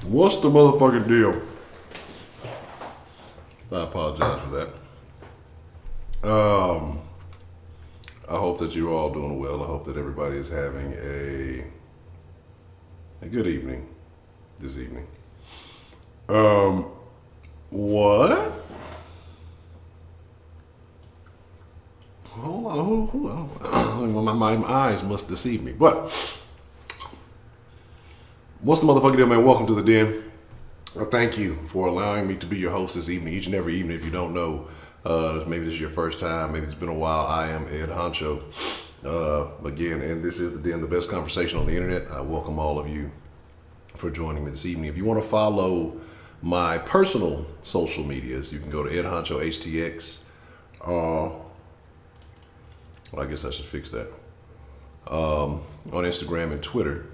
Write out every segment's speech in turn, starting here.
What's the motherfucking deal? I apologize for that. I hope that you're all doing well. I hope that everybody is having a good evening this evening. What? Hold on. My eyes must deceive me. But what's the motherfucking deal, man? Welcome to the den. Thank you for allowing me to be your host this evening, each and every evening. If you don't know, maybe this is your first time, maybe it's been a while. I am Ed Honcho again, and this is the den, the best conversation on the internet. I welcome all of you for joining me this evening. If you want to follow my personal social medias, you can go to Ed Honcho HTX. Well, I guess I should fix that. On Instagram and Twitter.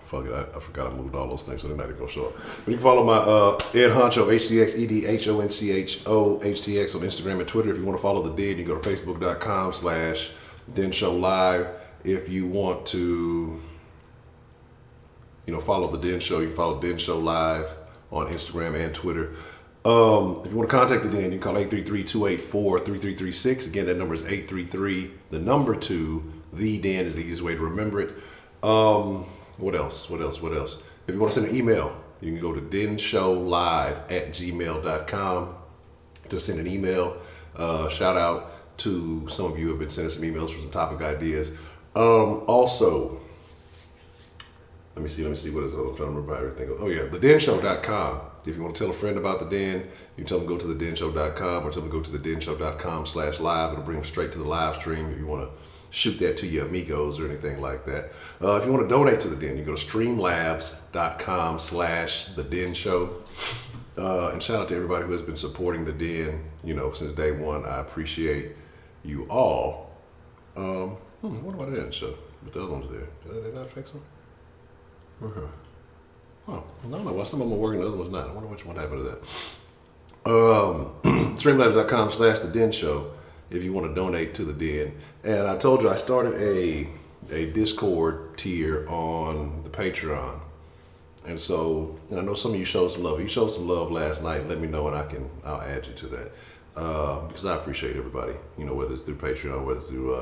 Fuck it, I forgot I moved all those things, so they're not even gonna show up. But you can follow my Ed Honcho HTX, EDHONCHO HTX on Instagram and Twitter. If you want to follow the Den, you go to Facebook.com/Den Show Live. If you want to, follow the Den Show, you can follow Den Show Live on Instagram and Twitter. If you want to contact the Den, you can call 833-284-3336. Again, that number is 833. The number 2. The Den is the easiest way to remember it. What else? If you want to send an email, you can go to denshowlive@gmail.com to send an email. Shout out to some of you who have been sending some emails for some topic ideas. Also, let me see what is it? I'm trying to remember everything. Oh yeah, thedenshow.com. If you want to tell a friend about the Den, you can tell them to go to thedenshow.com or tell them to go to thedenshow.com/live. It'll bring them straight to the live stream if you want to shoot that to your amigos or anything like that. If you want to donate to the Den, you go to streamlabs.com/thedenshow. And shout out to everybody who has been supporting the Den, since day one. I appreciate you all. What about that show? But the other one's there. Did they not fix them? Okay. Oh, I don't know why some of them are working, the other one's not. I wonder which one happened to that. Streamlabs.com/thedenshow if you want to donate to the Den. And I told you I started a Discord tier on the Patreon. And so, I know some of you showed some love. You showed some love last night. Let me know and I'll add you to that. Because I appreciate everybody, whether it's through Patreon, whether it's through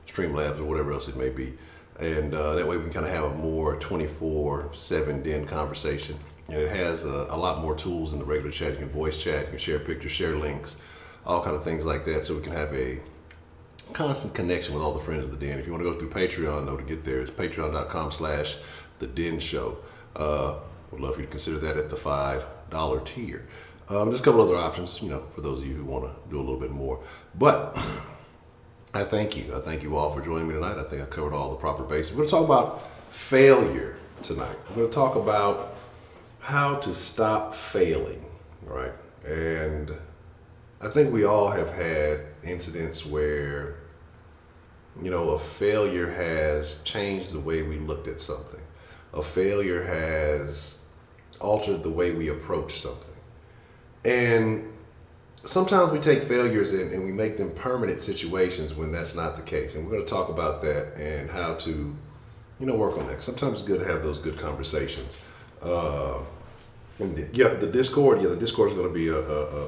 Streamlabs or whatever else it may be. And that way we can kind of have a more 24/7 Den conversation. And it has a lot more tools than the regular chat. You can voice chat, you can share pictures, share links, all kind of things like that. So we can have a constant connection with all the friends of the Den. If you want to go through Patreon, though, to get there, it's patreon.com/thedenshow. Would love for you to consider that at the $5 tier. There's a couple other options, for those of you who want to do a little bit more. But I thank you. I thank you all for joining me tonight. I think I covered all the proper bases. We're going to talk about failure tonight. We're going to talk about how to stop failing, right? And I think we all have had incidents where, a failure has changed the way we looked at something. A failure has altered the way we approach something. And sometimes we take failures and we make them permanent situations when that's not the case. And we're going to talk about that and how to, work on that. Sometimes it's good to have those good conversations. The Discord is going to be a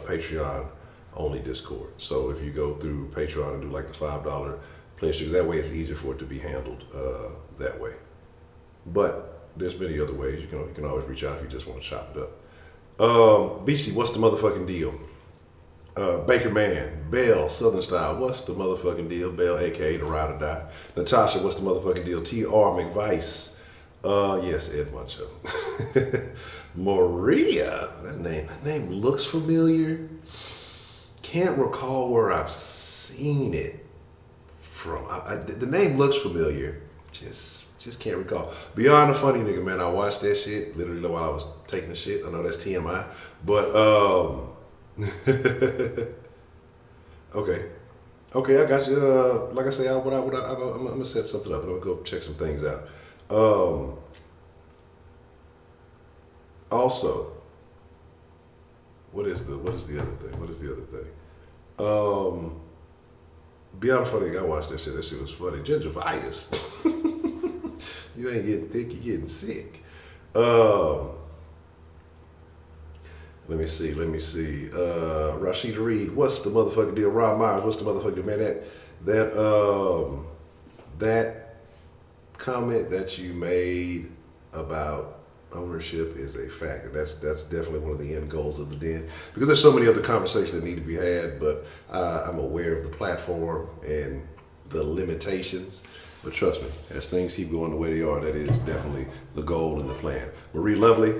Patreon only Discord. So if you go through Patreon and do like the $5 pledge, because that way it's easier for it to be handled that way. But there's many other ways. You can always reach out if you just want to chop it up. BC, what's the motherfucking deal? Baker Man, Bell, Southern Style, what's the motherfucking deal? Bell, aka the Ride or Die. Natasha, what's the motherfucking deal? TR McVice, yes, Ed Moncho. Maria, that name looks familiar. Can't recall where I've seen it from. The name looks familiar, just can't recall. Beyond the funny nigga, man, I watched that shit literally while I was taking the shit. I know that's TMI, but okay, I got you. Like I say, I'm gonna set something up and I'm gonna go check some things out. Also, what is the other thing? Beyond funny, I watched that shit. That shit was funny. Gingivitis. You ain't getting thick, you're getting sick. Let me see. Rashida Reed, what's the motherfucking deal? Rob Myers, what's the motherfucking deal? Man, that comment that you made about ownership is a factor. That's definitely one of the end goals of the den, because there's so many other conversations that need to be had, but I'm aware of the platform and the limitations. But trust me, as things keep going the way they are, that is definitely the goal and the plan. Marie Lovely,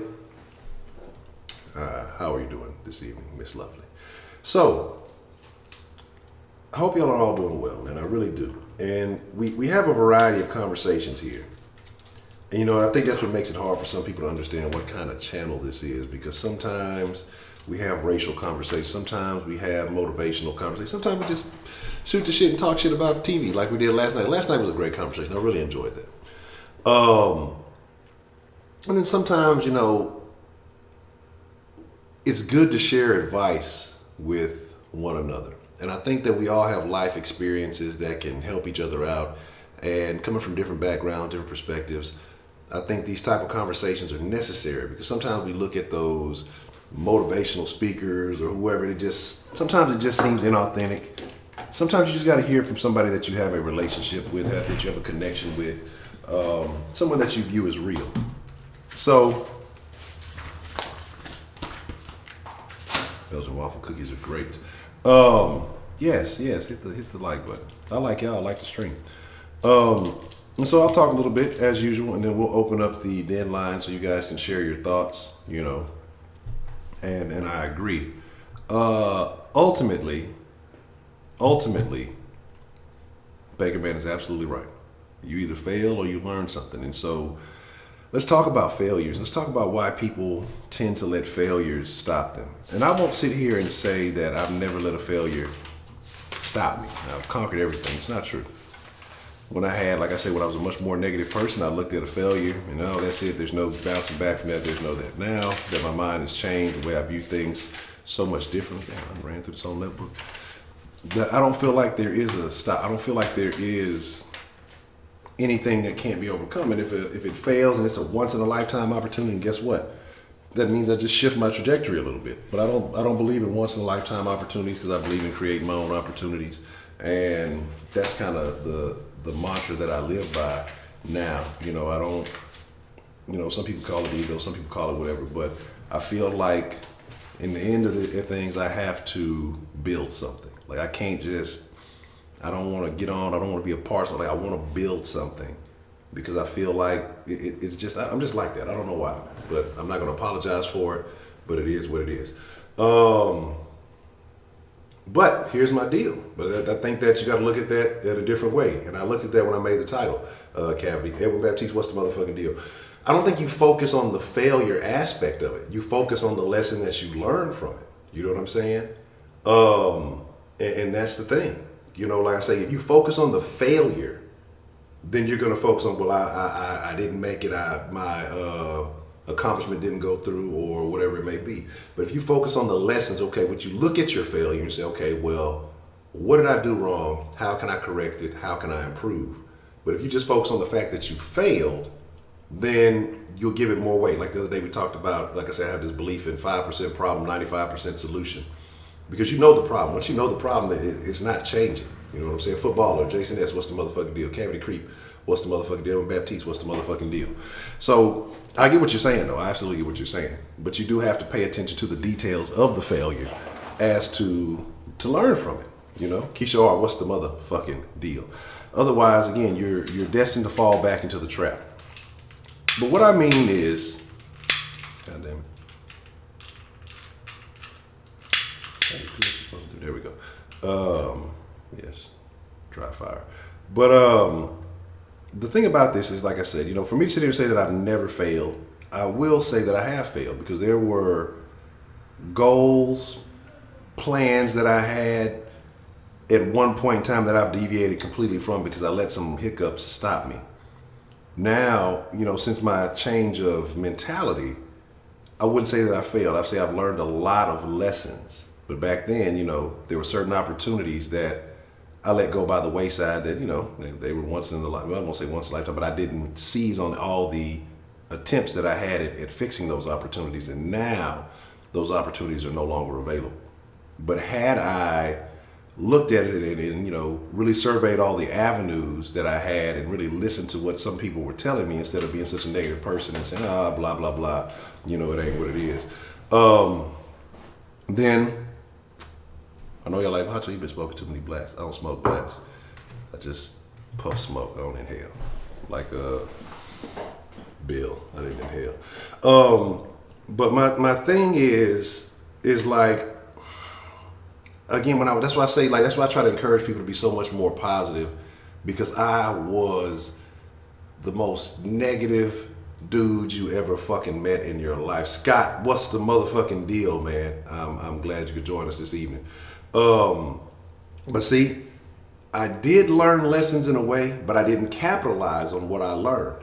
how are you doing this evening, Miss Lovely? So, I hope y'all are all doing well, man. I really do. And we have a variety of conversations here. And I think that's what makes it hard for some people to understand what kind of channel this is, because sometimes we have racial conversations, sometimes we have motivational conversations, sometimes we just shoot the shit and talk shit about TV like we did last night. Last night was a great conversation. I really enjoyed that. And then sometimes, it's good to share advice with one another. And I think that we all have life experiences that can help each other out. And coming from different backgrounds, different perspectives, I think these type of conversations are necessary, because sometimes we look at those motivational speakers or whoever, sometimes it just seems inauthentic. Sometimes you just got to hear from somebody that you have a relationship with, that you have a connection with, someone that you view as real. So, Belgian waffle cookies are great. Yes, hit the like button. I like y'all, I like the stream. And so I'll talk a little bit as usual, and then we'll open up the deadline so you guys can share your thoughts, and I agree. Ultimately, Baker Man is absolutely right. You either fail or you learn something. And so let's talk about failures. Let's talk about why people tend to let failures stop them. And I won't sit here and say that I've never let a failure stop me. I've conquered everything. It's not true. When I was a much more negative person, I looked at a failure and that's it. There's no bouncing back from that. There's no that. Now that my mind has changed, the way I view things so much differently. I ran through this whole notebook. That I don't feel like there is a stop. I don't feel like there is anything that can't be overcome. And if it fails and it's a once in a lifetime opportunity, guess what? That means I just shift my trajectory a little bit. But I don't believe in once in a lifetime opportunities, because I believe in creating my own opportunities. And that's kind of the mantra that I live by now. I don't, some people call it ego, some people call it whatever, but I feel like in the end of the things, I have to build something. Like I don't want to get on, I don't want to be a part of it. I want to build something, because I feel like I'm just like that. I don't know why, but I'm not going to apologize for it, but it is what it is. But here's my deal. But I think that you got to look at that in a different way. And I looked at that when I made the title, Cavity. Edwin Baptiste, what's the motherfucking deal? I don't think you focus on the failure aspect of it. You focus on the lesson that you learn from it. You know what I'm saying? And that's the thing. Like I say, if you focus on the failure, then you're going to focus on, well, I didn't make it. My accomplishment didn't go through, or whatever it may be. But if you focus on the lessons, okay, but you look at your failure and say, okay, well, what did I do wrong? How can I correct it? How can I improve? But if you just focus on the fact that you failed, then you'll give it more weight. Like the other day we talked about, like I said, I have this belief in 5% problem, 95% solution. Because you know the problem. Once you know the problem, it's not changing. You know what I'm saying? Footballer, Jason S., what's the motherfucking deal? Cavity Creep, what's the motherfucking deal? And Baptiste, what's the motherfucking deal? So I get what you're saying, though. I absolutely get what you're saying. But you do have to pay attention to the details of the failure as to learn from it. Keisha R., what's the motherfucking deal? Otherwise, again, you're destined to fall back into the trap. But what I mean is, God damn it. There we go. Yes, dry fire. But the thing about this is, like I said, for me to sit here and say that I've never failed, I will say that I have failed, because there were goals, plans that I had at one point in time that I've deviated completely from because I let some hiccups stop me. Now, since my change of mentality, I wouldn't say that I failed. I'd say I've learned a lot of lessons. But back then, there were certain opportunities that I let go by the wayside that, they were once in a lifetime. I won't say once in a lifetime, but I didn't seize on all the attempts that I had at fixing those opportunities. And now those opportunities are no longer available. But had I looked at it and really surveyed all the avenues that I had and really listened to what some people were telling me instead of being such a negative person and saying, blah, blah, blah, it ain't what it is. Then I know y'all like, Honcho, you been smoking too many blacks. I don't smoke blacks. I just puff smoke. I don't inhale. Like Bill, I didn't inhale. But my thing is like, again, that's why I say, like, that's why I try to encourage people to be so much more positive, because I was the most negative dude you ever fucking met in your life. Scott, what's the motherfucking deal, man? I'm glad you could join us this evening. But see, I did learn lessons in a way, but I didn't capitalize on what I learned.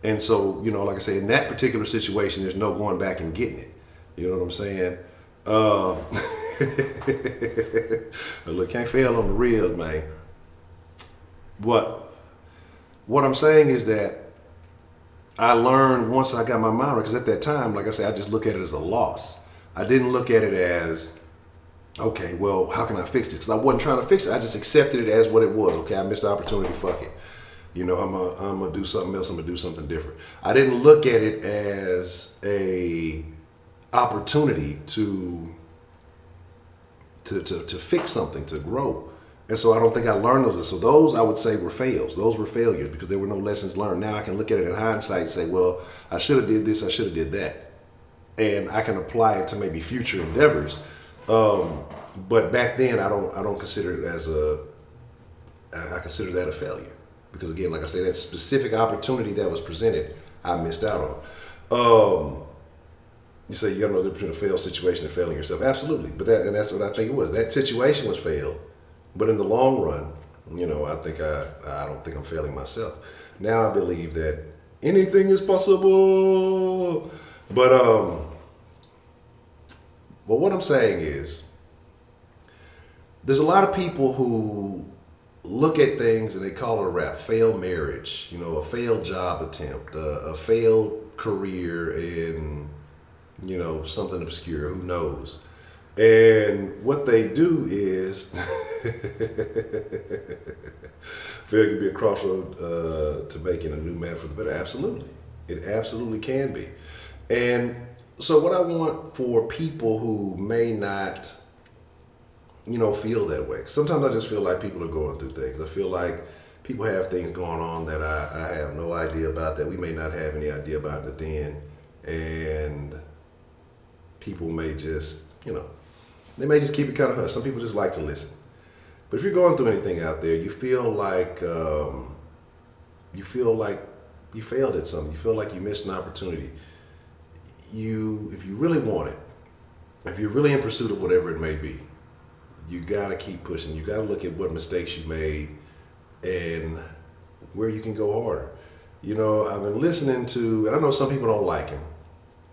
And so, like I say, in that particular situation, there's no going back and getting it. You know what I'm saying? Look, can't fail on the real, man. What I'm saying is that I learned once I got my mind right, because at that time, like I said, I just look at it as a loss. I didn't look at it as, okay, well, how can I fix this? Because I wasn't trying to fix it. I just accepted it as what it was. Okay, I missed the opportunity, fuck it. I'm gonna do something else. I'm gonna do something different. I didn't look at it as a opportunity to fix something, to grow. And so I don't think I learned those. So those, I would say, were fails. Those were failures because there were no lessons learned. Now I can look at it in hindsight and say, well, I should have did this, I should have did that. And I can apply it to maybe future endeavors. But back then I don't consider it as I consider that a failure. Because again, like I say, that specific opportunity that was presented, I missed out on. You say you got to know the difference between a failed situation and failing yourself. Absolutely, but that's what I think it was. That situation was failed, but in the long run, I think I don't think I'm failing myself. Now I believe that anything is possible. But what I'm saying is, there's a lot of people who look at things and they call it a wrap. Failed marriage, a failed job attempt, a failed career in something obscure, who knows? And what they do is, failure can be a crossroad to making a new man for the better. Absolutely. It absolutely can be. And so what I want for people who may not, feel that way. Sometimes I just feel like people are going through things. I feel like people have things going on that I have no idea about, that we may not have any idea about it then. And people may just, they may just keep it kind of hush. Some people just like to listen. But if you're going through anything out there, you feel like you failed at something. You feel like you missed an opportunity. If you really want it, if you're really in pursuit of whatever it may be, you gotta keep pushing. You gotta look at what mistakes you made and where you can go harder. I've been listening to, and I know some people don't like him,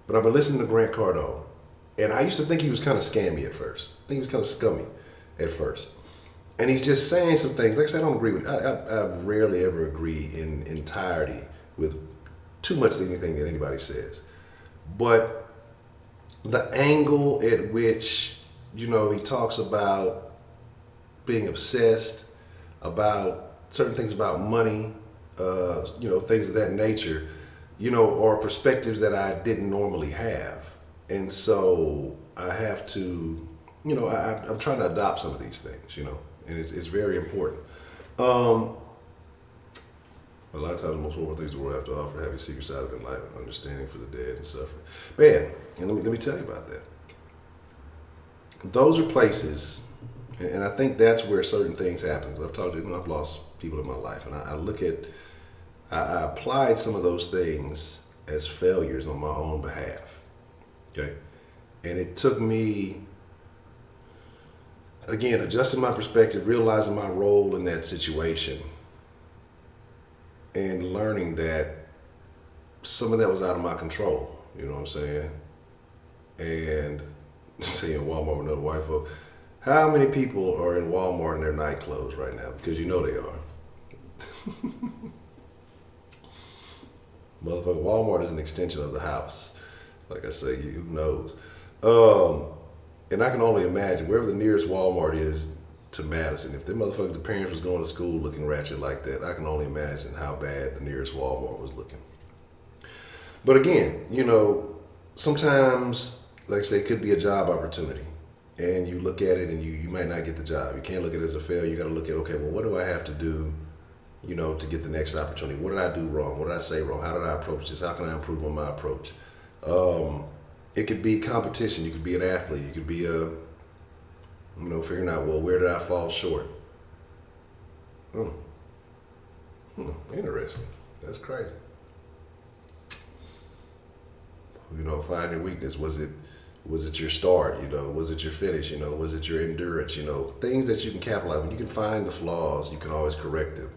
but I've been listening to Grant Cardone. And I used to think he was kind of scammy at first. I think he was kind of scummy at first. And he's just saying some things. Like I said, I don't agree with, I rarely ever agree in entirety with too much of anything that anybody says. But the angle at which, he talks about being obsessed, about certain things about money, things of that nature, are perspectives that I didn't normally have. And so I have to, I'm trying to adopt some of these things, and it's very important. A lot of times the most horrible things the world have to offer have a secret side of enlightenment, understanding for the dead and suffering. Man, and let me tell you about that. Those are places, and I think that's where certain things happen. I've talked to, I've lost people in my life, and I applied some of those things as failures on my own behalf. Okay. And it took me, again, adjusting my perspective, realizing my role in that situation, and learning that some of that was out of my control. You know what I'm saying? And saying Walmart with another white folk. How many people are in Walmart in their night clothes right now? Because you know they are. Motherfucker, Walmart is an extension of the house. Like I say, who knows? And I can only imagine wherever the nearest Walmart is to Madison, if the motherfucker, the parents was going to school looking ratchet like that, I can only imagine how bad the nearest Walmart was looking. But again, sometimes, like I say, it could be a job opportunity. And you look at it and you might not get the job. You can't look at it as a failure. You got to look at, okay, well, what do I have to do, to get the next opportunity? What did I do wrong? What did I say wrong? How did I approach this? How can I improve on my approach? It could be competition. You could be an athlete. You could be figuring out, well, where did I fall short? Interesting. That's crazy. Find your weakness. Was it your start? Was it your finish? Was it your endurance? Things that you can capitalize. When you can find the flaws, you can always correct them.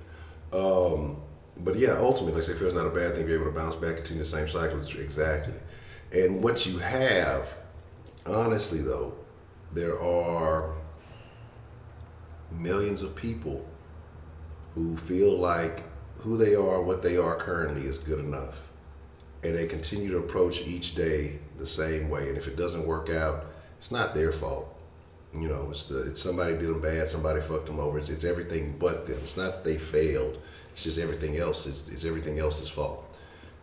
But yeah, ultimately, like I say, failure is not a bad thing. You're able to bounce back, continue the same cycle. Exactly. And what you have, honestly though, there are millions of people who feel like who they are, what they are currently is good enough. And they continue to approach each day the same way. And if it doesn't work out, it's not their fault. It's somebody did them bad, somebody fucked them over. It's everything but them. It's not that they failed. It's just everything else. It's everything else's fault.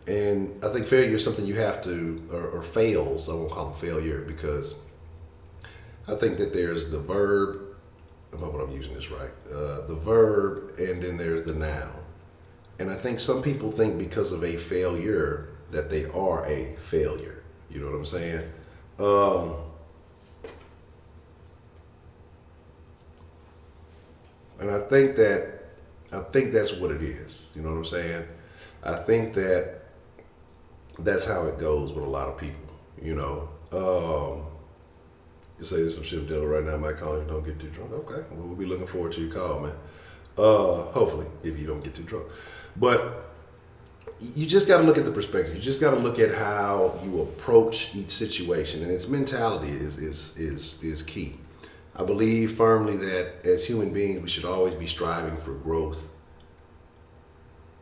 And I think failure is something you have to, or fails, I won't call them failure, because I think that there's the verb, I hope I'm using this right, the verb, and then there's the noun. And I think some people think because of a failure that they are a failure. You know what I'm saying? And I think that's what it is. You know what I'm saying? I think that's how it goes with a lot of people. You say there's some shit dealing right now. I might call you, don't get too drunk. Okay, well, we'll be looking forward to your call, man. Hopefully, if you don't get too drunk. But you just got to look at the perspective. You just got to look at how you approach each situation, and its mentality is key. I believe firmly that as human beings, we should always be striving for growth,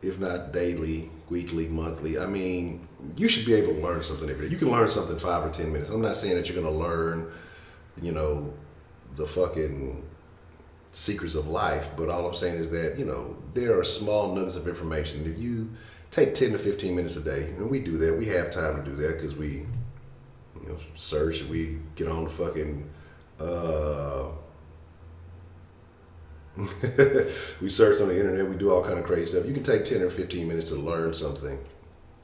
if not daily, weekly, monthly. I mean, you should be able to learn something every day. You can learn something 5 or 10 minutes. I'm not saying that you're going to learn, the fucking secrets of life, but all I'm saying is that, there are small nuggets of information. If you take 10 to 15 minutes a day, and we do that, we have time to do that because we, search, and we get on the fucking, we search on the internet, we do all kind of crazy stuff. You can take 10 or 15 minutes to learn something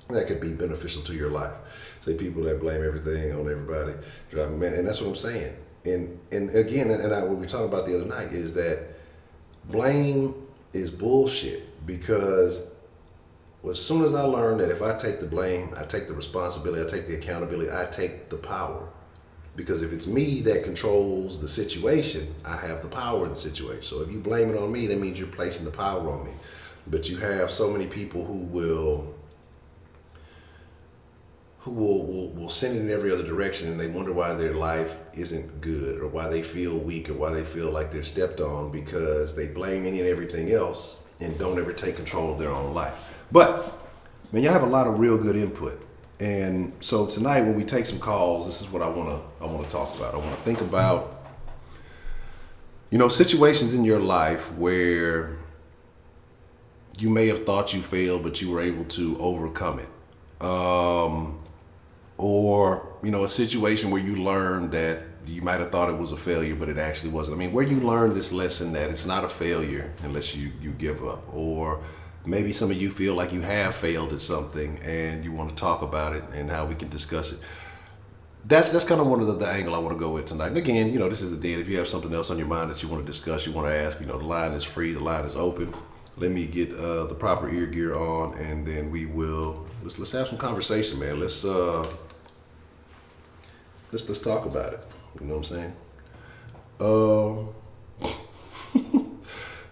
that could be beneficial to your life. Say people that blame everything on everybody, and that's what I'm saying. And again, and what we were talking about the other night is that blame is bullshit, because as soon as I learned that if I take the blame, I take the responsibility, I take the accountability, I take the power. Because if it's me that controls the situation, I have the power in the situation. So if you blame it on me, that means you're placing the power on me. But you have so many people who will send it in every other direction, and they wonder why their life isn't good, or why they feel weak, or why they feel like they're stepped on, because they blame any and everything else and don't ever take control of their own life. But, man, y'all have a lot of real good input. And so tonight, when we take some calls, this is what I want to talk about. I want to think about, situations in your life where you may have thought you failed, but you were able to overcome it. Or, a situation where you learned that you might have thought it was a failure, but it actually wasn't. I mean, where you learned this lesson that it's not a failure unless you give up. Or maybe some of you feel like you have failed at something and you want to talk about it and how we can discuss it. That's kind of one of the angle I want to go with tonight. And again, this is the day. If you have something else on your mind that you want to discuss, you want to ask, the line is free, the line is open. Let me get the proper ear gear on, and then we will let's have some conversation, man. Let's talk about it. You know what I'm saying?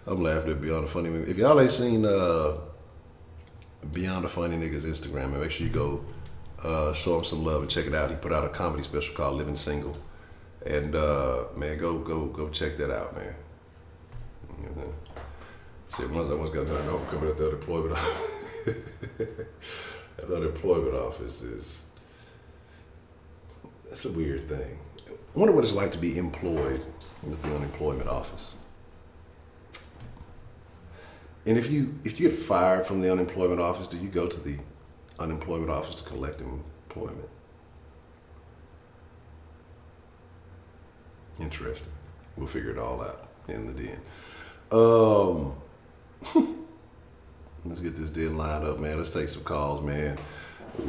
I'm laughing at Beyond the Funny. If y'all ain't seen Beyond the Funny Nigga's Instagram, man, make sure you go show him some love and check it out. He put out a comedy special called Living Single. And man, go check that out, man. Mm-hmm. See, once I got done overcoming at the unemployment office. That unemployment office that's a weird thing. I wonder what it's like to be employed with the unemployment office. And if you get fired from the unemployment office, do you go to the unemployment office to collect employment? Interesting. We'll figure it all out in the den. Let's get this den lined up, man. Let's take some calls, man.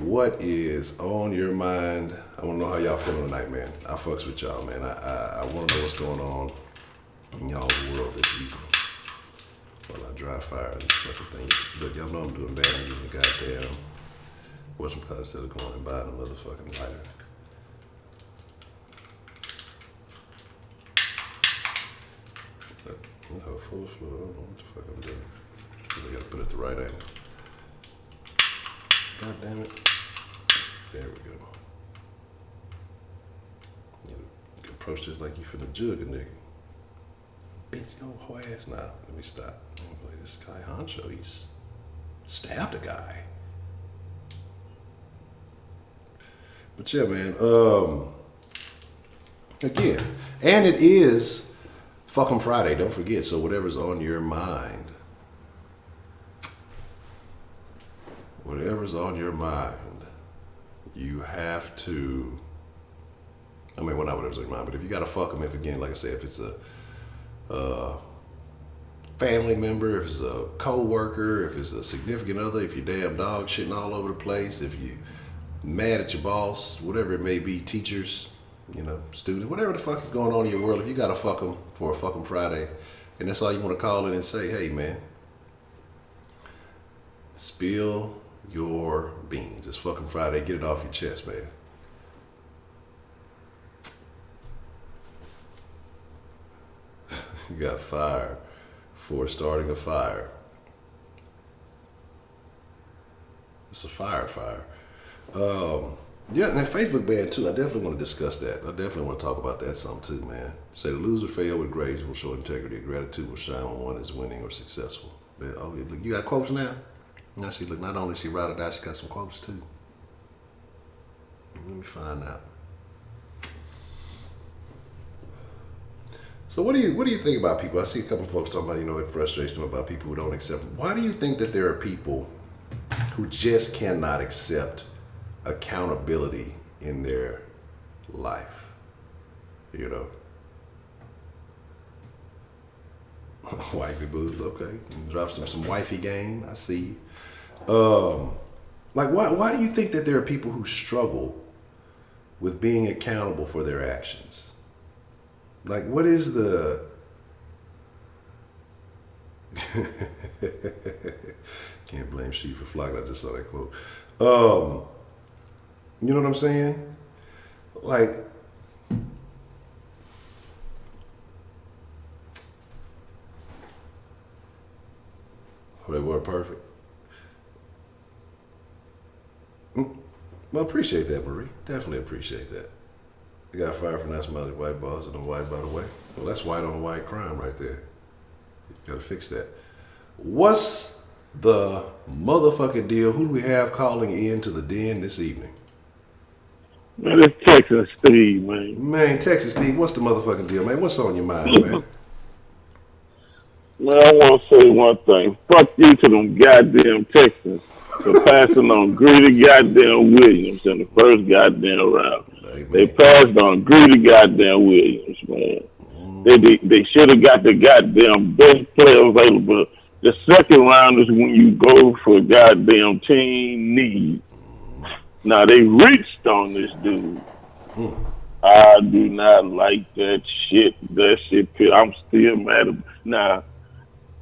What is on your mind? I want to know how y'all feeling tonight, man. I fucks with y'all, man. I want to know what's going on in y'all's world this evening. While I dry fire and fucking thing. Look, y'all know I'm doing bad. I'm using the goddamn whatchamacallit instead of going and buying another fucking lighter. Look, full of fluid. I don't know what the fuck I'm doing. I gotta put it at the right angle. God damn it. There we go. You can approach this like you finna jug a nigga. Bitch, your whole ass now. Let me stop. This guy Honcho, he's stabbed a guy. But yeah, man. Again, and it is fucking Friday. Don't forget. So whatever's on your mind, you have to. I mean, well, not whatever's on your mind, but if you gotta fuck them, if again, like I said, if it's a family member, if it's a co-worker, if it's a significant other, if your damn dog shitting all over the place, if you mad at your boss, whatever it may be, teachers, students, whatever the fuck is going on in your world, if you gotta fuck them for a fucking Friday, and that's all you want to call in and say, hey man, spill your beans. It's fucking Friday. Get it off your chest, man. You got fired for starting a fire. It's a fire. Yeah, and that Facebook ban too. I definitely want to discuss that. I definitely want to talk about that some too, man. Say the loser fail with grace will show integrity. Gratitude will shine when one is winning or successful. But, look, you got quotes now? Now she look. Not only she ride or die, she got some quotes too. Let me find out. So what do you think about people? I see a couple of folks talking about, it frustrates them about people who don't accept. Why do you think that there are people who just cannot accept accountability in their life? Wifey booze, okay. Drop some wifey game. I see. Like why do you think that there are people who struggle with being accountable for their actions? Like, what is the... Can't blame she for flocking. I just saw that quote. You know what I'm saying? Like, they were perfect. Well, appreciate that, Marie. Definitely appreciate that. I got fired from that smelly white boss and I'm white, by the way. Well, that's white on white crime right there. You gotta fix that. What's the motherfucking deal? Who do we have calling in to the den this evening? Man, it's Texas Steve, man. Man, Texas Steve, what's the motherfucking deal, man? What's on your mind, man? Man, I want to say one thing. Fuck you to them goddamn Texans for passing on Greedy goddamn Williams in the first goddamn round. Amen. They passed on Greedy goddamn Williams, man. They should have got the goddamn best player available. The second round is when you go for goddamn team need. Now, they reached on this dude. I do not like that shit. That shit, I'm still mad about. Now,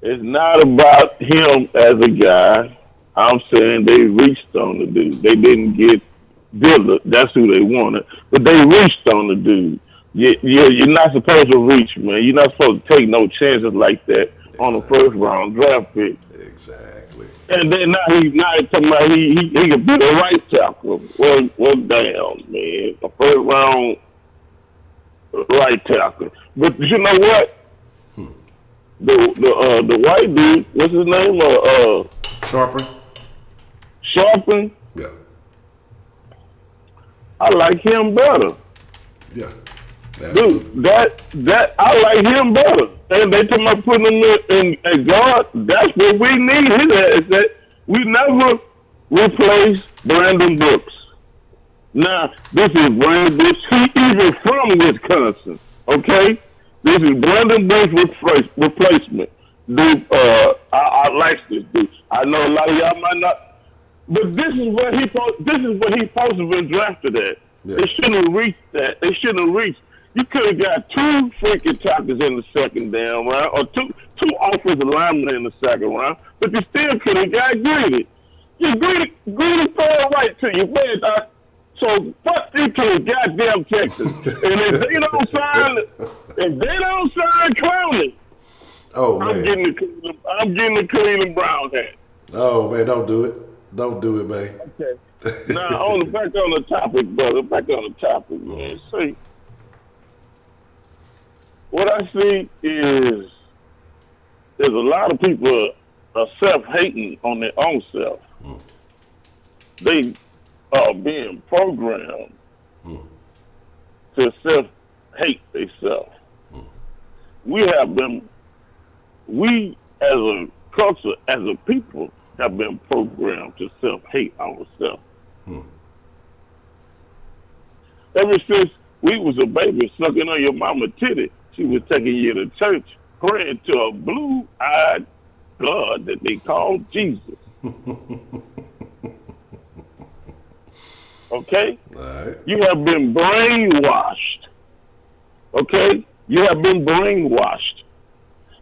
it's not about him as a guy. I'm saying they reached on the dude. They didn't get Dillard. That's who they wanted. But they reached on the dude. You're not supposed to reach, man. You're not supposed to take no chances like that on the first round draft pick. Exactly. And then now he's talking about he could be the right tackle. Well, damn, man. The first round right tackle. But you know what? The white dude, what's his name? Sharper. Sharpen. Yeah. I like him better. Yeah. Dude, that I like him better. And they talking about putting him in guard. That's what we need. His ass that we never replace Brandon Brooks. Now, this is Brandon Brooks. He even from Wisconsin. Okay? This is Brandon Brooks' replacement. Dude, I like this dude. I know a lot of y'all might not, but this is what he supposed to have been drafted at. Yeah. They shouldn't have reached that. They shouldn't have reached. You could have got two freaking tackles in the second down round, or two offensive linemen in the second round, but you still could have got greedy. You greedy throw it right to you, man. So fuck you to the goddamn Texans. And if they don't sign Clowney, Oh man. I'm getting the Cleveland Brown hat. Oh man, don't do it. Don't do it, man. Okay. Now back on the topic, brother. Back on the topic, man. See, what I see is there's a lot of people are self-hating on their own self. They are being programmed to self-hate themselves. We as a culture, as a people, have been programmed to self-hate ourselves. Ever since we was a baby sucking on your mama titty, she was taking you to church, praying to a blue-eyed God that they called Jesus. Okay? All right. You have been brainwashed. Okay? You have been brainwashed.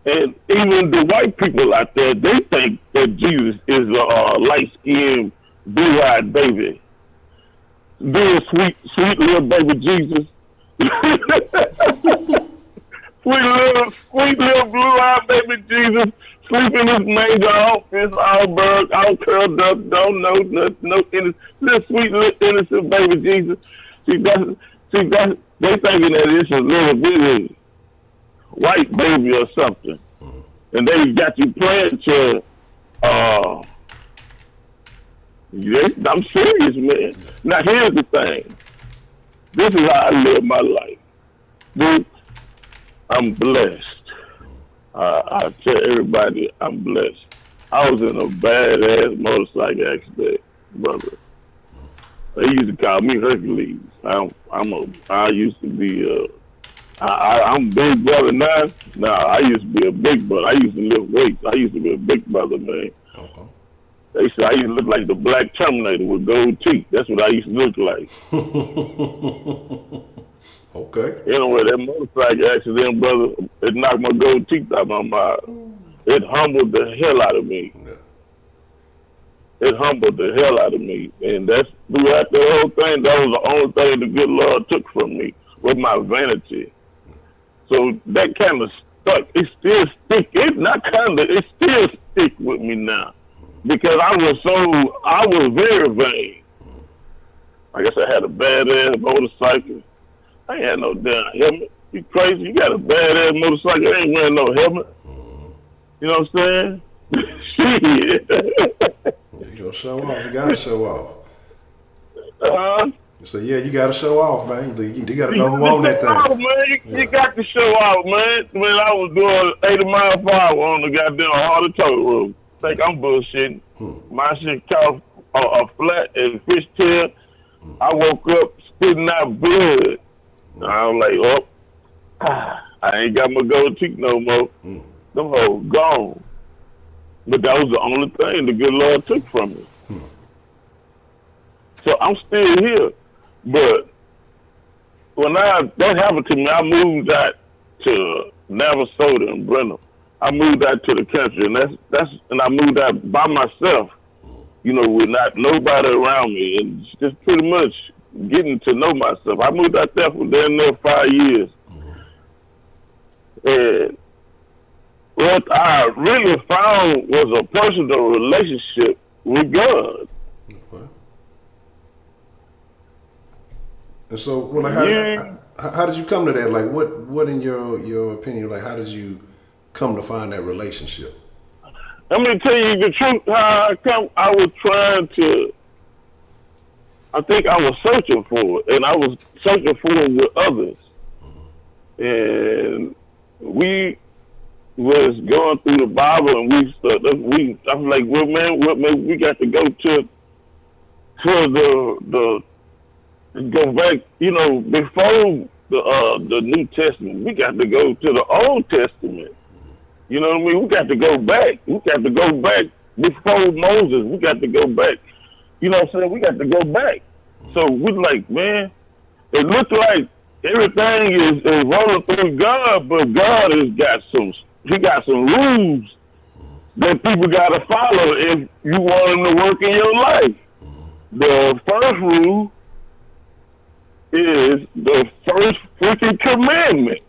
And even the white people out there, they think that Jesus is a light-skinned, blue-eyed baby. Being sweet little baby Jesus. sweet little blue-eyed baby Jesus. Sleeping his manger off, his all burnt, all curled up, don't know nothing, no innocent, little sweet little innocent baby Jesus. They thinking that it's a little bitty white baby or something. And they got you playing to, I'm serious, man. Now here's the thing. This is how I live my life. Dude, I'm blessed. I tell everybody I'm blessed. I was in a badass motorcycle accident, brother. They used to call me Hercules. I used to be I'm big brother now. Nah, I used to be a big brother. I used to lift weights. I used to be a big brother, man. Uh-huh. They said I used to look like the Black Terminator with gold teeth. That's what I used to look like. Okay. Anyway, that motorcycle accident, brother, it knocked my gold teeth out my mouth. It humbled the hell out of me. Yeah. It humbled the hell out of me. And that's throughout the whole thing, that was the only thing the good Lord took from me, was my vanity. So that kind of stuck. It still stick. It still stick with me now. Because I was very vain. I guess I had a badass motorcycle. I ain't had no damn helmet. You crazy? You got a badass motorcycle, I ain't wearing no helmet. You know what I'm saying? Shit. You gonna show off. You gotta show off. So yeah, you gotta show off, man. You gotta know who on that thing. Off, man. You got to show off, man. When I was doing 80 miles per hour on the goddamn Harder Tote Road. Think I'm bullshitting. My shit caught a flat and fishtail. I woke up spitting out blood. I was like, I ain't got my gold teeth no more. Them hoes gone. But that was the only thing the good Lord took from me. So I'm still here. But when that happened to me, I moved out to Navasota and Brenham. I moved out to the country, and and I moved out by myself, with not nobody around me, and just pretty much getting to know myself. I moved out there for damn near 5 years. And what I really found was a personal relationship with God. Okay. And so, How did you come to that? Like, what in your opinion? Like, how did you come to find that relationship? Let me tell you the truth. How I come, I was trying to. I think I was searching for it, and I was searching for it with others, and we was going through the Bible, and I was like, well, man, we got to go to the go back, before the New Testament. We got to go to the Old Testament. You know what I mean? We got to go back. We got to go back before Moses. We got to go back. You know what I'm saying? We got to go back. So we like, man, it looked like everything is rolling through God, but God has got some rules that people got to follow if you want him to work in your life. The first rule is the first freaking commandment.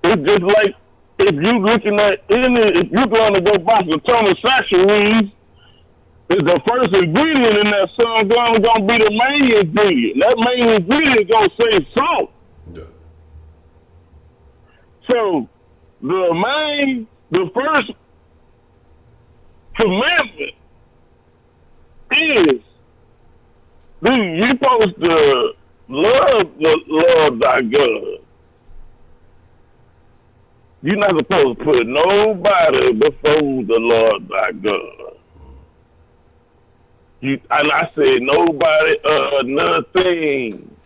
It's just like if you're looking at if you're going to go buy some Thomas Sasha is the first ingredient in that song going to be the main ingredient. That main ingredient is going to say salt. Yeah. So the first commandment is you're supposed to love the Lord thy God. You're not supposed to put nobody before the Lord thy God. And I said nobody, nothing.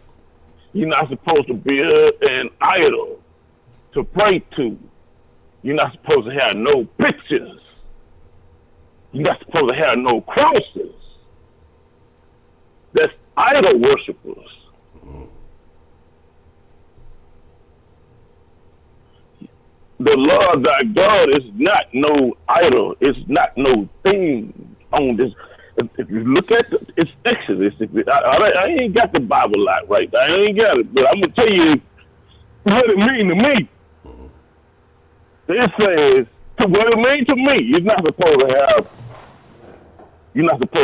You're not supposed to build an idol to pray to. You're not supposed to have no pictures. You're not supposed to have no crosses. That's idol worshipers. The Lord thy God is not no idol. It's not no thing on this. If you look at it's Exodus. I ain't got the Bible lot right. I ain't got it, but I'm gonna tell you what it mean to me. It says what it mean to me. You're not supposed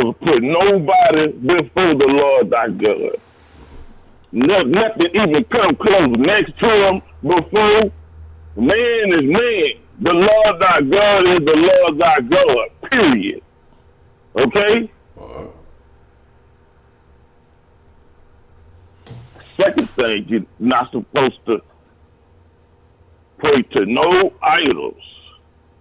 to put nobody before the Lord thy God. Nothing even come close next to him before. Man is man. The Lord thy God is the Lord thy God. Period. Okay? Second thing, you're not supposed to pray to no idols.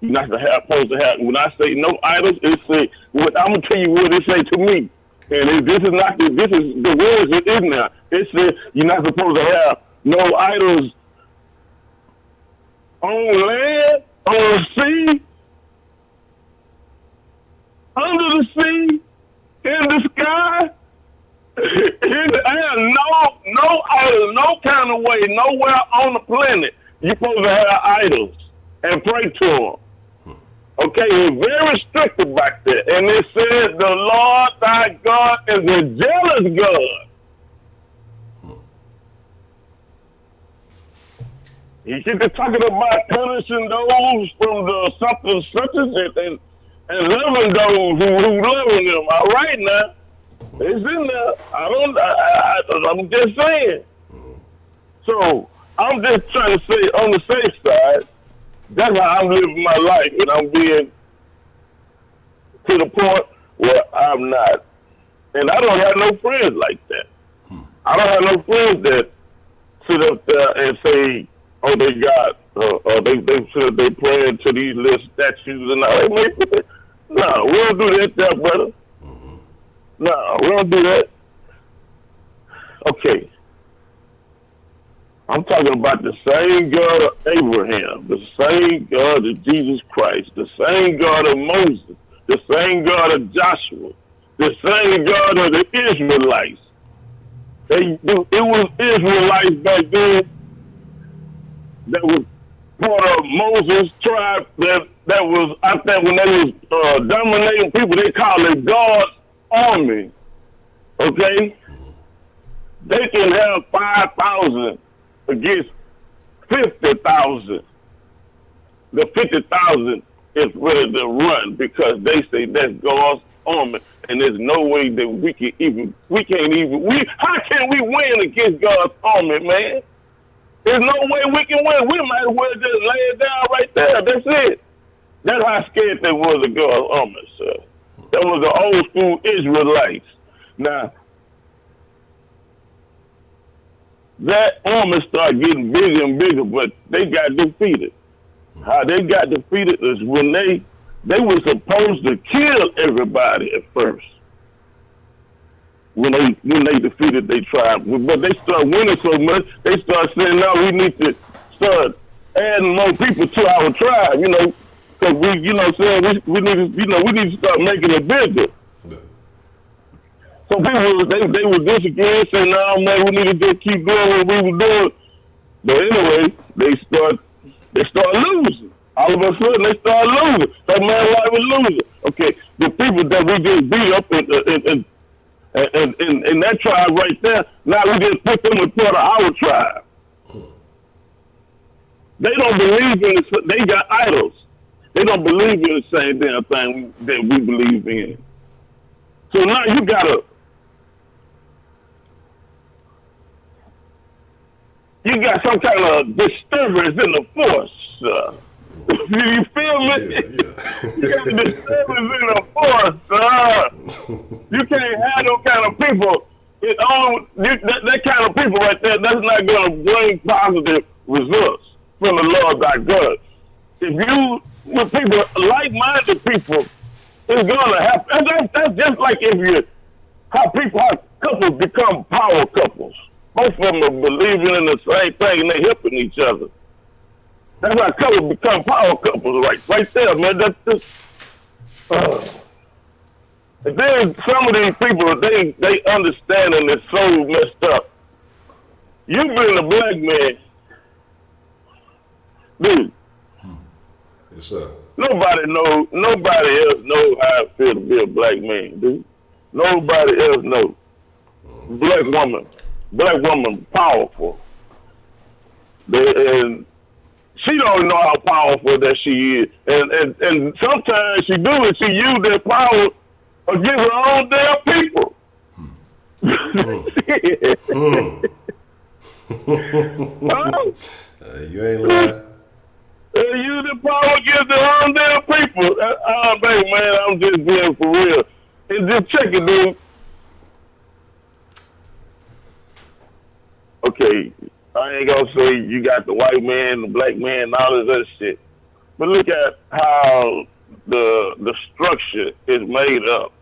You're not supposed to have, when I say no idols, it say, I'm going to tell you what it say to me. And this is the words that is now. It says you're not supposed to have no idols on land, on the sea, under the sea, in the sky, in the air, no idol, no kind of way, nowhere on the planet you're supposed to have idols and pray to them. Okay, it's very strict about that. And it says the Lord thy God is a jealous God. You should be talking about punishing those from the something such and loving those who loving them. All right now. It's in there. I'm just saying. So I'm just trying to say on the safe side, that's how I'm living my life, and I'm being to the point where I'm not. And I don't have no friends like that. I don't have no friends that sit up there and say, oh, they got, or they praying to these little statues and all that. No, we don't do that there, brother. No, we don't do that. Okay. I'm talking about the same God of Abraham, the same God of Jesus Christ, the same God of Moses, the same God of Joshua, the same God of the Israelites. It was Israelites back then that was part of Moses' tribe that was out there when they was dominating people. They called it God's army. Okay? They can have 5,000 against 50,000. The 50,000 is ready to run because they say that's army, and there's no way that how can we win against God's army, man? There's no way we can win. We might as well just lay it down right there. That's it. That's how scared they was of God's army, sir. That was the old school Israelites. Now, that army started getting bigger and bigger, but they got defeated. How they got defeated is when they were supposed to kill everybody at first. When they defeated their tribe, but they started winning so much, they started saying, "No, we need to start adding more people to our tribe." Because we need to start making it bigger. So people they were disagreeing, saying, "No, man, we need to just keep doing what we were doing." But anyway, they start losing. All of a sudden, they start losing. That man, why we losing? Okay, the people that we just beat up in that tribe right there, now we just put them as part of our tribe. They don't believe in it. They got idols. They don't believe in the same damn thing that we believe in. So now you got some kind of disturbance in the force. You feel me? Yeah. You got a disturbance in the force. You can't have those kind of people. That kind of people right there, that's not going to bring positive results from the Lord thy God. If you, with people, like-minded people, it's going to happen. That's just like how couples become power couples. Both of them are believing in the same thing and they're helping each other. That's how couples become power couples, right there, man. That's just. And then some of these people, they understanding is so messed up. You being a black man, dude. Yes, sir. Nobody else knows how it feels to be a black man, dude. Nobody else knows. Black woman, powerful. And she don't know how powerful that she is. And sometimes she do it. She use that power against her own damn people. You ain't lying. They use the power against their own damn people. Baby, man, I'm just being for real. And just check it, dude. Okay, I ain't gonna say you got the white man, the black man, and all this other shit. But look at how the structure is made up.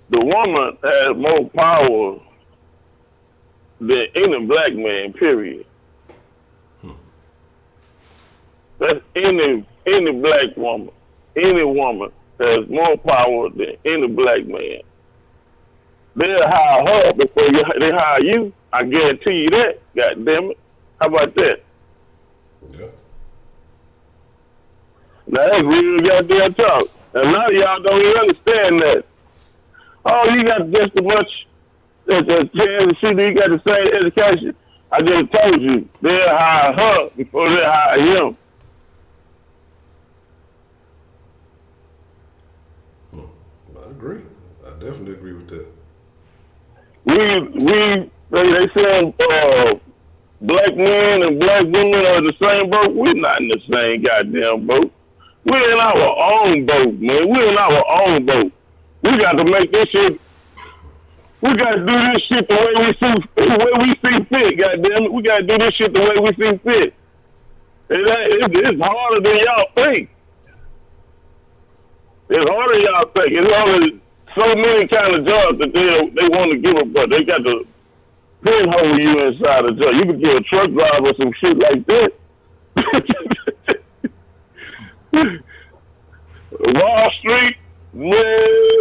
The woman has more power than any black man, period. That's any black woman. Any woman has more power than any black man. They'll hire her before they hire you. I guarantee you that. God damn it. How about that? Yeah. Now that's real goddamn talk. And a lot of y'all don't even understand that. Oh, you got just as much as a chance to see that you got the same education. I just told you, they'll hire her before they hire him. I agree. I definitely agree with that. They say black men and black women are in the same boat. We're not in the same goddamn boat. We're in our own boat, man. We're in our own boat. We got to make this shit. We got to do this shit the way we see fit. Goddamn it, we got to do this shit the way we see fit. It's harder than y'all think. It's harder than y'all think. It's harder. So many kind of jobs that they want to give up, but they got to pinhole you inside a job. You could be a truck driver or some shit like that. Wall Street, man,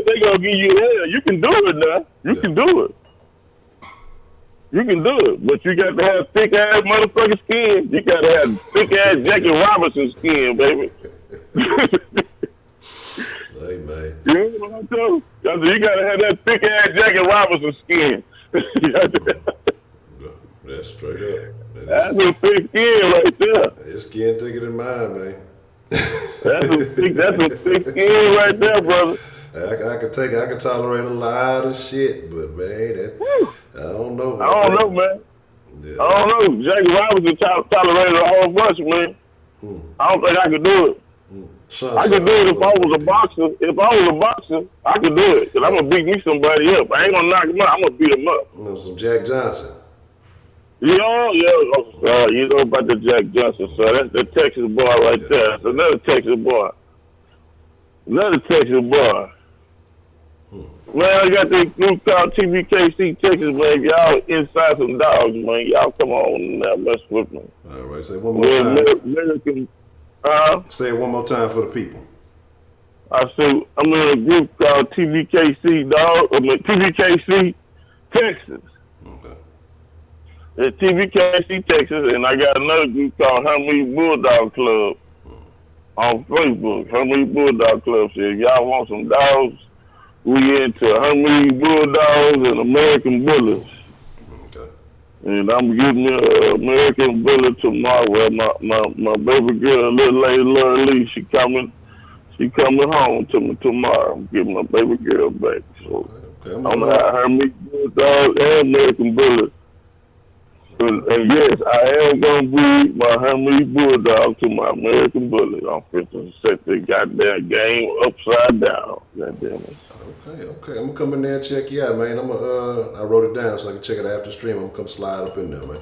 they gonna give you hell. You can do it now. You can do it. You can do it, but you got to have thick ass motherfucking skin. You got to have thick ass Jackie Robinson skin, baby. Hey, man. You know what I'm telling you? You got to have that thick ass Jackie Robinson skin. That's straight up. That's a thick skin right there. His skin thicker than mine, man. That's a thick skin right there, brother. I can tolerate a lot of shit, but man, I don't know I about don't that. know, man. Yeah. I don't know. Jackie Robinson tolerated a whole bunch, man. I don't think I could do it. Sean I could do Sutton, it if I was a motherfucker, did. boxer. If I was a boxer, I could do it. Cause I'm gonna beat me somebody up. I ain't gonna knock him out. I'm gonna beat him up. You know, some Jack Johnson. Yeah, you know about the Jack Johnson, so that's the Texas boy right there. That's another Texas boy. Another Texas boy. Man, I got this group called TVKC Texas, man. Y'all inside some dogs, man. Y'all come on now, mess with me. All right, say it one more We're time. American. Say it one more time for the people. I say I'm in a group called TVKC dog. I mean TVKC Texas. Okay. It's TVKC Texas, and I got another group called Hermes Bulldog Club on Facebook. Hermes Bulldog Club. So if y'all want some dogs, we into Hermes Bulldogs and American Bullies. Okay. And I'm getting an American Bully tomorrow. Well, my baby girl, little lady Laura Lee, she coming home to me tomorrow. I'm getting my baby girl back. So Okay. I'm gonna have Hermes Bulldog and American Bully. And yes, I am gonna breed my Hermes Bulldog to my American Bully. I'm fit to set the goddamn game upside down. Goddamn it. Okay. I'm gonna come in there and check you out, man. I wrote it down so I can check it after stream. I'm gonna come slide up in there, man.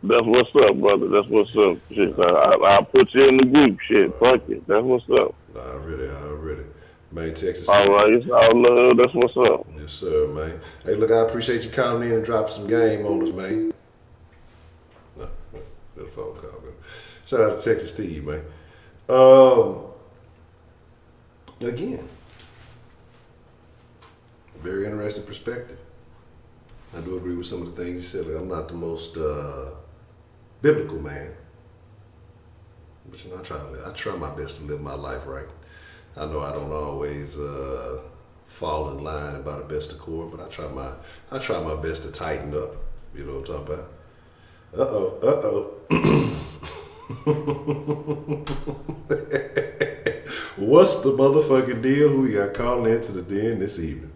That's what's up, brother. That's what's up. Shit, I'll put you in the group. Shit, fuck it. That's what's up. Already. Man, Texas. All right, it's all love. That's what's up. Yes, sir, man. Hey, look, I appreciate you calling in and dropping some game on us, man. No, good phone call, man. Shout out to Texas Steve, man. Again, very interesting perspective. I do agree with some of the things you said. Like, I'm not the most biblical man, but you know, I try my best to live my life right. I know I don't always fall in line and by the best accord, but I try my best to tighten up. You know what I'm talking about? What's the motherfucking deal? Who we got calling into the den this evening?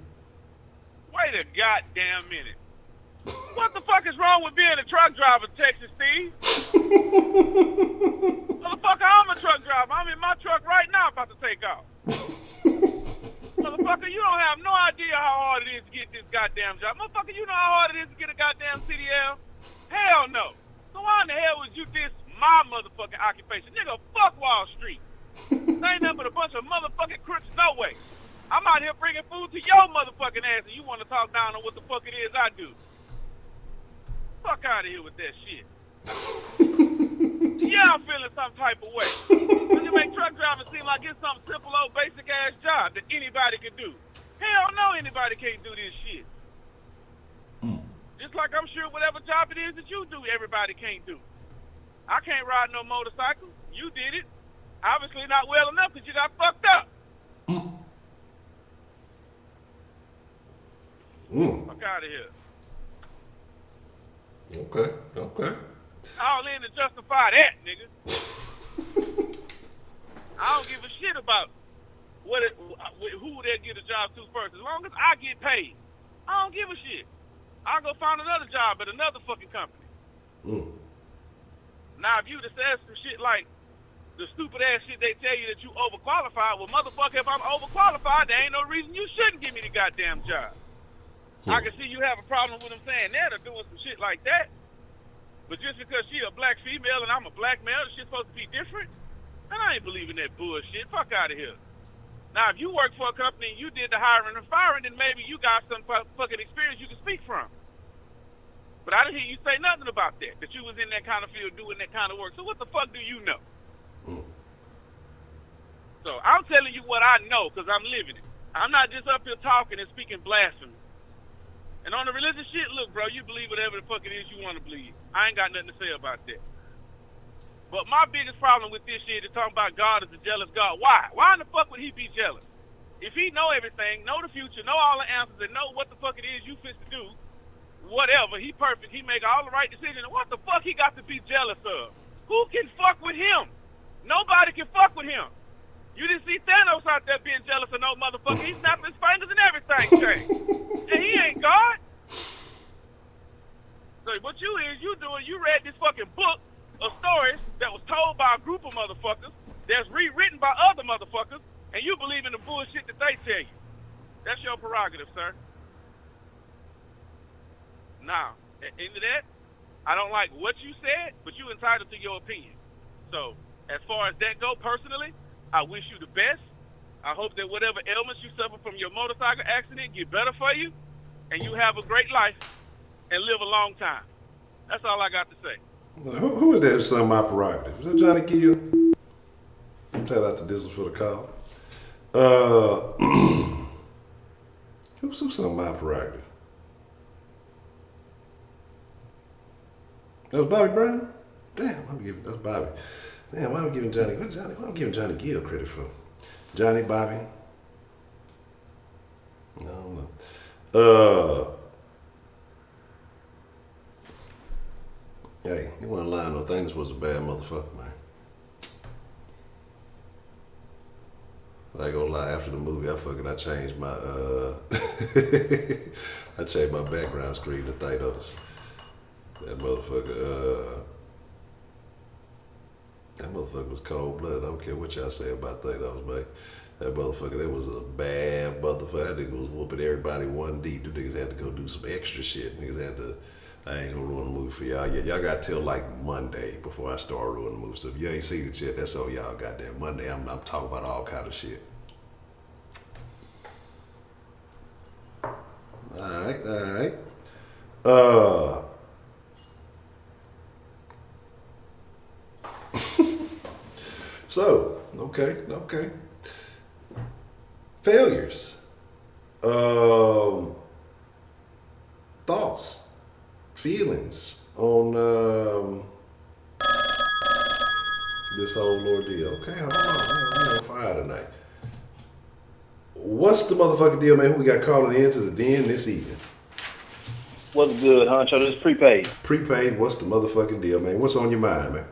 Wait a goddamn minute. What the fuck is wrong with being a truck driver, Texas Steve? Motherfucker, I'm a truck driver. I'm in my truck right now about to take off. Motherfucker, you don't have no idea how hard it is to get this goddamn job. Motherfucker, you know how hard it is to get a goddamn CDL? Hell no. So why in the hell would you diss my motherfucking occupation? Nigga, fuck Wall Street. There ain't nothing but a bunch of motherfucking crooks, no way. I'm out here bringing food to your motherfucking ass and you want to talk down on what the fuck it is I do. Fuck out of here with that shit. Yeah, I'm feeling some type of way. Cause you make truck driving seem like it's some simple old basic ass job that anybody can do. Hell no, anybody can't do this shit. Just like I'm sure whatever job it is that you do, everybody can't do. I can't ride no motorcycle. You did it. Obviously not well enough because you got fucked up. Fuck out of here. Okay. All in to justify that, nigga. I don't give a shit about who they get a job to first. As long as I get paid, I don't give a shit. I'll go find another job at another fucking company. Now, if you just ask some shit like the stupid ass shit they tell you that you overqualified, well, motherfucker, if I'm overqualified, there ain't no reason you shouldn't give me the goddamn job. I can see you have a problem with them saying that or doing some shit like that. But just because she a black female and I'm a black male, the shit's supposed to be different? Man, I ain't believing that bullshit. Fuck out of here. Now, if you work for a company and you did the hiring and firing, then maybe you got some fucking experience you can speak from. But I didn't hear you say nothing about that you was in that kind of field doing that kind of work. So what the fuck do you know? So I'm telling you what I know because I'm living it. I'm not just up here talking and speaking blasphemy. And on the religious shit, look, bro, you believe whatever the fuck it is you want to believe. I ain't got nothing to say about that. But my biggest problem with this shit is talking about God is a jealous God. Why? Why in the fuck would he be jealous? If he know everything, know the future, know all the answers, and know what the fuck it is you fit to do, whatever, he perfect, he make all the right decisions, and what the fuck he got to be jealous of? Who can fuck with him? Nobody can fuck with him. You didn't see Thanos out there being jealous of no motherfucker. He snapped his fingers and everything changed. And he ain't God. So what you read this fucking book of stories that was told by a group of motherfuckers that's rewritten by other motherfuckers, and you believe in the bullshit that they tell you. That's your prerogative, sir. Now, into that, I don't like what you said, but you entitled to your opinion. So, as far as that go, personally, I wish you the best. I hope that whatever ailments you suffer from your motorcycle accident get better for you, and you have a great life and live a long time. That's all I got to say. Who is that who sung my prerogative? Was that Johnny Gill? Shout out to Dizzle for the call. Who sung my prerogative? That was Bobby Brown? Damn, that's Bobby. Damn, why am I giving Johnny Gill credit for? Johnny, Bobby? I don't know. Hey, you wasn't lying, no thing. This was a bad motherfucker, man. I ain't gonna lie, after the movie, I changed my I changed my background screen to Thanos. That motherfucker was cold blooded. I don't care what y'all say about Thanos, man. That motherfucker, that was a bad motherfucker. That nigga was whooping everybody one deep. The niggas had to go do some extra shit. Niggas had to, I ain't gonna ruin the movie for y'all yet. Y'all got till like Monday before I start ruining the movie. So if you ain't seen it yet, that's all y'all goddamn Monday. I'm talking about all kind of shit. Alright. So, okay. Failures. Thoughts, feelings on this whole ordeal. Okay, hold on, I'm on fire tonight. What's the motherfucking deal, man? Who we got calling into the den this evening? What's good, Honcho? This is prepaid. Prepaid, what's the motherfucking deal, man? What's on your mind, man?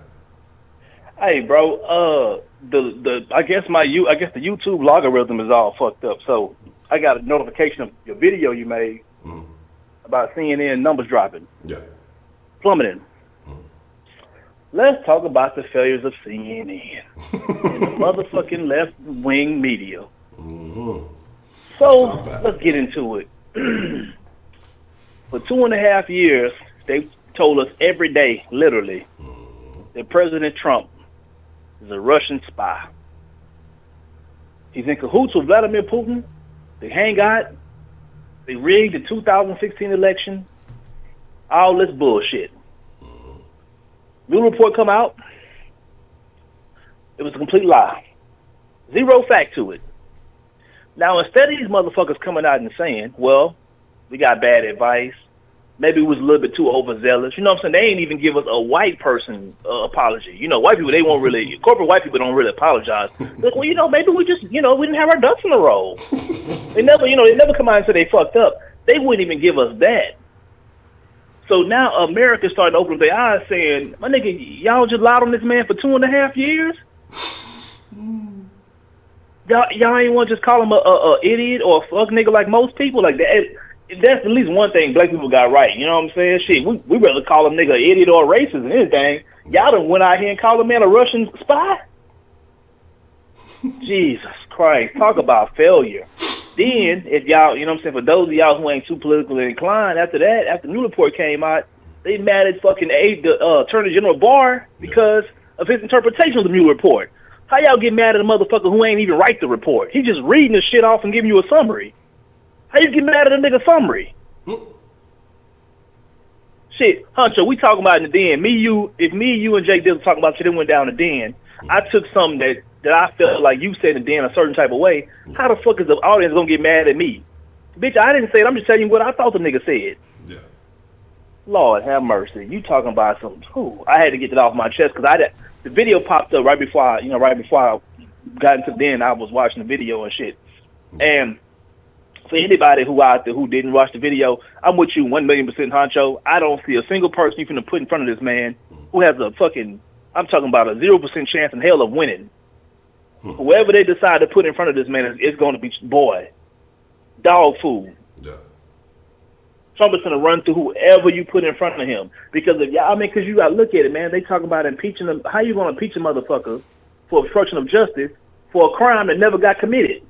Hey, bro. I guess the YouTube logarithm is all fucked up. So I got a notification of your video you made about CNN numbers dropping. Yeah. Plummeting. Let's talk about the failures of CNN and the motherfucking left-wing media. So let's get into it. For 2.5 years, they told us every day, literally, that President Trump is a Russian spy. He's in cahoots with Vladimir Putin. They hang out. They rigged the 2016 election. All this bullshit. New report come out. It was a complete lie. Zero fact to it. Now, instead of these motherfuckers coming out and saying, well, we got bad advice, maybe it was a little bit too overzealous. You know what I'm saying? They ain't even give us a white person apology. You know, white people, they won't really, corporate white people don't really apologize. Look, well, you know, maybe we just, you know, we didn't have our ducks in a row. They never come out and say they fucked up. They wouldn't even give us that. So now America's starting to open up their eyes saying, my nigga, y'all just lied on this man for 2.5 years? Y'all ain't want to just call him a idiot or a fuck nigga like most people? Like that. That's at least one thing black people got right. You know what I'm saying? Shit, we rather call a nigga an idiot or a racist than anything. Y'all done went out here and called a man a Russian spy? Jesus Christ. Talk about failure. Then, if y'all, you know what I'm saying, for those of y'all who ain't too politically inclined, after that, after the new report came out, they mad at fucking Attorney General Barr because of his interpretation of the new report. How y'all get mad at a motherfucker who ain't even write the report? He just reading the shit off and giving you a summary. How you get mad at a nigga summary? Shit, Honcho, we talking about in the den. If me, you, and Jake Dizzle talking about shit that went down the den, I took something that I felt like you said in the den a certain type of way. How the fuck is the audience gonna get mad at me? Bitch, I didn't say it. I'm just telling you what I thought the nigga said. Yeah. Lord have mercy. You talking about some? I had to get it off my chest because the video popped up right before I got into the den. I was watching the video and shit. And for anybody who out there who didn't watch the video, I'm with you 1,000,000%, Honcho. I don't see a single person you finna put in front of this man who has a fucking, I'm talking about a 0% chance in hell of winning. Whoever they decide to put in front of this man is going to be, boy, dog food. Yeah. Trump is going to run through whoever you put in front of him. Because if y'all, I mean, because you got to look at it, man. They talk about impeaching them. How you going to impeach a motherfucker for obstruction of justice for a crime that never got committed?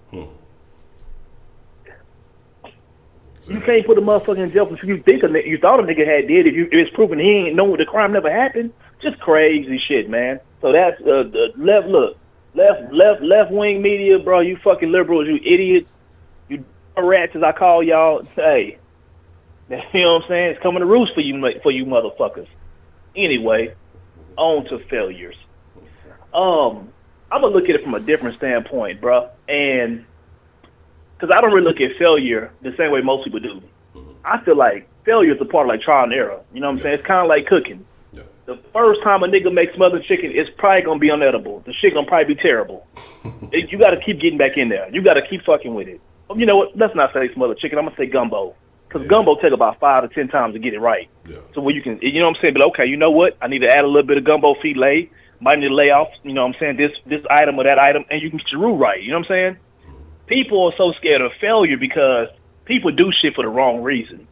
You can't put a motherfucker in jail for you think you thought a nigga had did if it's proven he ain't know the crime never happened. Just crazy shit, man. So that's the left wing media, bro. You fucking liberals, you idiots, you rats as I call y'all. Hey, you know what I'm saying? It's coming to roost for you motherfuckers. Anyway, on to failures. I'm gonna look at it from a different standpoint, bro, and because I don't really look at failure the same way most people do. I feel like failure is a part of like trial and error. You know what I'm saying? It's kind of like cooking. Yeah. The first time a nigga makes smothered chicken, it's probably gonna be unedible. The shit gonna probably be terrible. You got to keep getting back in there. You got to keep fucking with it. You know what? Let's not say smothered chicken. I'm gonna say gumbo, because gumbo take about 5 to 10 times to get it right. Yeah. So where you can, you know what I'm saying? But okay, you know what? I need to add a little bit of gumbo filet. Might need to lay off, you know what I'm saying, this item or that item, and you can get your roux right. You know what I'm saying? People are so scared of failure because people do shit for the wrong reason.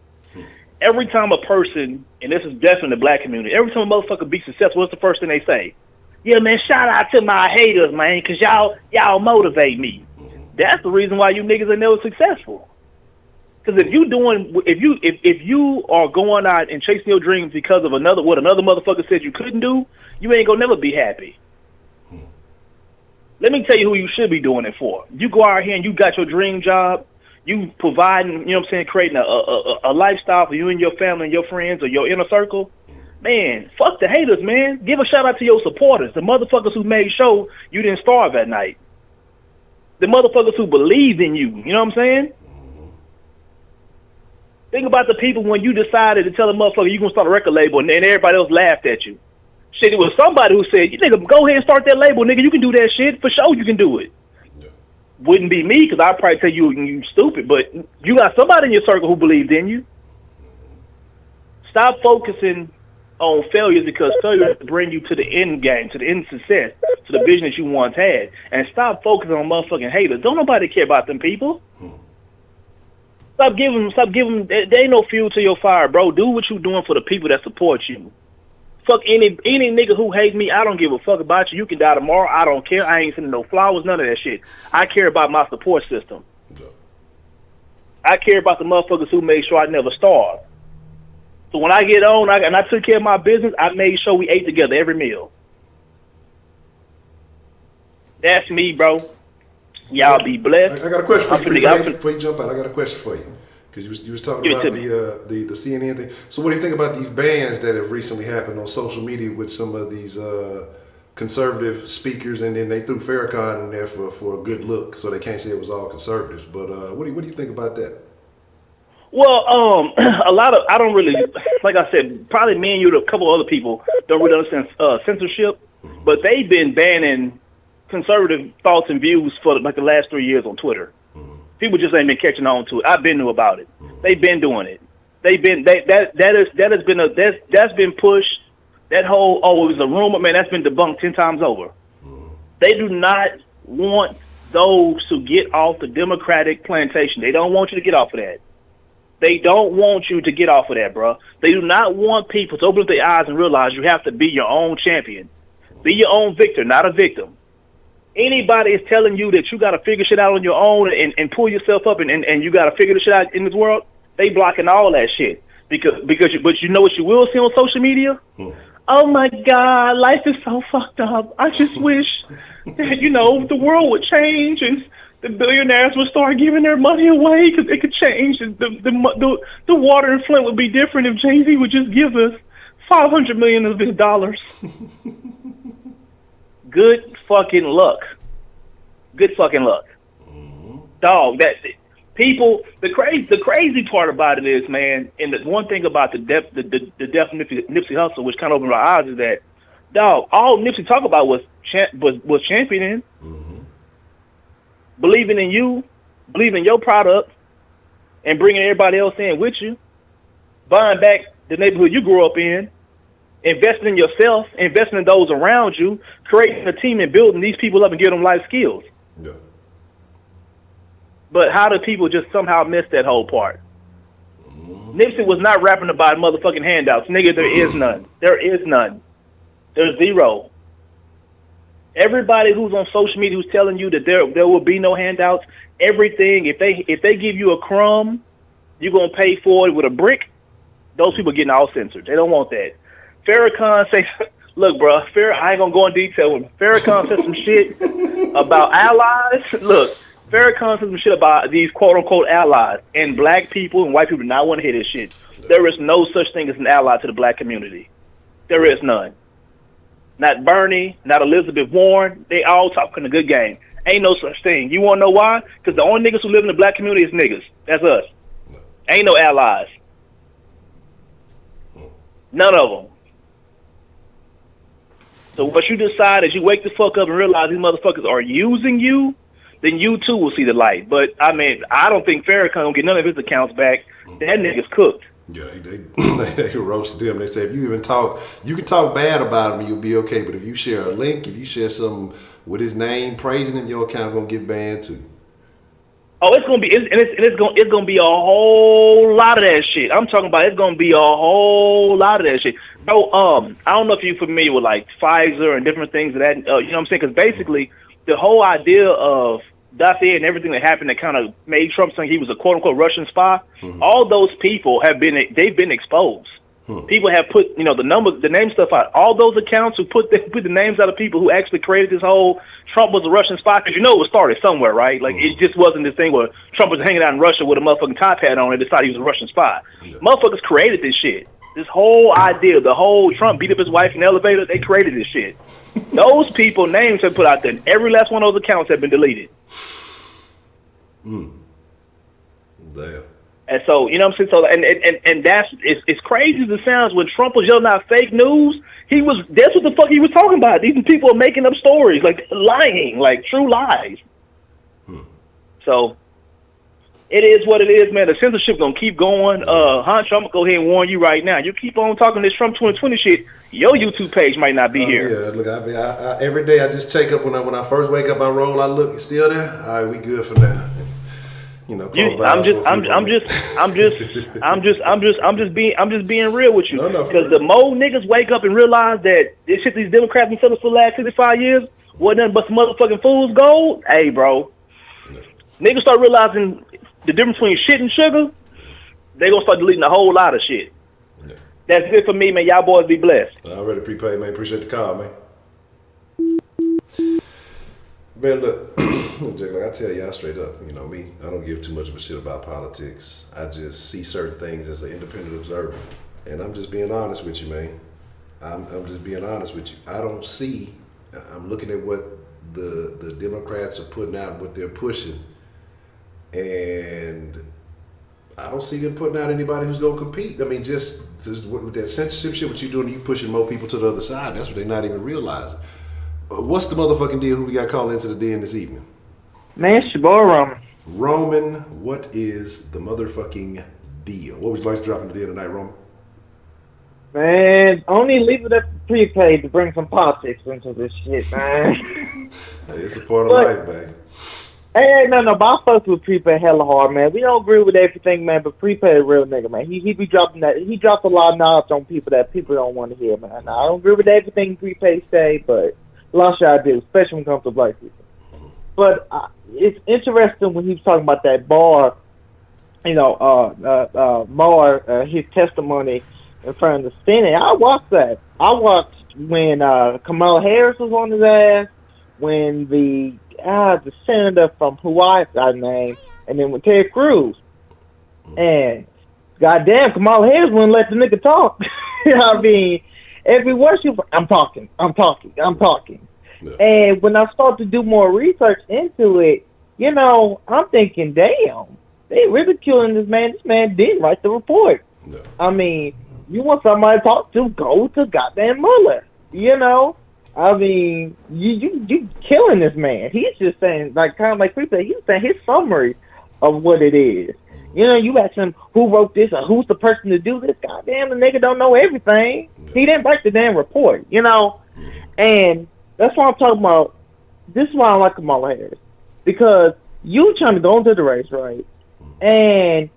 Every time a person, and this is definitely the black community, every time a motherfucker be successful, what's the first thing they say? Yeah, man, shout out to my haters, man, because y'all motivate me. That's the reason why you niggas are never successful. Because if you are going out and chasing your dreams because of what another motherfucker said you couldn't do, you ain't gonna never be happy. Let me tell you who you should be doing it for. You go out here and you got your dream job, you providing, you know what I'm saying, creating a lifestyle for you and your family and your friends or your inner circle. Man, fuck the haters, man. Give a shout out to your supporters, the motherfuckers who made sure you didn't starve at night. The motherfuckers who believed in you, you know what I'm saying? Think about the people when you decided to tell a motherfucker you gonna start a record label and everybody else laughed at you. Shit, it was somebody who said, "You nigga, go ahead and start that label, nigga. You can do that shit. For sure you can do it." Yeah. Wouldn't be me, because I'd probably tell you stupid, but you got somebody in your circle who believed in you. Stop focusing on failures, because failures bring you to the end game, to the end success, to the vision that you once had. And stop focusing on motherfucking haters. Don't nobody care about them people. Stop giving them, there ain't no fuel to your fire, bro. Do what you doing for the people that support you. Fuck any nigga who hates me. I don't give a fuck about you. You can die tomorrow. I don't care. I ain't sending no flowers, none of that shit. I care about my support system. Yeah. I care about the motherfuckers who made sure I never starved. So when I get on and I took care of my business, I made sure we ate together every meal. That's me, bro. Y'all be blessed. I got a question for you. Before you jump out, I got a question for you. Because you was talking about the CNN thing. So what do you think about these bans that have recently happened on social media with some of these conservative speakers, and then they threw Farrakhan in there for a good look, so they can't say it was all conservatives. But what do you think about that? Well, I don't really, like I said, probably me and you and a couple other people don't really understand censorship, but they've been banning conservative thoughts and views for like the last 3 years on Twitter. People just ain't been catching on to it. I've been new about it. They've been doing it. That's been pushed. That whole it was a rumor, man. That's been debunked 10 times over. They do not want those to get off the Democratic plantation. They don't want you to get off of that. They don't want you to get off of that, bro. They do not want people to open up their eyes and realize you have to be your own champion. Be your own victor, not a victim. Anybody is telling you that you got to figure shit out on your own and pull yourself up and you got to figure the shit out in this world, they blocking all that shit. But you know what you will see on social media? Oh my God, life is so fucked up. I just wish that, the world would change and the billionaires would start giving their money away because it could change. The water in Flint would be different if Jay-Z would just give us $500 million of his dollars. Good fucking luck. Good fucking luck. Dog, the crazy part about it is, man, and the one thing about the death of Nipsey Hussle, which kind of opened our eyes, is that, dog, all Nipsey talked about was championing, believing in you, believing in your product, and bringing everybody else in with you, buying back the neighborhood you grew up in, investing in yourself, investing in those around you, creating a team and building these people up and giving them life skills. Yeah. But how do people just somehow miss that whole part? Nipsey was not rapping about motherfucking handouts. Nigga, there is none. There is none. There's zero. Everybody who's on social media who's telling you that there will be no handouts, everything, if they give you a crumb, you're going to pay for it with a brick, those people getting all censored. They don't want that. Farrakhan say, look, bro, I ain't going to go in detail with him. Farrakhan said some shit about allies. Look, Farrakhan said some shit about these quote-unquote allies, and black people and white people do not want to hear this shit. There is no such thing as an ally to the black community. There is none. Not Bernie, not Elizabeth Warren. They all talking a good game. Ain't no such thing. You want to know why? Because the only niggas who live in the black community is niggas. That's us. Ain't no allies. None of them. So what you decide is you wake the fuck up and realize these motherfuckers are using you, then you too will see the light. But I mean, I don't think Farrakhan will get none of his accounts back. That nigga's cooked. Yeah, they roasted them. They say if you even talk, you can talk bad about him and you'll be okay. But if you share a link, if you share something with his name, praising him, your account gonna get banned too. Oh, it's gonna be a whole lot of that shit. I'm talking about it's gonna be a whole lot of that shit. Bro, I don't know if you're familiar with like Pfizer and different things of that. You know what I'm saying? Because basically, the whole idea of dossier and everything that happened that kind of made Trump think he was a quote unquote Russian spy. All those people they've been exposed. People have put, the name stuff out. All those accounts who put the names out of people who actually created this whole Trump was a Russian spy, because it was started somewhere, right? Like it just wasn't this thing where Trump was hanging out in Russia with a motherfucking top hat on and decided he was a Russian spy. Yeah. Motherfuckers created this shit. This whole idea, the whole Trump beat up his wife in the elevator, they created this shit. Those people names have put out there. Every last one of those accounts have been deleted. Damn. And so, you know what I'm saying? So, and that's, it's crazy as it sounds, when Trump was yelling out fake news, that's what the fuck he was talking about. These people are making up stories, like lying, like true lies. So, it is what it is, man. The censorship gonna keep going. Honcho, I'm gonna go ahead and warn you right now. You keep on talking this Trump 2020 shit, your YouTube page might not be here. Yeah, look, I every day I just check up when I first wake up, I roll, I look, it's still there. All right, we good for now. I'm just being real with you. Because the more niggas wake up and realize that this shit these Democrats been telling us for the last 65 years wasn't nothing but some motherfucking fool's gold. Hey, bro, niggas start realizing the difference between shit and sugar. They gonna start deleting a whole lot of shit. Yeah. That's it for me, man. Y'all boys be blessed. Already prepaid, man. Appreciate the call, man. Man, look, Jake, like I tell y'all straight up, me, I don't give too much of a shit about politics. I just see certain things as an independent observer. And I'm just being honest with you, man. I'm just being honest with you. I don't see, I'm looking at what the Democrats are putting out, what they're pushing, and I don't see them putting out anybody who's going to compete. I mean, just with that censorship shit, what you're doing, you pushing more people to the other side. That's what they're not even realizing. What's the motherfucking deal? Who we got calling into the den this evening? Man, it's your boy Roman. Roman, what is the motherfucking deal? What would you like to drop in the den tonight, Roman? Man, only leave it at the prepaid to bring some politics into this shit, man. Hey, it's a part of life, man. Hey, no, but I fuck with prepaid hella hard, man. We don't agree with everything, man, but prepaid a real nigga, man. He be dropping that. He drops a lot of knowledge on people that people don't want to hear, man. Now, I don't agree with everything prepaid say, but a lot of shit I do, especially when it comes to black people. But it's interesting when he was talking about that bar, his testimony in front of the Senate. I watched that. I watched when Kamala Harris was on his ass, when the senator from Hawaii got named, and then with Ted Cruz. And goddamn, Kamala Harris wouldn't let the nigga talk. I mean, every word she was like, I'm talking. Yeah. And when I start to do more research into it, I'm thinking, damn, they ridiculing this man. This man didn't write the report. Yeah. I mean, you want somebody to talk to, go to goddamn Mueller. I mean, you killing this man. He's just saying, like, kind of like Creep said, he's saying his summary of what it is. You ask him who wrote this or who's the person to do this. Goddamn, the nigga don't know everything. Yeah. He didn't break the damn report, you know? And that's why I'm talking about. This is why I like Kamala Harris. Because you trying to go into the race, right? And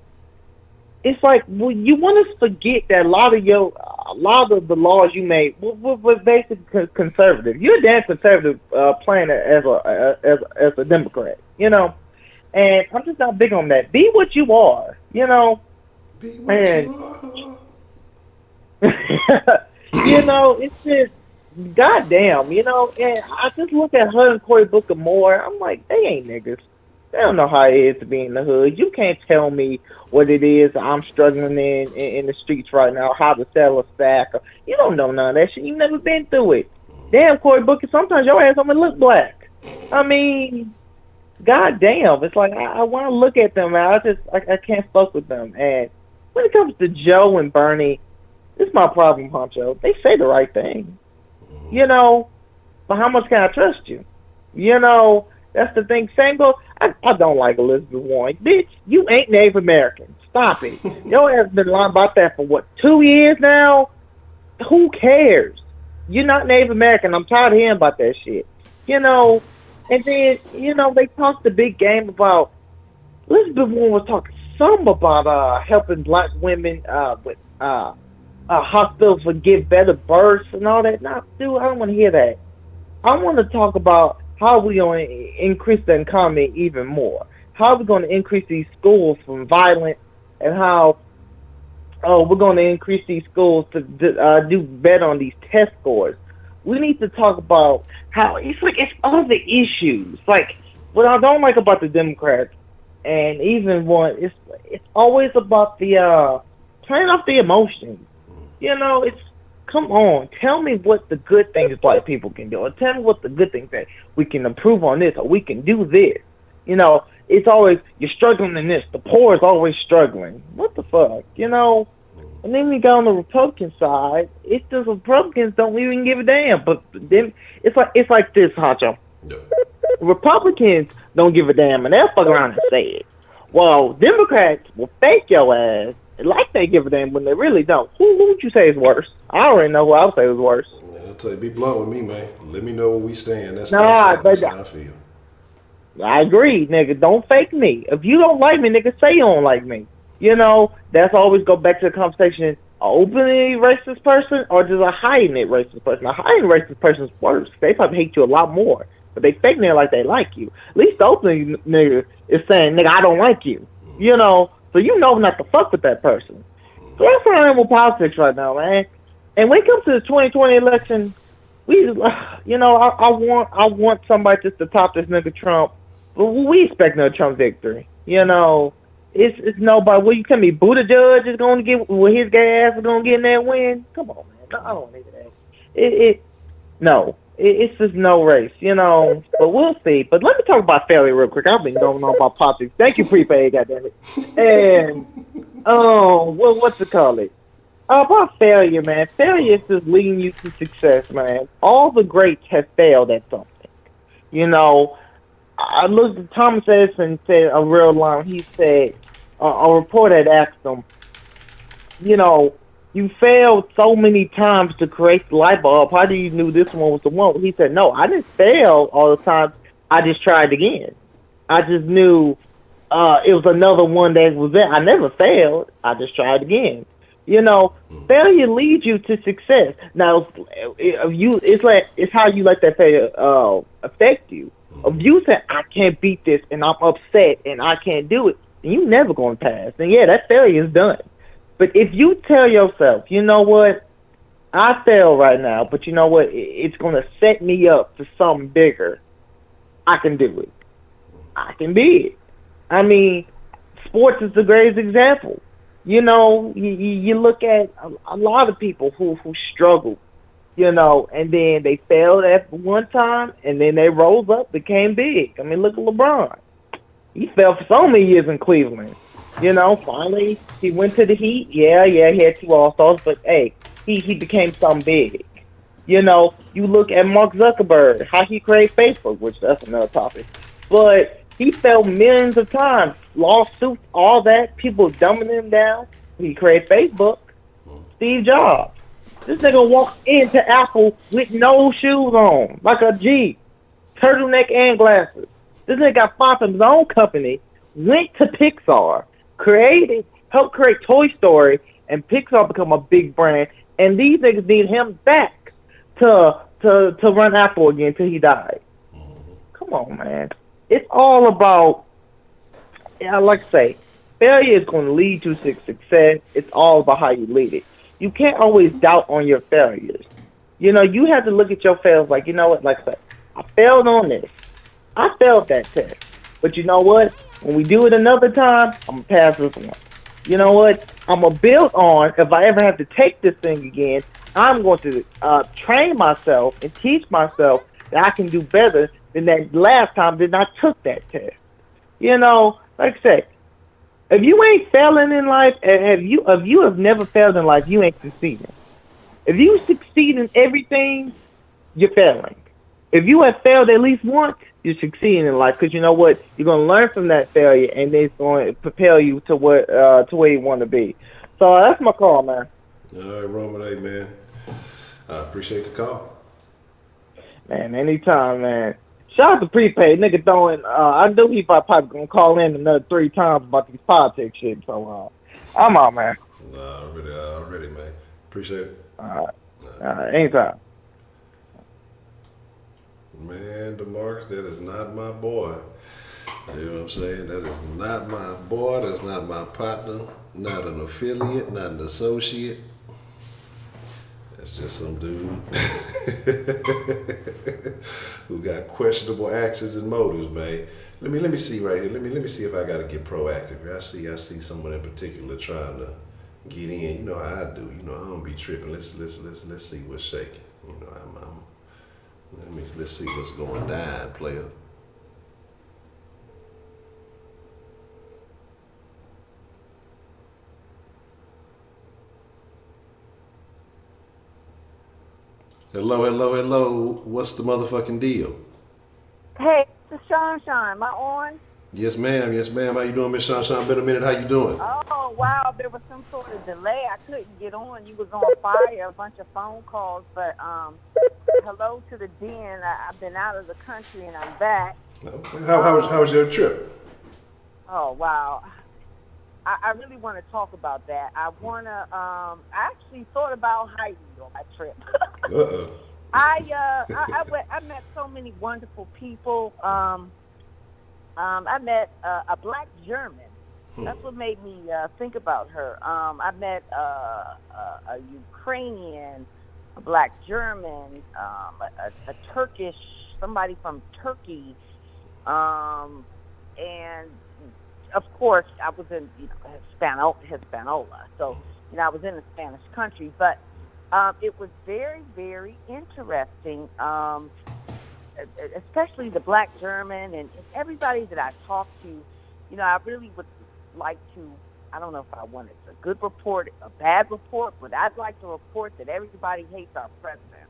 it's like, well, you want to forget that a lot of the laws you made were basically conservative. You're a damn conservative playing as a Democrat, you know? And I'm just not big on that. Be what you are, you know? Be what you are. You know, it's just, goddamn, you know? And I just look at her and Cory Booker more. I'm like, they ain't niggas. They don't know how it is to be in the hood. You can't tell me what it is I'm struggling in the streets right now, how to sell a stack. You don't know none of that shit. You've never been through it. Damn, Cory Booker, sometimes your ass don't even look black. I mean, goddamn. It's like, I want to look at them, man. I can't fuck with them. And when it comes to Joe and Bernie, this is my problem, Honcho. They say the right thing. You know, but how much can I trust you? You know, that's the thing. Same goes, I don't like Elizabeth Warren. Bitch, you ain't Native American. Stop it. Your ass been lying about that for, 2 years now? Who cares? You're not Native American. I'm tired of hearing about that shit. You know, and then, you know, they talked the big game about, Elizabeth Warren was talking some about helping black women with hospitals for give better births and all that. Nah, dude, I don't want to hear that. I want to talk about how we're going to increase the economy even more. How we're going to increase these schools from violence, and how we're going to increase these schools to do better on these test scores. We need to talk about how it's other issues. Like, what I don't like about the Democrats, and even one, it's always about the playing off the emotions. You know, come on, tell me what the good things black people can do, or tell me what the good things that we can improve on this, or we can do this. You know, it's always, you're struggling in this. The poor is always struggling. What the fuck, you know? And then we go on the Republican side. It's just Republicans don't even give a damn. But then it's like this, Honcho. Yeah. Republicans don't give a damn, and they'll fuck around and say it. Well, Democrats will fake your ass like they give a damn when they really don't. Who would you say is worse? I already know who I would say is worse. Man, I'll tell you, be blunt with me, man. Let me know where we stand. That's Nah, that's how I feel. I agree, nigga. Don't fake me. If you don't like me, nigga, say you don't like me. You know, that's always go back to the conversation. An openly racist person or just a hiding it racist person? A hiding racist person is worse. They probably hate you a lot more. But they fake me like they like you. At least the openly nigga is saying, nigga, I don't like you. You know, so you know not to fuck with that person. So that's where I am with politics right now, man. And when it comes to the 2020 election, you know, I want somebody just to top this nigga Trump. But we expect no Trump victory. You know, it's nobody. Well, you tell me Buttigieg is going to get, well, his gay ass is going to get in there and win? Come on, man. I don't need that. No. It's just no race, you know. But we'll see. But let me talk about failure real quick. I've been going on about politics. Thank you, prepaid, goddammit. And what's it called? About failure, man. Failure is just leading you to success, man. All the greats have failed at something. You know, I looked at Thomas Edison said a real line. He said, a reporter had asked him, you know, you failed so many times to create the light bulb. How do you knew this one was the one? He said, no, I didn't fail all the time. I just tried again. I just knew it was another one that was there. I never failed. I just tried again. You know, failure leads you to success. Now, it's how you let that failure affect you. If you say, I can't beat this, and I'm upset, and I can't do it, then you're never going to pass. And yeah, that failure is done. But if you tell yourself, you know what, I fail right now, but you know what, it's going to set me up for something bigger, I can do it. I can be it. I mean, sports is the greatest example. You know, you look at a lot of people who struggle, you know, and then they failed at one time, and then they rose up, became big. I mean, look at LeBron. He fell for so many years in Cleveland. You know, finally, he went to the Heat. Yeah, he had 2 All-Stars, but, hey, he became something big. You know, you look at Mark Zuckerberg, how he created Facebook, which that's another topic. But he fell millions of times, lawsuits, all that, people dumbing him down. He created Facebook. Steve Jobs. This nigga walked into Apple with no shoes on, like a G, turtleneck and glasses. This nigga got fired from his own company, went to Pixar, helped create Toy Story, and Pixar become a big brand. And these niggas need him back to run Apple again till he died. Come on, man. It's all about, like I say, failure is going to lead to success. It's all about how you lead it. You can't always doubt on your failures. You know, you have to look at your fails like, you know what, like I said, I failed on this. I failed that test. But you know what? When we do it another time, I'm going to pass this one. You know what? I'm going to build on, if I ever have to take this thing again, I'm going to train myself and teach myself that I can do better than that last time that I took that test. You know, like I said, if you ain't failing in life, if you have never failed in life, you ain't succeeding. If you succeed in everything, you're failing. If you have failed at least once, you're succeeding in life because you know what? You're going to learn from that failure, and it's going to propel you to where you want to be. So that's my call, man. All right, Roman, hey, man. I appreciate the call. Man, anytime, man. Shout out to Prepaid. Nigga throwing, I knew he probably going to call in another 3 times about these politics shit. So I'm out, man. Already, man. Appreciate it. All right. Anytime. Man, DeMarcus, that is not my boy. You know what I'm saying? That is not my boy. That's not my partner. Not an affiliate. Not an associate. That's just some dude who got questionable actions and motives, man. Let me see right here. Let me see if I got to get proactive here. I see someone in particular trying to get in. You know how I do. You know I don't be tripping. Let's see what's shaking. You know let's see what's going down, player. Hello. What's the motherfucking deal? Hey, it's Sunshine. Am I on? Yes, ma'am. How you doing, Miss Sunshine? Been a minute. How you doing? Oh, wow. There was some sort of delay. I couldn't get on. You was on fire, a bunch of phone calls. But hello to the den. I've been out of the country, and I'm back. Okay. How was your trip? Oh, wow. I really want to talk about that. I actually thought about Haiti on my trip. Uh-oh. I met so many wonderful people. I met a black German. That's what made me think about her. I met a Ukrainian, a black German, a Turkish, somebody from Turkey, and of course I was in Hispaniola. So I was in a Spanish country, but it was very, very interesting. Especially the black German and everybody that I talked to, I really would like to, I don't know if I want a good report, a bad report, but I'd like to report that everybody hates our president.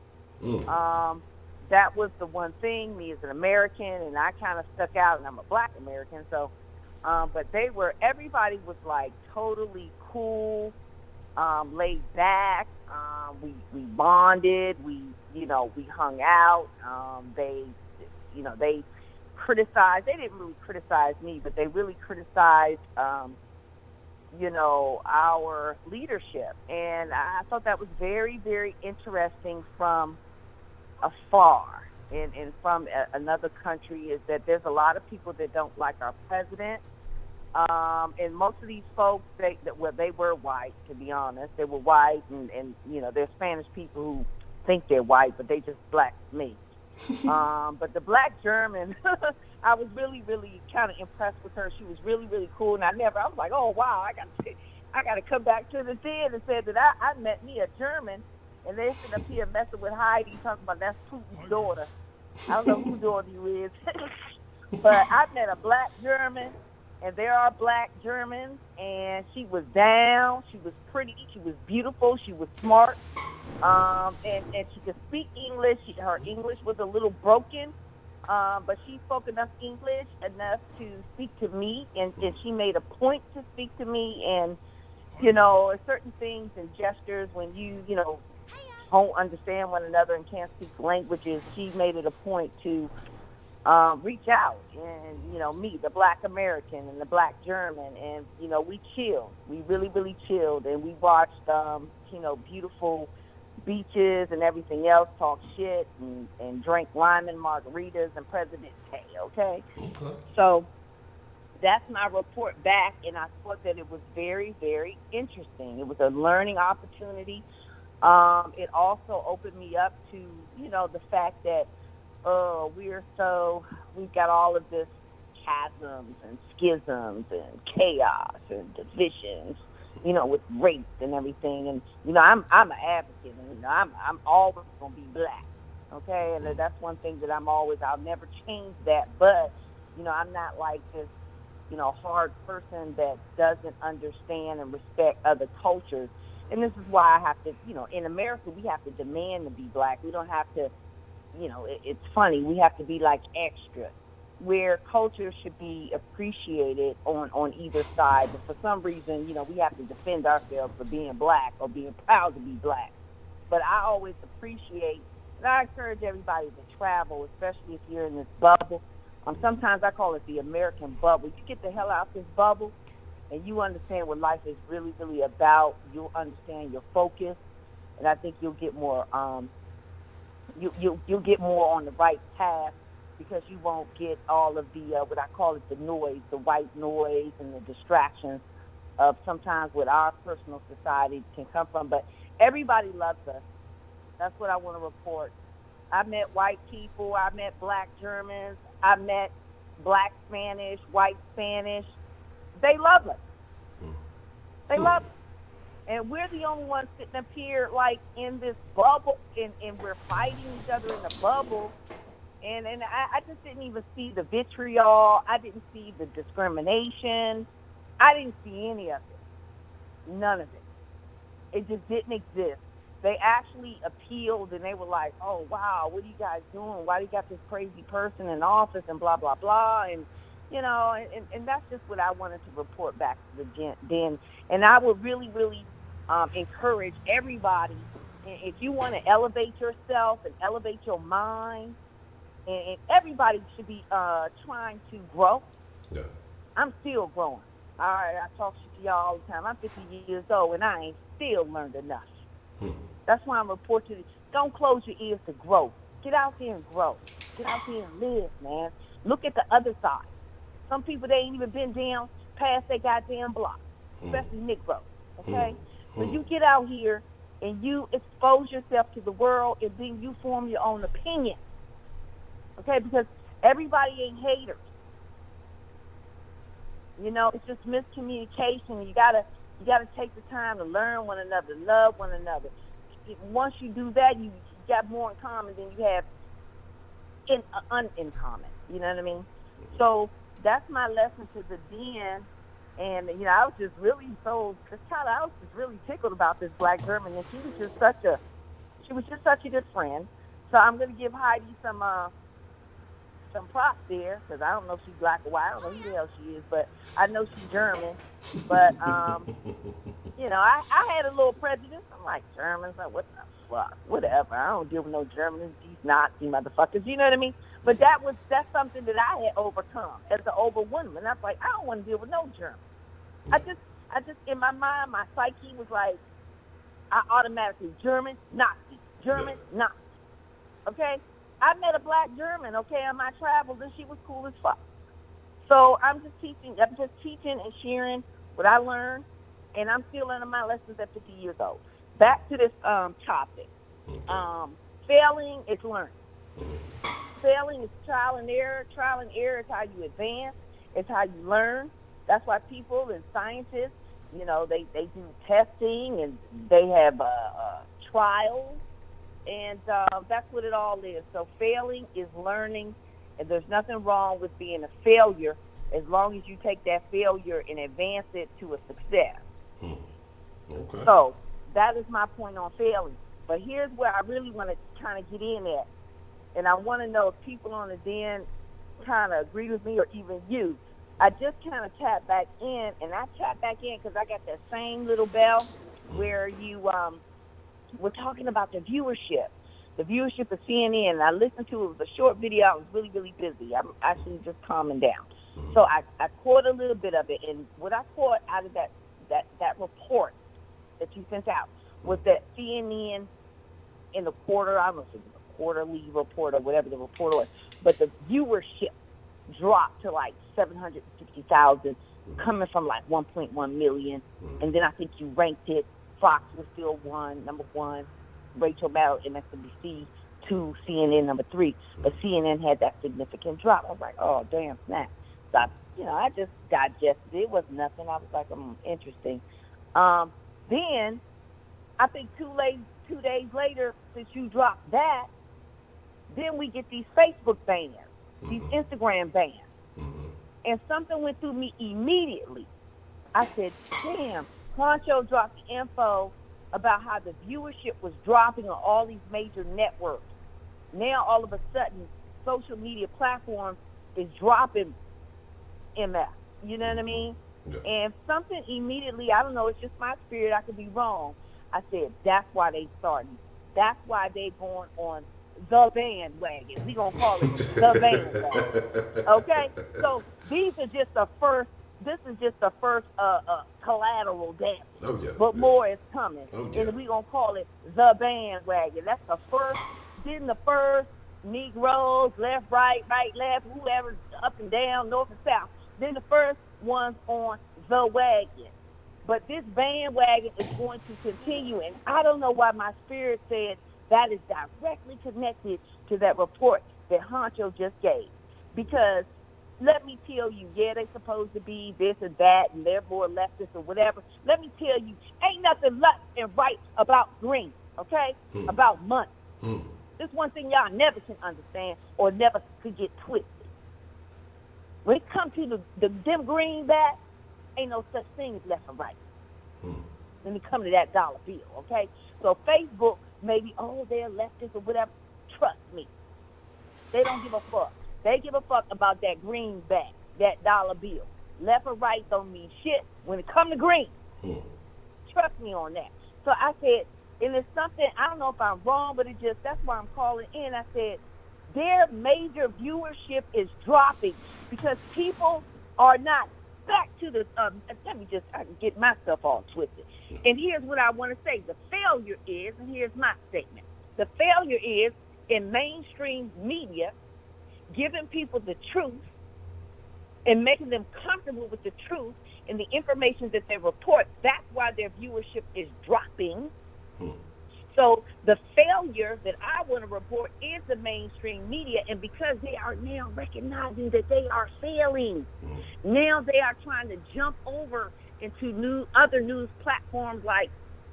That was the one thing, me as an American, and I kind of stuck out, and I'm a black American, so, but everybody was like totally cool, laid back, we bonded, we hung out. They criticized. They didn't really criticize me, but they really criticized, our leadership. And I thought that was very, very interesting from afar. And from another country is that there's a lot of people that don't like our president. And most of these folks, they were white, to be honest. They were white, and there's Spanish people who think they're white, but they just black me. But the black German, I was really, really kind of impressed with her. She was really, really cool, and I was like, oh wow, I got to come back to the theater and say that I met me a German, and they sitting up here messing with Heidi, talking about that's Putin's daughter. I don't know whose daughter you is, but I met a black German. And there are black Germans, and she was down, she was pretty, she was beautiful, she was smart, and she could speak English. Her English was a little broken, but she spoke enough English enough to speak to me, and she made a point to speak to me, and, certain things and gestures when you don't understand one another and can't speak languages, she made it a point to reach out and, meet the Black American and the Black German. And, we chilled. We really, really chilled. And we watched, beautiful beaches and everything else, talk shit and drank lime and margaritas and President K, okay? So that's my report back, and I thought that it was very, very interesting. It was a learning opportunity. It also opened me up to, the fact that we've got all of this chasms and schisms and chaos and divisions, with race and everything. And I'm an advocate, and I'm always gonna be Black, okay? And that's one thing that I'll never change that. But I'm not like this, hard person that doesn't understand and respect other cultures. And this is why I have to, in America, we have to demand to be Black. We don't have to, it's funny, we have to be like extra, where culture should be appreciated on either side. But for some reason, we have to defend ourselves for being Black or being proud to be Black. But I always appreciate, and I encourage everybody to travel, especially if you're in this bubble. Sometimes I call it the American bubble. You get the hell out this bubble, and you understand what life is really, really about. You'll understand your focus, and I think you'll get more. You'll get more on the right path, because you won't get all of the what I call it, the noise, the white noise, and the distractions of sometimes what our personal society can come from. But everybody loves us. That's what I want to report. I met white people. I met Black Germans. I met Black Spanish, white Spanish. They love us. They love us. And we're the only ones sitting up here like in this bubble, and we're fighting each other in the bubble. And I just didn't even see the vitriol. I didn't see the discrimination. I didn't see any of it. None of it. It just didn't exist. They actually appealed, and they were like, oh, wow, what are you guys doing? Why do you got this crazy person in office and blah, blah, blah? And, and that's just what I wanted to report back to the den. And I would really, really encourage everybody, if you want to elevate yourself and elevate your mind, and everybody should be trying to grow. Yeah. I'm still growing. All right, I talk shit to y'all all the time. I'm 50 years old, and I ain't still learned enough. That's why I'm reporting. Don't close your ears to growth. Get out there and grow. Get out there and live, man. Look at the other side. Some people, they ain't even been down past their goddamn block, especially Negroes, okay? So you get out here and you expose yourself to the world, and then you form your own opinion, okay? Because everybody ain't haters. It's just miscommunication. You gotta take the time to learn one another, love one another. Once you do that, you got more in common than you have in common. You know what I mean? So that's my lesson to the den. And I was just really I was just really tickled about this Black German, and she was just such a good friend. So I'm gonna give Heidi some props there, because I don't know if she's Black or white. I don't know who the hell she is, but I know she's German. But I had a little prejudice. I'm like, Germans, like, what the fuck? Whatever. I don't deal with no Germans, these Nazi motherfuckers. You know what I mean? But that's something that I had overcome as an older woman. I was like, I don't want to deal with no Germans. I just in my mind, my psyche was like, I automatically German, Nazi, German, Nazi. Okay? I met a Black German, okay, on my travels, and she was cool as fuck. So I'm just teaching and sharing what I learned, and I'm still learning my lessons at 50 years old. Back to this topic. Failing is learning. Failing is trial and error. Trial and error is how you advance. It's how you learn. That's why people and scientists, they do testing, and they have trials. And that's what it all is. So failing is learning, and there's nothing wrong with being a failure as long as you take that failure and advance it to a success. Okay. So that is my point on failing. But here's where I really want to kind of get in at, and I want to know if people on the den kind of agree with me, or even you. I just kind of tap back in, and I tap back in because I got that same little bell where you were talking about the viewership. The viewership of CNN. And I listened to it. It was a short video. I was really, really busy. I'm actually just calming down. So I caught a little bit of it. And what I caught out of that report that you sent out was that CNN in the quarter, I don't know if it was a quarterly report or whatever the report was, but the viewership dropped to like 750,000, coming from like 1.1 million. And then I think you ranked it. Fox was still number one. Rachel Maddow, MSNBC, 2, CNN number 3. But CNN had that significant drop. I was like, oh, damn, snap. So, I just digested it. It was nothing. I was like, interesting. Then, I think 2 days later, since you dropped that, then we get these Facebook bans, these Instagram bans. And something went through me immediately. I said, damn, Honcho dropped the info about how the viewership was dropping on all these major networks. Now, all of a sudden, social media platforms is dropping MF. You know what I mean? Yeah. And something immediately, I don't know, it's just my spirit, I could be wrong. I said, that's why they starting. That's why they going on the bandwagon. We gonna call it the bandwagon. Okay? So these are just the first. This is just the first collateral damage. Oh, yeah. But more is coming. Oh, yeah. And we gonna call it the bandwagon. That's the first. Then the first Negroes, left, right, left, whoever, up and down, north and south. Then the first one's on the wagon. But this bandwagon is going to continue, and I don't know why my spirit said that is directly connected to that report that Honcho just gave. Because let me tell you, yeah, they're supposed to be this and that, and they're more leftist or whatever. Let me tell you, ain't nothing left and right about green, okay? About money. This one thing y'all never can understand or never could get twisted. When it comes to them greenbacks, ain't no such thing as left and right. When it comes to that dollar bill, okay? So Facebook, maybe, they're leftist or whatever. Trust me. They don't give a fuck. They give a fuck about that greenback, that dollar bill. Left or right don't mean shit when it comes to green. Trust me on that. So I said, and it's something, I don't know if I'm wrong, but that's why I'm calling in. I said, their major viewership is dropping because people are not back to the, let me just get myself all twisted. And here's what I want to say. The failure is, and here's my statement. The failure is in mainstream media giving people the truth and making them comfortable with the truth and the information that they report. That's why their viewership is dropping. So the failure that I want to report is the mainstream media, and because they are now recognizing that they are failing, now they are trying to jump over into other news platforms like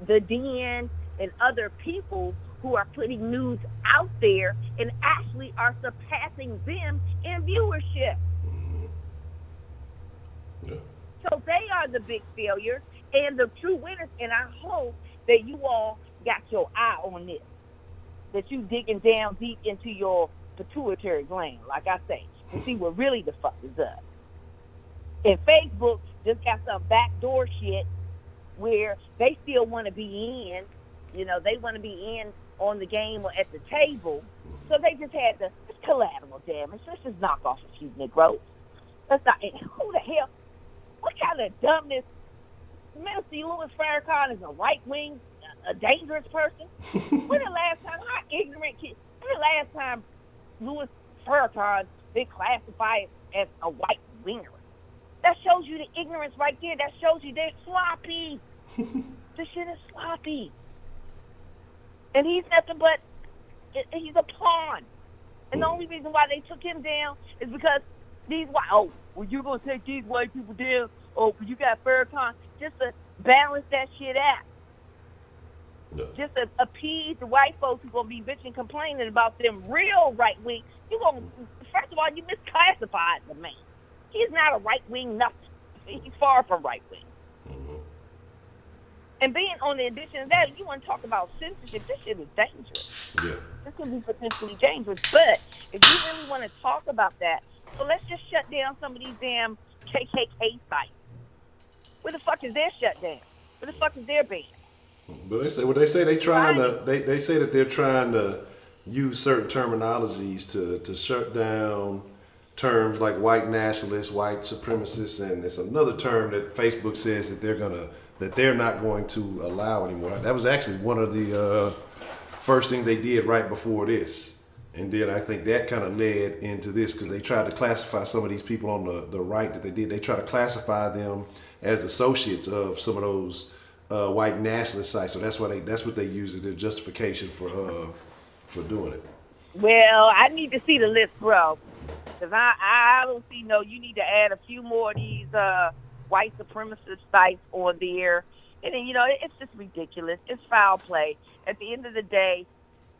the Den and other people who are putting news out there and actually are surpassing them in viewership. Yeah. So they are the big failures and the true winners, and I hope that you all got your eye on this, that you digging down deep into your pituitary gland, like I say, to see what really the fuck is up. And Facebook just got some backdoor shit where they still want to be in, they want to be in on the game or at the table. So they just had it's collateral damage. Let's just knock off a few Negroes. Let's not, who the hell, what kind of dumbness? Minister Louis Farrakhan is a right-wing, a dangerous person. When the last time, how ignorant kid, when the last time Louis Farrakhan been classified as a white-winger? That shows you the ignorance right there. That shows you they're sloppy. This shit is sloppy. And he's nothing but, he's a pawn. And the only reason why they took him down is because these white, you're going to take these white people down. You got Farrakhan. Just to balance that shit out. No. Just to appease the white folks who going to be bitching, complaining about them real right wing. First of all, you misclassified the man. He's not a right wing nothing. He's far from right wing. And being on the addition of that, you want to talk about censorship, this shit is dangerous. Yeah. This can be potentially dangerous. But if you really want to talk about that, so let's just shut down some of these damn KKK sites. Where the fuck is their shutdown? Where the fuck is their ban? But they say they trying to they say that they're trying to use certain terminologies to shut down terms like white nationalists, white supremacists, and it's another term that Facebook says that they're not going to allow anymore. That was actually one of the first things they did right before this. And then I think that kind of led into this because they tried to classify some of these people on the right that they did. They tried to classify them as associates of some of those white nationalist sites. So that's what they use as their justification for doing it. Well, I need to see the list, bro, because I don't see you need to add a few more of these white supremacist sites on there. And then, it's just ridiculous. It's foul play. At the end of the day,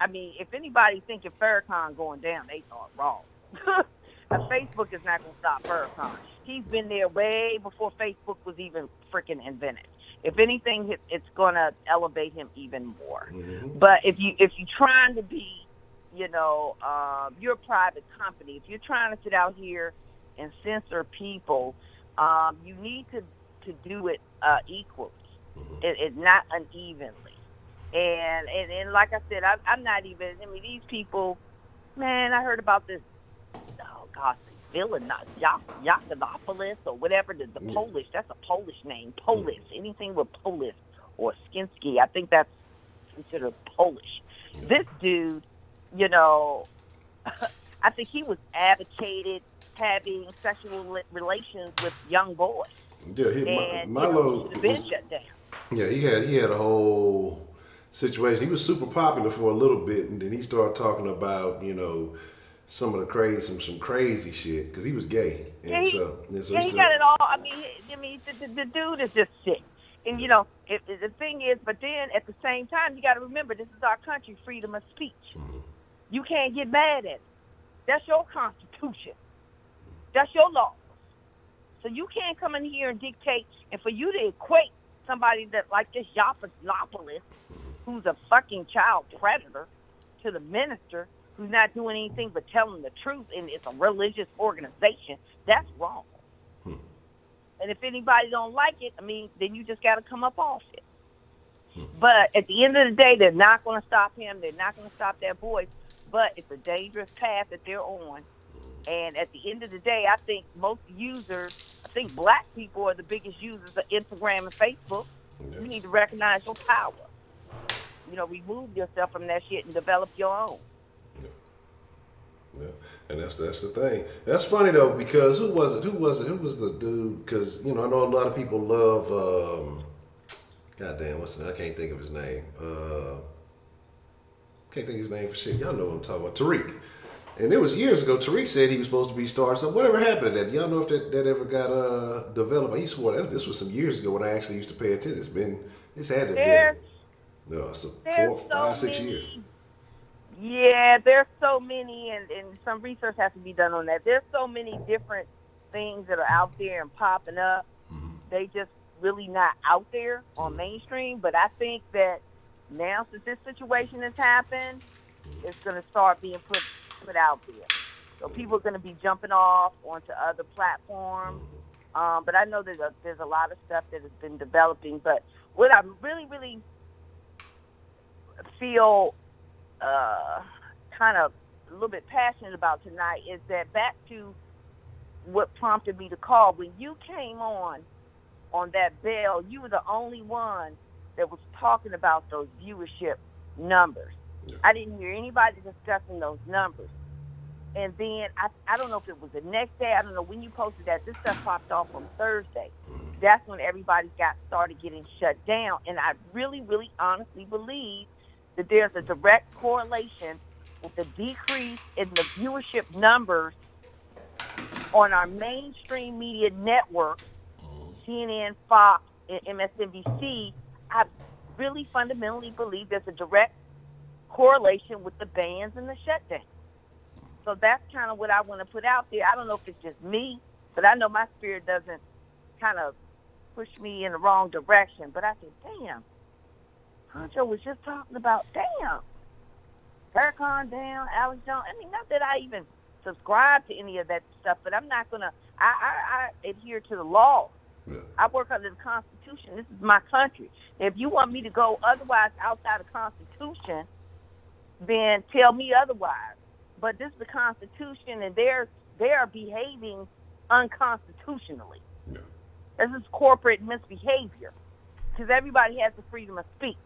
I mean, if anybody's thinking Farrakhan going down, they thought wrong. Facebook is not going to stop Farrakhan. He's been there way before Facebook was even freaking invented. If anything, it's going to elevate him even more. Mm-hmm. But if you're trying to be, you're a private company. If you're trying to sit out here and censor people, you need to do it equally, it not unevenly. And like I said, I'm not even. I mean, these people, man. I heard about this. Oh gosh, villain, not Yakanopoulos or whatever. The Polish. That's a Polish name. Polish. Anything with Polish or Skinsky. I think that's considered Polish. This dude, I think he was advocated having sexual relations with young boys. Yeah, Milo should have been shut down. Yeah, he had a whole situation. He was super popular for a little bit, and then he started talking about some of the some crazy shit because he was gay. And he got it all. I mean, the dude is just sick. And the thing is, but then at the same time, you got to remember this is our country, freedom of speech. Mm-hmm. You can't get mad at it. That's your constitution. That's your law. So you can't come in here and dictate. And for you to equate somebody that like this Yakanopoulos, who's a fucking child predator, to the minister who's not doing anything but telling the truth, and it's a religious organization, that's wrong. And if anybody don't like it, I mean, then you just got to come up off it. But at the end of the day, they're not going to stop him. They're not going to stop that voice. But it's a dangerous path that they're on. And at the end of the day, I think most users, I think black people are the biggest users of Instagram and Facebook. Yeah. You need to recognize your power. Remove yourself from that shit and develop your own. Yeah, and that's the thing. That's funny though, because who was the dude? Because I know a lot of people love. Goddamn, what's the name? I can't think of his name. Can't think of his name for shit. Y'all know what I'm talking about. Tariq. And it was years ago. Tariq said he was supposed to be starting something. Whatever happened to that? Y'all know if that ever got developed? He swore that this was some years ago when I actually used to pay attention. It's had to be. No, so 4, 5, 6 years. Yeah, there's so many, and some research has to be done on that. There's so many different things that are out there and popping up. Mm-hmm. They just really not out there on mainstream. But I think that now, since this situation has happened, it's going to start being put out there. So people are going to be jumping off onto other platforms. But I know there's a lot of stuff that has been developing. But what I really, really feel kind of a little bit passionate about tonight is that back to what prompted me to call. When you came on that bell, you were the only one that was talking about those viewership numbers. Yeah. I didn't hear anybody discussing those numbers. And then I don't know if it was the next day. I don't know when you posted that. This stuff popped off on Thursday. That's when everybody started getting shut down. And I really, really honestly believe that there's a direct correlation with the decrease in the viewership numbers on our mainstream media networks, CNN, Fox, and MSNBC. I really fundamentally believe there's a direct correlation with the bans and the shutdown. So that's kind of what I want to put out there. I don't know if it's just me, but I know my spirit doesn't kind of push me in the wrong direction. But I said, damn. Honcho was just talking about, damn, Farrakhan down, Alex Jones. I mean, not that I even subscribe to any of that stuff, but I'm not going to, I adhere to the law. Yeah. I work under the Constitution. This is my country. If you want me to go otherwise outside the Constitution, then tell me otherwise. But this is the Constitution, and they are behaving unconstitutionally. Yeah. This is corporate misbehavior because everybody has the freedom of speech.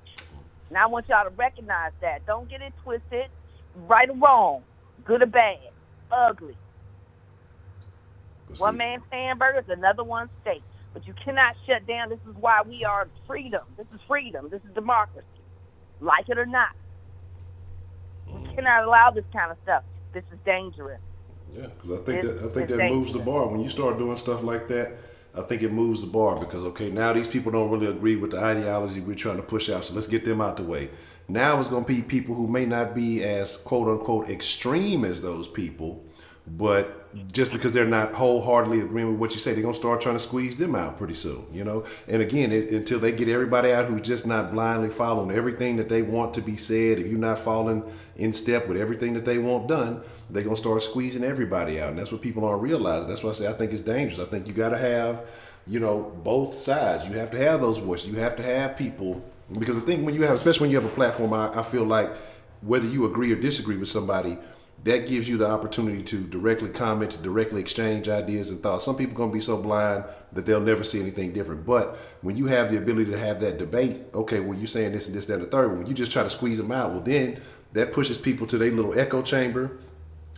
And I want y'all to recognize that. Don't get it twisted, right or wrong, good or bad, ugly. One man's hamburger is another one's steak. But you cannot shut down. This is why we are freedom. This is freedom. This is democracy. Like it or not. We cannot allow this kind of stuff. This is dangerous. Yeah, because I think that moves the bar. When you start doing stuff like that, I think it moves the bar because, okay, now these people don't really agree with the ideology we're trying to push out, so let's get them out the way. Now it's going to be people who may not be as quote-unquote extreme as those people, but just because they're not wholeheartedly agreeing with what you say, they're going to start trying to squeeze them out pretty soon, you know? And again, until they get everybody out who's just not blindly following everything that they want to be said, if you're not falling in step with everything that they want done, they're going to start squeezing everybody out. And that's what people aren't realizing. That's why I say I think it's dangerous. I think you got to have, you know, both sides. You have to have those voices. You have to have people. Because I think when you have, especially when you have a platform, I feel like whether you agree or disagree with somebody, that gives you the opportunity to directly comment, to directly exchange ideas and thoughts. Some people are going to be so blind that they'll never see anything different. But when you have the ability to have that debate, okay, well, you're saying this and this, that, and the third. When you just try to squeeze them out, well, then that pushes people to their little echo chamber,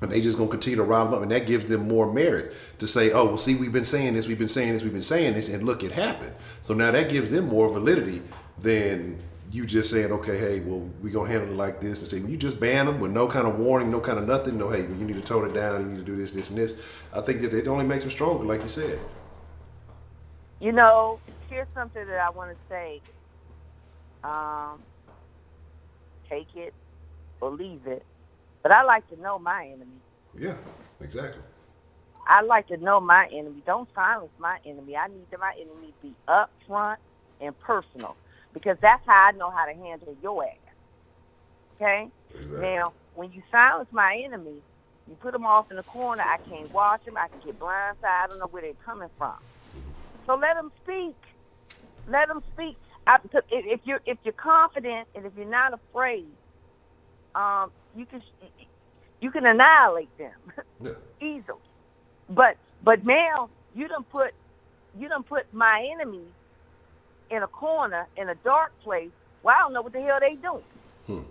and they just going to continue to rile them up. And that gives them more merit to say, oh, well, see, we've been saying this, we've been saying this, we've been saying this, and look, it happened. So now that gives them more validity than you just saying, okay, hey, well, we're going to handle it like this. And say, when you just ban them with no kind of warning, no kind of nothing, no, hey, well, you need to tone it down, you need to do this, this, and this. I think that it only makes them stronger, like you said. You know, here's something that I want to say. Take it or leave it. But I like to know my enemy. Yeah, exactly. I like to know my enemy. Don't silence my enemy. I need my enemy to be upfront and personal. Because that's how I know how to handle your ass. Okay? Exactly. Now, when you silence my enemy, you put them off in the corner. I can't watch them. I can get blindsided. I don't know where they're coming from. So let them speak. Let them speak. If you're confident and if you're not afraid, you can annihilate them easily. But now you done put my enemy in a corner, in a dark place, well, I don't know what the hell they doing.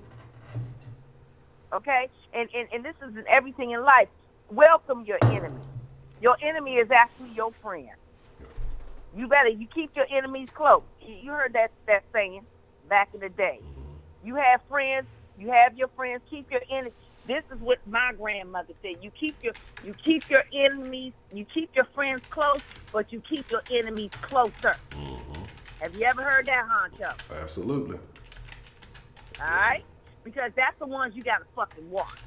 Okay? And this is in everything in life. Welcome your enemy. Your enemy is actually your friend. You keep your enemies close. You heard that saying back in the day. You have friends, you have your friends, keep your enemies. This is what my grandmother said. You keep your enemies, you keep your friends close, but you keep your enemies closer. Have you ever heard that, Honcho? Absolutely. All right? Because that's the ones you got to fucking watch.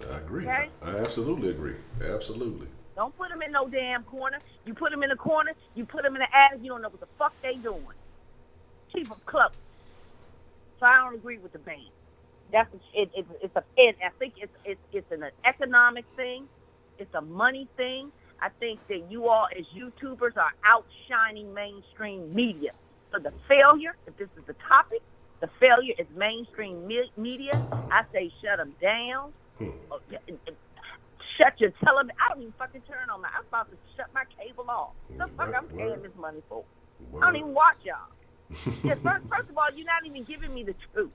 I agree. Okay? I absolutely agree. Absolutely. Don't put them in no damn corner. You put them in a corner, you put them in an attic, you don't know what the fuck they doing. Keep them close. So I don't agree with the ban. I think it's an economic thing. It's a money thing. I think that you all, as YouTubers, are outshining mainstream media. So the failure, if this is the topic, the failure is mainstream media. I say shut them down. Shut your television. I don't even fucking turn on I'm about to shut my cable off. The fuck I'm paying this money for? I don't even watch y'all. First of all, you're not even giving me the truth.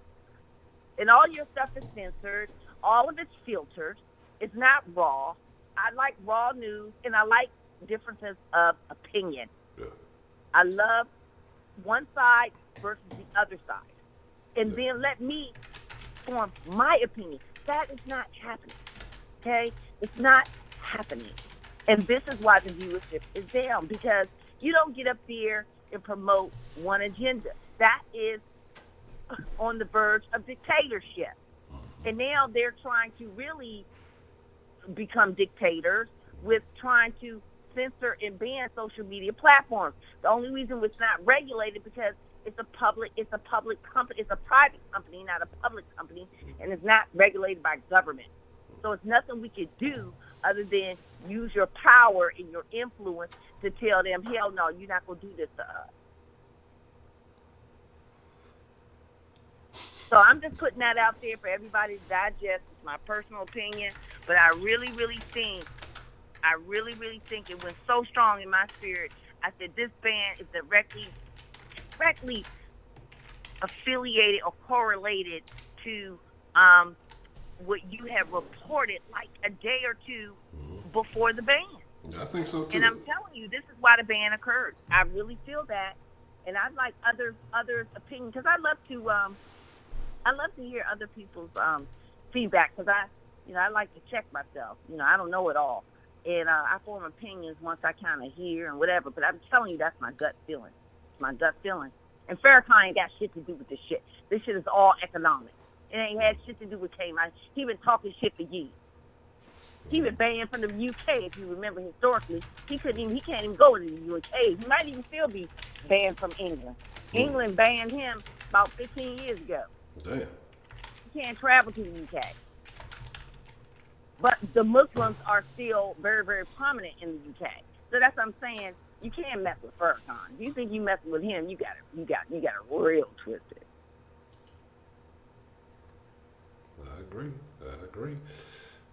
And all your stuff is censored. All of it's filtered. It's not raw. I like raw news, and I like differences of opinion. Yeah. I love one side versus the other side. And then let me form my opinion. That is not happening, okay? It's not happening. And this is why the viewership is down, because you don't get up there and promote one agenda. That is on the verge of dictatorship. And now they're trying to really become dictators with trying to censor and ban social media platforms. The only reason it's not regulated because it's a public company, it's a private company, not a public company, and it's not regulated by government. So it's nothing we could do other than use your power and your influence to tell them, hell no, you're not going to do this to us. So I'm just putting that out there for everybody to digest. It's my personal opinion, but I really, really think it went so strong in my spirit. I said this band is directly affiliated or correlated to what you have reported like a day or two before the ban. I think so too. And I'm telling you, this is why the ban occurred. I really feel that, and I'd like others' opinion, because I love to hear other people's feedback, because I like to check myself. I don't know it all, and I form opinions once I kind of hear and whatever. But I'm telling you, that's my gut feeling. It's my gut feeling. And Farrakhan ain't got shit to do with this shit. This shit is all economic. It ain't had shit to do with Kemah. He been talking shit for years. He been banned from the UK, if you remember historically. He can't even go to the UK. He might even still be banned from England. England banned him about 15 years ago. Damn. He can't travel to the UK. But the Muslims are still very, very prominent in the UK. So that's what I'm saying. You can't mess with Farrakhan. If you think you messing with him, you got it real twisted. I agree.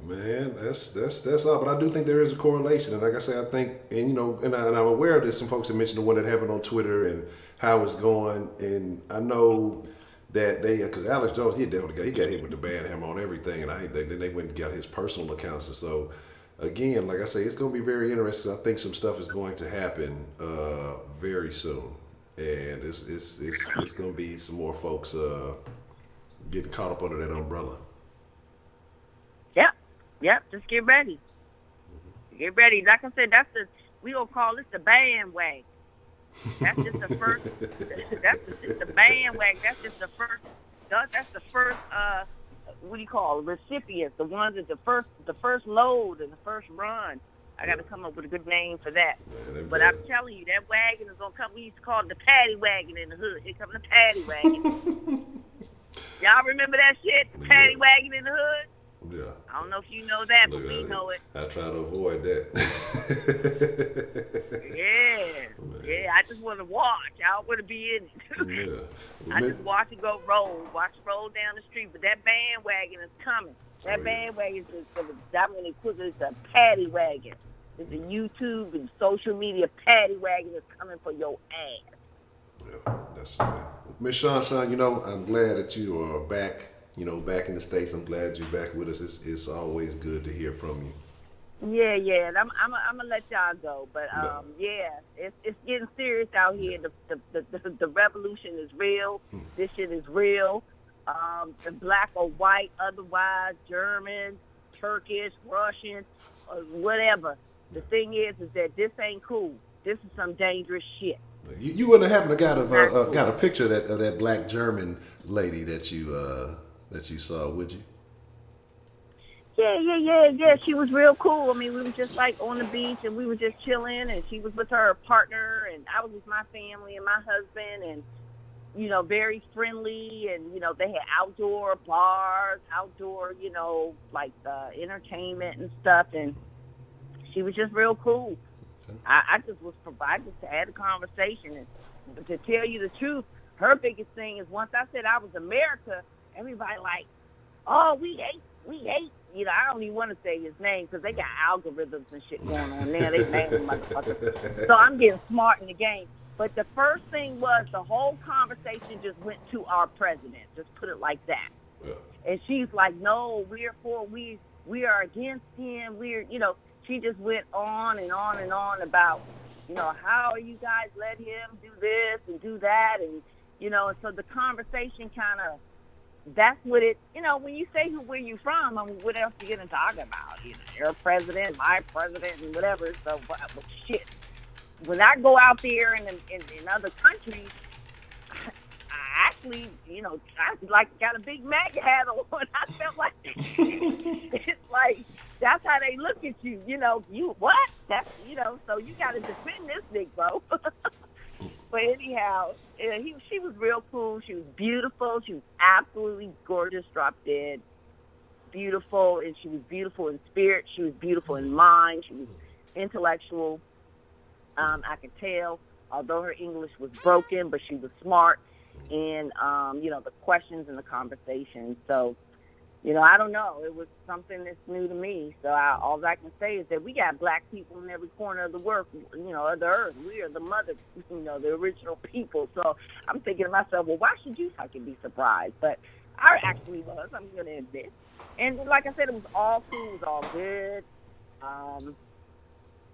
Man, that's all. But I do think there is a correlation, and like I say, I think, and and I'm aware of this. Some folks have mentioned the one that happened on Twitter and how it's going, and I know that because Alex Jones, he got hit with the bad hammer on everything, and they went and got his personal accounts, and so again, like I say, it's going to be very interesting. I think some stuff is going to happen very soon, and it's going to be some more folks getting caught up under that umbrella. Yep, just get ready. Get ready. Like I said, we gonna call this the bandwagon. That's just the first. That's just the bandwagon. That's just the first. That's the first. What do you call it? Recipients? The ones that the first load and the first run. I got to come up with a good name for that. Man, but I'm telling you, that wagon is gonna come. We used to call it the paddy wagon in the hood. Here comes the paddy wagon. Y'all remember that shit? The paddy wagon in the hood. Yeah. I don't know if you know that, but we know it. I try to avoid that. Yeah. I just want to watch. I don't want to be in it. Yeah. I just watch it roll down the street. But that bandwagon is coming. That bandwagon is going to equivalent to a paddy wagon. It's a YouTube and social media paddy wagon is coming for your ass. Yeah, that's right. Miss Shawn, I'm glad that you are back. Back in the States. I'm glad you're back with us. It's always good to hear from you. Yeah. And I'm gonna let y'all go, but it's getting serious out here. The revolution is real. This shit is real. The black or white, otherwise German, Turkish, Russian, whatever. The thing is that this ain't cool. This is some dangerous shit. You wouldn't have got a picture of that black German lady that you saw, would you? Yeah. She was real cool. I mean, we were just like on the beach and we were just chilling, and she was with her partner, and I was with my family and my husband, and very friendly, and they had outdoor bars, outdoor like entertainment and stuff, and she was just real cool. I just had a conversation, and to tell you the truth, her biggest thing is once I said I was America, everybody like, oh, we hate. I don't even want to say his name because they got algorithms and shit going on now. They mad motherfuckers. So I'm getting smart in the game. But the first thing was the whole conversation just went to our president. Just put it like that. Yeah. And she's like, no, we are against him. She just went on and on and on about, how you guys let him do this and do that. And, and so the conversation kind of, that's what it, when you say where you from, I mean, what else you going to talk about? Your president, my president, and whatever. So, shit. When I go out there in other countries, I actually, I got a big MAGA hat on. I felt like it's like that's how they look at you. You what? That's so you got to defend this big bro. But anyhow, she was real cool. She was beautiful. She was absolutely gorgeous, drop dead. beautiful, and she was beautiful in spirit. She was beautiful in mind. She was intellectual. I could tell, although her English was broken, but she was smart in, the questions and the conversation. So, I don't know. It was something that's new to me. So all I can say is that we got black people in every corner of the world, of the earth. We are the mother, the original people. So I'm thinking to myself, well, why should you fucking be surprised? But I actually was. I'm going to admit. And like I said, it was all cool. It was all good.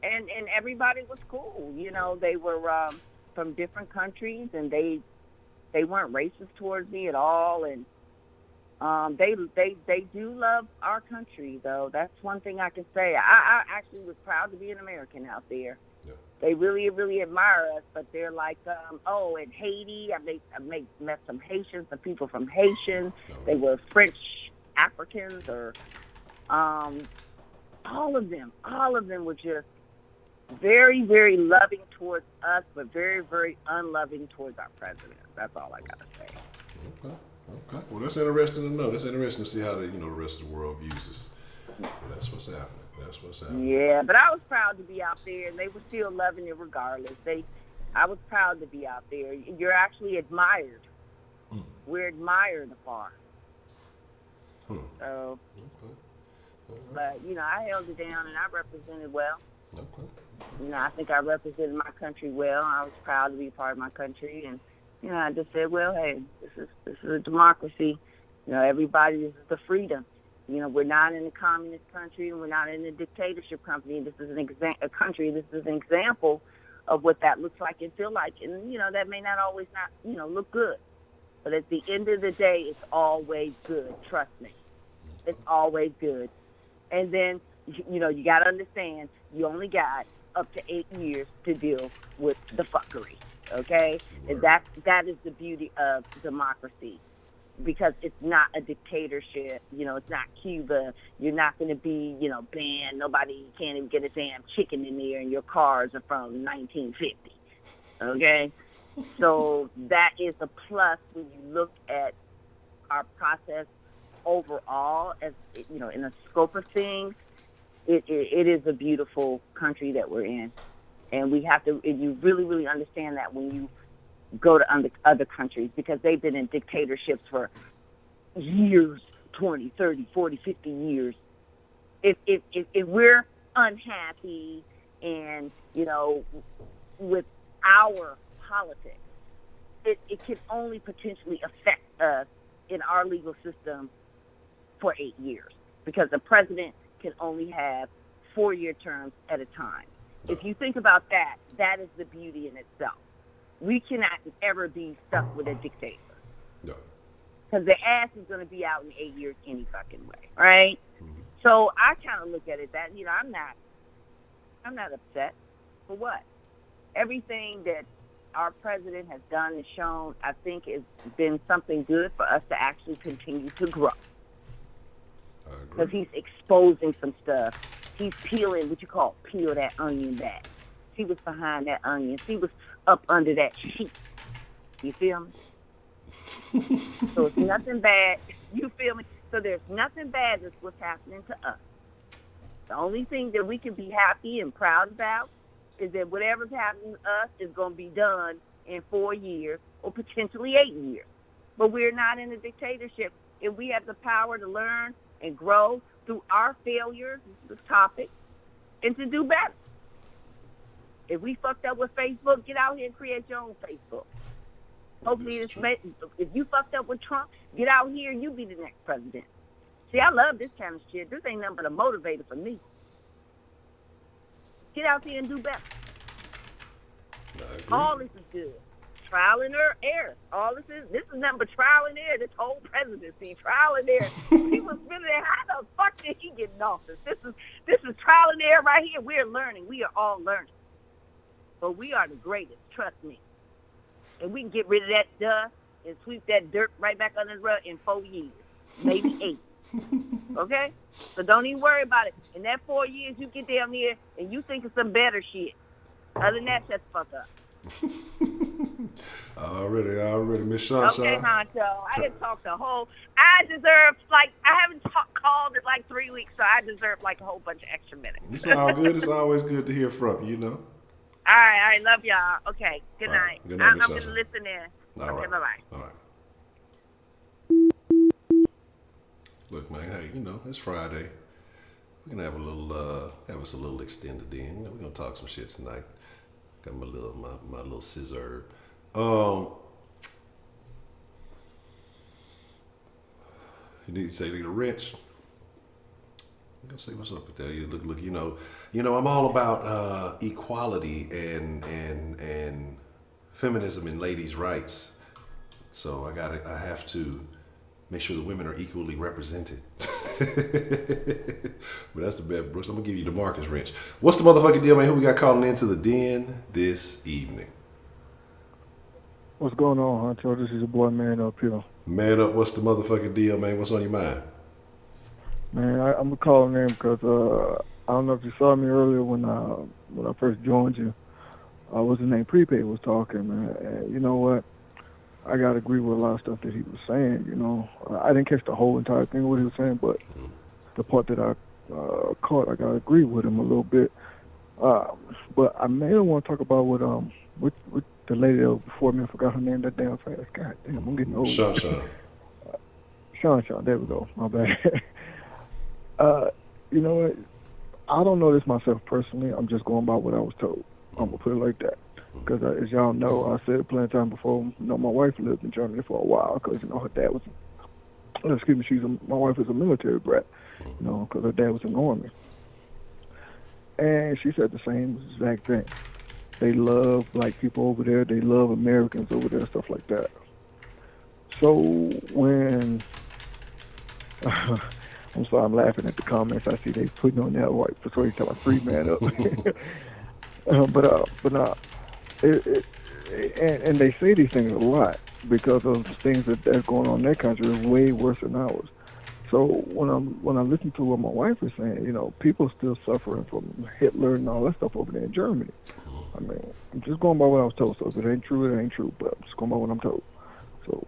And everybody was cool. They were from different countries, and they weren't racist towards me at all. And they do love our country, though. That's one thing I can say. I actually was proud to be an American out there. Yeah. They really, really admire us, but they're like, in Haiti, I met some Haitians, some people from Haitian. They were French Africans, or all of them were just very, very loving towards us, but very, very unloving towards our president. That's all I gotta say. Okay. Well, that's interesting to know. That's interesting to see how the rest of the world views us. Well, that's what's happening. Yeah, but I was proud to be out there, and they were still loving it regardless. I was proud to be out there. You're actually admired. We're admired afar. So, but I held it down, and I represented well. Okay. I think I represented my country well. I was proud to be part of my country, and I just said, well, hey, this is a democracy. Everybody, this is the freedom. We're not in a communist country, and we're not in a dictatorship country. This is a country. This is an example of what that looks like and feel like. And that may not always look good, but at the end of the day, it's always good. Trust me, it's always good. And then you got to understand, you only got up to 8 years to deal with the fuckery. Okay? And that is the beauty of democracy, because it's not a dictatorship. It's not Cuba. You're not going to be, banned. Nobody can't even get a damn chicken in there, and your cars are from 1950. Okay? So that is a plus when you look at our process overall, as in the scope of things. It is a beautiful country that we're in. And we have to, and you really, really understand that when you go to other countries, because they've been in dictatorships for years, 20, 30, 40, 50 years. If we're unhappy and, with our politics, it can only potentially affect us in our legal system for 8 years, because the president can only have 4-year terms at a time. If you think about that, that is the beauty in itself. We cannot ever be stuck with a dictator. No. Because the ass is going to be out in 8 years any fucking way, right? Mm-hmm. So I kind of look at it that, I'm not upset. For what? Everything that our president has done and shown, I think, has been something good for us to actually continue to grow. Because he's exposing some stuff. He's peeling, peel that onion back. See what's behind that onion. See what's up under that sheet. You feel me? So it's nothing bad. You feel me? So there's nothing bad that's what's happening to us. The only thing that we can be happy and proud about is that whatever's happening to us is going to be done in 4 years or potentially 8 years. But we're not in a dictatorship, and we have the power to learn and grow through our failures, this topic, and to do better. If we fucked up with Facebook, get out here and create your own Facebook. Hopefully, if you fucked up with Trump, get out here and you be the next president. See, I love this kind of shit. This ain't nothing but a motivator for me. Get out there and do better. All this is good. Trial and error. All this is nothing but trial and error. This whole presidency, trial and error. People spinning there. How the fuck did he get in office? This is trial and error right here. We're learning. We are all learning. But we are the greatest. Trust me. And we can get rid of that dust and sweep that dirt right back under the rug in 4 years, maybe 8. Okay? So don't even worry about it. In that 4 years, you get down here and you think of some better shit. Other than that, shut the fuck up. Already, Miss Shaw. Okay, Honcho. I didn't talk the whole. I deserve I haven't called in like 3 weeks, so I deserve like a whole bunch of extra minutes. It's all good. It's always good to hear from you. You know. All right, love y'all. Okay, good All night. right. Good night, I'm Miss gonna Sasha. listen in. All Okay, right. bye bye. All right. Look, man. Hey, you know it's Friday. We're gonna have a little, have us a little extended in. You know, we're gonna talk some shit tonight. Got my little scissor. You need to say to the wrench. I'm gonna say what's up with that. You look. You know. I'm all about equality and feminism and ladies' rights. So I have to make sure the women are equally represented. But that's the bad Brooks. I'm gonna give you the Marcus wrench. What's the motherfucking deal, man? Who we got calling into the den this evening? What's going on, Honcho? This is your boy Man Up here. Man up, what's the motherfucking deal, man? What's on your mind? Man, I'm calling in because I don't know if you saw me earlier when I first joined you. What's his name? Prepaid was talking, man. And you know what? I gotta agree with a lot of stuff that he was saying. You know, I didn't catch the whole entire thing of what he was saying, but the part that I caught, I gotta agree with him a little bit. But I mainly want to talk about what the lady that was before me. I forgot her name that damn fast. God damn, I'm getting old. Sean. Sean, there we go. My bad. You know what? I don't know this myself personally. I'm just going by what I was told. I'm gonna put it like that. Because as y'all know, I said plenty of time before. You know, my wife lived in Germany for a while because you know her dad was. Excuse me, my wife was a military brat. You know, because her dad was in the army. And she said the same exact thing. They love black people over there. They love Americans over there, stuff like that. So when I'm sorry, I'm laughing at the comments. I see they putting on that white persuasion tell my free man up. And they say these things a lot because of things that's going on in their country is way worse than ours. So when I listen to what my wife is saying, you know, people still suffering from Hitler and all that stuff over there in Germany. I mean, I'm just going by what I was told. So if it ain't true, it ain't true. But I'm just going by what I'm told. So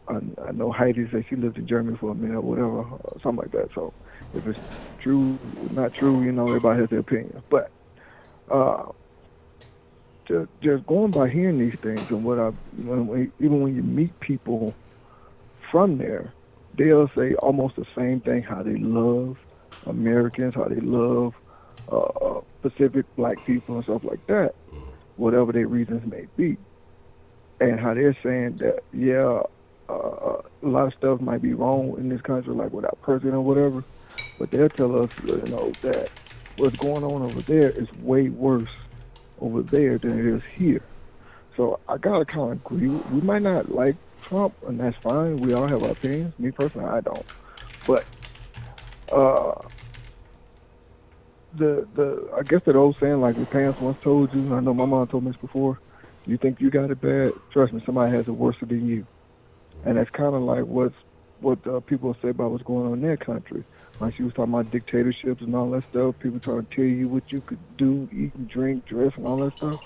I know Heidi said she lived in Germany for a minute or whatever, something like that. So if it's true, not true, you know, everybody has their opinion. But just going by hearing these things and even when you meet people from there, they'll say almost the same thing, how they love Americans, how they love Pacific black people and stuff like that, whatever their reasons may be. And how they're saying that, a lot of stuff might be wrong in this country, like with our president or whatever, but they'll tell us, you know, that what's going on over there is way worse over there than it is here. So I gotta kind of agree. We might not like Trump, and that's fine. We all have our opinions. Me personally, I don't. But I guess that old saying, like your parents once told you, and I know my mom told me this before, you think you got it bad, trust me, somebody has it worse than you. And that's kind of like what people say about what's going on in their country. Like she was talking about dictatorships and all that stuff, people trying to tell you what you could do, eat and drink, dress and all that stuff,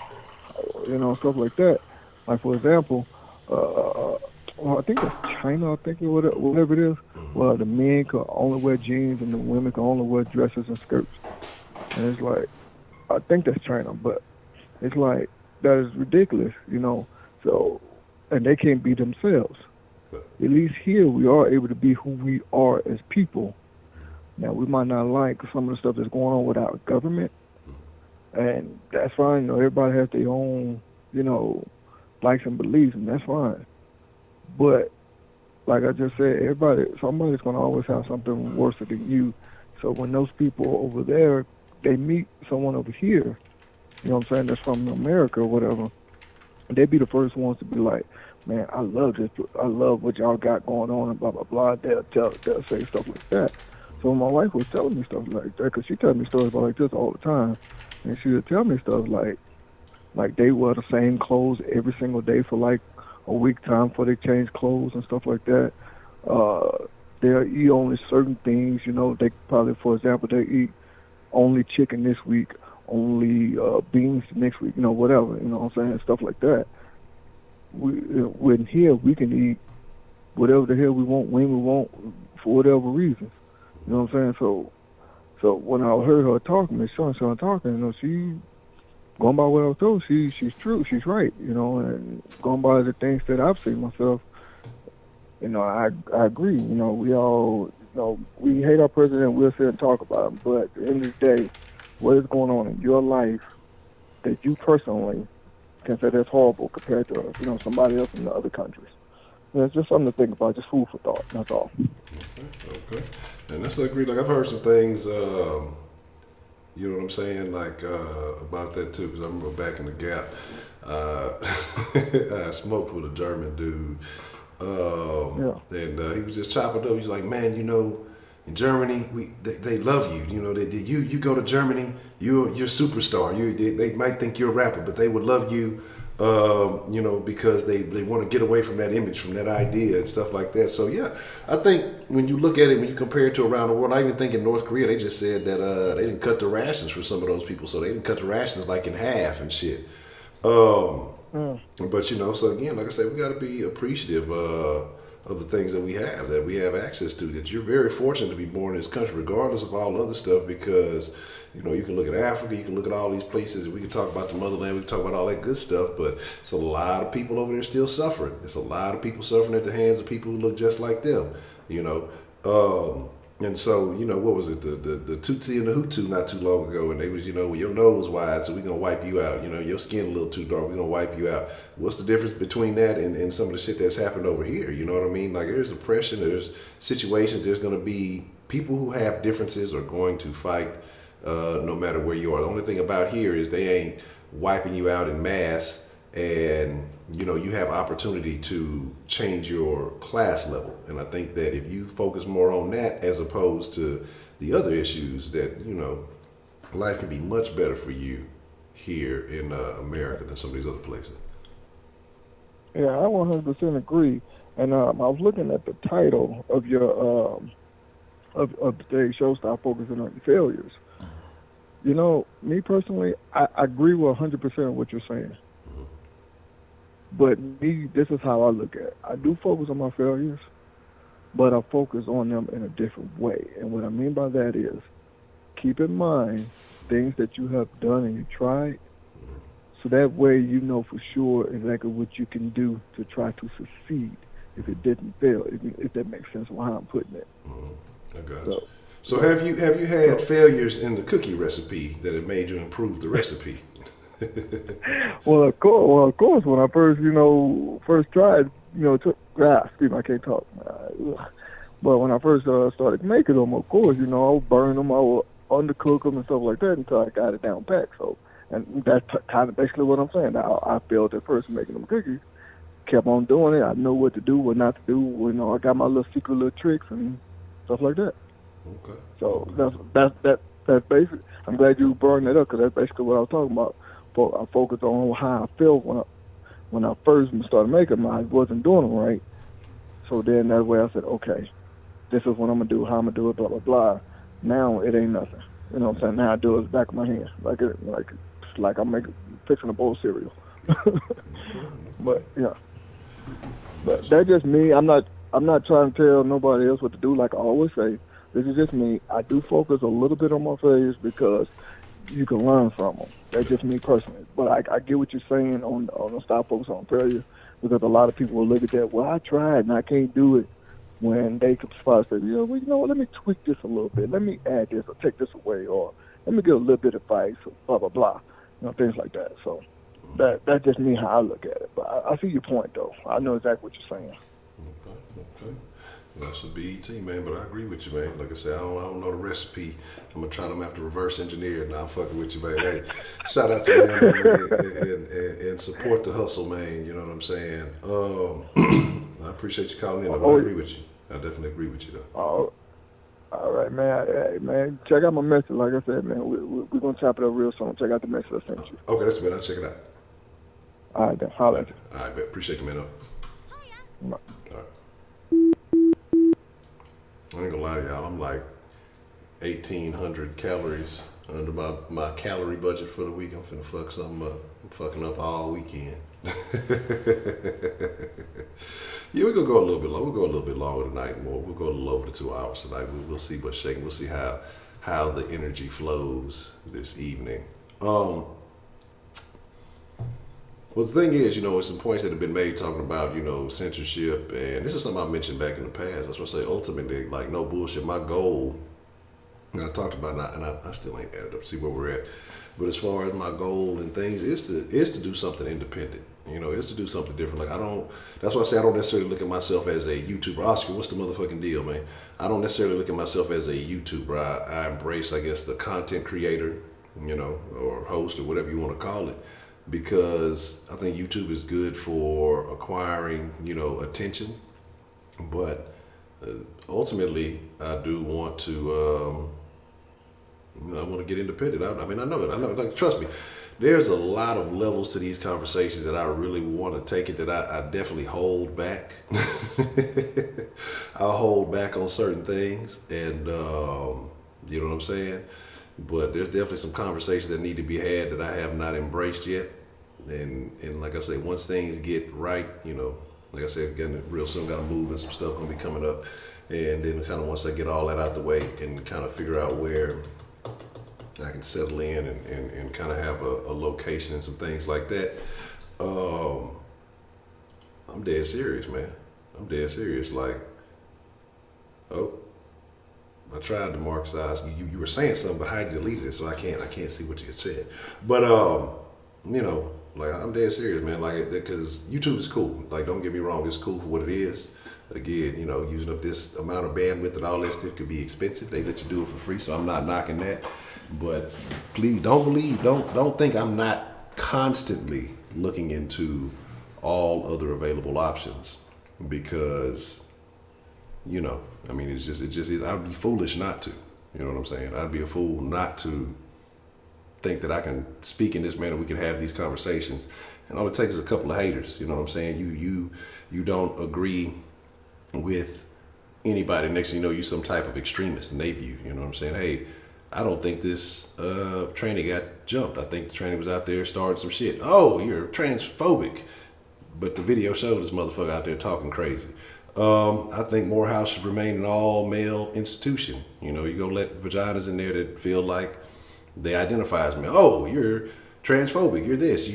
you know, stuff like that. Like, for example, I think that's China, whatever it is. Well, the men can only wear jeans and the women can only wear dresses and skirts. And it's like, I think that's China, but it's like, that is ridiculous, you know. So, and they can't be themselves. At least here we are able to be who we are as people. Now, we might not like some of the stuff that's going on with our government, and that's fine. You know, everybody has their own, you know, likes and beliefs, and that's fine. But like I just said, somebody's going to always have something worse than you. So when those people over there, they meet someone over here, you know what I'm saying, that's from America or whatever, they'd be the first ones to be like, man, I love this. I love what y'all got going on and blah, blah, blah. They'll say stuff like that. So my wife was telling me stuff like that, because she tells me stories about like this all the time. And she would tell me stuff like they wear the same clothes every single day for like a week time before they change clothes and stuff like that. They'll eat only certain things, you know. They probably, for example, they eat only chicken this week, only beans next week, whatever, you know what I'm saying, stuff like that. When here, we can eat whatever the hell we want, when we want, for whatever reasons. You know what I'm saying? So when I heard her talking, Miss Sean talking, she going by what I was told, she's true, she's right, and going by the things that I've seen myself, I agree. We all, we hate our president, we'll sit and talk about him, but at the end of the day, what is going on in your life that you personally can say that's horrible compared to, somebody else in the other countries? It's just something to think about, just food for thought, that's all. Okay. And that's agree. Like, I've heard some things, you know what I'm saying, like about that too, because I remember back in the Gap, I smoked with a German dude, and he was just chopping up. He's like, man, in Germany, they love you. You go to Germany, you're a superstar. They might think you're a rapper, but they would love you, because they want to get away from that image, from that idea and stuff like that. So yeah, I think when you look at it, when you compare it to around the world, I even think in North Korea, they just said that they didn't cut the rations for some of those people, so they didn't cut the rations like in half and shit. But so again, like I said, we got to be appreciative of the things that we have access to. That you're very fortunate to be born in this country, regardless of all other stuff, because you can look at Africa, you can look at all these places, and we can talk about the motherland, we can talk about all that good stuff, but it's a lot of people over there still suffering. It's a lot of people suffering at the hands of people who look just like them, and so, what was it, the Tutsi and the Hutu not too long ago, and they was, well, your nose wide, so we're going to wipe you out, your skin a little too dark, we're going to wipe you out. What's the difference between that and some of the shit that's happened over here, you know what I mean? Like, there's oppression, there's situations, there's going to be people who have differences are going to fight no matter where you are. The only thing about here is they ain't wiping you out in mass, and you have opportunity to change your class level. And I think that if you focus more on that as opposed to the other issues, that life can be much better for you here in America than some of these other places. Yeah, I 100% agree. And I was looking at the title of your of today's show, Stop Focusing on Your Failures. Me personally, I agree with 100% of what you're saying. But this is how I look at it. I do focus on my failures, but I focus on them in a different way. And what I mean by that is, keep in mind things that you have done and you tried, so that way you know for sure exactly what you can do to try to succeed if it didn't fail, if that makes sense on how I'm putting it. I got you. So have you had failures in the cookie recipe that have made you improve the recipe? Well, of course, when I first tried, excuse me, I can't talk. But when I first started making them, of course, I would burn them, I would undercook them and stuff like that until I got it down pat. So, and that's kind of basically what I'm saying. Now, I failed at first making them cookies, kept on doing it. I know what to do, what not to do. I got my little secret little tricks and stuff like that. Okay. So that's basic. I'm glad you brought that up, because that's basically what I was talking about. I focused on how I felt when I first started making them. I wasn't doing them right. So then that way I said, okay, this is what I'm going to do, how I'm going to do it, blah, blah, blah. Now it ain't nothing. You know what I'm saying? Now I do it at the back of my hand. Like I'm fixing a bowl of cereal. But, yeah. But that's just me. I'm not trying to tell nobody else what to do, like I always say. This is just me. I do focus a little bit on my failures because you can learn from them. That's just me personally. But I get what you're saying on the stop focus on failure, because a lot of people will look at that, well, I tried and I can't do it, when they could spot say, let me tweak this a little bit. Let me add this or take this away, or let me get a little bit of advice, or blah, blah, blah. Things like that. So that's just me how I look at it. But I see your point, though. I know exactly what you're saying. Okay. That's a BET, man, but I agree with you, man. Like I said, I don't know the recipe. I'm going to try them after reverse engineer, and I'm fucking with you, man. Hey, shout out to man, and support the hustle, man. You know what I'm saying? I appreciate you calling in. I agree with you. I definitely agree with you, though. All right, man. Hey, man, check out my message. Like I said, man, we're going to chop it up real soon. Check out the message I sent you. Okay, that's good. I'll check it out. All right, then. Holla at you. All right, bet. Appreciate you, man. Bye. All right. I ain't gonna lie to y'all, I'm like 1,800 calories under my calorie budget for the week. I'm finna fuck something up. I'm fucking up all weekend. Yeah, we're gonna go a little bit long. We'll go a little bit longer tonight. More. We'll go a little over the 2 hours tonight. We'll see what's shaking. We'll see how the energy flows this evening. Well, the thing is, it's some points that have been made talking about, censorship, and this is something I mentioned back in the past. That's what I say. Ultimately, like, no bullshit. My goal, and I talked about it, and I still ain't added up. See where we're at. But as far as my goal and things is to do something independent. Is to do something different. Like that's why I say I don't necessarily look at myself as a YouTuber. Oscar, what's the motherfucking deal, man? I don't necessarily look at myself as a YouTuber. I embrace, I guess, the content creator, or host or whatever you want to call it, because I think YouTube is good for acquiring, attention. But ultimately, I do want to, I want to get independent. I mean, I know it. Like, trust me. There's a lot of levels to these conversations that I really want to take it that I definitely hold back. I'll hold back on certain things, and you know what I'm saying? But there's definitely some conversations that need to be had that I have not embraced yet. And like I say, once things get right, like I said, again, real soon got to move and some stuff going to be coming up. And then kind of once I get all that out the way and kind of figure out where I can settle in and kind of have a location and some things like that. I'm dead serious, man. I'm dead serious. Like, I tried to mark size. You were saying something, but I deleted it, so I can't see what you had said. But like, I'm dead serious, man. Like, because YouTube is cool. Like, don't get me wrong, it's cool for what it is. Again, using up this amount of bandwidth and all that stuff could be expensive. They let you do it for free, so I'm not knocking that. But please don't think I'm not constantly looking into all other available options, because, I mean, it just is. I'd be foolish not to. You know what I'm saying? I'd be a fool not to think that I can speak in this manner. We can have these conversations, and all it takes is a couple of haters. You know what I'm saying? You don't agree with anybody. Next thing you know, you're some type of extremist in their view. You know what I'm saying? Hey, I don't think this trainee got jumped. I think the trainee was out there starting some shit. Oh, you're transphobic. But the video showed this motherfucker out there talking crazy. I think Morehouse should remain an all-male institution. You're going to let vaginas in there that feel like they identify as male. Oh, you're transphobic. You're this,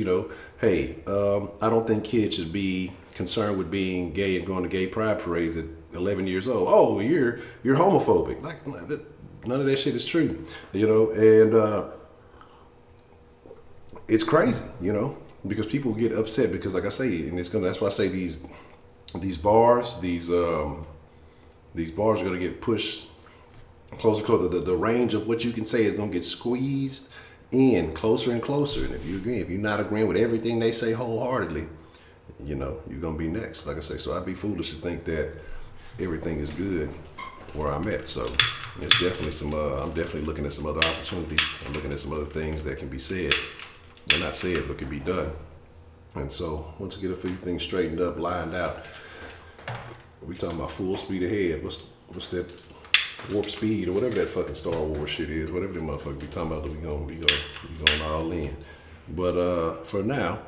Hey, I don't think kids should be concerned with being gay and going to gay pride parades at 11 years old. Oh, you're homophobic. Like, none of that shit is true, and it's crazy, because people get upset because, like I say, and that's why I say these bars are going to get pushed closer. The range of what you can say is going to get squeezed in closer and closer. And if you're not agreeing with everything they say wholeheartedly, you're going to be next. Like I say, so I'd be foolish to think that everything is good where I'm at. So it's definitely I'm definitely looking at some other opportunities. I'm looking at some other things that can be said. They're not said, but can be done. And so once I get a few things straightened up, lined out, we talking about full speed ahead. What's that warp speed or whatever that fucking Star Wars shit is, whatever the motherfucker we talking about, we going all in. But for now,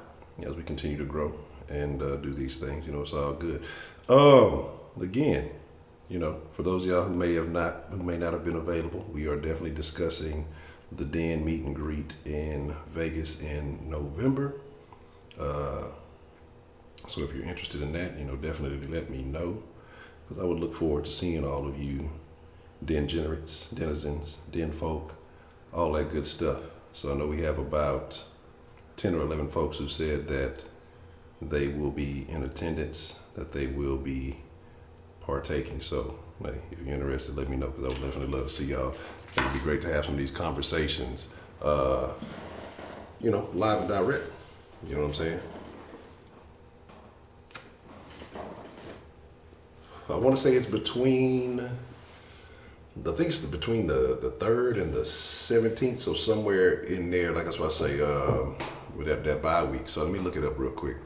as we continue to grow and do these things, it's all good. Again, for those of y'all who may not have been available, we are definitely discussing the Den meet and greet in Vegas in November. So if you're interested in that, definitely let me know, because I would look forward to seeing all of you denizens, den folk, all that good stuff. So I know we have about 10 or 11 folks who said that they will be in attendance, that they will be partaking. So hey, if you're interested, let me know, because I would definitely love to see y'all. It would be great to have some of these conversations, live and direct. You know what I'm saying? I want to say it's between, I think it's between the 3rd and the 17th, so somewhere in there. Like that's why I say with that bye week. So let me look it up real quick.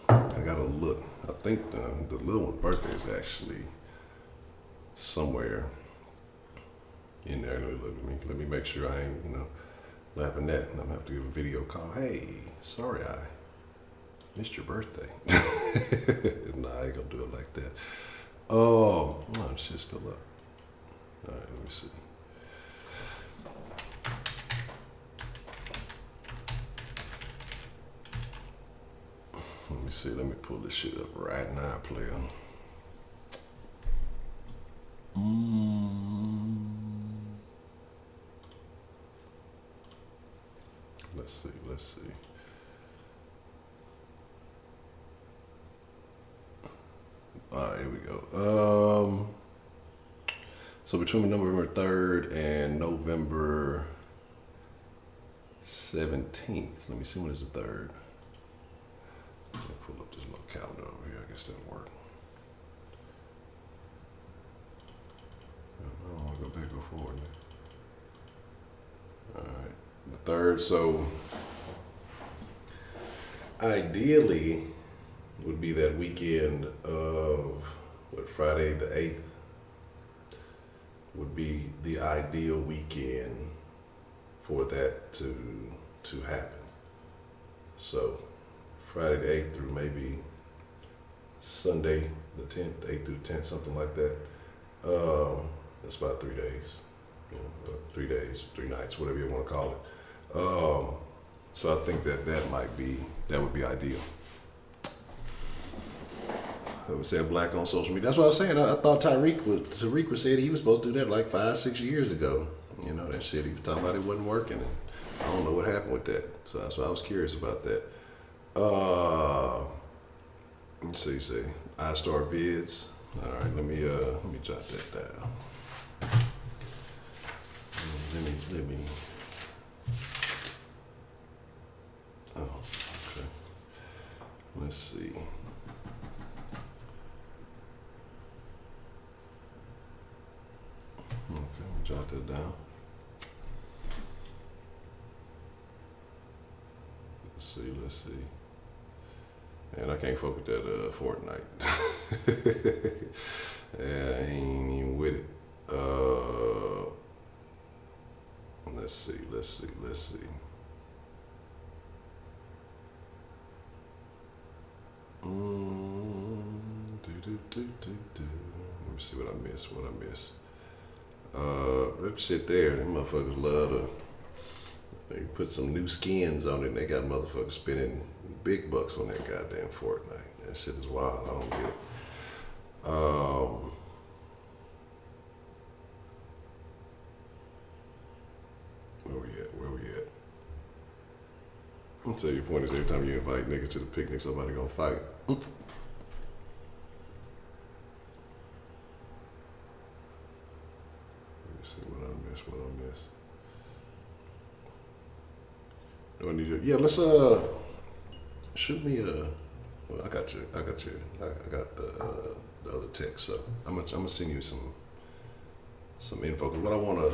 I gotta look. I think the little one's birthday is actually somewhere. in there. Let me make sure I ain't, laughing at, and I'm gonna have to give a video call. Hey, sorry I missed your birthday. Nah, I ain't gonna do it like that. Oh, shit's still up. All right, let me see. Let me see. Let me pull this shit up right now, player. Let's see. All right, here we go. So between November 3rd and November 17th, let me see when is the 3rd. Let me pull up this little calendar over here. I guess that'll work. I don't want to go back or forward. All right, the 3rd. So ideally would be that weekend of Friday the 8th would be the ideal weekend for that to happen. So Friday the 8th through maybe Sunday the 10th, 8th through 10th, something like that. That's about 3 days. 3 days, 3 nights, whatever you want to call it. So I think that would be ideal. I would say black on social media. That's what I was saying. I thought Tariq was saying he was supposed to do that like 5-6 years ago. That shit he was talking about, it wasn't working. And I don't know what happened with that. So that's why I was curious about that. Let's see. iStar Vids. All right, let me jot that down. Let me. Oh, okay. Let's see. Okay, jot that down. Let's see. And I can't fuck with that Fortnite. Yeah, I ain't even with it. Let's see. Let me see what I miss. That shit there, them motherfuckers love to. They put some new skins on it and they got motherfuckers spending big bucks on that goddamn Fortnite. That shit is wild. I don't get it. Where we at? I'll tell you, point is every time you invite niggas to the picnic, somebody gonna fight. Let me see what I miss. Do I need you? Yeah, let's shoot me well, I got you. I got the other text. So I'm gonna send you some info. Cause what I wanna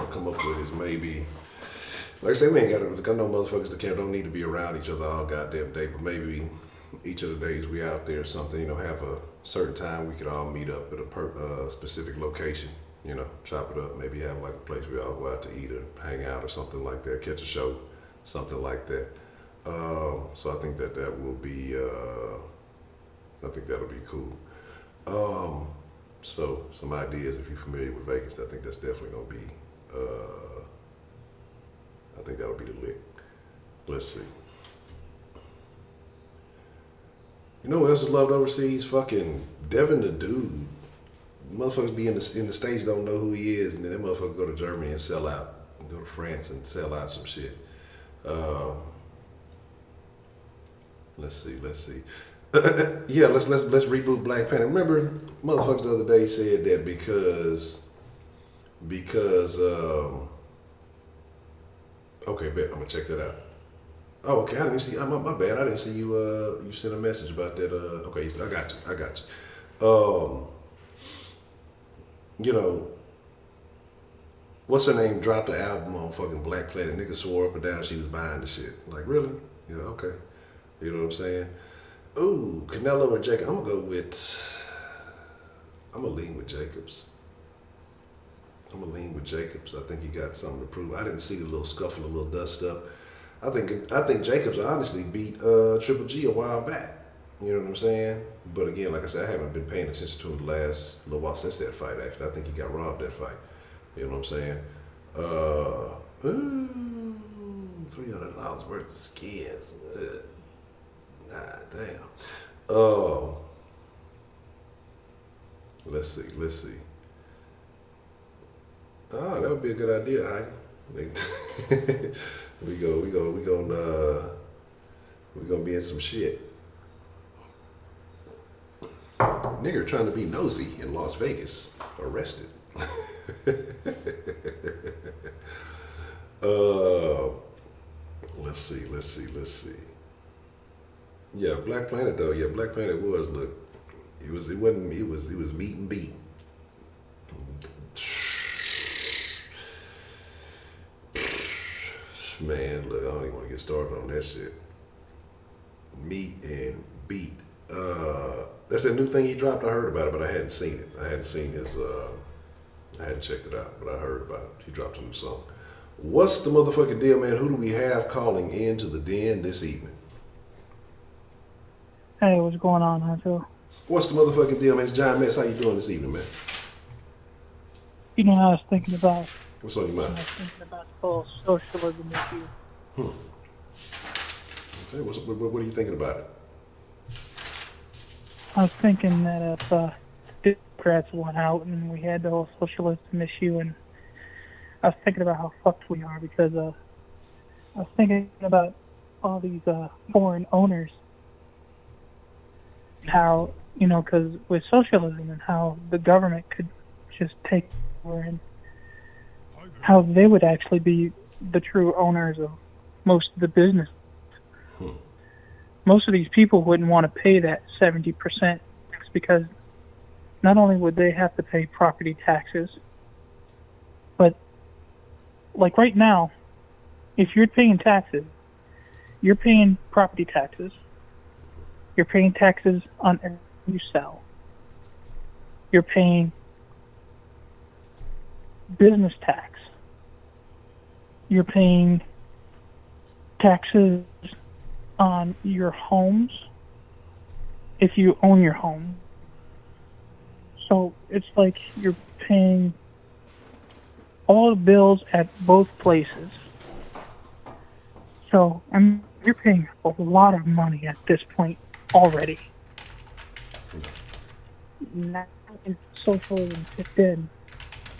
come up with is maybe, like I say, we ain't got to. I know motherfuckers that don't need to be around each other all goddamn day, but maybe each of the days we out there or something, have a certain time we could all meet up at a specific location. Chop it up. Maybe have like a place we all go out to eat or hang out or something like that. Catch a show, something like that. So I think that will be. I think that'll be cool. So some ideas, if you're familiar with Vegas, I think that's definitely gonna be. I think that'll be the lick. Let's see. You know what else is loved overseas? Fucking Devin the Dude. Motherfuckers be in the States don't know who he is, and then that motherfucker go to Germany and sell out. Go to France and sell out some shit. Let's see. Yeah, let's reboot Black Panther. Remember, motherfuckers the other day said that because okay, bet I'm gonna check that out. Oh, okay, I didn't see. My bad. I didn't see you. You sent a message about that. Okay, I got you. What's her name? Dropped the album on fucking Black Planet. Niggas swore up and down she was buying the shit. Like, really? Yeah, okay. You know what I'm saying? Ooh, Canelo or Jacob. I'm gonna lean with Jacobs. I'm gonna lean with Jacobs. I think he got something to prove. I didn't see the little scuffle, the little dust up. I think Jacobs honestly beat Triple G a while back. You know what I'm saying? But again, like I said, I haven't been paying attention to him the last little while since that fight. Actually, I think he got robbed that fight. You know what I'm saying? $300 worth of skins. Nah, damn. Let's see. Oh, that would be a good idea, Heidi. we gonna be in some shit. Nigger trying to be nosy in Las Vegas, arrested. Let's see. Yeah, Black Planet though. Yeah, Black Planet was he was meat and beat. Man, look, I don't even want to get started on that shit. Meat and beat. That's that new thing he dropped. I heard about it, but I hadn't seen it. I hadn't seen his. I hadn't checked it out, but I heard about it. He dropped a new song. What's the motherfucking deal, man? Who do we have calling into the den this evening? Hey, what's going on, Honcho? What's the motherfucking deal, man? It's John Mess. How you doing this evening, man? You know, I was thinking about. What's on your mind? I was thinking about the whole socialism issue. Okay, what are you thinking about it? I was thinking that if Democrats won out and we had the whole socialism issue, and I was thinking about how fucked we are because I was thinking about all these foreign owners, how, you know, because with socialism and how the government could just take over and how they would actually be the true owners of most of the business. Most of these people wouldn't want to pay that 70% tax because not only would they have to pay property taxes, but like right now, if you're paying taxes, you're paying property taxes, you're paying taxes on everything you sell, you're paying business tax, you're paying taxes on your homes if you own your home. So it's like you're paying all the bills at both places. So you're paying a lot of money at this point already. Now if socialism kicked in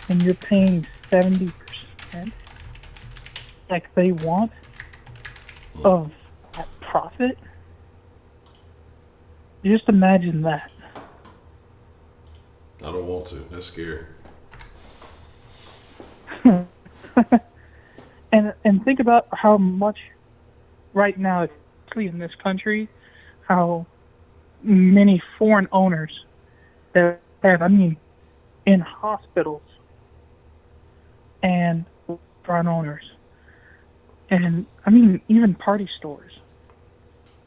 and you're paying 70% like they want of that profit, just imagine that. I don't want to. That's scary. And think about how much right now, especially in this country, how many foreign owners that have, in hospitals and restaurant owners, and even party stores.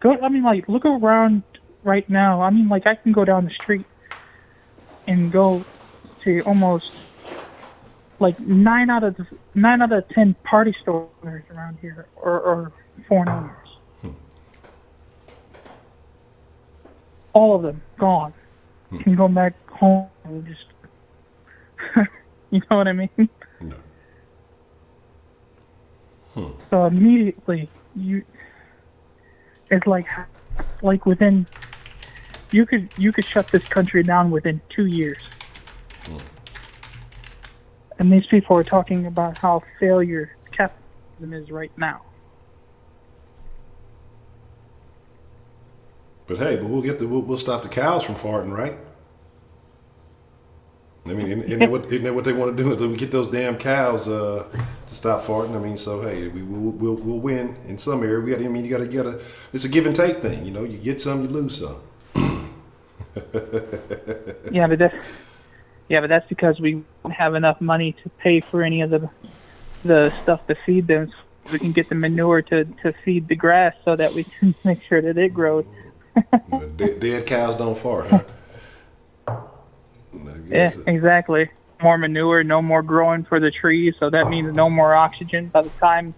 Look around right now. I can go down the street and go to almost like 9 out of 10 party store owners around here or foreign owners. All of them gone. Can go back home and just you know what I mean? No. So immediately it's like within you could shut this country down within 2 years. And these people are talking about how failure capitalism is right now. But hey, we'll stop the cows from farting, right? Isn't that what they want to do? Is get those damn cows to stop farting. So hey, we'll win in some area. You gotta. It's a give and take thing. You know, you get some, you lose some. Yeah, but that's because we don't have enough money to pay for any of the stuff to feed them. So we can get the manure to feed the grass so that we can make sure that it grows. Dead cows don't fart, huh? Yeah, exactly. more manure, no more growing for the trees, so that means no more oxygen by the time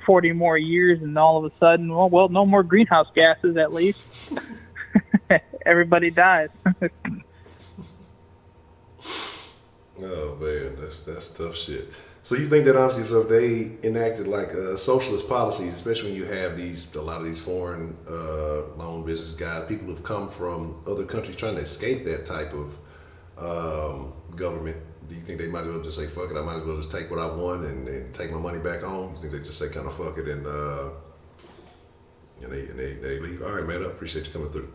40 more years, and all of a sudden, well, no more greenhouse gases at least. Everybody dies. Oh man, that's tough shit. So you think that honestly, so if they enacted like socialist policies, especially when you have a lot of these foreign loan business guys, people who've come from other countries trying to escape that type of government, do you think they might as well just say fuck it? I might as well just take what I won and take my money back home. You think they just say kind of fuck it and they leave? All right, man, I appreciate you coming through.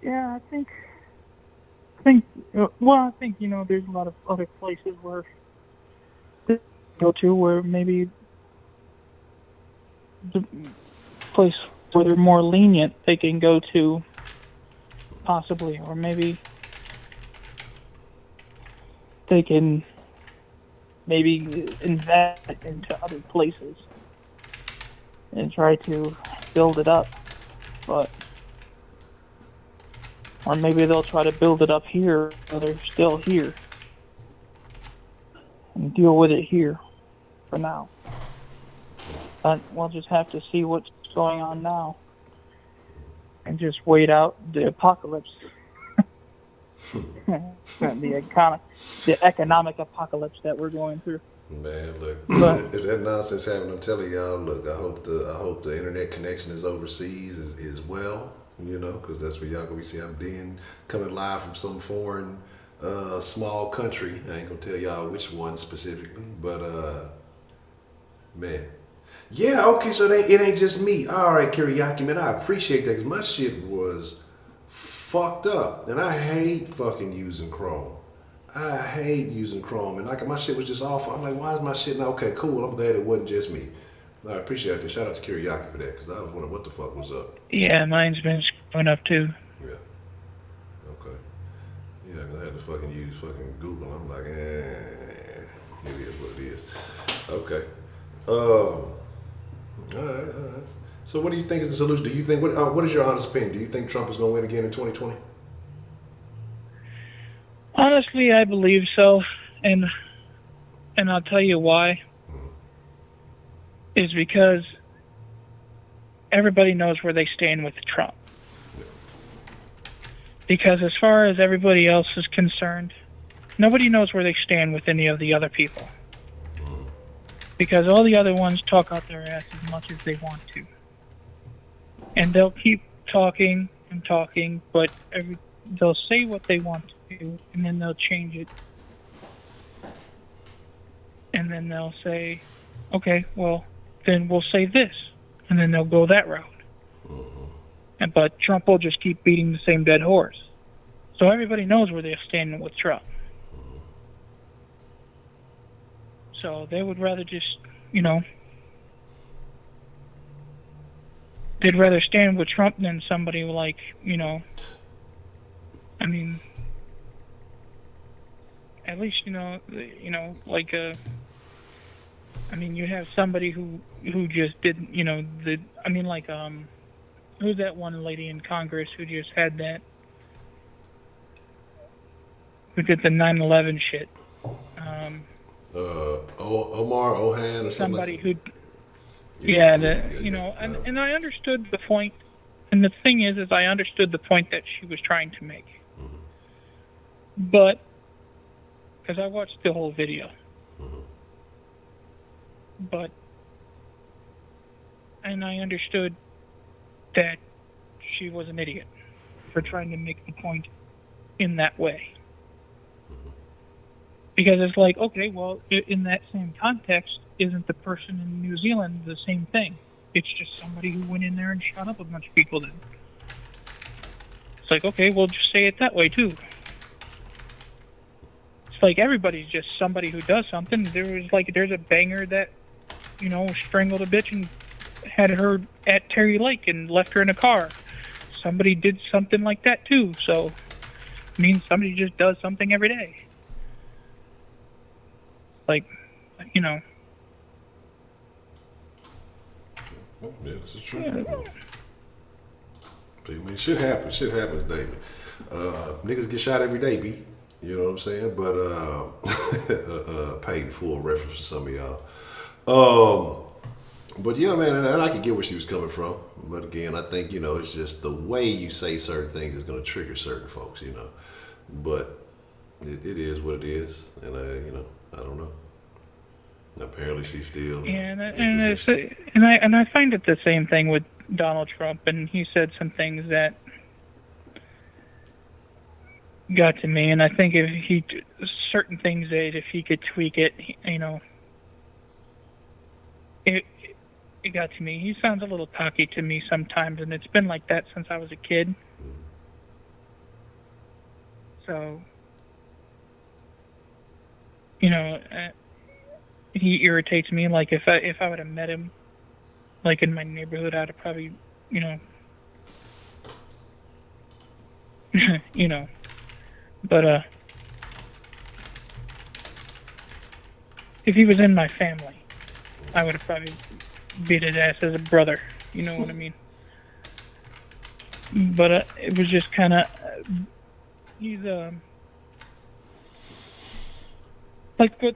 Yeah, I think there's a lot of other places where they go to where maybe the place where they're more lenient they can go to, possibly, or maybe they can invest into other places and try to build it up, or maybe they'll try to build it up here while they're still here and deal with it here for now. But we'll just have to see what's going on now and just wait out the apocalypse. the economic apocalypse that we're going through. Man, look, if that nonsense happened, I'm telling y'all, look, I hope the internet connection is overseas as well, because that's where y'all gonna be seeing. I'm being coming live from some foreign small country. I ain't gonna tell y'all which one specifically, but man. Yeah, okay, so it ain't just me. All right, Kiriaki, man, I appreciate that because my shit was fucked up, and I hate fucking using Chrome. I hate using Chrome, and like my shit was just awful. I'm like, why is my shit not okay? Cool. I'm glad it wasn't just me. I appreciate that. Shout out to Kiriaki for that, because I was wondering what the fuck was up. Yeah, mine's been screwing up too. Yeah. Okay. Yeah, because I had to fucking use fucking Google. I'm like, it is what it is. Okay. All right. So what do you think is the solution? Do you think, what is your honest opinion? Do you think Trump is going to win again in 2020? Honestly, I believe so, and I'll tell you why. Is because everybody knows where they stand with Trump. Because as far as everybody else is concerned, nobody knows where they stand with any of the other people. Because all the other ones talk out their ass as much as they want to. And they'll keep talking and talking, but they'll say what they want to do, and then they'll change it. And then they'll say, okay, well, then we'll say this. And then they'll go that route. But Trump will just keep beating the same dead horse. So everybody knows where they're standing with Trump. So they would rather just, they'd rather stand with Trump than somebody like, at least, you have somebody who just didn't, who's that one lady in Congress who just had that, who did the 9/11 shit? Omar Ohan or somebody something. And I understood the point. And the thing is I understood the point that she was trying to make. Mm-hmm. But, because I watched the whole video. Mm-hmm. And I understood that she was an idiot for trying to make the point in that way. Because it's like, okay, well, in that same context, isn't the person in New Zealand the same thing? It's just somebody who went in there and shot up a bunch of people then. It's like, okay, well, just say it that way, too. It's like everybody's just somebody who does something. There's a banger that, strangled a bitch and had her at Terry Lake and left her in a car. Somebody did something like that, too. So, it means somebody just does something every day. Yeah, this is true. Yeah. Shit happens daily. Niggas get shot every day, B. You know what I'm saying? But paid in full reference for some of y'all. But yeah, man, and I can get where she was coming from. But again, I think, it's just the way you say certain things is going to trigger certain folks, But it is what it is, and I don't know. Apparently, she's still. And I find it the same thing with Donald Trump, and he said some things that got to me, and I think if certain things that if he could tweak it, it got to me. He sounds a little cocky to me sometimes, and it's been like that since I was a kid. So, he irritates me. Like if I would have met him, like in my neighborhood, I'd have probably, But if he was in my family, I would have probably beat his ass as a brother. You know what I mean? But it was just kind of he's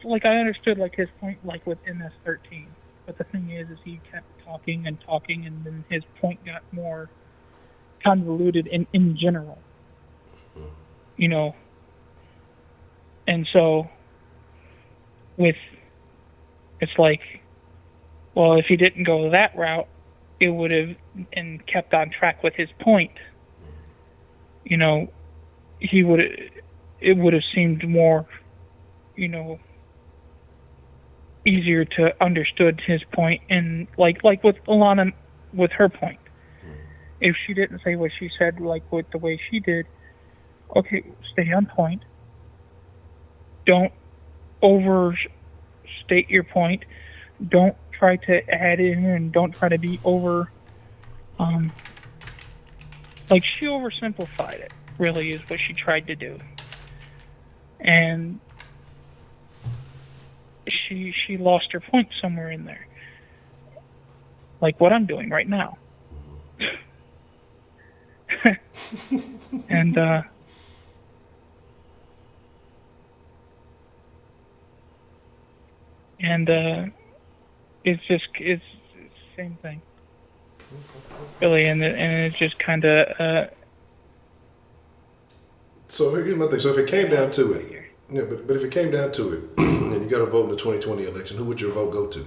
like I understood like his point like with MS-13, but the thing is he kept talking, and then his point got more convoluted in general. And so it's like, well, if he didn't go that route, it would have and kept on track with his point. It would have seemed more, easier to understood his point, and like with Alana with her point. If she didn't say what she said, like with the way she did, okay, stay on point. Don't overstate your point. Don't try to add in, and don't try to be over. Like she oversimplified it. Really, is what she tried to do, and she lost her point somewhere in there. Like what I'm doing right now. And it's the same thing, really, and it's just kind of. So here's my thing. So if it came down to it, yeah, but if it came down to it, and you got to vote in the 2020 election, who would your vote go to?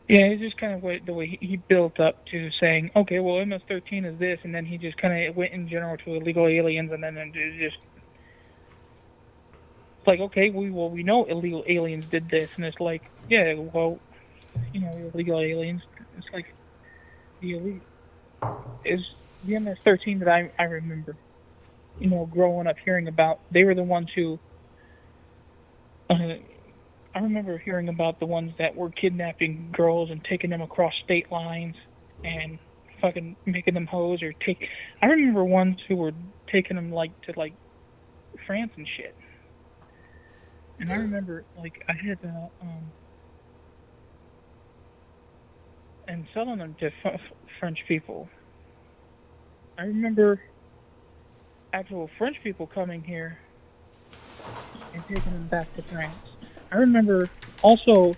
Yeah, it's just kind of the way he built up to saying, okay, well, MS-13 is this, and then he just kind of went in general to illegal aliens, and then it just it's like, okay, we know illegal aliens did this, and it's like, yeah, well, illegal aliens, it's like the elite is the MS-13 that I remember, growing up hearing about. They were the ones who. I remember hearing about the ones that were kidnapping girls and taking them across state lines and fucking making them hoes or take. I remember ones who were taking them to France and shit. And I remember I had and selling them to French people. I remember actual French people coming here and taking them back to France. I remember also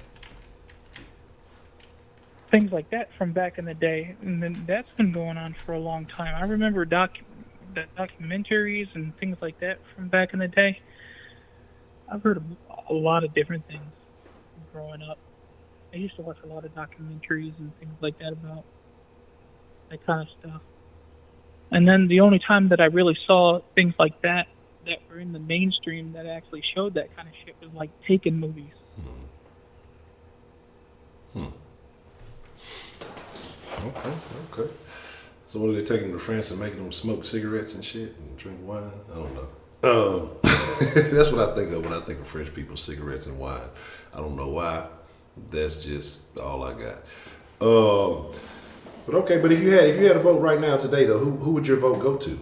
things like that from back in the day, and then that's been going on for a long time. I remember the documentaries and things like that from back in the day. I've heard a lot of different things growing up. I used to watch a lot of documentaries and things like that about that kind of stuff. And then the only time that I really saw things like that were in the mainstream that actually showed that kind of shit was like Taken movies. Okay. So what are they taking them to France and making them smoke cigarettes and shit and drink wine? I don't know. That's what I think of when I think of French people, cigarettes and wine. I don't know why. That's just all I got. But okay, but if you had a vote right now today though, who would your vote go to?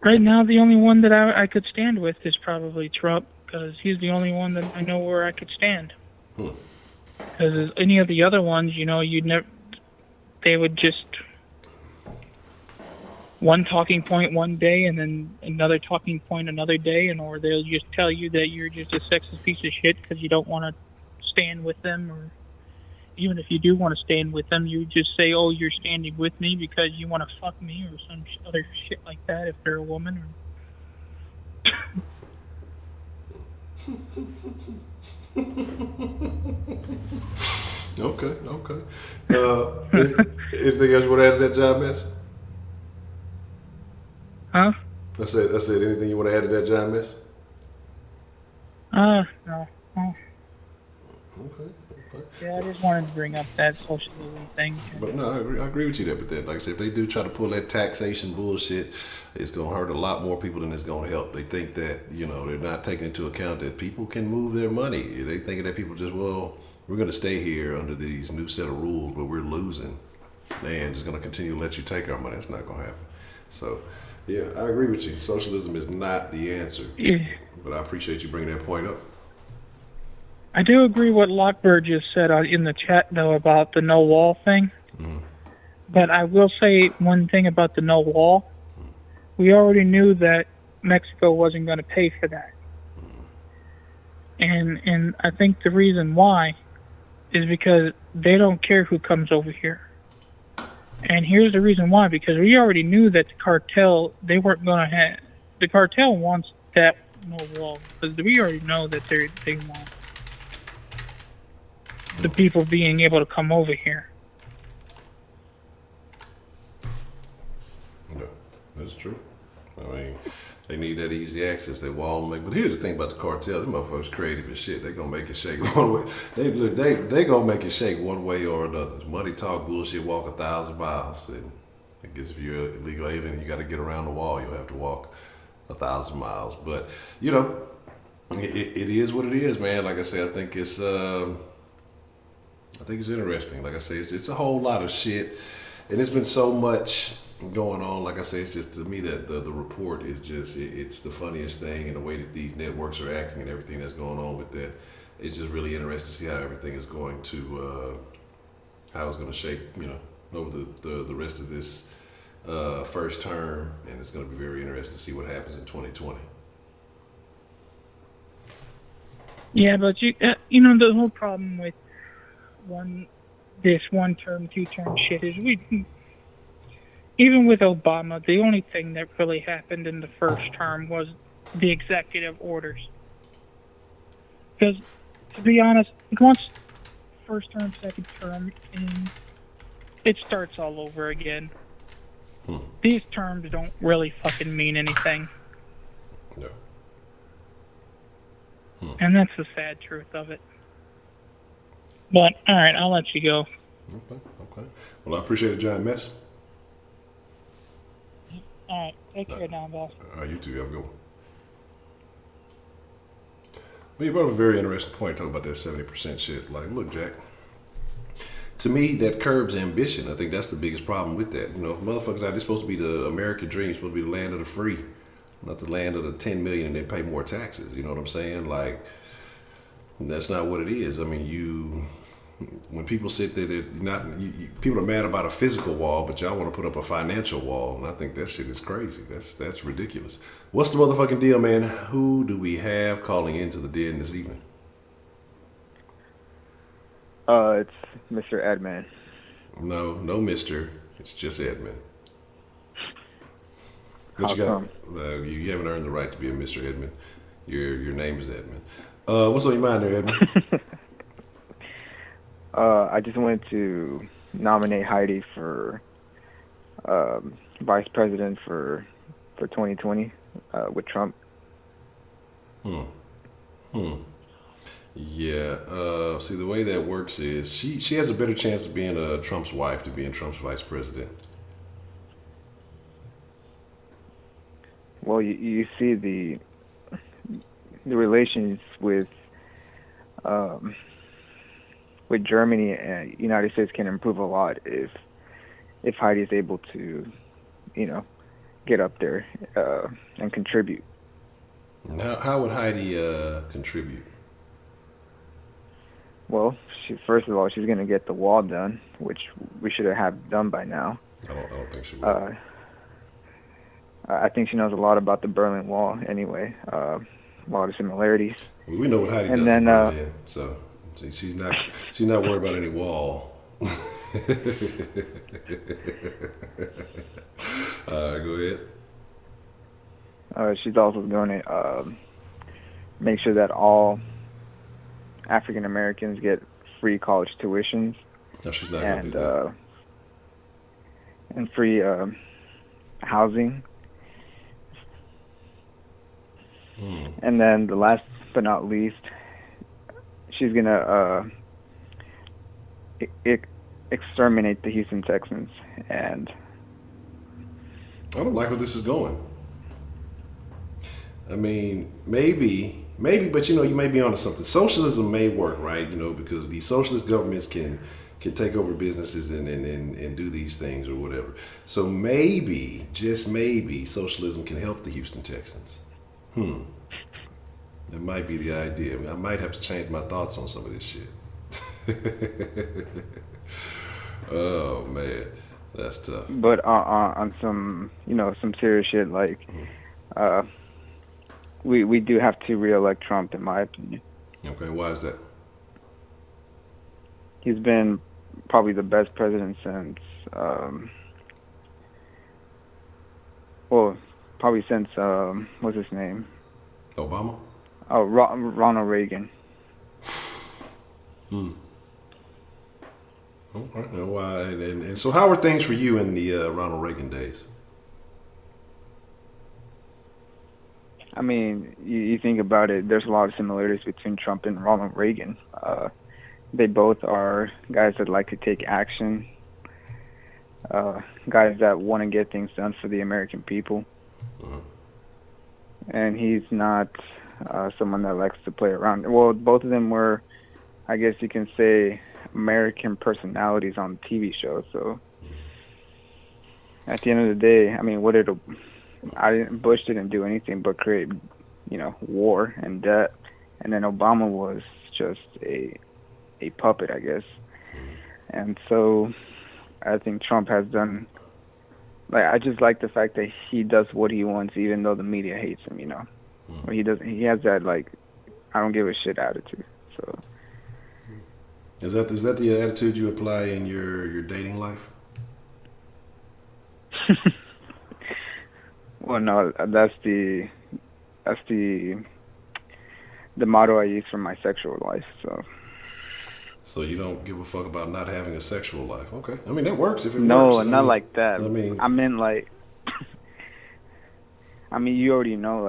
Right now, the only one that I could stand with is probably Trump, because he's the only one that I know where I could stand. Because any of the other ones, you'd never. They would just one talking point one day and then another talking point another day, or they'll just tell you that you're just a sexist piece of shit because you don't want to stand with them, or even if you do want to stand with them, you just say, "Oh, you're standing with me because you want to fuck me," or some other shit like that if they're a woman. Okay. Anything else you want to add to that, John Mess? Huh? I said. Anything you want to add to that, John Mess? No. Okay. Yeah, I just wanted to bring up that socialism thing. But no, I agree with you there. But that, like I said, if they do try to pull that taxation bullshit, it's going to hurt a lot more people than it's going to help. They think that, they're not taking into account that people can move their money. They thinking that people just, we're going to stay here under these new set of rules, but we're losing. And just going to continue to let you take our money. It's not going to happen. So, yeah, I agree with you. Socialism is not the answer. Yeah. But I appreciate you bringing that point up. I do agree what Lockbird just said in the chat, though, about the no wall thing. But I will say one thing about the no wall. We already knew that Mexico wasn't going to pay for that. And I think the reason why is because they don't care who comes over here. And here's the reason why, because we already knew that the cartel, they weren't going to have, the cartel wants that no wall, because we already know that they want the people being able to come over here. Yeah, that's true. I mean, they need that easy access. They wall make. But here's the thing about the cartel: them motherfuckers creative as shit. They gonna make it shake one way. They gonna make it shake one way or another. Money talk bullshit. Walk 1,000 miles. And I guess if you're an illegal alien, you got to get around the wall. You'll have to walk 1,000 miles. But it is what it is, man. Like I say, I think it's interesting. Like I say, it's a whole lot of shit, and it's been so much going on. Like I say, it's just, to me, that the report is just, it's the funniest thing, and the way that these networks are acting and everything that's going on with that. It's just really interesting to see how everything is going to, how it's going to shape, over the rest of this first term, and it's going to be very interesting to see what happens in 2020. Yeah, but the whole problem with this one term, 2 term shit is even with Obama, the only thing that really happened in the first term was the executive orders. Because, to be honest, once first term, second term, and it starts all over again. These terms don't really fucking mean anything. No. And that's the sad truth of it. But, all right, I'll let you go. Okay. Well, I appreciate it, John Mess. All right, take care now, boss. You too. Have a good one. Well, you brought up a very interesting point talking about that 70% shit. Like, look, Jack, to me, that curbs ambition. I think that's the biggest problem with that. If motherfuckers out there, supposed to be the American dream, supposed to be the land of the free, not the land of the 10 million and then pay more taxes. You know what I'm saying? Like, that's not what it is. I mean, when people sit there, people are mad about a physical wall, but y'all want to put up a financial wall, and I think that shit is crazy. That's ridiculous. What's the motherfucking deal, man? Who do we have calling into the den this evening? It's Mr. Edman. No, Mister. It's just Edman. How come? You haven't earned the right to be a Mr. Edman. Your name is Edman. What's on your mind there, Edman? I just wanted to nominate Heidi for vice president for 2020 with Trump. Yeah. See, the way that works is she has a better chance of being Trump's wife to being Trump's vice president. Well, you see the relations with Germany and United States can improve a lot if Heidi is able to, get up there and contribute. How would Heidi contribute? Well, first of all, she's going to get the wall done, which we should have done by now. I don't think she would. I think she knows a lot about the Berlin Wall anyway. A lot of similarities. Well, we know what Heidi And does then, in Berlin, so she's not worried about any wall. Go ahead. She's also going to make sure that all African Americans get free college tuitions. No, she's not going to do that. And free housing. And then the last but not least, she's going to exterminate the Houston Texans. And I don't like where this is going. I mean, maybe, but you may be onto something. Socialism may work, right? Because these socialist governments can take over businesses and do these things or whatever. So maybe, just maybe, socialism can help the Houston Texans. That might be the idea. I might have to change my thoughts on some of this shit. Oh man, that's tough. But on some some serious shit, like we do have to reelect Trump, in my opinion. Okay, why is that? He's been probably the best president since probably since what's his name? Obama? Oh, Ronald Reagan. Okay. And why? And so, how were things for you in the Ronald Reagan days? I mean, you think about it. There's a lot of similarities between Trump and Ronald Reagan. They both are guys that like to take action. Guys that want to get things done for the American people. And he's not someone that likes to play around. Well, both of them were, I guess you can say, American personalities on TV shows. So at the end of the day, I mean, Bush didn't do anything but create, war and debt, and then Obama was just a puppet, I guess. And so I think Trump has done. I just like the fact that he does what he wants, even though the media hates him. He doesn't. He has that I don't give a shit attitude. So. Is that the attitude you apply in your dating life? Well, no, that's the motto I use for my sexual life. So you don't give a fuck about not having a sexual life? Okay, I mean that works if it works. No, not like that. I mean you already know.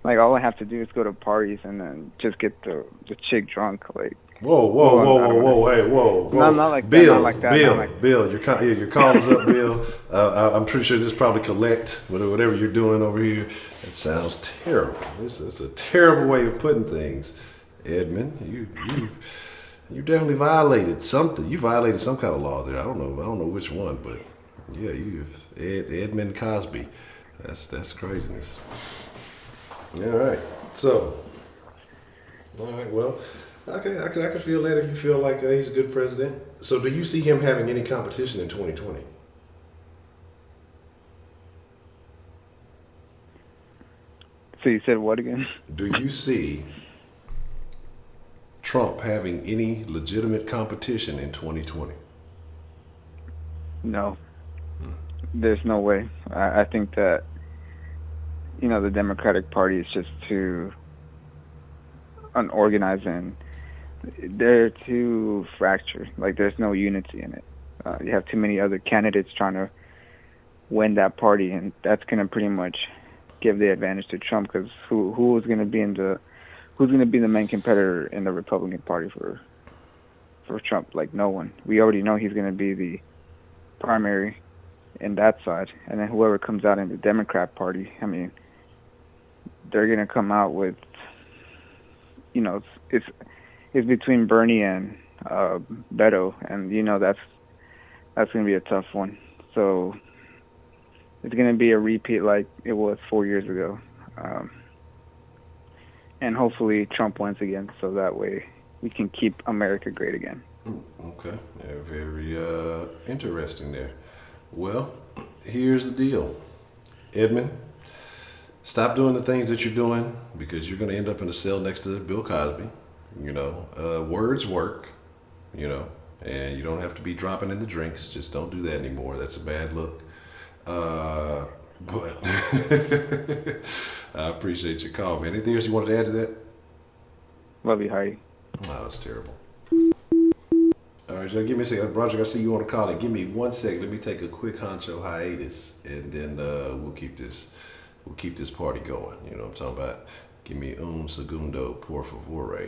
All I have to do is go to parties and then just get the chick drunk. Whoa, hey, whoa. No, not like Bill, that. Not like that. Bill, your call is up, Bill. I'm pretty sure this probably collect whatever you're doing over here. It sounds terrible. This is a terrible way of putting things, Edmund. You definitely violated something. You violated some kind of law there. I don't know which one, but yeah, Edmund Cosby. That's craziness. All right. So, all right. Well, okay. I can feel that if you feel like he's a good president. So, do you see him having any competition in 2020? So you said what again? Do you see Trump having any legitimate competition in 2020? No. There's no way. I think that the Democratic Party is just too unorganized and they're too fractured. There's no unity in it. You have too many other candidates trying to win that party, and that's going to pretty much give the advantage to Trump, because who's going to be the main competitor in the Republican Party for Trump? No one. We already know he's going to be the primary in that side, and then whoever comes out in the Democrat Party, I mean, they're going to come out with, it's between Bernie and Beto, and that's going to be a tough one. So it's going to be a repeat like it was 4 years ago. And hopefully Trump wins again, so that way we can keep America great again. Okay, yeah, very interesting there. Well, here's the deal, Edmund. Stop doing the things that you're doing because you're going to end up in a cell next to Bill Cosby. You know, words work. You know, and you don't have to be dropping in the drinks. Just don't do that anymore. That's a bad look. But I appreciate your call, man. Anything else you wanted to add to that? Love you, Heidi. Oh, that's terrible. All right, Joe, give me a second. Broderick, I see you want to call it. Give me 1 second. Let me take a quick honcho hiatus, and then we'll keep this party going. You know what I'm talking about? Give me un segundo, por favore.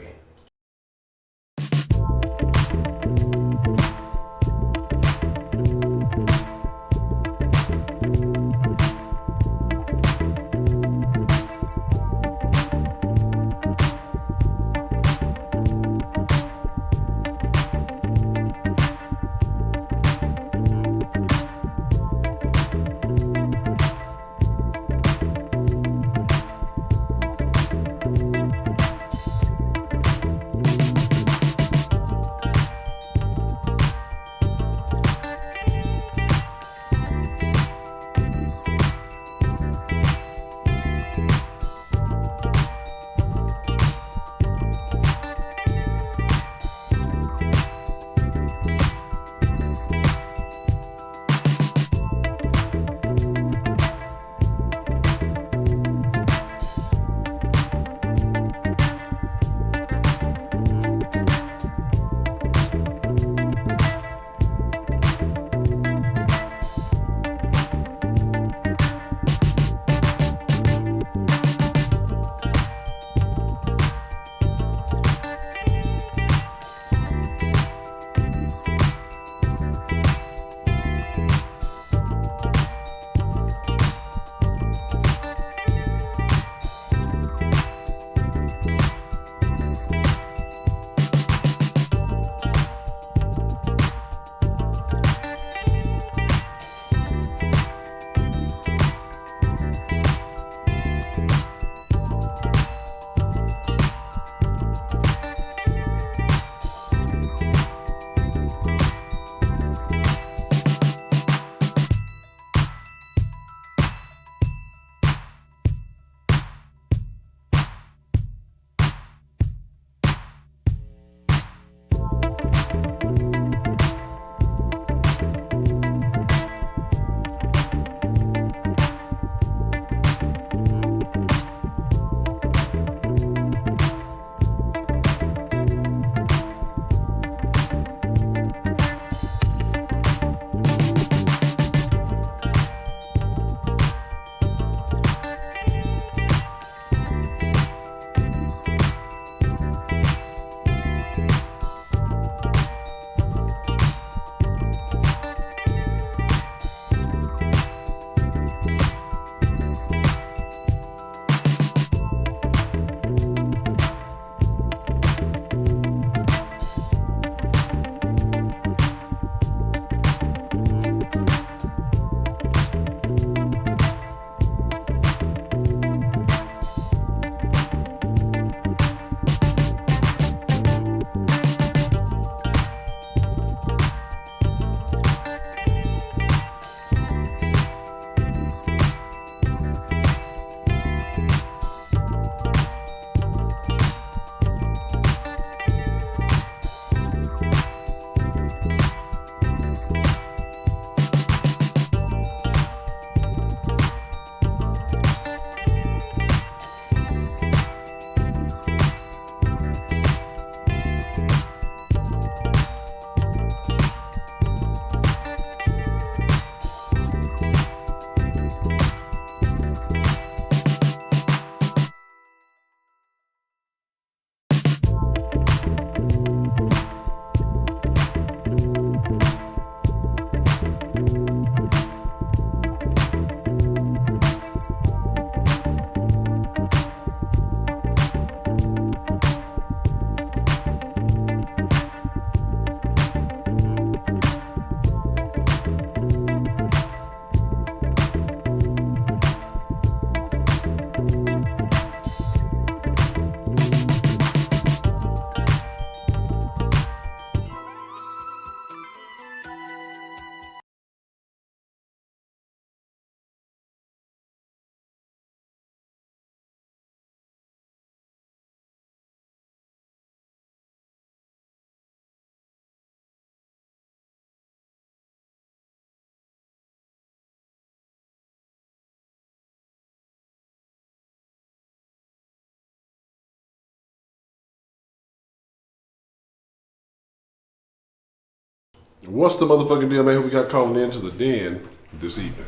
What's the motherfucking deal, man? Who we got calling into the den this evening?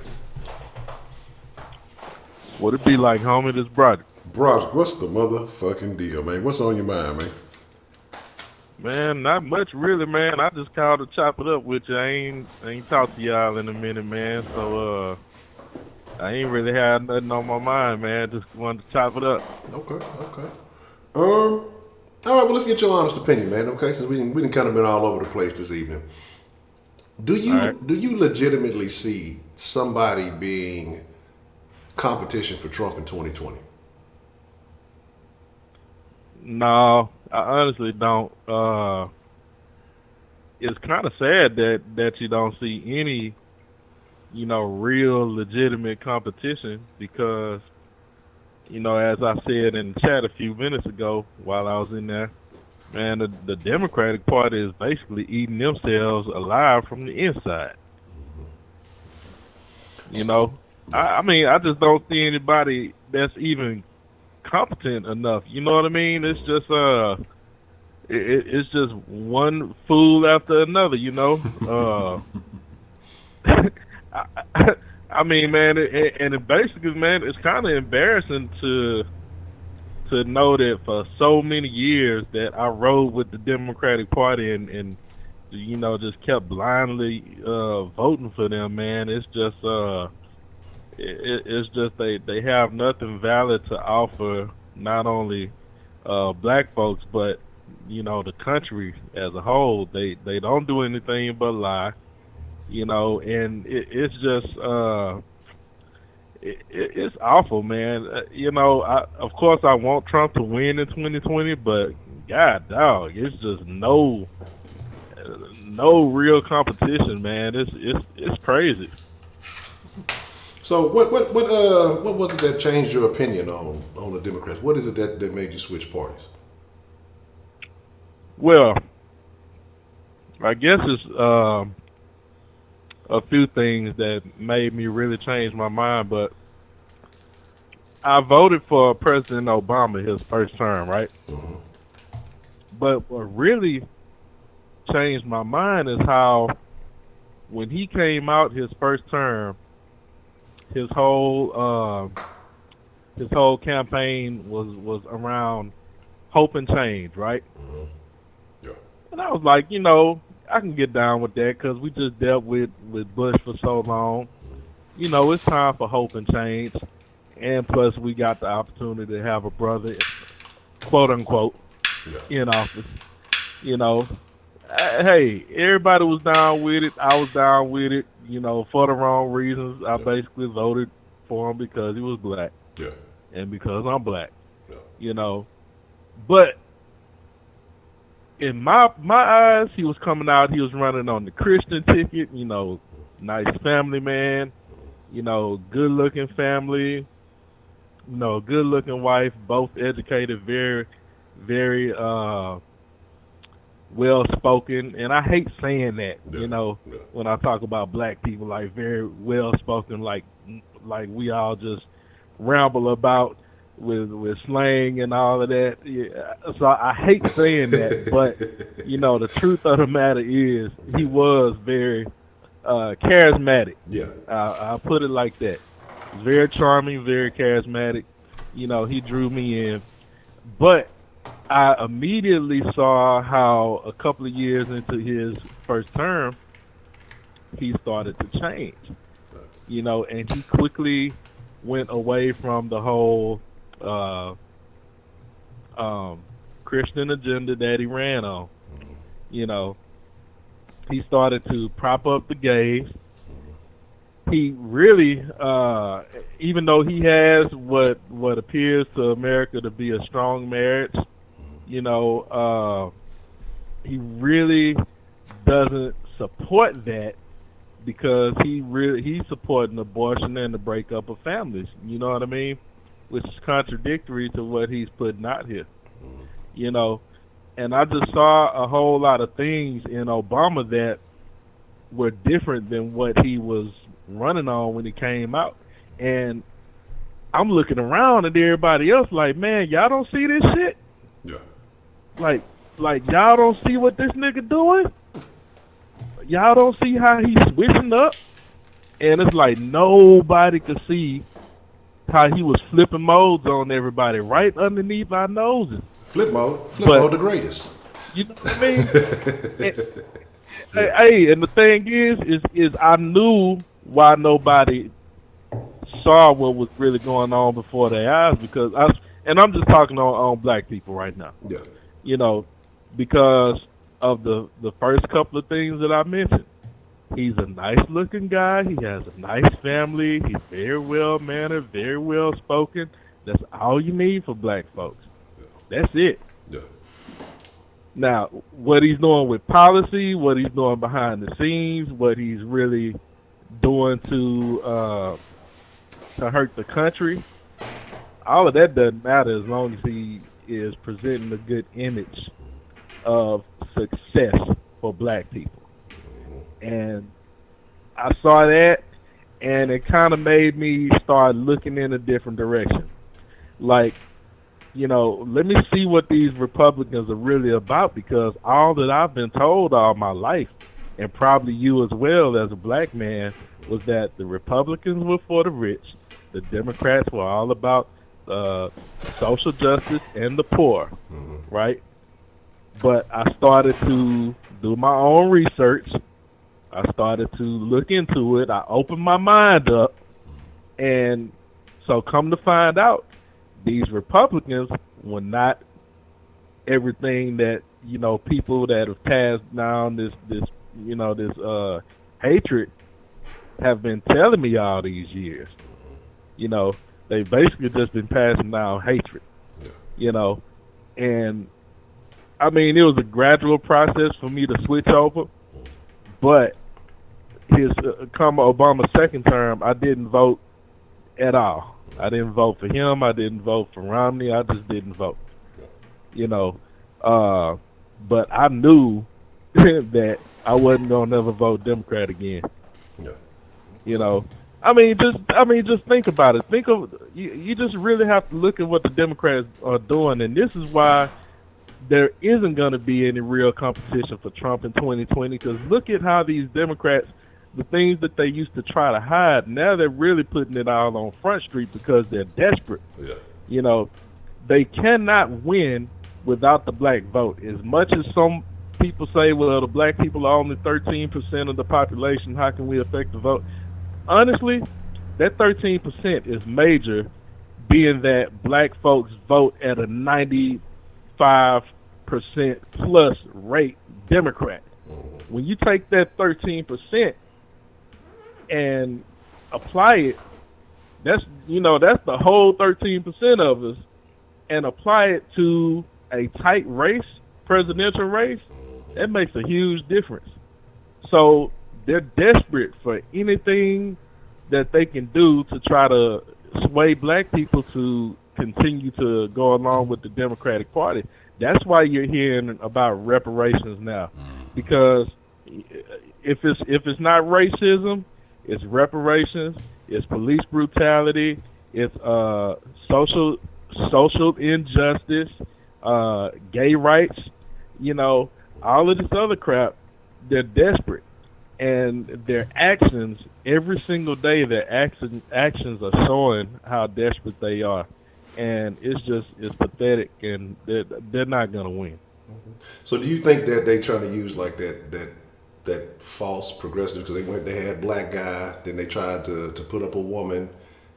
What it be like, homie? This brother. Broderick, what's the motherfucking deal, man? What's on your mind, man? Man, not much really, man. I just called to chop it up with you. I ain't talked to y'all in a minute, man. So I ain't really had nothing on my mind, man. Just wanted to chop it up. Okay. All right, well, let's get your honest opinion, man. Okay, since we done kind of been all over the place this evening. Do you legitimately see somebody being competition for Trump in 2020? No, I honestly don't. It's kind of sad that you don't see any, real legitimate competition because, as I said in the chat a few minutes ago while I was in there, man, the Democratic Party is basically eating themselves alive from the inside. I mean, I just don't see anybody that's even competent enough. You know what I mean? It's just it's just one fool after another. I mean, man, and it basically, man, it's kind of embarrassing to know that for so many years that I rode with the Democratic Party and just kept blindly voting for them, man. It's just it's just they have nothing valid to offer, not only black folks but the country as a whole. They don't do anything but lie, and it's just it's awful, man. Of course I want Trump to win in 2020, but god dog, it's just no real competition, man. It's crazy. So what was it that changed your opinion on the Democrats? What is it that made you switch parties? Well, I guess it's a few things that made me really change my mind, but I voted for President Obama his first term, right? Mm-hmm. But what really changed my mind is how when he came out his first term, his whole campaign was around hope and change, right? Mm-hmm. Yeah. And I was like, I can get down with that because we just dealt with Bush for so long. It's time for hope and change. And plus, we got the opportunity to have a brother, quote unquote, in office. Hey, everybody was down with it. I was down with it. For the wrong reasons. I basically voted for him because he was black. Yeah. And because I'm black. Yeah. But in my eyes, he was coming out. He was running on the Christian ticket. Nice family man. Good looking family. Good looking wife. Both educated, very, very well spoken. And I hate saying that. When I talk about black people, like very well spoken, like we all just ramble about with slang and all of that. Yeah. So I hate saying that, but the truth of the matter is he was very charismatic. Yeah. I'll put it like that. Very charming, very charismatic. He drew me in. But I immediately saw how a couple of years into his first term, he started to change. And he quickly went away from the whole Christian agenda that he ran on. He started to prop up the gays. He really, even though he has what appears to America to be a strong marriage, he really doesn't support that because he's supporting abortion and the breakup of families. You know what I mean? Which is contradictory to what he's putting out here. And I just saw a whole lot of things in Obama that were different than what he was running on when he came out. And I'm looking around at everybody else like, man, y'all don't see this shit? Yeah. Like y'all don't see what this nigga doing? y'all don't see how he's switching up, and it's like nobody could see how he was flipping modes on everybody right underneath our noses. Flip mode, the greatest. You know what I mean? Hey, and the thing is I knew why nobody saw what was really going on before their eyes, because I'm just talking on black people right now. Yeah. You know, because of the first couple of things that I mentioned. He's a nice looking guy. He has a nice family. He's very well mannered, very well spoken. That's all you need for black folks. That's it. Yeah. Now, what he's doing with policy, what he's doing behind the scenes, what he's really doing to hurt the country, all of that doesn't matter as long as he is presenting a good image of success for black people. And I saw that, and it kind of made me start looking in a different direction. Like, you know, let me see what these Republicans are really about, because all that I've been told all my life, and probably you as well as a black man, was that the Republicans were for the rich, the Democrats were all about social justice and the poor, right? But I started to do my own research. I started to look into it. I opened my mind up. And so come to find out, these Republicans were not everything that, you know, people that have passed down this hatred have been telling me all these years. You know, they've basically just been passing down hatred, you know. And, I mean, it was a gradual process for me to switch over. But his Obama's second term, I didn't vote at all. I didn't vote for him. I didn't vote for Romney. I just didn't vote. You know, but I knew that I wasn't gonna never vote Democrat again. Yeah. You know, I mean, just think about it. Think of you just really have to look at what the Democrats are doing, and this is why there isn't going to be any real competition for Trump in 2020, because look at how these Democrats, the things that they used to try to hide, now they're really putting it all on Front Street because they're desperate. Yeah. You know, they cannot win without the black vote. As much as some people say, well, the black people are only 13% of the population, how can we affect the vote? Honestly, that 13% is major, being that black folks vote at a 95% plus rate Democrat. When you take that 13% and apply it, that's the whole 13% of us, and apply it to a tight race, presidential race, that makes a huge difference. So they're desperate for anything that they can do to try to sway black people to continue to go along with the Democratic Party. That's why you're hearing about reparations now, because if it's not racism, it's reparations, it's police brutality, it's social injustice, gay rights, you know, all of this other crap. They're desperate, and their actions every single day, their actions are showing how desperate they are. And it's pathetic, and they're not gonna win. So do you think that they trying to use like that false progressive, because they had black guy, then they tried to put up a woman,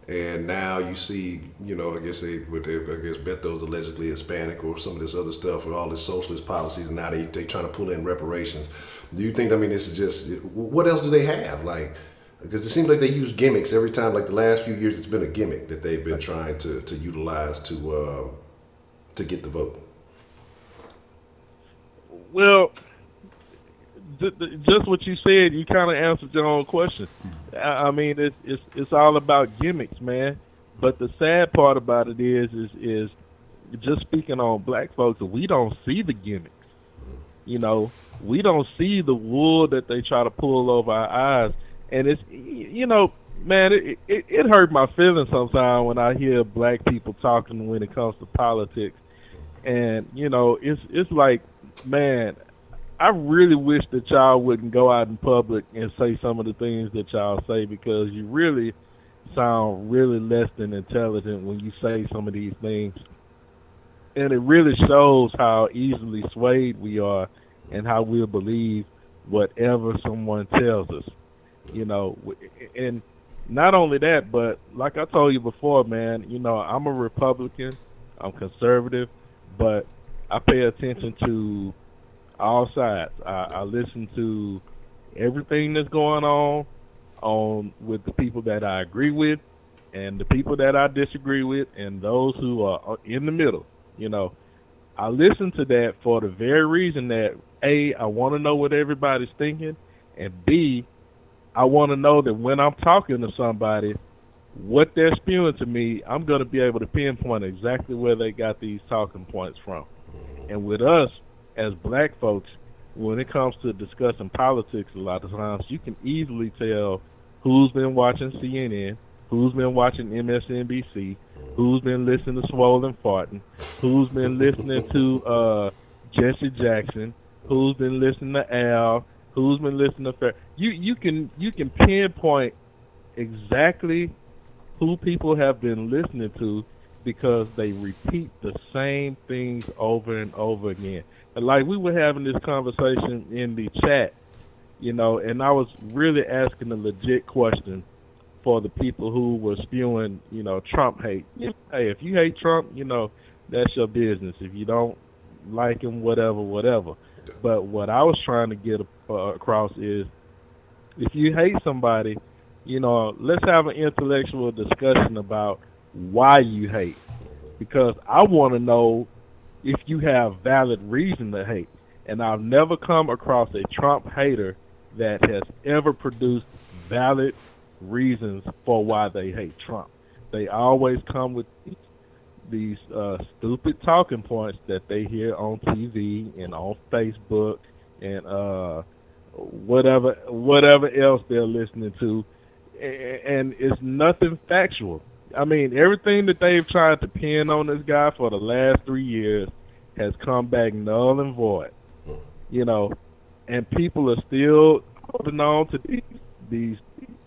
and now you see, you know, I guess Beto's allegedly Hispanic or some of this other stuff with all this socialist policies, and now they trying to pull in reparations. Do you think, I mean, this is just, what else do they have? Like, because it seems like they use gimmicks every time. Like the last few years, it's been a gimmick that they've been trying to utilize to get the vote. Well, just what you said, you kind of answered your own question. I mean, it's all about gimmicks, man. But the sad part about it is just speaking on black folks, we don't see the gimmicks. You know, we don't see the wool that they try to pull over our eyes. And it's, you know, man, it hurt my feelings sometimes when I hear black people talking when it comes to politics. And, you know, it's like, man, I really wish that y'all wouldn't go out in public and say some of the things that y'all say, because you really sound really less than intelligent when you say some of these things. And it really shows how easily swayed we are and how we'll believe whatever someone tells us. You know, and not only that, but like I told you before, man, you know, I'm a Republican, I'm conservative, but I pay attention to all sides. I listen to everything that's going on with the people that I agree with and the people that I disagree with and those who are in the middle. You know, I listen to that for the very reason that A, I want to know what everybody's thinking, and B, I want to know that when I'm talking to somebody, what they're spewing to me, I'm going to be able to pinpoint exactly where they got these talking points from. And with us, as black folks, when it comes to discussing politics, a lot of times you can easily tell who's been watching CNN, who's been watching MSNBC, who's been listening to Swollen Farting, who's been listening to Jesse Jackson, who's been listening to Al, who's been listening to Fair. You can pinpoint exactly who people have been listening to because they repeat the same things over and over again. And like we were having this conversation in the chat, you know, and I was really asking a legit question for the people who were spewing, you know, Trump hate. Hey, if you hate Trump, you know, that's your business. If you don't like him, whatever. But what I was trying to get across is, if you hate somebody, you know, let's have an intellectual discussion about why you hate. Because I want to know if you have valid reason to hate. And I've never come across a Trump hater that has ever produced valid reasons for why they hate Trump. They always come with these stupid talking points that they hear on TV and on Facebook and whatever else they're listening to, and it's nothing factual. I mean, everything that they've tried to pin on this guy for the last 3 years has come back null and void. You know, and people are still holding on to these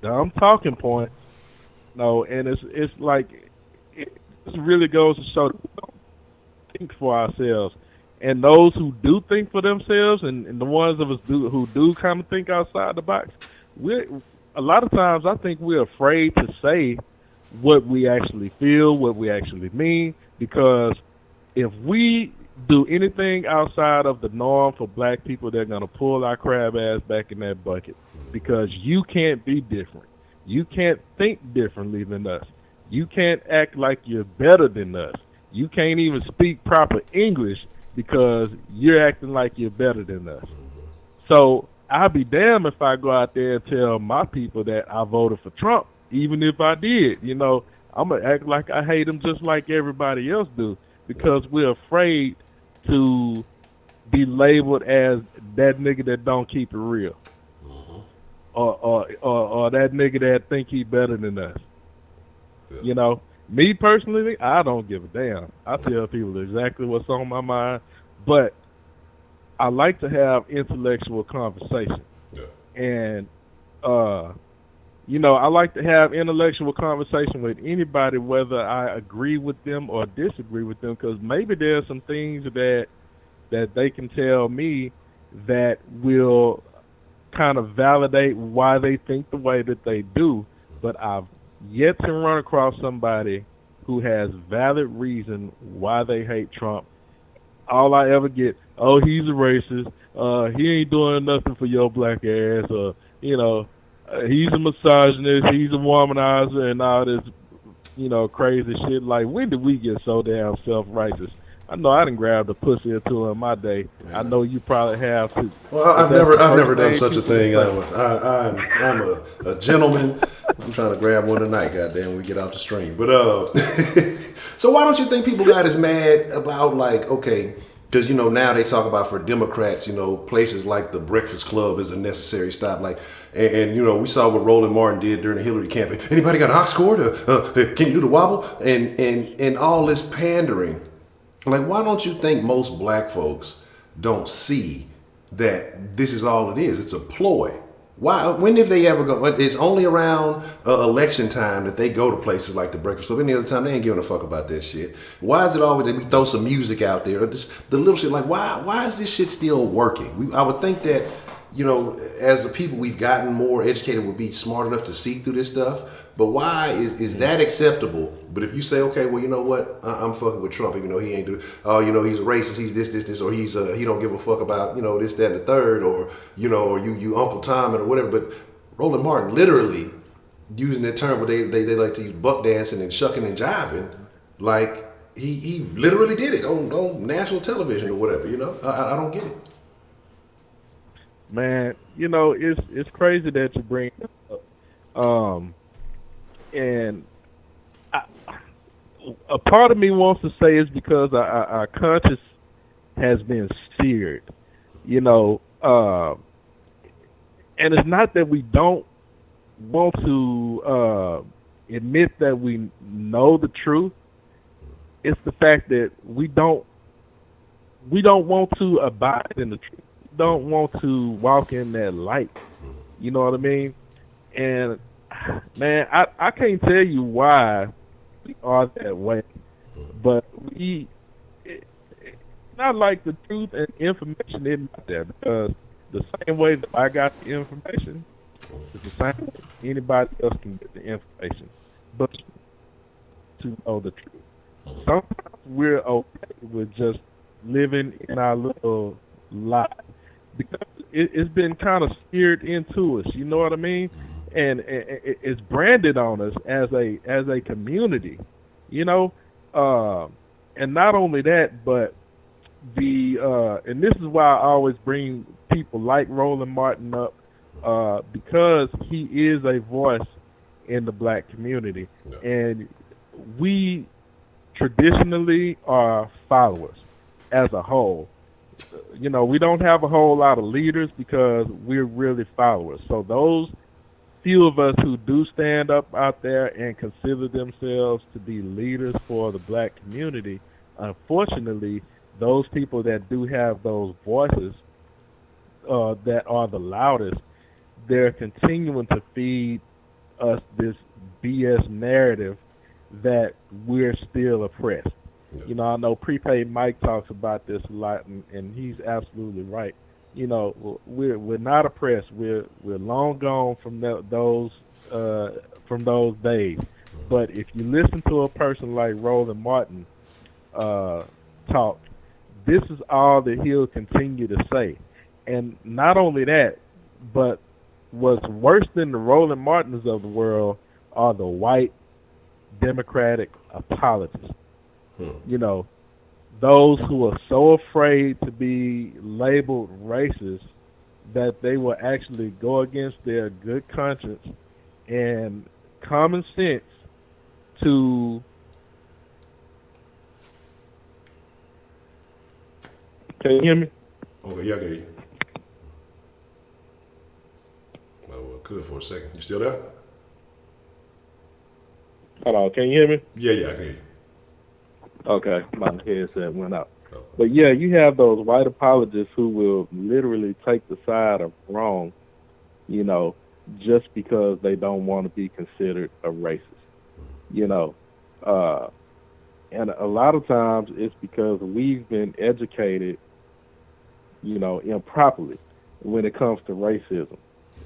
dumb talking points. No, and it's like it really goes to show that we don't think for ourselves. And those who do think for themselves, and the ones of us who do kind of think outside the box, a lot of times I think we're afraid to say what we actually feel, what we actually mean, because if we do anything outside of the norm for black people, they're going to pull our crab ass back in that bucket, because you can't be different. You can't think differently than us. You can't act like you're better than us. You can't even speak proper English because you're acting like you're better than us. So I'll be damned if I go out there and tell my people that I voted for Trump, even if I did. You know, I'm going to act like I hate him just like everybody else do, because we're afraid to be labeled as that nigga that don't keep it real. Or that nigga that think he better than us. Yeah. You know, me personally, I don't give a damn. I tell people exactly what's on my mind, but I like to have intellectual conversation. Yeah. And, you know, I like to have intellectual conversation with anybody, whether I agree with them or disagree with them, because maybe there's some things that they can tell me that will kind of validate why they think the way that they do. But I've yet to run across somebody who has valid reason why they hate Trump. All I ever get, oh, he's a racist, he ain't doing nothing for your black ass, or, you know, he's a misogynist, he's a womanizer, and all this, you know, crazy shit. Like, when did we get so damn self-righteous? I know I didn't grab the pussy or two in my day. I know you probably have too. Well, I've never done such a thing. I'm a gentleman. I'm trying to grab one tonight. Goddamn, we get off the stream. But so why don't you think people got as mad about, like, okay, because, you know, now they talk about, for Democrats, you know, places like the Breakfast Club is a necessary stop. Like, and you know, we saw what Roland Martin did during the Hillary campaign. Anybody got an aux cord? Can you do the wobble? And all this pandering. Like, why don't you think most black folks don't see that this is all it is. It's a ploy. Why? When have they ever go? It's only around election time that they go to places like the Breakfast Club. Any other time, they ain't giving a fuck about that shit. Why is it always that we throw some music out there? Or just the little shit like, why is this shit still working? I would think that, you know, as a people, we've gotten more educated, would be smart enough to see through this stuff. But why is that acceptable? But if you say, okay, well, you know what, I'm fucking with Trump, even though he ain't do, oh, you know, he's a racist, he's this, or he's he don't give a fuck about, you know, this, that, and the third, or you know, or you Uncle Tom or whatever. But Roland Martin literally using that term, but they like to use buck dancing and shucking and jiving, like he literally did it on national television or whatever. You know, I don't get it. Man, you know, it's crazy that you bring it up. And a part of me wants to say it's because our conscience has been seared, you know, and it's not that we don't want to admit that we know the truth. It's the fact that we don't want to abide in the truth. We don't want to walk in that light. You know what I mean? And man, I can't tell you why we are that way, but not like the truth and information is not there, because the same way that I got the information is the same way anybody else can get the information, but to know the truth. Sometimes we're okay with just living in our little lie, because it's been kind of steered into us, you know what I mean? And it's branded on us as a community, you know, and not only that, but and this is why I always bring people like Roland Martin up, because he is a voice in the black community, and we traditionally are followers as a whole. You know, we don't have a whole lot of leaders because we're really followers. So those few of us who do stand up out there and consider themselves to be leaders for the black community, unfortunately, those people that do have those voices that are the loudest, they're continuing to feed us this BS narrative that we're still oppressed. You know, I know Prepaid Mike talks about this a lot, and he's absolutely right. You know, we're not oppressed. We're long gone from those days. But if you listen to a person like Roland Martin talk, this is all that he'll continue to say. And not only that, but what's worse than the Roland Martins of the world are the white Democratic apologists. You know, those who are so afraid to be labeled racist that they will actually go against their good conscience and common sense to... Can you hear me? Okay, yeah, I can hear you. Well, good for a second. You still there? Hold on, can you hear me? Yeah, I can hear you. Okay, my headset went out. But yeah, you have those white apologists who will literally take the side of wrong, you know, just because they don't want to be considered a racist, you know. And a lot of times it's because we've been educated, you know, improperly when it comes to racism.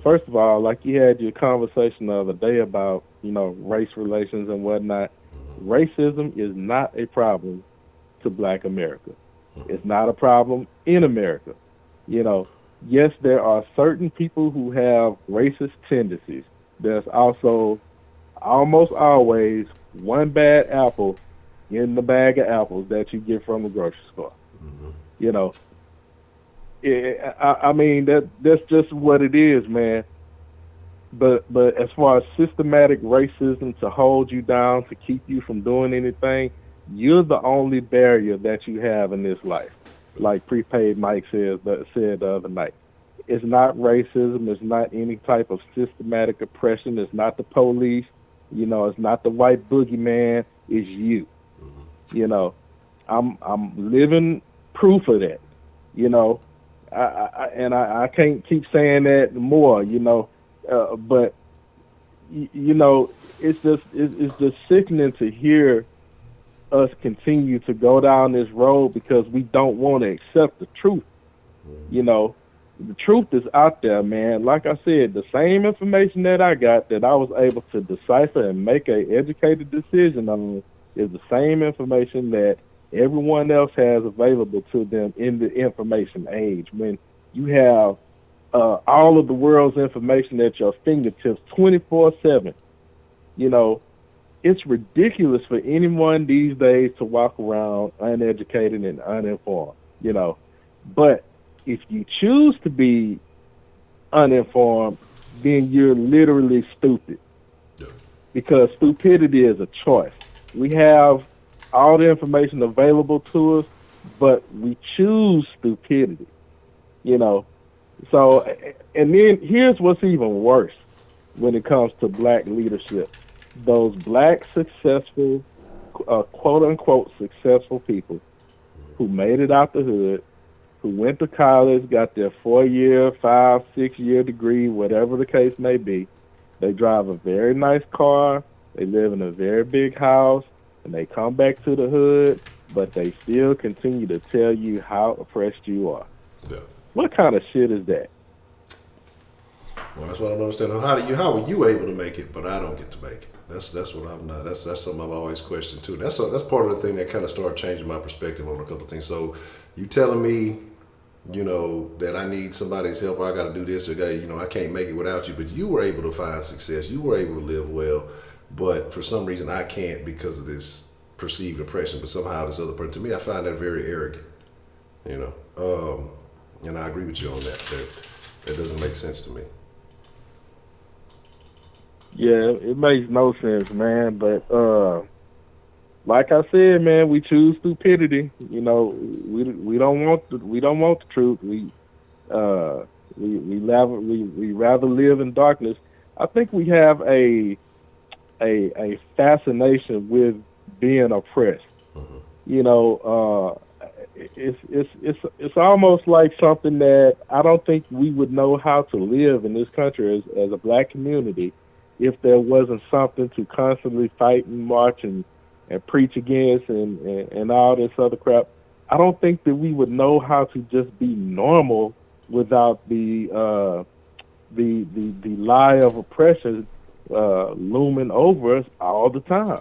First of all, like you had your conversation the other day about, you know, race relations and whatnot, racism is not a problem to black America. It's not a problem in America. You know, yes, there are certain people who have racist tendencies. There's also almost always one bad apple in the bag of apples that you get from the grocery store. You know, I mean, that's just what it is, man. But as far as systematic racism to hold you down, to keep you from doing anything, you're the only barrier that you have in this life. Like Prepaid Mike said the other night. It's not racism. It's not any type of systematic oppression. It's not the police. You know, it's not the white boogeyman. It's you. You know, I'm living proof of that. You know, I can't keep saying that more, but it's just sickening to hear us continue to go down this road because we don't want to accept the truth. The truth is out there, man. Like I said, the same information that I got that I was able to decipher and make a educated decision on is the same information that everyone else has available to them in the information age. When you have all of the world's information at your fingertips 24/7, it's ridiculous for anyone these days to walk around uneducated and uninformed, But if you choose to be uninformed, then you're literally stupid. Yeah. Because stupidity is a choice. We have all the information available to us, but we choose stupidity, So, and then here's what's even worse when it comes to black leadership. Those black successful, quote unquote successful people who made it out the hood, who went to college, got their 4-year, 5, 6-year degree, whatever the case may be. They drive a very nice car, they live in a very big house, and they come back to the hood, but they still continue to tell you how oppressed you are. Yeah. What kind of shit is that? Well, that's what I don't understand. How were you able to make it, but I don't get to make it? That's what I'm not. That's something I've always questioned too. That's part of the thing that kind of started changing my perspective on a couple of things. So you telling me, that I need somebody's help, or I got to do this, or I can't make it without you. But you were able to find success. You were able to live well, but for some reason I can't because of this perceived oppression. But somehow this other person, to me, I find that very arrogant. And I agree with you on that. That doesn't make sense to me. Yeah, it makes no sense, man. But like I said, man, we choose stupidity. We don't want the truth. We rather live in darkness. I think we have a fascination with being oppressed. Mm-hmm. It's almost like something that I don't think we would know how to live in this country as a black community if there wasn't something to constantly fight and march and preach against and all this other crap. I don't think that we would know how to just be normal without the lie of oppression looming over us all the time.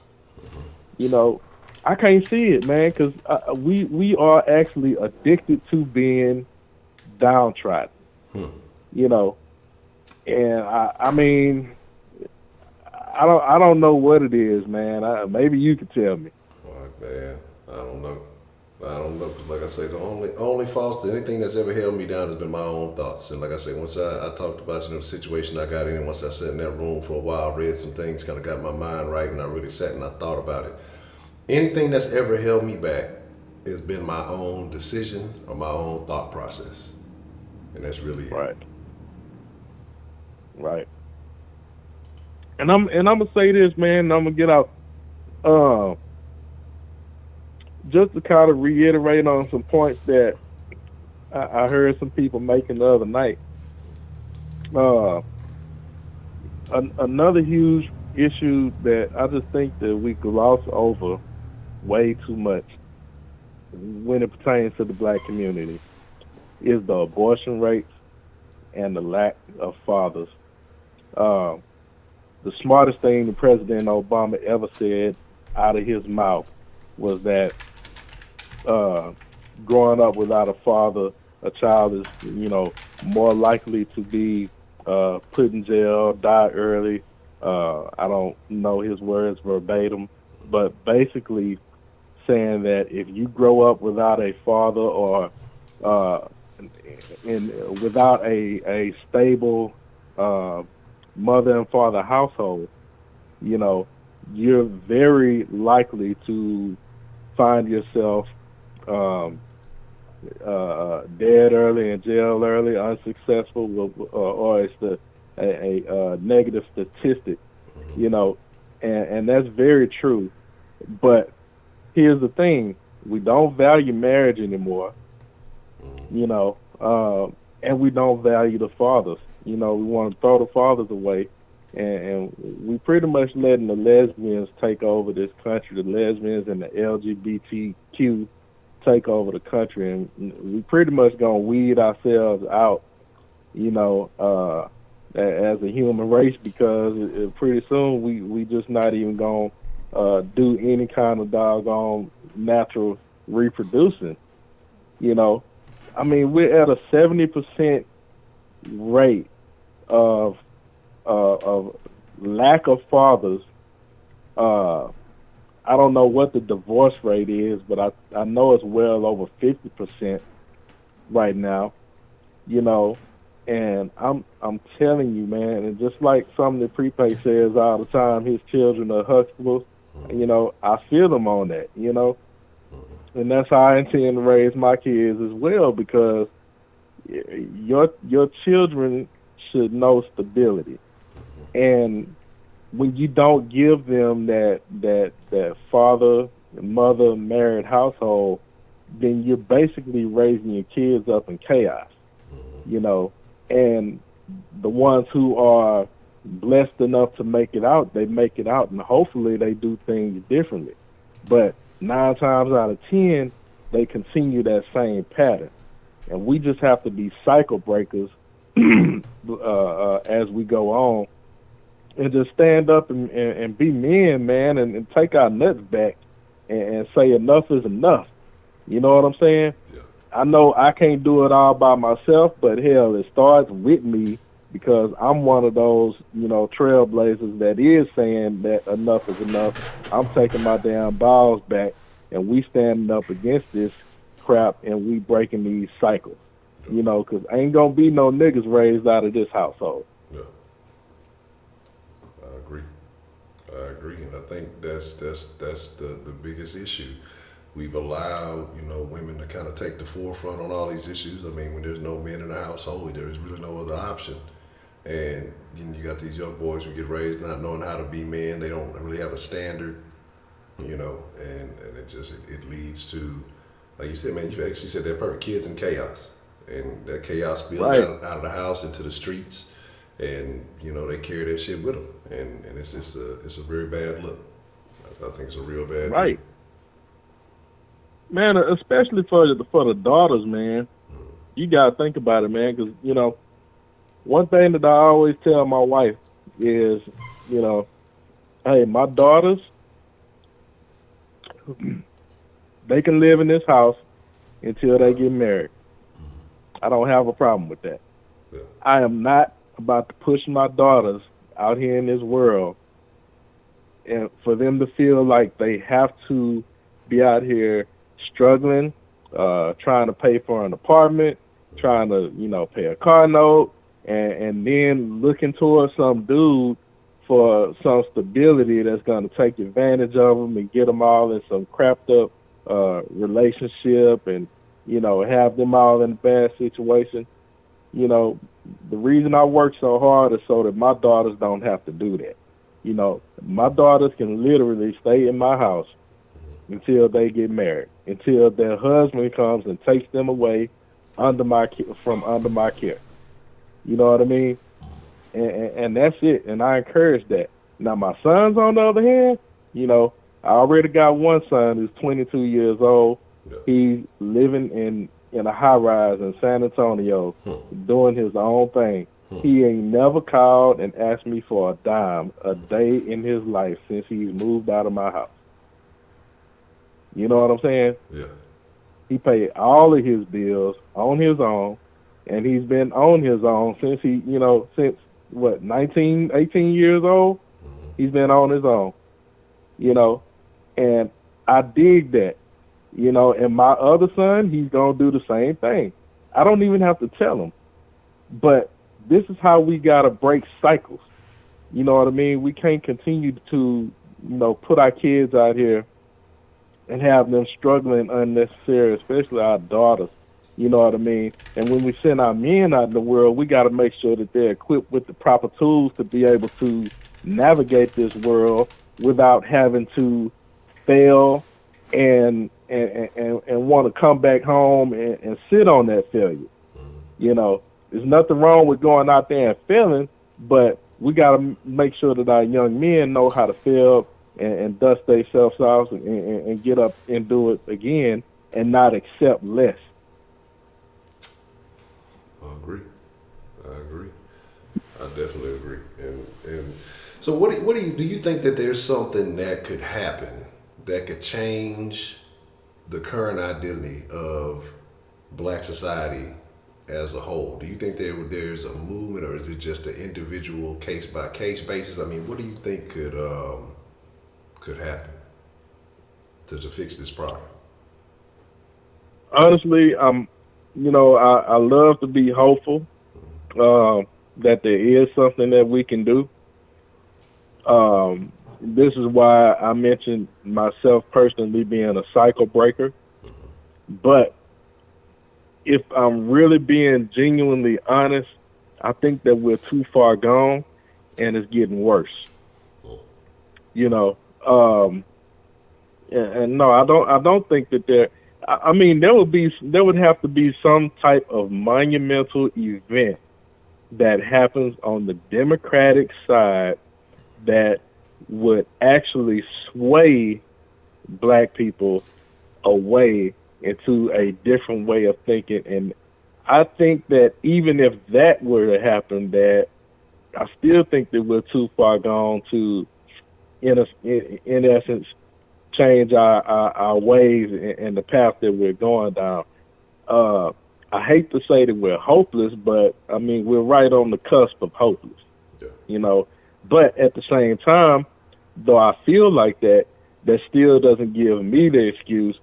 I can't see it, man, because we are actually addicted to being downtrodden. And I mean, I don't know what it is, man. Maybe you could tell me. Man, I don't know. Cause like I say, the only false anything that's ever held me down has been my own thoughts. And like I say, once I talked about the situation I got in, once I sat in that room for a while, read some things, kind of got my mind right, and I really sat and I thought about it. Anything that's ever held me back has been my own decision or my own thought process, and that's really it. Right. And I'm gonna say this, man. And I'm gonna get out. Just to kind of reiterate on some points that I heard some people making the other night. Another huge issue that I just think that we gloss over way too much when it pertains to the black community is the abortion rates and the lack of fathers. The smartest thing that President Obama ever said out of his mouth was that growing up without a father, a child is, more likely to be put in jail, die early. I don't know his words verbatim, but basically saying that if you grow up without a father or without a stable mother and father household, you're very likely to find yourself dead early, in jail early, unsuccessful, or it's a negative statistic, and that's very true. But here's the thing: we don't value marriage anymore. and we don't value the fathers. We want to throw the fathers away, and we pretty much letting the lesbians take over this country, the lesbians and the LGBTQ take over the country, and we pretty much gonna weed ourselves out, as a human race, because pretty soon we just not even gonna do any kind of doggone natural reproducing. I mean, we're at a 70% rate of lack of fathers. I don't know what the divorce rate is, but I know it's well over 50% right now. And I'm telling you, man, and just like something that Prepay says all the time, his children are Huxtables. I feel them on that. And that's how I intend to raise my kids as well, because your children should know stability. And when you don't give them that father and mother married household, then you're basically raising your kids up in chaos. And the ones who are blessed enough to make it out, they make it out, and hopefully they do things differently. But 9 times out of 10, they continue that same pattern. And we just have to be cycle breakers as we go on, and just stand up and be men, man, and take our nuts back and say enough is enough. You know what I'm saying? Yeah. I know I can't do it all by myself, but hell, it starts with me, because I'm one of those, trailblazers that is saying that enough is enough. I'm taking my damn balls back, and we standing up against this crap, and we breaking these cycles. Because ain't gonna be no niggas raised out of this household. Yeah. I agree, and I think that's the biggest issue. We've allowed, women to kind of take the forefront on all these issues. I mean, when there's no men in the household, there is really no other option. And you got these young boys who get raised not knowing how to be men. They don't really have a standard, and it leads to, like you said, man, you actually said that perfect, kids in chaos. And that chaos spills Right out of the house into the streets, and they carry that shit with them, and it's just it's a very bad look. I think it's a real bad right deal. Man, especially for the daughters, man. You gotta think about it, man, because one thing that I always tell my wife is, hey, my daughters, they can live in this house until they get married. I don't have a problem with that. Yeah. I am not about to push my daughters out here in this world and for them to feel like they have to be out here struggling, trying to pay for an apartment, trying to, pay a car note, and then looking towards some dude for some stability that's going to take advantage of them and get them all in some crapped up relationship, and have them all in a bad situation. The reason I work so hard is so that my daughters don't have to do that. My daughters can literally stay in my house until they get married, until their husband comes and takes them away from under my care. You know what I mean? And that's it. And I encourage that. Now, my sons, on the other hand, I already got one son who's 22 years old. Yeah. He's living in a high rise in San Antonio, doing his own thing. He ain't never called and asked me for a dime a day in his life since he's moved out of my house. You know what I'm saying? Yeah. He paid all of his bills on his own, and he's been on his own since since 18 years old. He's been on his own, and I dig that, and my other son, he's going to do the same thing. I don't even have to tell him, but this is how we got to break cycles. You know what I mean? We can't continue to, put our kids out here and have them struggling unnecessarily, especially our daughters. You know what I mean? And when we send our men out in the world, we got to make sure that they're equipped with the proper tools to be able to navigate this world without having to fail and want to come back home and sit on that failure. You know, there's nothing wrong with going out there and failing, but we got to make sure that our young men know how to fail and dust themselves off and get up and do it again and not accept less. I agree. I definitely agree. And so what do you think that there's something that could happen that could change the current identity of Black society as a whole? Do you think there's a movement, or is it just an individual case by case basis? I mean, what do you think could happen to fix this problem? Honestly, I love to be hopeful that there is something that we can do. This is why I mentioned myself personally being a cycle breaker. But if I'm really being genuinely honest, I think that we're too far gone and it's getting worse. You know, and no, I don't think that there. I mean, there would have to be some type of monumental event that happens on the Democratic side that would actually sway Black people away into a different way of thinking. And I think that even if that were to happen, that I still think that we're too far gone to, in essence, change our ways and the path that we're going down. I hate to say that we're hopeless, but I mean, we're right on the cusp of hopeless, you know. But at the same time, though I feel like that still doesn't give me the excuse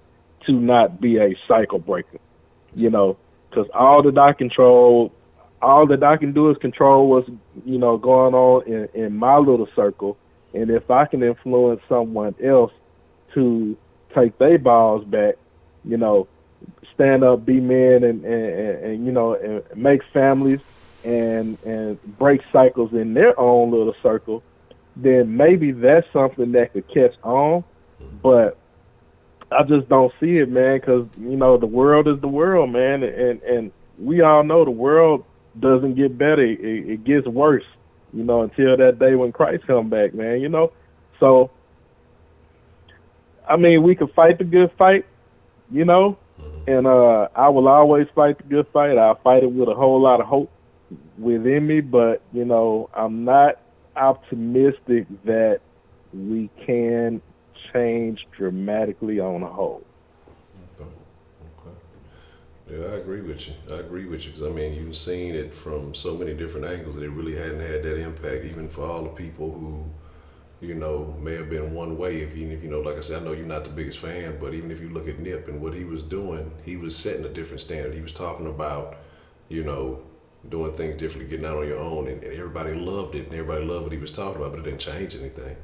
to not be a cycle breaker, you know, because all that I can do is control what's, you know, going on in my little circle. And if I can influence someone else to take their balls back, you know, stand up, be men, and you know, and make families and break cycles in their own little circle, then maybe that's something that could catch on. But I just don't see it, man, because, you know, the world is the world, man, and we all know the world doesn't get better. It gets worse, you know, until that day when Christ come back, man, you know. So, I mean, we can fight the good fight, you know, and I will always fight the good fight. I'll fight it with a whole lot of hope within me, but, you know, I'm not optimistic that we can change dramatically on a whole. Yeah, I agree with you because I mean, you've seen it from so many different angles that it really hadn't had that impact, even for all the people who, you know, may have been one way. Even if, you know, like I said, I know you're not the biggest fan, but even if you look at Nip and what he was doing, he was setting a different standard. He was talking about, you know, doing things differently, getting out on your own, and everybody loved it, and everybody loved what he was talking about, but it didn't change anything.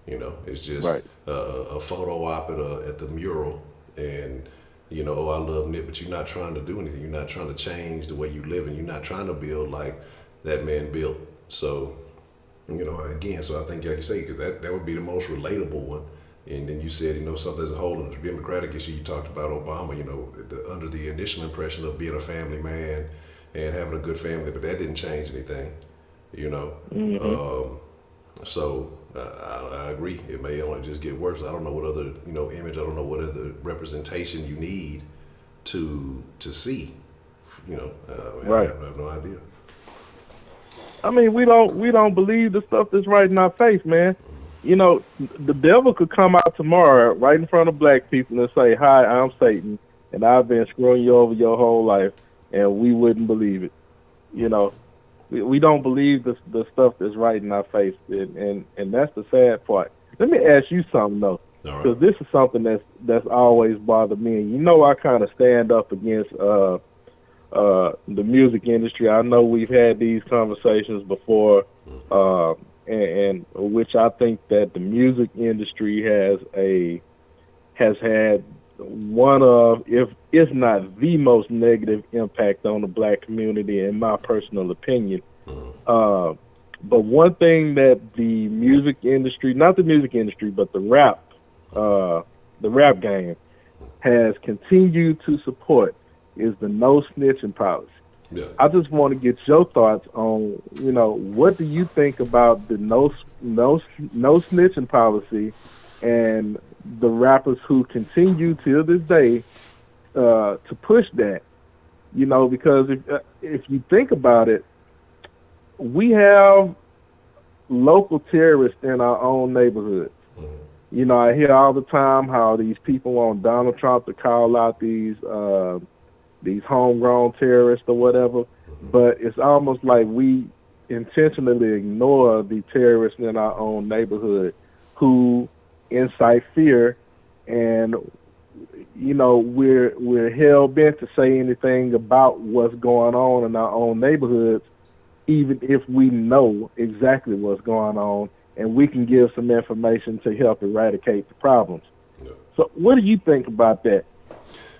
You know, it's just right. A photo op at the mural, and, you know, oh, I love Nip, but you're not trying to do anything. You're not trying to change the way you live, and you're not trying to build like that man built. So, you know, again, so I think, like you say, because that would be the most relatable one. And then you said, you know, something as a whole of the Democratic issue, you talked about Obama, you know, under the initial impression of being a family man and having a good family, but that didn't change anything, you know. Mm-hmm. So I agree. It may only just get worse. I don't know what other, you know, image. I don't know what other representation you need to see. You know, right. I have no idea. I mean, we don't believe the stuff that's right in our face, man. You know, the devil could come out tomorrow right in front of Black people and say, "Hi, I'm Satan, and I've been screwing you over your whole life," and we wouldn't believe it. You know. We don't believe the stuff that's right in our face, and that's the sad part. Let me ask you something though, because this is something that's always bothered me. And you know, I kind of stand up against the music industry. I know we've had these conversations before, and which I think that the music industry has had one of, if not the most negative impact on the Black community, in my personal opinion. But one thing that the music industry, not the music industry, but the rap game has continued to support is the no snitching policy. Yeah. I just want to get your thoughts on, what do you think about the no snitching policy and the rappers who continue till this day to push that? Because if you think about it, we have local terrorists in our own neighborhoods. I hear all the time how these people want Donald Trump to call out these homegrown terrorists or whatever, but it's almost like we intentionally ignore the terrorists in our own neighborhood who incite fear, and we're hell bent to say anything about what's going on in our own neighborhoods, even if we know exactly what's going on and we can give some information to help eradicate the problems. Yeah. So what do you think about that?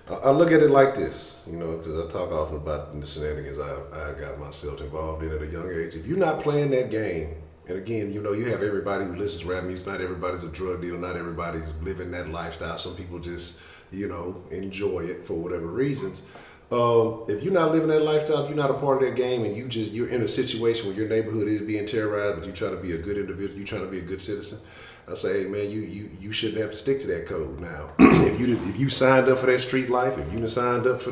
I look at it like this, because I talk often about the shenanigans I got myself involved in at a young age. If you're not playing that game, and again, you have everybody who listens to rap music. Not everybody's a drug dealer. Not everybody's living that lifestyle. Some people just, enjoy it for whatever reasons. If you're not living that lifestyle, if you're not a part of that game, and you're in a situation where your neighborhood is being terrorized, but you try to be a good individual, you trying to be a good citizen, I say, hey man, you shouldn't have to stick to that code. Now, if you signed up for that street life, if you signed up for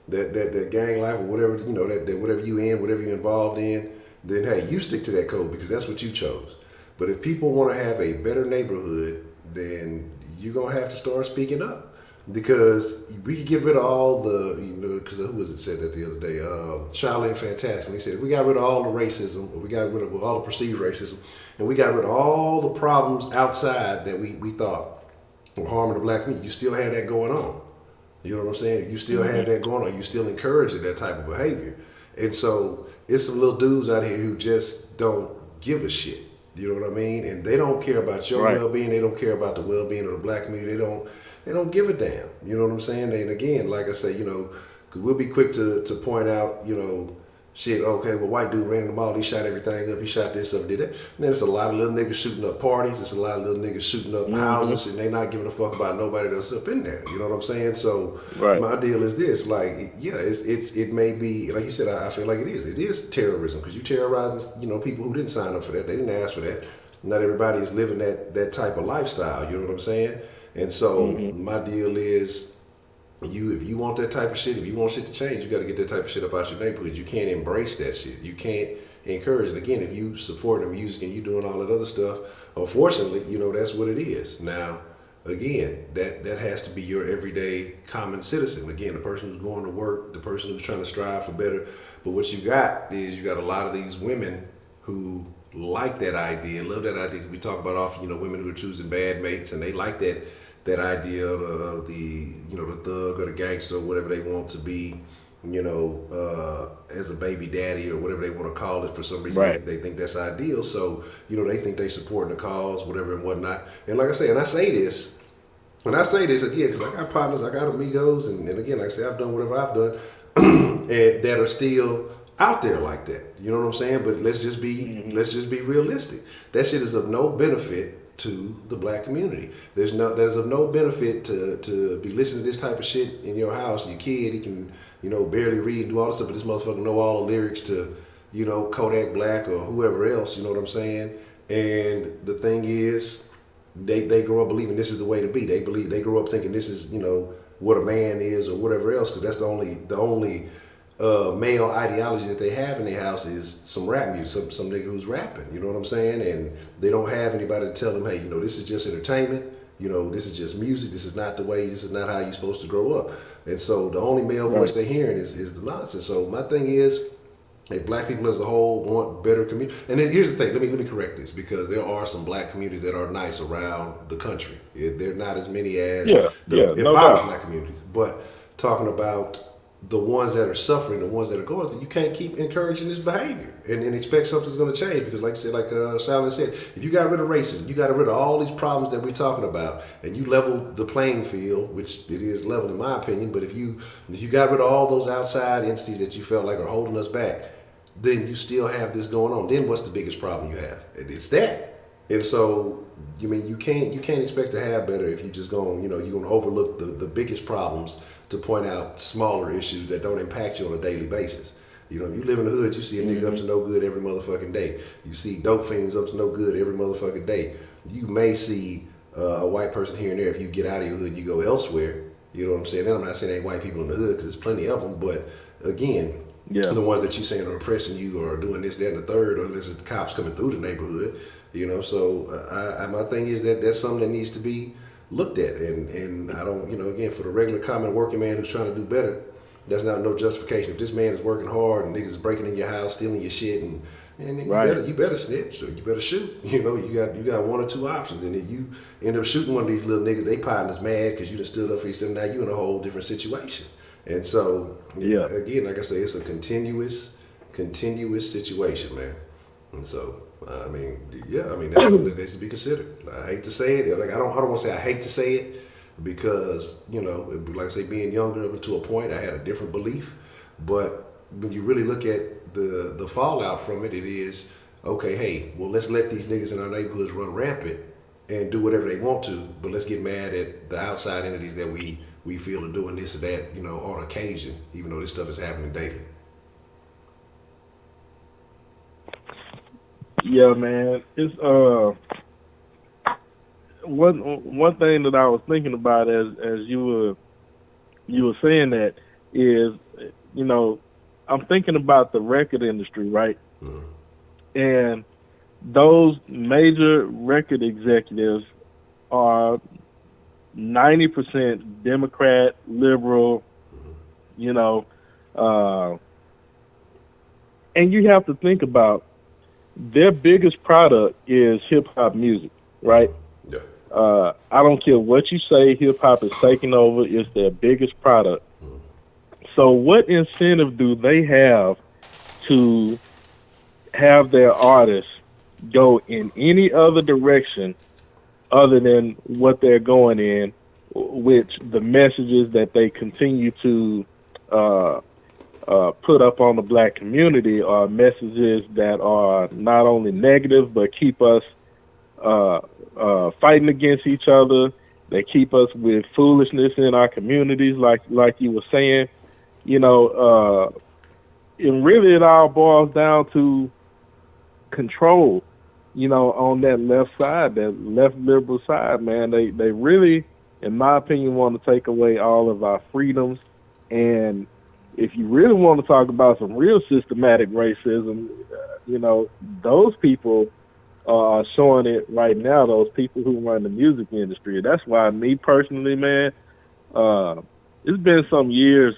that gang life or whatever, that whatever you in, whatever you're involved in, then hey, you stick to that code because that's what you chose. But if people want to have a better neighborhood, then you're gonna have to start speaking up. Because we could get rid of all the, because who was it said that the other day? Charlene Fantastic, when he said, we got rid of all the racism, or we got rid of all the perceived racism, and we got rid of all the problems outside that we thought were harming the black community. You still had that going on. You know what I'm saying? You still have that going on. You still encouraging that type of behavior. And so it's some little dudes out here who just don't give a shit. You know what I mean? And they don't care about your well-being. They don't care about the well-being of the black community. They don't give a damn. You know what I'm saying? And again, like I say, because we'll be quick to point out, shit, okay, well, white dude ran in the mall, he shot everything up, he shot this up, did that. And then there's a lot of little niggas shooting up parties, there's a lot of little niggas shooting up houses, and they not giving a fuck about nobody that's up in there. You know what I'm saying? So my deal is this, like, yeah, it may be, like you said, I feel like it is terrorism, because you terrorizing, people who didn't sign up for that, they didn't ask for that. Not everybody is living that type of lifestyle, you know what I'm saying? And so my deal is, if you want that type of shit, if you want shit to change, you got to get that type of shit up out your neighborhood. You can't embrace that shit. You can't encourage it. Again, if you support the music and you doing all that other stuff, unfortunately, that's what it is. Now, again, that has to be your everyday common citizen. Again, the person who's going to work, the person who's trying to strive for better. But what you got is you got a lot of these women who like that idea, love that idea. We talk about often, women who are choosing bad mates, and they like that idea of the thug or the gangster or whatever they want to be, as a baby daddy or whatever they want to call it. For some reason, they think that's ideal. So, they think they supporting the cause, whatever and whatnot. And like I say, and I say this again, because I got partners, I got amigos, and again, like I say, I've done whatever I've done, and that are still out there like that. You know what I'm saying? But let's just be realistic. That shit is of no benefit to the black community. There's of no benefit to be listening to this type of shit in your house. Your kid, he can, barely read and do all this stuff, but this motherfucker know all the lyrics to, Kodak Black or whoever else, you know what I'm saying? And the thing is, they grow up believing this is the way to be. They grow up thinking this is, what a man is or whatever else, because that's the only male ideology that they have in their house is some rap music, some nigga who's rapping, you know what I'm saying? And they don't have anybody to tell them, hey, this is just entertainment, this is just music, this is not how you're supposed to grow up. And so the only male voice they're hearing is the nonsense. So my thing is, if black people as a whole want better community, and then here's the thing, let me correct this, because there are some black communities that are nice around the country. They're not as many as the impoverished black communities, but talking about the ones that are suffering, the ones that are going through, you can't keep encouraging this behavior and expect something's going to change. Because like I said, like Charlene said, if you got rid of racism, you got rid of all these problems that we're talking about, and you level the playing field, which it is level in my opinion, but if you got rid of all those outside entities that you felt like are holding us back, then you still have this going on. Then what's the biggest problem you have? It's that. And so, you mean you can't expect to have better if you just going, you're gonna overlook the biggest problems to point out smaller issues that don't impact you on a daily basis. If you live in the hood, you see a nigga up to no good every motherfucking day. You see dope fiends up to no good every motherfucking day. You may see a white person here and there. If you get out of your hood, you go elsewhere. You know what I'm saying? And I'm not saying ain't white people in the hood, because there's plenty of them. But again, the ones that you saying are oppressing you or doing this, that, and the third, or unless it's the cops coming through the neighborhood. So my thing is that that's something that needs to be looked at. And I don't, again, for the regular common working man who's trying to do better, that's not no justification. If this man is working hard and niggas is breaking in your house, stealing your shit, and you better snitch, or you better shoot. You got one or two options, and if you end up shooting one of these little niggas, they partners mad because you done stood up for yourself. Now you in a whole different situation. And so again, like I say, it's a continuous situation, man. And so that's something that needs to be considered. I hate to say it, like I don't want to say I hate to say it, because like I say, being younger up to a point, I had a different belief. But when you really look at the fallout from it, it is okay. Hey, well, let's let these niggas in our neighborhoods run rampant and do whatever they want to, but let's get mad at the outside entities that we feel are doing this or that, on occasion, even though this stuff is happening daily. Yeah, man. It's one thing that I was thinking about as you were saying that is, I'm thinking about the record industry, right? Mm-hmm. And those major record executives are 90% Democrat, liberal, and you have to think about their biggest product is hip hop music, right? Yeah. I don't care what you say, hip hop is taking over. It's their biggest product. Mm-hmm. So what incentive do they have to have their artists go in any other direction other than what they're going in, which the messages that they continue to put up on the black community are messages that are not only negative but keep us fighting against each other. They keep us with foolishness in our communities, like you were saying. And really it all boils down to control, on that left side, that left liberal side, man. They really, in my opinion, want to take away all of our freedoms. And if you really want to talk about some real systematic racism, those people are showing it right now, those people who run the music industry. That's why, me personally, man, it's been some years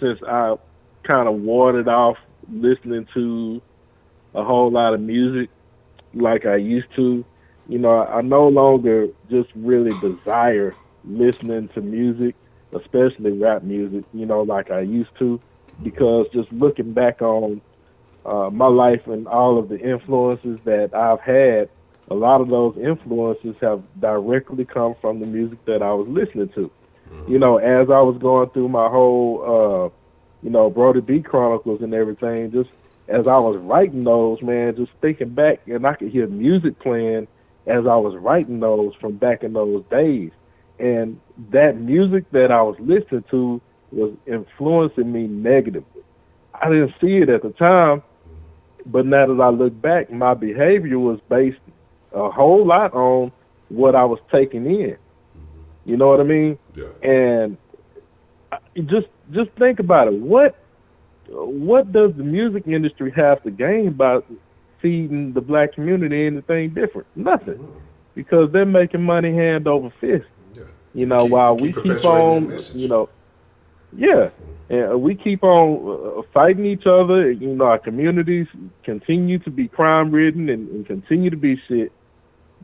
since I kind of warded off listening to a whole lot of music like I used to. I no longer just really desire listening to music, especially rap music, like I used to, because just looking back on my life and all of the influences that I've had, a lot of those influences have directly come from the music that I was listening to. As I was going through my whole, Brody B Chronicles and everything, just as I was writing those, man, just thinking back, and I could hear music playing as I was writing those from back in those days. And that music that I was listening to was influencing me negatively. I didn't see it at the time, but now that I look back, my behavior was based a whole lot on what I was taking in. You know what I mean? Yeah. And just think about it. What does the music industry have to gain by feeding the black community anything different? Nothing, because they're making money hand over fist. Yeah. While we keep on, and we keep on fighting each other. Our communities continue to be crime ridden and continue to be shit.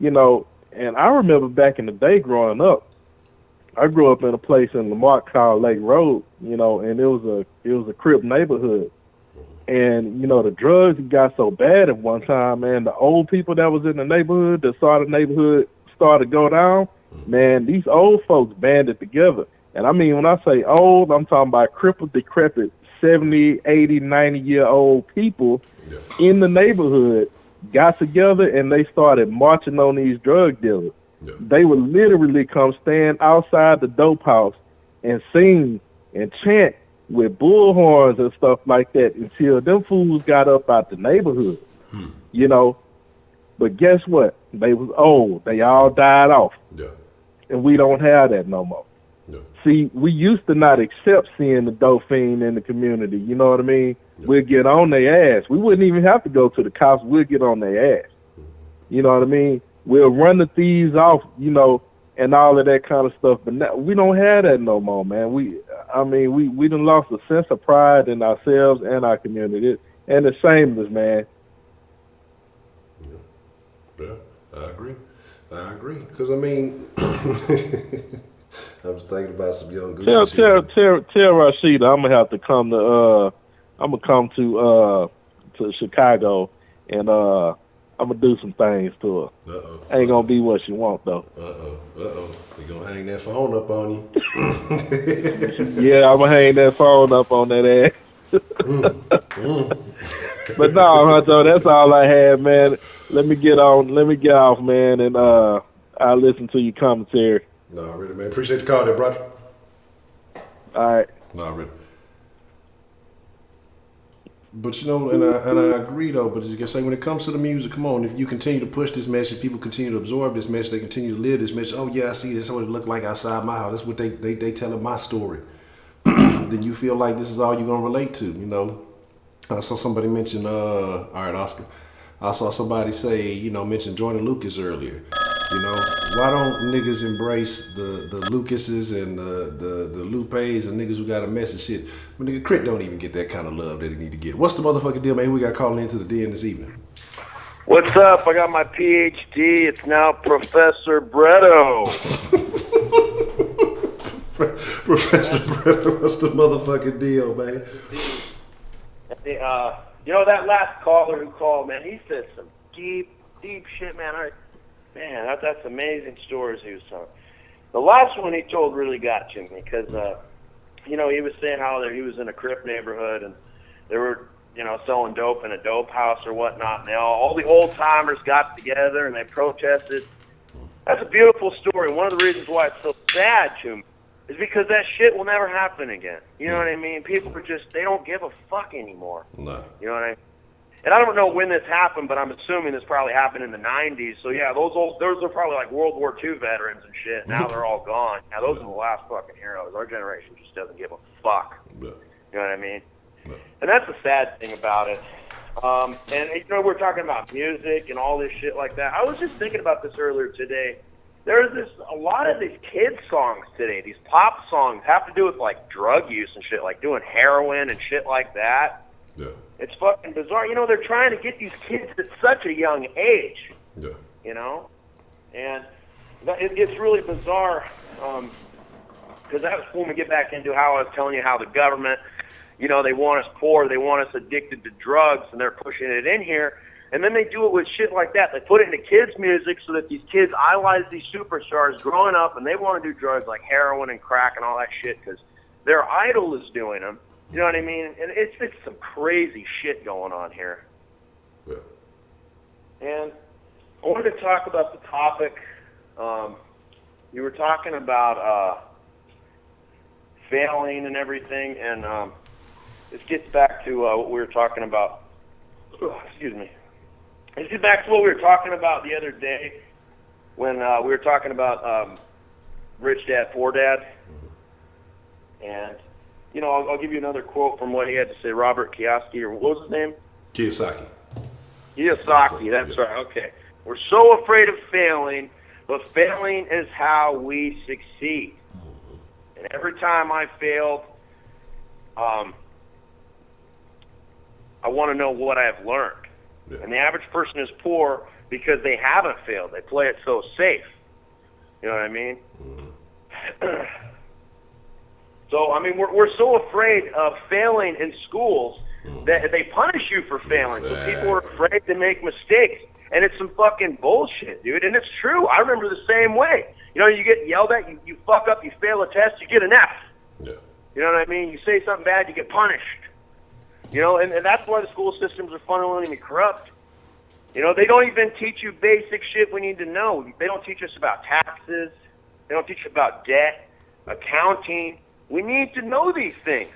And I remember back in the day growing up, I grew up in a place in Lamont called Lake Road, and it was a Crip neighborhood. And, the drugs got so bad at one time, man, the old people that was in the neighborhood that saw the neighborhood start to go down, man, these old folks banded together. And I mean, when I say old, I'm talking about crippled, decrepit, 70, 80, 90-year-old people in the neighborhood got together and they started marching on these drug dealers. Yeah. They would literally come stand outside the dope house and sing and chant with bullhorns and stuff like that until them fools got up out the neighborhood. You know, but guess what? They was old. They all died off. Yeah. And we don't have that no more. Yeah. See, we used to not accept seeing the dope fiend in the community. You know what I mean? Yeah. We'll get on their ass. We wouldn't even have to go to the cops. We'll get on their ass. You know what I mean? We'll run the thieves off, you know, and all of that kind of stuff. But now, we don't have that no more, man. We done lost a sense of pride in ourselves and our community. And it's shameless, man. Yeah, I agree. Because I mean, I was thinking about some young goofy Tell shit. Rashida I'm gonna have to come to to Chicago and I'm gonna do some things to her. Ain't gonna be what she want though. You gonna hang that phone up on you? Yeah, I'm gonna hang that phone up on that ass. But no, Honcho, that's all I had, man. Let me get off, man, and I'll listen to your commentary. No, really, man. Appreciate the call there, brother. All right. No, really. But you know, and I agree though. But as you can say, when it comes to the music, come on. If you continue to push this message, people continue to absorb this message. They continue to live this message. Oh yeah, I see. That's what it looked like outside my house. That's what they telling my story. Then you feel like this is all you're gonna relate to. You know. I saw somebody mention. All right, Oscar. I saw somebody say, you know, mention Jordan Lucas earlier. You know, why don't niggas embrace the Lucases and the Lupes and niggas who got a message shit? When nigga Crit don't even get that kind of love that he need to get. What's the motherfucking deal, man? Who we got calling into the den this evening? What's up? I got my PhD. It's now Professor Bretto. Professor Bretto, what's the motherfucking deal, man? You know, that last caller who called, man, he said some deep shit, man. That's amazing stories he was telling. The last one he told really got to me because, you know, he was saying how he was in a Crip neighborhood and they were, you know, selling dope in a dope house or whatnot. And all the old timers got together and they protested. That's a beautiful story. One of the reasons why it's so sad to me is because that shit will never happen again. You know what I mean? People are just, they don't give a fuck anymore. No. You know what I mean? And I don't know when this happened, but I'm assuming this probably happened in the 90s. So, yeah, those are probably like World War II veterans and shit. Now they're all gone. Now, those are the last fucking heroes. Our generation just doesn't give a fuck. Yeah. You know what I mean? Yeah. And that's the sad thing about it. And, you know, we're talking about music and all this shit like that. I was just thinking about this earlier today. There's a lot of these kids songs today, these pop songs have to do with like drug use and shit, like doing heroin and shit like that. Yeah. It's fucking bizarre. You know, they're trying to get these kids at such a young age. Yeah. You know? And it's really bizarre because that's when we get back into how I was telling you how the government, you know, they want us poor, they want us addicted to drugs, and they're pushing it in here. And then they do it with shit like that. They put it into kids' music so that these kids idolize these superstars growing up, and they want to do drugs like heroin and crack and all that shit because their idol is doing them. You know what I mean? And it's some crazy shit going on here. Yeah. And I wanted to talk about the topic. You were talking about failing and everything, and this gets back to what we were talking about. Excuse me. This gets back to what we were talking about the other day when we were talking about Rich Dad, Poor Dad. And, you know, I'll give you another quote from what he had to say, Robert Kiyosaki, or what was his name? Kiyosaki. Kiyosaki, that's right, okay. We're so afraid of failing, but failing is how we succeed. And every time I failed, I want to know what I've learned. Yeah. And the average person is poor because they haven't failed. They play it so safe. You know what I mean? Mm-hmm. So, I mean, we're so afraid of failing in schools that they punish you for failing. So people are afraid to make mistakes. And it's some fucking bullshit, dude. And it's true. I remember the same way. You know, you get yelled at, you fuck up, you fail a test, you get an F. Yeah. You know what I mean? You say something bad, you get punished. You know, and that's why the school systems are fundamentally corrupt. You know, they don't even teach you basic shit we need to know. They don't teach us about taxes. They don't teach us about debt, accounting. We need to know these things.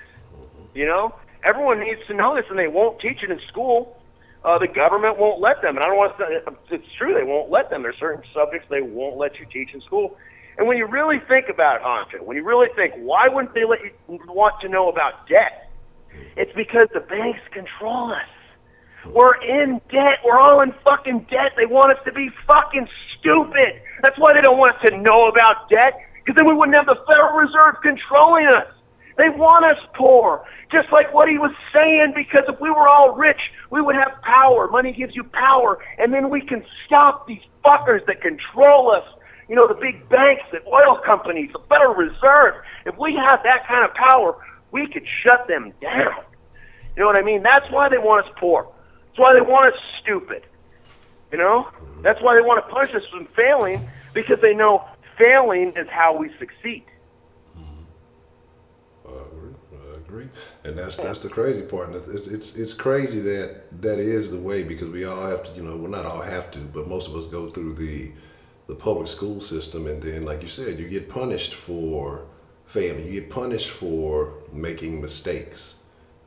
You know, everyone needs to know this, and they won't teach it in school. The government won't let them, and I don't want to say it's true. They won't let them. There's certain subjects they won't let you teach in school. And when you really think about it, Honcho, when you really think, why wouldn't they let you want to know about debt? It's because the banks control us. We're in debt. We're all in fucking debt. They want us to be fucking stupid. That's why they don't want us to know about debt, because then we wouldn't have the Federal Reserve controlling us. They want us poor, just like what he was saying, because if we were all rich, we would have power. Money gives you power, and then we can stop these fuckers that control us. You know, the big banks, the oil companies, the Federal Reserve. If we had that kind of power, we could shut them down. You know what I mean? That's why they want us poor. That's why they want us stupid. You know? That's why they want to punish us from failing, because they know failing is how we succeed. I agree, and that's the crazy part. And it's crazy that is the way, because we all have to, you know, well, not all have to, but most of us go through the public school system, and then, like you said, you get punished for failing. You get punished for making mistakes,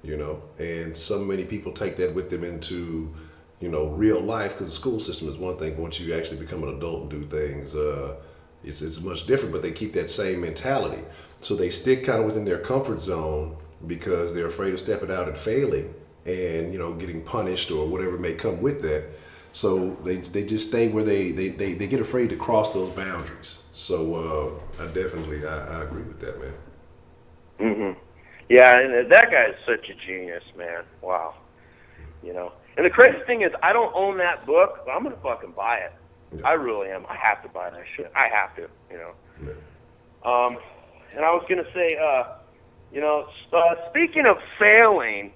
you know, and so many people take that with them into, you know, real life, because the school system is one thing, but once you actually become an adult and do things, it's much different, but they keep that same mentality. So they stick kind of within their comfort zone because they're afraid of stepping out and failing and, you know, getting punished or whatever may come with that. So they just stay where they get afraid to cross those boundaries. So I agree with that, man. Mm-hmm. Yeah, and that guy is such a genius, man. Wow. You know, and the crazy thing is, I don't own that book, but I'm gonna fucking buy it. Yeah. I really am. I have to buy that shit. I have to, you know. Yeah. And I was gonna say, you know, speaking of failing,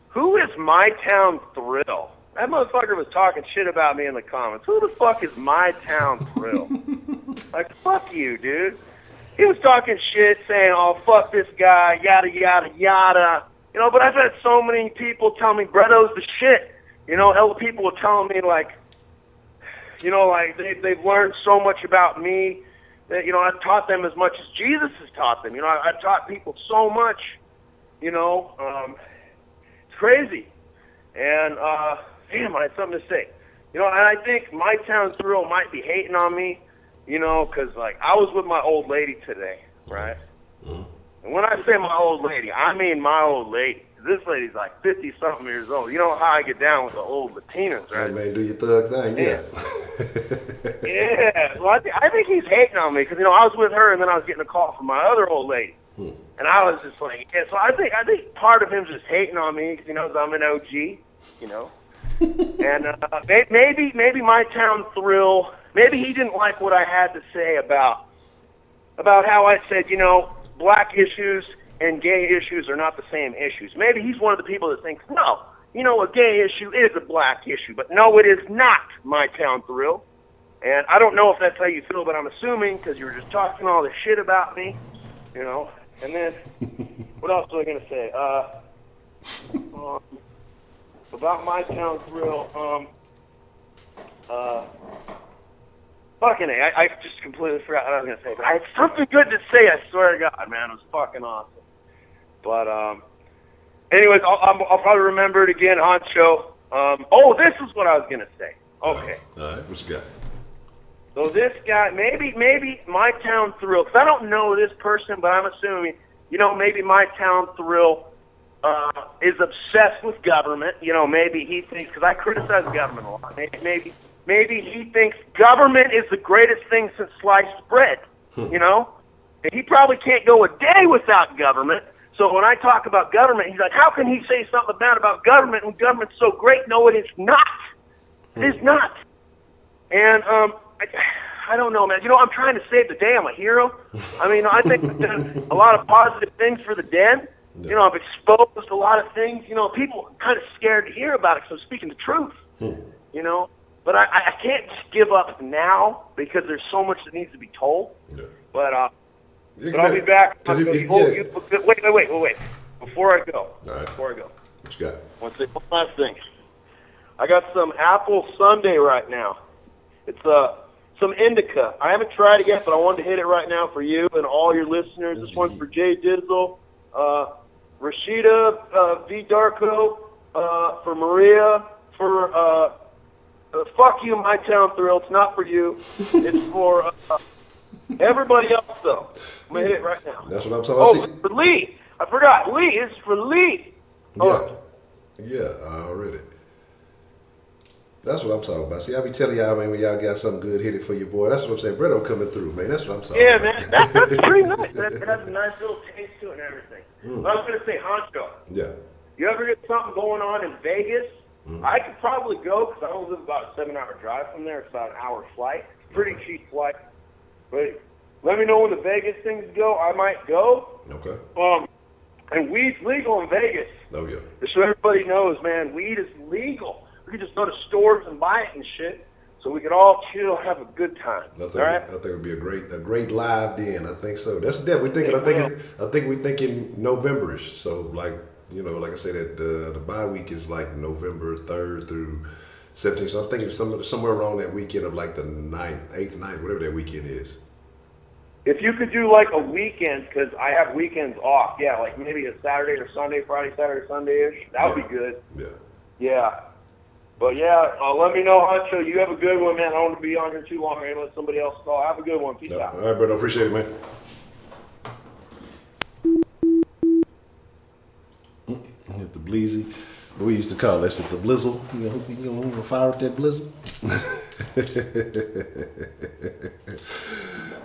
who is My Town Thrill? That motherfucker was talking shit about me in the comments. Who the fuck is My Town Thrill? Like, fuck you, dude. He was talking shit, saying, oh, fuck this guy, yada, yada, yada. You know, but I've had so many people tell me, Bretto's the shit. You know, hell, people were telling me, like, you know, like, they've learned so much about me that, you know, I've taught them as much as Jesus has taught them. You know, I've taught people so much, you know. It's crazy. And, damn, I had something to say. You know, and I think My Town Thrill might be hating on me, you know, because, like, I was with my old lady today, right? Mm-hmm. And when I say my old lady, I mean my old lady. This lady's like 50-something years old. You know how I get down with the old Latinas, right? Hey, man, do your thug thing, yeah. Yeah. Well, I think he's hating on me because, you know, I was with her and then I was getting a call from my other old lady. And I was just like, yeah. So I think part of him's just hating on me because he knows I'm an OG, you know. And maybe My Town Thrill, maybe he didn't like what I had to say about how I said, you know, black issues and gay issues are not the same issues. Maybe he's one of the people that thinks, no, you know, a gay issue is a black issue. But no, it is not, My Town Thrill. And I don't know if that's how you feel, but I'm assuming because you were just talking all this shit about me, you know. And then, what else was I going to say? About My Town Thrill, fucking A, I just completely forgot what I was going to say. But I had something good to say, I swear to God, man. It was fucking awesome. But, anyways, I'll probably remember it again, Honcho. This is what I was going to say. Okay. All right, what you got? So this guy, maybe My Town Thrill, because I don't know this person, but I'm assuming, you know, maybe My Town Thrill is obsessed with government. You know, maybe he thinks, because I criticize government a lot, maybe he thinks government is the greatest thing since sliced bread, you know? And he probably can't go a day without government. So when I talk about government, he's like, how can he say something bad about government when government's so great? No, it is not. It is not. And I don't know, man. You know, I'm trying to save the day. I'm a hero. I mean, I think I've done a lot of positive things for the dead. You know, I've exposed a lot of things. You know, people are kind of scared to hear about it, so I'm speaking the truth. You know? But I can't just give up now because there's so much that needs to be told. Yeah. But I'll be back. Wait. Before I go. All right. Before I go. What you got? One last thing. I got some apple sundae right now. It's some indica. I haven't tried it yet, but I wanted to hit it right now for you and all your listeners. This one's for Jay Dizzle, Rashida V. Darko, for Maria, for fuck you, My Town Thrill. It's not for you. It's for everybody else, though. I'm going to hit it right now. That's what I'm talking about. Oh, for Lee. I forgot. Lee. It's for Lee. Yeah, I read it. That's what I'm talking about. See, I be telling y'all, man, when y'all got something good, hit it for your boy. That's what I'm saying. Bredo coming through, man. That's what I'm talking about. Yeah, man. That's pretty nice. It has a nice little taste to it and everything. But I was going to say, Honcho. Yeah. You ever get something going on in Vegas? I could probably go because I only live about a 7-hour drive from there. It's about an hour flight. Pretty cheap flight. But let me know when the Vegas things go. I might go. Okay. And weed's legal in Vegas. Oh, yeah. Just so everybody knows, man, weed is legal. We could just go to stores and buy it and shit, so we could all chill, have a good time. I think it would be a great live den. I think so. That's definitely thinking. I think we're thinking Novemberish. So like like I said, that the bye week is like November 3rd through 17th. So I'm thinking somewhere around that weekend of like the 9th, 8th, 9th, whatever that weekend is. If you could do like a weekend, because I have weekends off, yeah, like maybe a Saturday or Sunday, Friday, Saturday, Sunday-ish, that would be good. Yeah. Yeah. But yeah, let me know, Honcho. You have a good one, man. I don't want to be on here too long. Let somebody else call. Have a good one. Peace out. All right, brother. Appreciate it, man. Hit the bleezy. We used to call that shit the blizzle. You know, fire up that blizzle.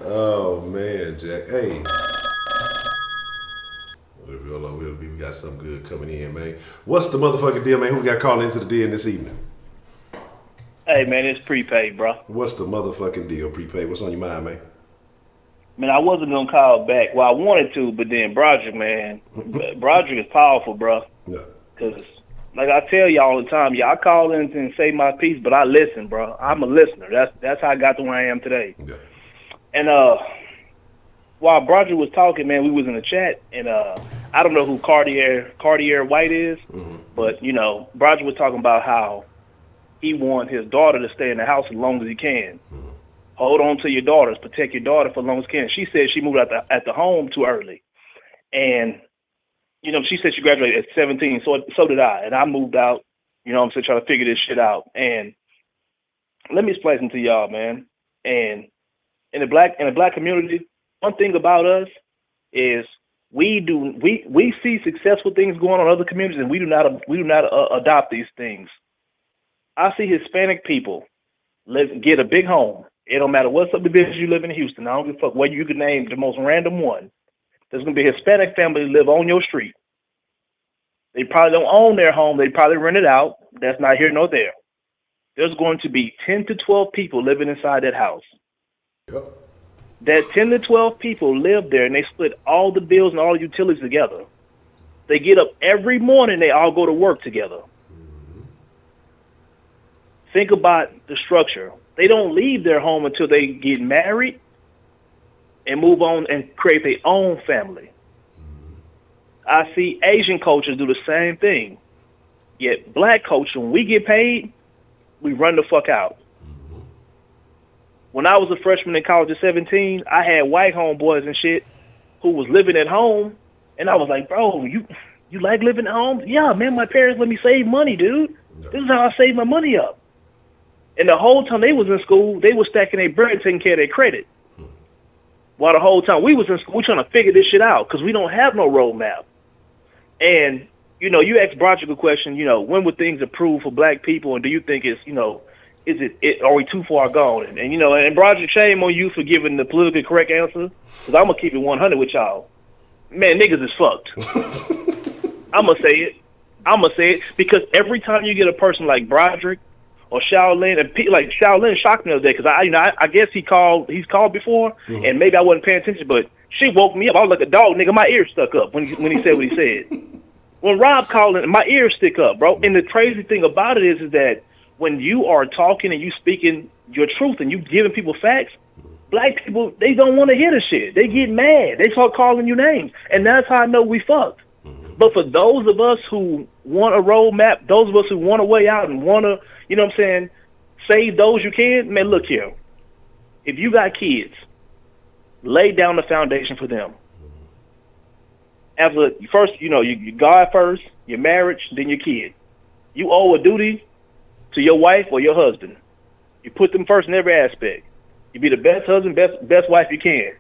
Oh man, Jack. Hey. Hold on, we got something good coming in, man. What's the motherfucking deal, man? Who we got calling into the den this evening? Hey, man, it's prepaid, bro. What's the motherfucking deal, prepaid? What's on your mind, man? Man, I wasn't going to call back. Well, I wanted to, but then Broderick, man. Broderick is powerful, bro. Yeah. Because, like I tell y'all all the time, I call in and say my piece, but I listen, bro. I'm a listener. That's how I got to where I am today. Yeah. And while Broderick was talking, man, we was in the chat, and I don't know who Cartier White is, but, Broderick was talking about how he wants his daughter to stay in the house as long as he can. Hold on to your daughters, protect your daughter for as long as you can. She said she moved out at the home too early. And, she said she graduated at 17, so did I. And I moved out, I'm still trying to figure this shit out. And let me explain something to y'all, man. And in the black community, one thing about us is we see successful things going on in other communities, and we do not adopt these things. I see Hispanic people get a big home. It don't matter what subdivision you live in Houston. I don't give a fuck whether you could name the most random one. There's gonna be a Hispanic family live on your street. They probably don't own their home. They probably rent it out. That's not here nor there. There's going to be 10 to 12 people living inside that house. Yep. That 10 to 12 people live there, and they split all the bills and all the utilities together. They get up every morning. They all go to work together. Think about the structure. They don't leave their home until they get married and move on and create their own family. I see Asian cultures do the same thing. Yet black culture, when we get paid, we run the fuck out. When I was a freshman in college at 17, I had white homeboys and shit who was living at home, and I was like, bro, you like living at home? Yeah, man, my parents let me save money, dude. This is how I save my money up. And the whole time they was in school, they was stacking their bread, taking care of their credit. While the whole time we was in school, we trying to figure this shit out because we don't have no roadmap. And, you asked Broderick a question, when would things improve for black people, and do you think it's, are we too far gone? And and Broderick, shame on you for giving the politically correct answer, because I'm going to keep it 100 with y'all. Man, niggas is fucked. I'm going to say it because every time you get a person like Broderick or Shaolin, and like Shaolin shocked me the other day because I guess he's called before, and maybe I wasn't paying attention, but she woke me up. I was like a dog, nigga. My ears stuck up when he said what he said. When Rob called in, my ears stick up, bro. And the crazy thing about it is that when you are talking and you speaking your truth and you giving people facts, black people, they don't want to hear the shit. They get mad. They start calling you names, and that's how I know we fucked. But for those of us who want a roadmap, those of us who want a way out and want to, you know what I'm saying, save those you can, man, look here. If you got kids, lay down the foundation for them. After first, you God first, your marriage, then your kid. You owe a duty to your wife or your husband. You put them first in every aspect. You be the best husband, best wife you can.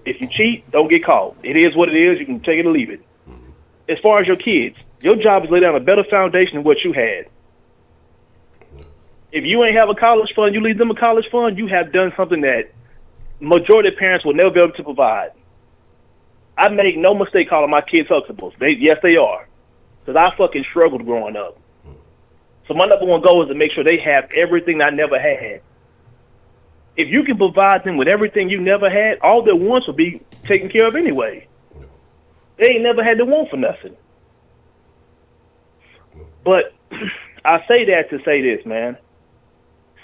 If you cheat, don't get caught. It is what it is. You can take it or leave it. As far as your kids, your job is to lay down a better foundation than what you had. If you ain't have a college fund, you leave them a college fund, you have done something that majority of parents will never be able to provide. I make no mistake calling my kids Huxtables. Yes, they are. Because I fucking struggled growing up. So my number one goal is to make sure they have everything I never had. If you can provide them with everything you never had, all their wants will be taken care of anyway. They ain't never had to want for nothing. But I say that to say this, man.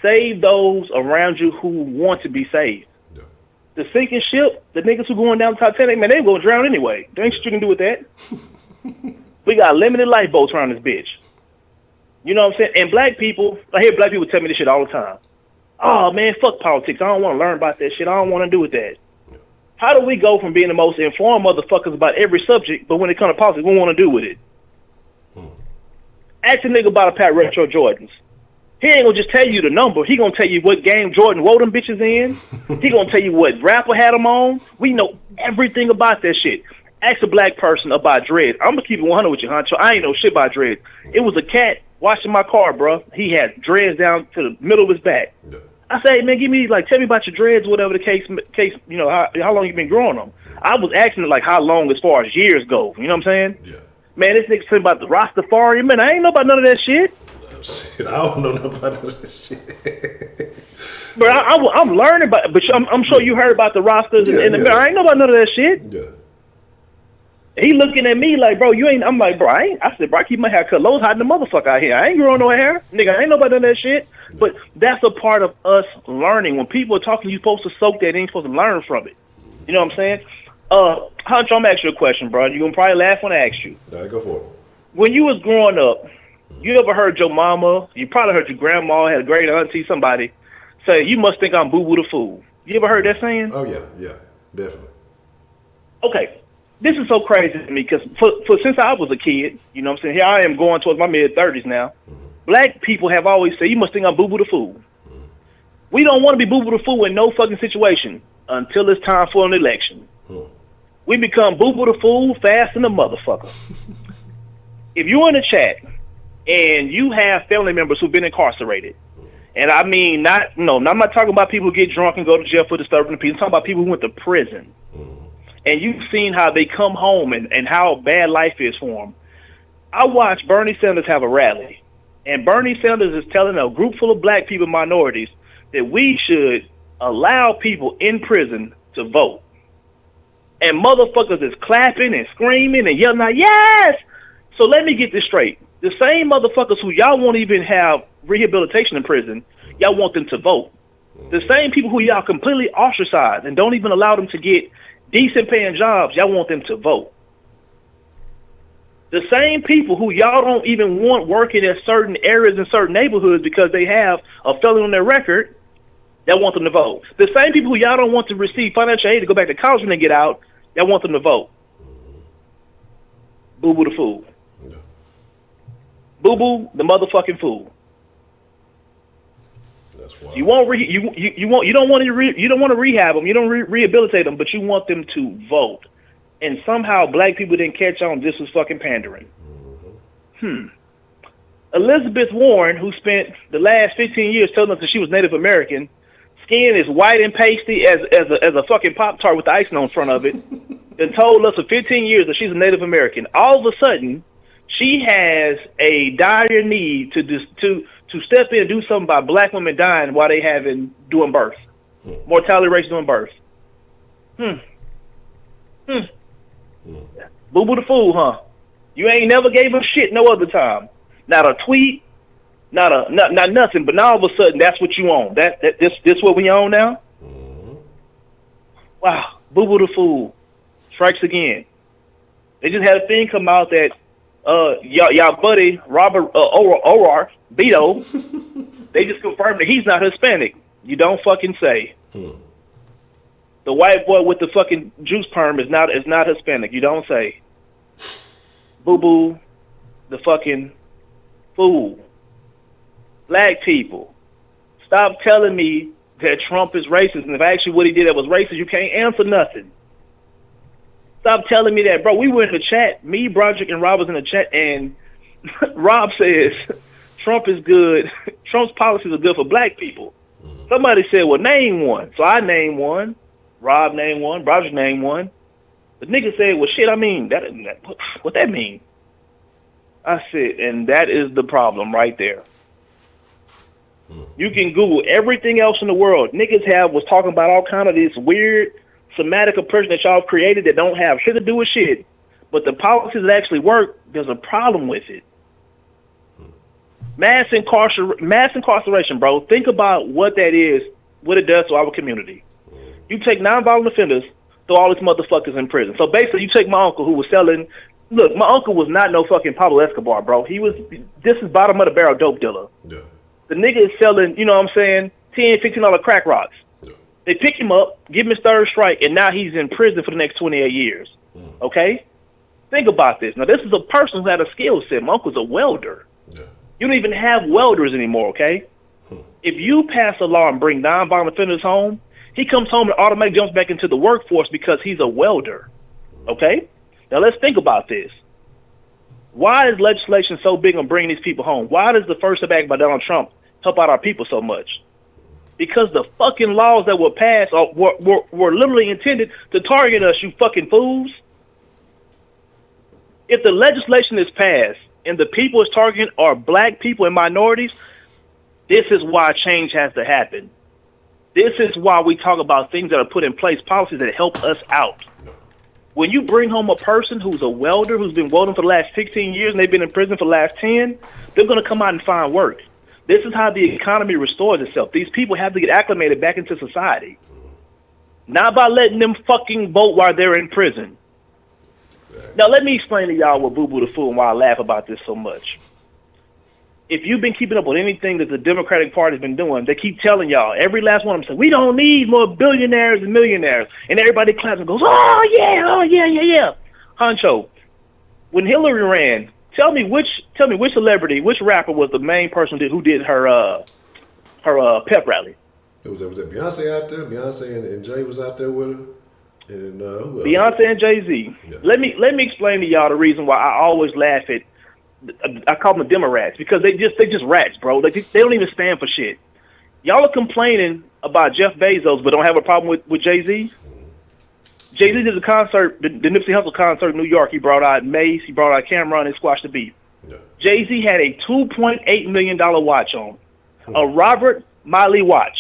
Save those around you who want to be saved. Yeah. The sinking ship, the niggas who going down the Titanic, man, they going to drown anyway. There ain't shit you can do with that. We got limited lifeboats around this bitch. You know what I'm saying? And black people, I hear black people tell me this shit all the time. Oh, man, fuck politics. I don't want to learn about that shit. I don't want to do with that. Yeah. How do we go from being the most informed motherfuckers about every subject, but when it comes to politics, we don't want to do with it? Ask a nigga about a pair of retro Jordans. He ain't gonna just tell you the number. He gonna tell you what game Jordan wore them bitches in. He gonna tell you what rapper had them on. We know everything about that shit. Ask a black person about dreads. I'm gonna keep it 100 with you, Honcho. I ain't know shit about dreads. It was a cat washing my car, bro. He had dreads down to the middle of his back. Yeah. I say, hey, man, tell me about your dreads, whatever the case, how long you been growing them. I was asking like how long as far as years go. You know what I'm saying? Yeah. Man, this nigga talking about the Rastafari. Man, I ain't know about none of that shit. Shit, I don't know nothing about that shit. But I'm learning about. But I'm sure you heard about the Rastas and the. I ain't know about none of that shit. Yeah. He looking at me like, bro, you ain't. I'm like, bro, I said, bro, I keep my hair cut low, hiding the motherfucker out here. I ain't growing no hair, nigga. I ain't know about none of that shit. Yeah. But that's a part of us learning. When people are talking, you supposed to soak that in. You supposed to learn from it. You know what I'm saying? Honcho, I'm gonna ask you a question, bro. You gonna probably laugh when I ask you. All right, go for it. When you was growing up, you ever heard your mama, you probably heard your grandma, had a great auntie, somebody, say, you must think I'm boo-boo the fool. You ever heard that saying? Oh, yeah, definitely. Okay, this is so crazy to me because since I was a kid, you know what I'm saying, here I am going towards my mid-30s now, black people have always said, you must think I'm boo-boo the fool. We don't want to be boo-boo the fool in no fucking situation until it's time for an election. We become boo-boo the fool fast than a motherfucker. If you're in a chat, and you have family members who've been incarcerated. And I mean, I'm not talking about people who get drunk and go to jail for disturbing the peace. I'm talking about people who went to prison. And you've seen how they come home and how bad life is for them. I watched Bernie Sanders have a rally. And Bernie Sanders is telling a group full of black people, minorities, that we should allow people in prison to vote. And motherfuckers is clapping and screaming and yelling out, yes! So let me get this straight. The same motherfuckers who y'all won't even have rehabilitation in prison, y'all want them to vote. The same people who y'all completely ostracize and don't even allow them to get decent paying jobs, y'all want them to vote. The same people who y'all don't even want working in certain areas in certain neighborhoods because they have a felony on their record, y'all want them to vote. The same people who y'all don't want to receive financial aid to go back to college when they get out, y'all want them to vote. Boo-boo the fool. Boo-boo, the motherfucking fool. That's wild. You don't want to rehab them. You don't rehabilitate them, but you want them to vote. And somehow black people didn't catch on. This was fucking pandering. Elizabeth Warren, who spent the last 15 years telling us that she was Native American, skin is white and pasty as a fucking Pop-Tart with the icing on front of it, and told us for 15 years that she's a Native American. All of a sudden, she has a dire need to step in and do something about black women dying while they doing birth. Mortality rates doing birth. Boo-boo the fool, huh? You ain't never gave him shit no other time. Not a tweet, not nothing, but now all of a sudden that's what you own. This what we own now? Wow. Boo-boo the fool strikes again. They just had a thing come out that y'all buddy Robert Orar Beto, they just confirmed that he's not Hispanic. You don't fucking say. The white boy with the fucking juice perm is not Hispanic. You don't say. Boo boo, the fucking fool. Black people, stop telling me that Trump is racist. And if actually what he did that was racist, you can't answer nothing. Stop telling me that, bro. We were in the chat. Me, Broderick, and Rob was in the chat, and Rob says Trump is good. Trump's policies are good for black people. Somebody said, well, name one. So I named one. Rob named one. Broderick named one. The nigga said, well, shit, I mean, what that mean? I said, and that is the problem right there. You can Google everything else in the world. Niggas was talking about all kind of this weird semantic oppression that y'all created that don't have shit to do with shit. But the policies that actually work, there's a problem with it. Mass incarceration, bro. Think about what that is, what it does to our community. You take nonviolent offenders, throw all these motherfuckers in prison. So basically, you take my uncle who was selling. Look, my uncle was not no fucking Pablo Escobar, bro. This is bottom of the barrel dope dealer. Yeah. The nigga is selling, you know what I'm saying, $10, $15 crack rocks. Yeah. They pick him up, give him his third strike, and now he's in prison for the next 28 years. Okay? Think about this. Now, this is a person who had a skill set. My uncle's a welder. Yeah. You don't even have welders anymore, okay? If you pass a law and bring nonviolent offenders home, he comes home and automatically jumps back into the workforce because he's a welder. Okay? Now, let's think about this. Why is legislation so big on bringing these people home? Why does the first step act by Donald Trump help out our people so much? Because the fucking laws that were passed were literally intended to target us, you fucking fools. If the legislation is passed and the people it's targeting are black people and minorities, this is why change has to happen. This is why we talk about things that are put in place, policies that help us out. When you bring home a person who's a welder, who's been welding for the last 16 years and they've been in prison for the last 10, they're going to come out and find work. This is how the economy restores itself. These people have to get acclimated back into society. Not by letting them fucking vote while they're in prison. Now, let me explain to y'all what Boo Boo the Fool and why I laugh about this so much. If you've been keeping up with anything that the Democratic Party's been doing, they keep telling y'all, every last one of them says, we don't need more billionaires and millionaires. And everybody claps and goes, oh, yeah. Honcho, when Hillary ran, tell me which celebrity, which rapper was the main person who did her pep rally? Was that Beyonce out there? Beyonce and Jay was out there with her? And who else? Beyonce and Jay-Z. Yeah. Let me explain to y'all the reason why I always laugh at, I call them the demo rats, because they just rats, bro. They don't even stand for shit. Y'all are complaining about Jeff Bezos, but don't have a problem with Jay-Z. Jay-Z did a concert, the Nipsey Hussle concert in New York. He brought out Mace, he brought out Cameron, and squashed the beef. Yeah. Jay-Z had a $2.8 million watch on, a Robert Miley watch.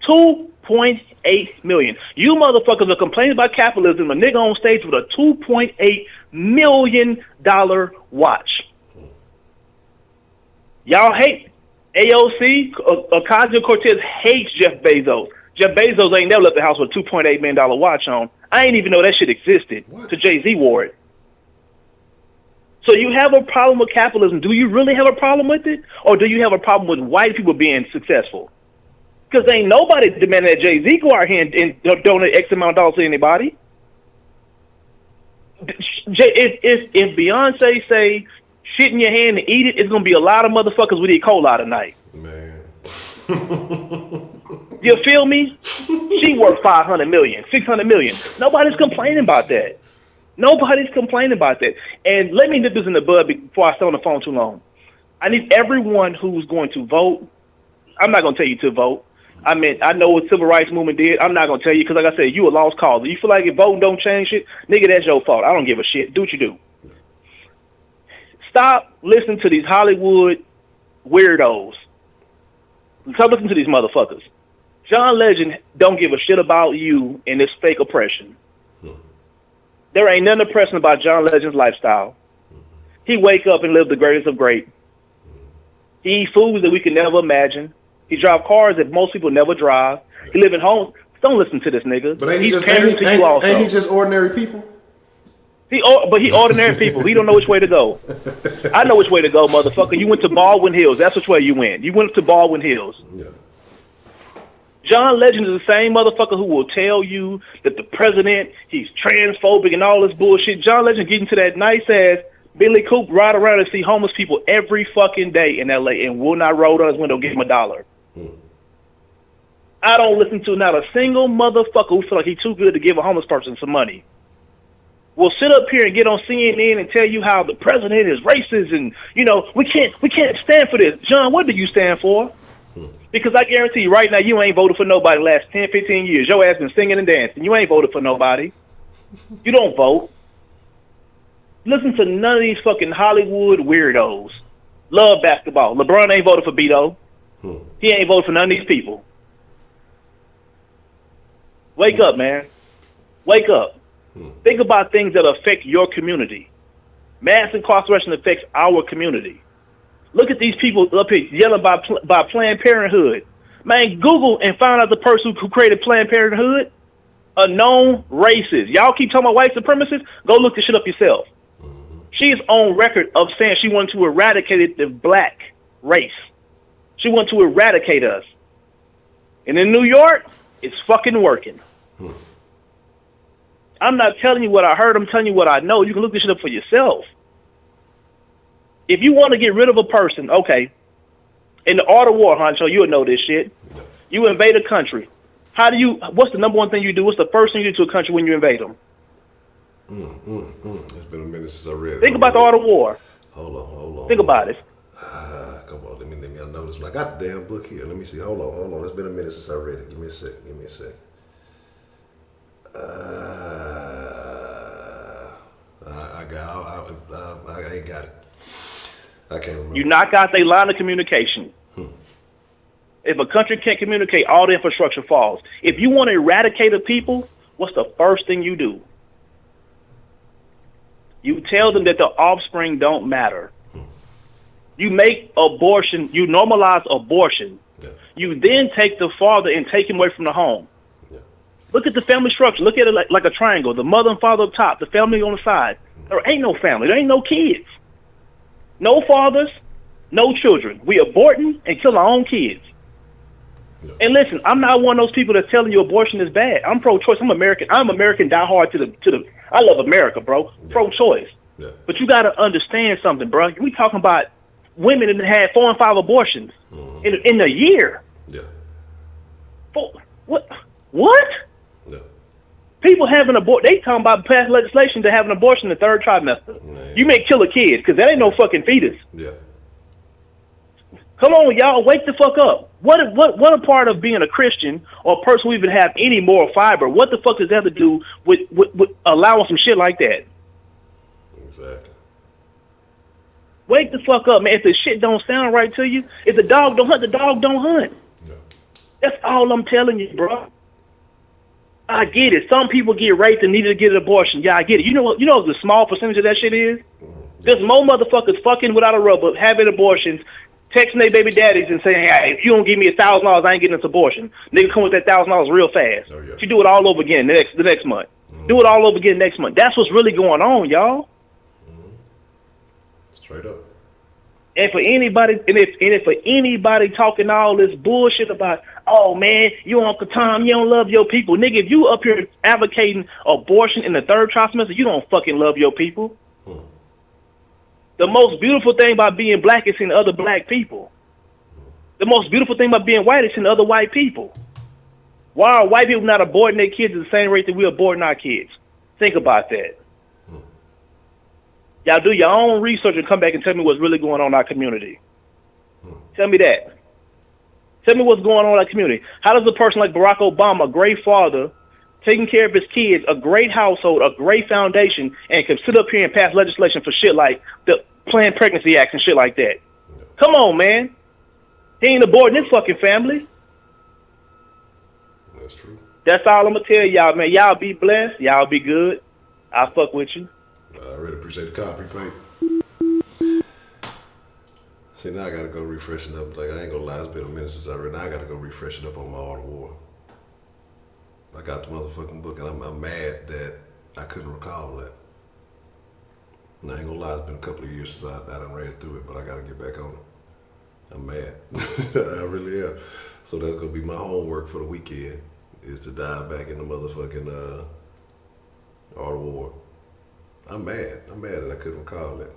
$2.8 million. You motherfuckers are complaining about capitalism. A nigga on stage with a $2.8 million watch. Y'all hate AOC. Ocasio-Cortez hates Jeff Bezos. Jeff Bezos ain't never left the house with a $2.8 million watch on. I ain't even know that shit existed. What? So Jay-Z wore it. So you have a problem with capitalism. Do you really have a problem with it? Or do you have a problem with white people being successful? Because ain't nobody demanding that Jay-Z go out here and donate X amount of dollars to anybody. If Beyonce say shit in your hand and eat it, it's going to be a lot of motherfuckers with E. coli tonight. Man. You feel me? She worth $500 million, $600 million. Nobody's complaining about that. Nobody's complaining about that. And let me nip this in the bud before I stay on the phone too long. I need everyone who's going to vote. I'm not going to tell you to vote. I mean, I know what civil rights movement did. I'm not going to tell you because, like I said, you a lost cause. You feel like if voting don't change shit, nigga, that's your fault. I don't give a shit. Do what you do. Stop listening to these Hollywood weirdos. Stop listening to these motherfuckers. John Legend don't give a shit about you and this fake oppression. There ain't nothing oppressing about John Legend's lifestyle. He wake up and live the greatest of great. He eat foods that we could never imagine. He drive cars that most people never drive. He live in homes. Don't listen to this nigga. But ain't he just ordinary people? But he ordinary people. He don't know which way to go. I know which way to go, motherfucker. You went to Baldwin Hills. That's which way you went. You went to Baldwin Hills. Yeah. John Legend is the same motherfucker who will tell you that the president, he's transphobic and all this bullshit. John Legend getting to that nice ass Billy Coop ride around and see homeless people every fucking day in L.A. and will not roll down his window, give him $1. I don't listen to not a single motherfucker who feel like he's too good to give a homeless person some money. Will sit up here and get on CNN and tell you how the president is racist and, you know, we can't stand for this. John, what do you stand for? Because I guarantee you right now, you ain't voted for nobody the last 10, 15 years. Your ass been singing and dancing. You ain't voted for nobody. You don't vote. Listen to none of these fucking Hollywood weirdos. Love basketball. LeBron ain't voted for Beto. He ain't voted for none of these people. Wake up, man. Wake up. Think about things that affect your community. Mass incarceration affects our community. Look at these people up here yelling by Planned Parenthood. Man, Google and find out the person who created Planned Parenthood, a known racist. Y'all keep talking about white supremacists? Go look this shit up yourself. She's on record of saying she wanted to eradicate the black race. She wanted to eradicate us. And in New York, it's fucking working. I'm not telling you what I heard. I'm telling you what I know. You can look this shit up for yourself. If you want to get rid of a person, okay, in the art of war, Honcho, you'll know this shit. You invade a country. What's the number one thing you do? What's the first thing you do to a country when you invade them? It's been a minute since I read it. Think about the art of war. Hold on. Think about it. Come on, let me I know this one. I got the damn book here. Let me see. Hold on. It's been a minute since I read it. Give me a sec. I ain't got it. I can't remember. You knock out their line of communication. If a country can't communicate, all the infrastructure falls. If you want to eradicate a people, what's the first thing you do? You tell them that the offspring don't matter. You make abortion, you normalize abortion. Yeah. You then take the father and take him away from the home. Yeah. Look at the family structure. Look at it like a triangle. The mother and father up top, the family on the side. There ain't no family. There ain't no kids. No fathers, no children. We aborting and kill our own kids. Yeah. And listen, I'm not one of those people that's telling you abortion is bad. I'm pro-choice. I'm American. I'm American diehard to the. I love America, bro. Yeah. Pro-choice. Yeah. But you got to understand something, bro. We talking about women that had 4 and 5 abortions in a year. Yeah. What? Yeah. People having they talking about passing legislation to have an abortion in the 3rd trimester. Man. You may kill a kid because that ain't no fucking fetus. Yeah. Come on, y'all, wake the fuck up. What a part of being a Christian or a person who even have any moral fiber, what the fuck does that have to do with allowing some shit like that? Exactly. Wake the fuck up, man. If the shit don't sound right to you, if the dog don't hunt, the dog don't hunt. Yeah. That's all I'm telling you, bro. I get it. Some people get raped and need to get an abortion. Yeah, I get it. You know what the small percentage of that shit is? There's more motherfuckers fucking without a rubber, having abortions, texting their baby daddies and saying, hey, if you don't give me $1,000, I ain't getting this abortion. Nigga come with that $1,000 real fast. Oh, yeah. You do it all over again the next month. Do it all over again next month. That's what's really going on, y'all. Straight up. And for anybody talking all this bullshit about, oh man, you Uncle Tom, you don't love your people. Nigga, if you up here advocating abortion in the 3rd trimester, you don't fucking love your people. The most beautiful thing about being black is seeing other black people. The most beautiful thing about being white is seeing other white people. Why are white people not aborting their kids at the same rate that we're aborting our kids? Think about that. Y'all do your own research and come back and tell me what's really going on in our community. Tell me that. Tell me what's going on in our community. How does a person like Barack Obama, a great father, taking care of his kids, a great household, a great foundation, and can sit up here and pass legislation for shit like the Planned Pregnancy Act and shit like that? Come on, man. He ain't aborting his fucking family. That's true. That's all I'm going to tell y'all, man. Y'all be blessed. Y'all be good. I'll fuck with you. I really appreciate the copy, Pate. See, now I gotta go refreshing up. Like, I ain't gonna lie, it's been a minute since I read. Now I gotta go refreshing up on my Art of War. I got the motherfucking book, and I'm mad that I couldn't recall that. And I ain't gonna lie, it's been a couple of years since I done read through it, but I gotta get back on it. I'm mad. I really am. So that's gonna be my homework for the weekend, is to dive back into motherfucking Art of War. I'm mad. I'm mad that I couldn't recall it.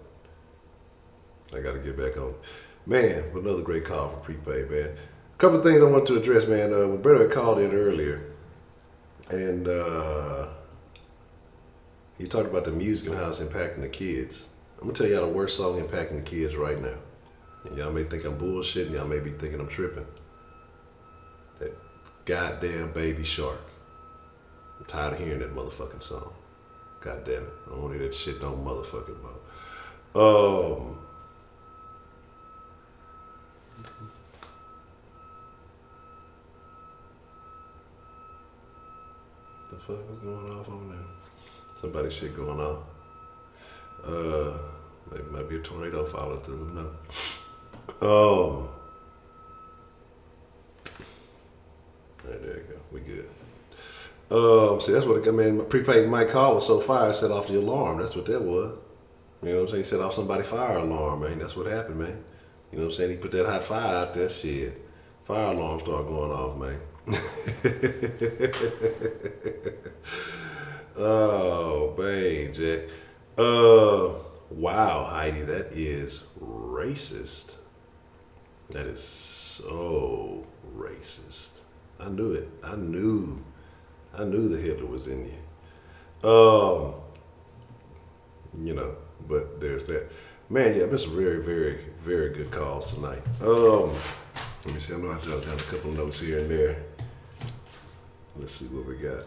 I gotta get back on it. Man, but another great call for prepaid, man. A couple of things I want to address, man. When Brett had called in earlier, and he talked about the music and how it's impacting the kids. I'm gonna tell y'all the worst song impacting the kids right now. And y'all may think I'm bullshitting, y'all may be thinking I'm tripping. That goddamn Baby Shark. I'm tired of hearing that motherfucking song. God damn it. I don't want to hear that shit no motherfucking more. The fuck is going off over there? Somebody's shit going on. Maybe might be a tornado falling through. Who knows? There you go. We good. See, that's what I mean. My prepaid mic call was so fire, it set off the alarm. That's what that was. You know what I'm saying? He set off somebody's fire alarm, man. That's what happened, man. You know what I'm saying? He put that hot fire out there. Shit, fire alarm started going off, man. Oh, man, Jack. Wow, Heidi, that is racist. That is so racist. I knew it. I knew the Hitler was in you. You know, but there's that. Man, yeah, been some very, very, very good calls tonight. Let me see. I know I jotted down a couple of notes here and there. Let's see what we got.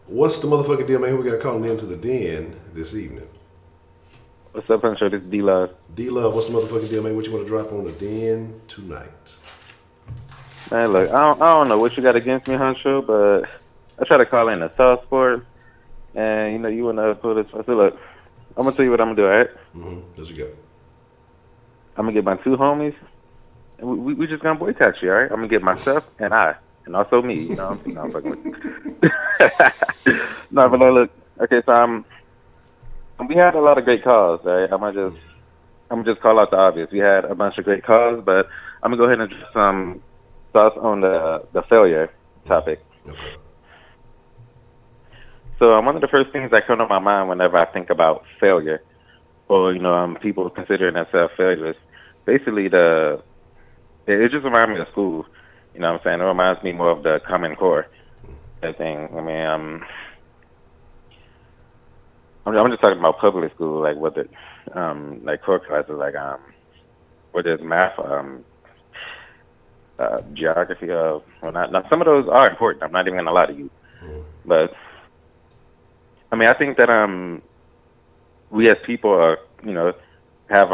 What's the motherfucking deal, man? Who we got calling into the den this evening? What's up, Honcho? This is D-Love. D-Love, what's the motherfucking deal, man? What you want to drop on the den tonight? Man, look, I don't know what you got against me, Honcho, but I try to call in a soft sport, and, you know, you want to put this. I said, look, I'm going to tell you what I'm going to do, all right? What you got? I'm going to get my two homies, and we just going to boycott you, all right? I'm going to get myself and also me, you know? No, I'm fucking with you. No, but look, okay, so we had a lot of great calls, all right? I'm gonna just call out the obvious. We had a bunch of great calls, but I'm gonna go ahead and just some thoughts on the failure topic. Okay. So one of the first things that come to my mind whenever I think about failure, or, you know, people considering themselves failures, basically it just reminds me of school. You know what I'm saying? It reminds me more of the Common Core thing. I mean, I'm just talking about public school, like what the like core classes, like whether it's math, geography. Well, not some of those are important. I'm not even gonna lie to you, but I mean, I think that we as people are, you know, have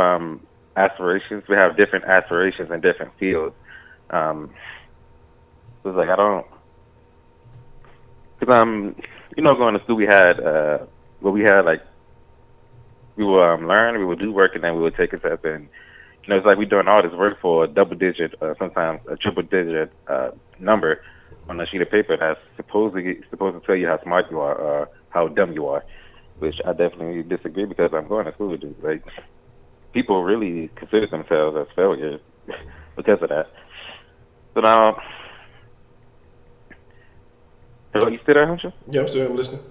aspirations. We have different aspirations in different fields. So it's like I don't, because you know, going to school we had like we will learn, we will do work, and then we will take a test, and you know, it's like we're doing all this work for a double digit, sometimes a triple digit number on a sheet of paper that's supposed to tell you how smart you are or how dumb you are, which I definitely disagree, because I'm going to school to do. Like, people really consider themselves as failures because of that. So now, hello, you still there, Honcho? Yeah, I'm still here. I'm listening.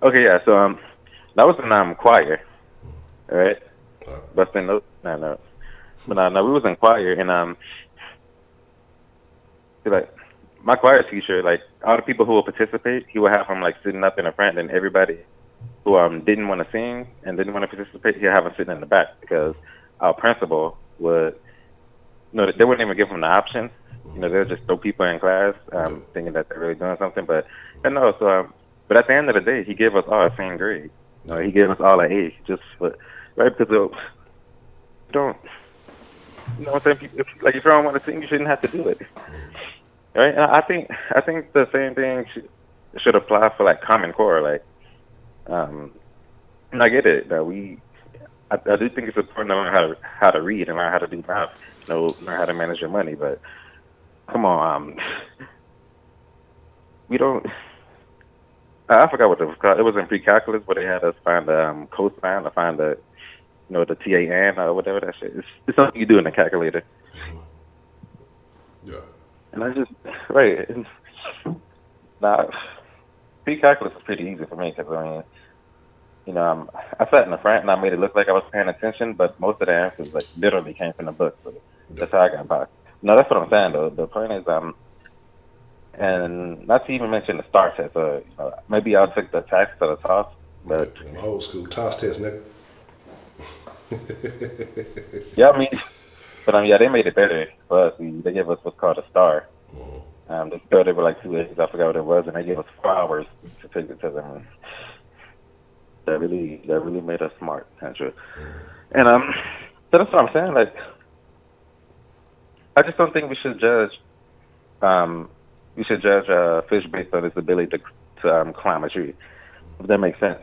Okay, yeah. So that was in choir, all right? Busting notes, no. But no, we was in choir, and like my choir teacher, like all the people who will participate, he would have them like sitting up in the front, and everybody who didn't want to sing and didn't want to participate, he'll have them sitting in the back, because our principal would, you know, they wouldn't even give them the option. You know, they'll just throw people in class thinking that they're really doing something, but no. So, but at the end of the day, he gave us all the same grade. You know, he gave us all an A, just for, right, because you don't, you know what I'm saying? If you don't want to sing, you shouldn't have to do it, right? And I think the same thing should apply for like Common Core. Like, and I get it that I do think it's important to learn how to read and learn how to do math, you know, learn how to manage your money, but come on, we don't. I forgot what it was called. It was in pre-calculus, where they had us find the cosine, or find the, the TAN or whatever that shit. It's something you do in the calculator. Yeah. And I just right. Now, pre-calculus is pretty easy for me because I sat in the front and I made it look like I was paying attention, but most of the answers like literally came from the book. So that's how I got by. No, that's what I'm saying though. The point is, and not to even mention the STAR test. Maybe I'll take the tax to the toss, but old school toss test, nigga. yeah, yeah, they made it better for us. They gave us what's called a STAR. They spelled it with like 2 H's. I forgot what it was, and they gave us 4 hours to take the test. That really made us smart, Andrew. And so that's what I'm saying. Like, I just don't think we should judge. We should judge a fish based on its ability to climb a tree. If that makes sense.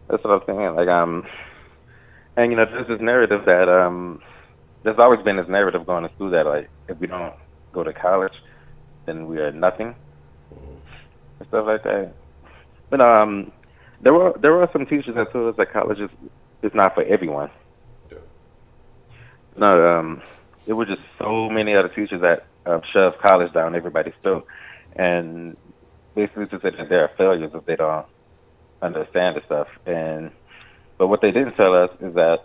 That's what I'm saying. Like, and there's this narrative that there's always been this narrative going to school that like if we don't go to college, then we are nothing and stuff like that. But there were some teachers that told us that college is not for everyone. Yeah. No, there were just so many other teachers that shoved college down everybody's throat, and basically to say that they are failures if they don't understand the stuff. But what they didn't tell us is that,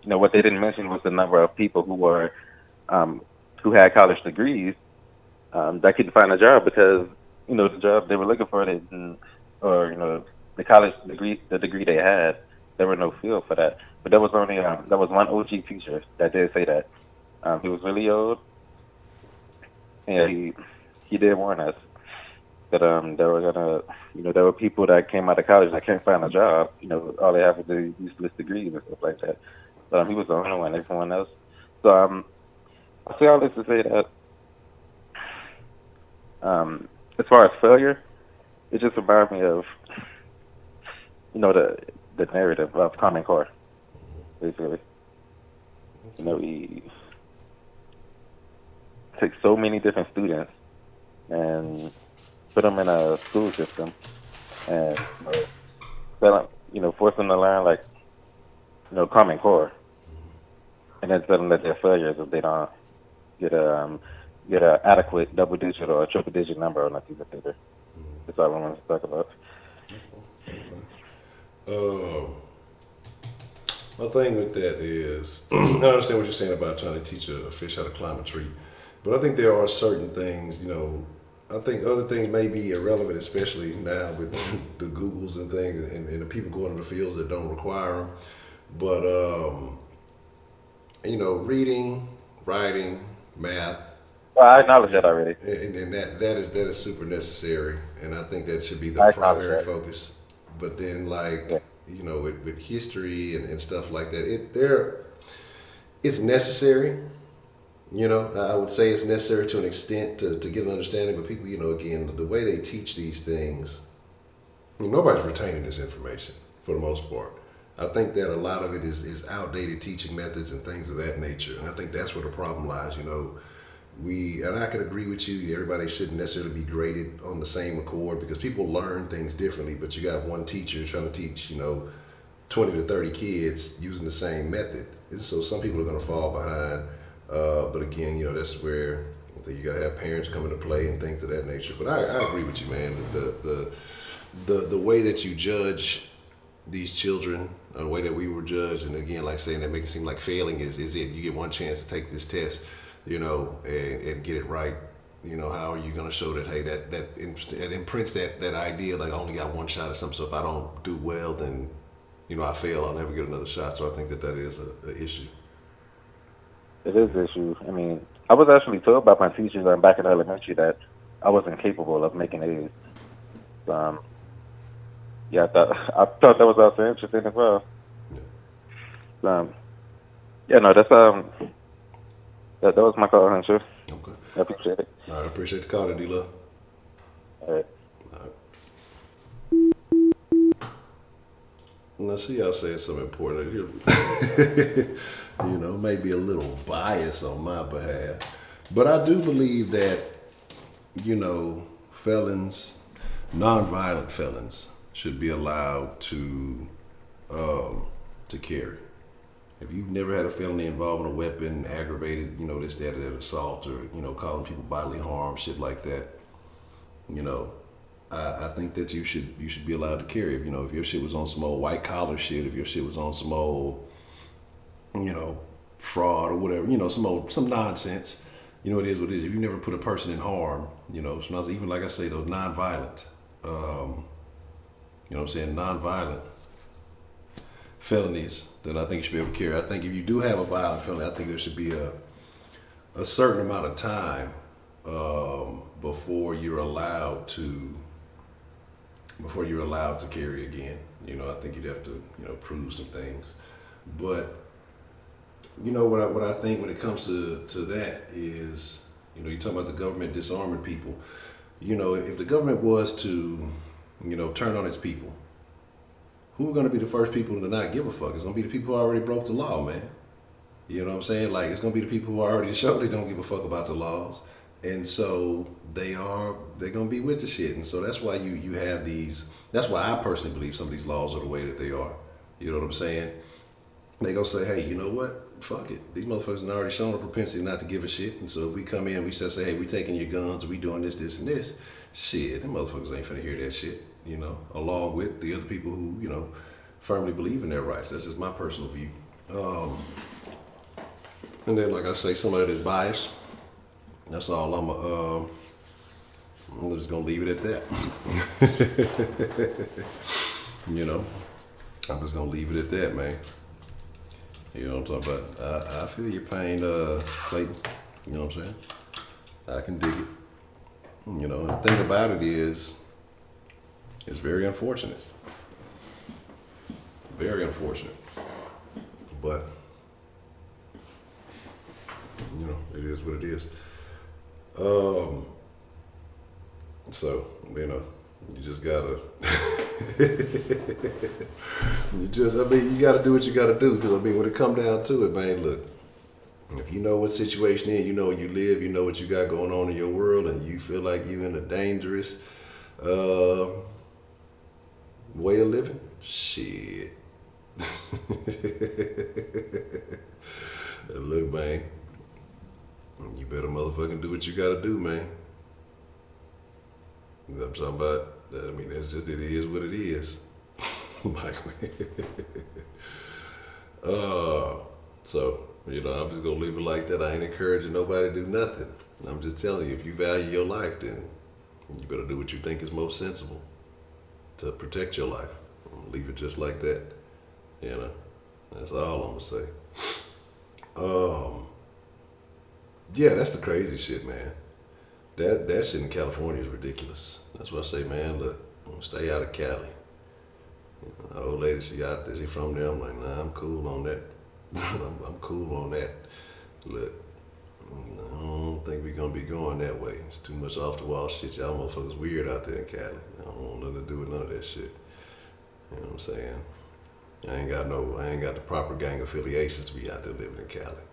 what they didn't mention was the number of people who had college degrees that couldn't find a job because, the job they were looking for didn't, or, the college degree, the degree they had, there were no field for that. But there was only, there was one OG teacher that did say that. He was really old, and he did warn us that they were gonna, there were people that came out of college that can't find a job. All they have is these useless degrees and stuff like that. He was the only one. Everyone else. So I say all this to say that as far as failure, it just reminds me of the narrative of Common Core. Basically, we take so many different students and put them in a school system and force them to learn like Common Core, and then tell them that they're failures if they don't get a adequate double digit or a triple digit number on a piece of paper. That's all I want to talk about. My thing with that is, I understand what you're saying about trying to teach a fish how to climb a tree, but I think there are certain things, I think other things may be irrelevant, especially now with the Googles and things and the people going into fields that don't require them. But, reading, writing, math. Well, I acknowledge that already. And that is super necessary. And I think that should be the primary focus. But then with history and stuff like that, it's necessary. I would say it's necessary to an extent to get an understanding, but people, again, the way they teach these things, nobody's retaining this information for the most part. I think that a lot of it is outdated teaching methods and things of that nature. And I think that's where the problem lies, and I could agree with you, everybody shouldn't necessarily be graded on the same accord because people learn things differently, but you got one teacher trying to teach, 20 to 30 kids using the same method. And so some people are going to fall behind. But again, that's where I think you got to have parents come into play and things of that nature. But I agree with you, man. The way that you judge these children, the way that we were judged, and again, like saying that make it seem like failing is it. You get one chance to take this test, and get it right. How are you going to show that, hey, that imprints that idea like I only got one shot at something. So if I don't do well, then, I fail. I'll never get another shot. So I think that is an issue. It is an issue. I was actually told by my teachers back in elementary that I wasn't capable of making A's. I thought that was also interesting as well. That's that was my call, Honcho. Okay. I appreciate it. All right, I appreciate the call, D-Love. All right. Let's see, y'all saying something important here. Maybe a little bias on my behalf. But I do believe that, felons, nonviolent felons should be allowed to carry. If you've never had a felony involving a weapon, aggravated, this, that, assault, or, calling people bodily harm, shit like that, I think that you should be allowed to carry. If your shit was on some old white collar shit, if your shit was on some old, fraud or whatever, some nonsense, it is what it is. If you never put a person in harm, sometimes even like I say, those nonviolent, nonviolent felonies, then I think you should be able to carry. I think if you do have a violent felony, I think there should be a certain amount of time before you're allowed to carry again. I think you'd have to prove some things. But what I think when it comes to that is, you talk about the government disarming people. If the government was to turn on its people, who are going to be the first people to not give a fuck? It's going to be the people who already broke the law, man. You know what I'm saying? Like, it's going to be the people who already showed they don't give a fuck about the laws. And so they're going to be with the shit. And so that's why you have these, that's why I personally believe some of these laws are the way that they are. You know what I'm saying? They going to say, hey, you know what? Fuck it. These motherfuckers have already shown a propensity not to give a shit. And so if we come in, we say, hey, we taking your guns, we doing this, this, and this. Shit, them motherfuckers ain't finna hear that shit, along with the other people who, firmly believe in their rights. That's just my personal view. And then, like I say, some of it is bias. That's all I'm just gonna leave it at that. I'm just gonna leave it at that, man. You know what I'm talking about? I feel your pain, Clayton. You know what I'm saying? I can dig it. And the thing about it is, it's very unfortunate. Very unfortunate. But, it is what it is. So, you just gotta, you gotta do what you gotta do. Because, when it come down to it, man, look, if you know what situation is, you know where you live, you know what you got going on in your world, and you feel like you're in a dangerous way of living, shit. Look, man, you better motherfucking do what you gotta do, man. I'm talking about, that's just, it is what it is. So, I'm just gonna leave it like that. I ain't encouraging nobody to do nothing. I'm just telling you, if you value your life, then you better do what you think is most sensible to protect your life. Leave it just like that. That's all I'm gonna say. Yeah, that's the crazy shit, man. That shit in California is ridiculous. That's why I say, man, look, stay out of Cali. The old lady, she out there, she from there. I'm like, nah, I'm cool on that. I'm cool on that. Look, I don't think we're gonna be going that way. It's too much off the wall shit. Y'all motherfuckers weird out there in Cali. I don't want nothing to do with none of that shit. You know what I'm saying? I ain't got the proper gang affiliations to be out there living in Cali.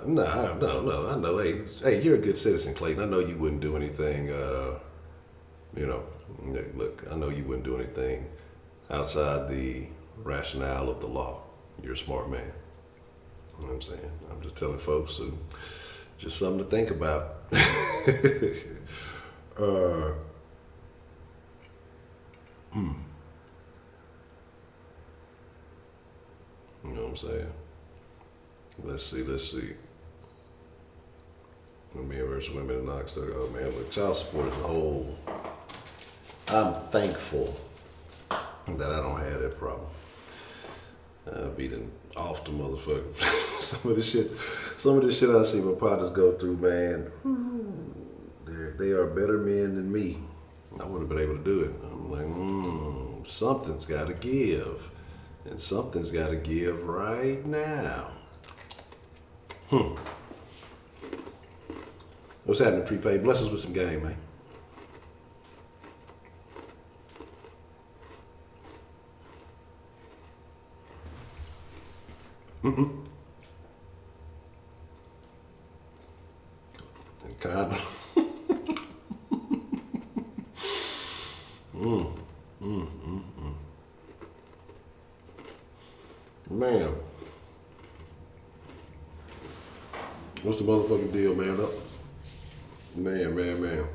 No, I know. Hey, you're a good citizen, Clayton. I know you wouldn't do anything, look, I know you wouldn't do anything outside the rationale of the law. You're a smart man. You know what I'm saying? I'm just telling folks, just something to think about. You know what I'm saying? Let's see. Men versus women in Knoxville. Oh man, look, child support as a whole, I'm thankful that I don't have that problem. Beating off the motherfucker. Some of this shit I see my partners go through, man. They are better men than me. I wouldn't have been able to do it. I'm like, something's got to give. And something's got to give right now. What's happening, Prepaid? Bless us with some game, man. And kind of. What's the motherfucking deal, man? Man.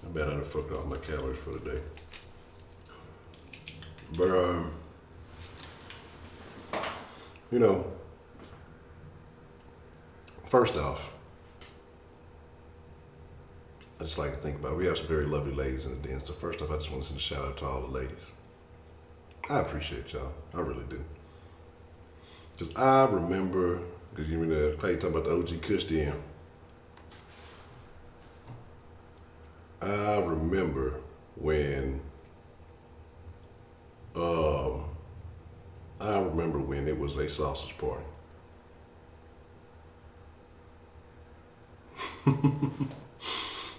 I bet I done fucked off my calories for the day. But, you know, first off, I just like to think about it. We have some very lovely ladies in the den. So first off, I just want to send a shout out to all the ladies. I appreciate y'all. I really do. Because I remember, because you mean Clay talking about the OG Kush Den. I remember when it was a sausage party.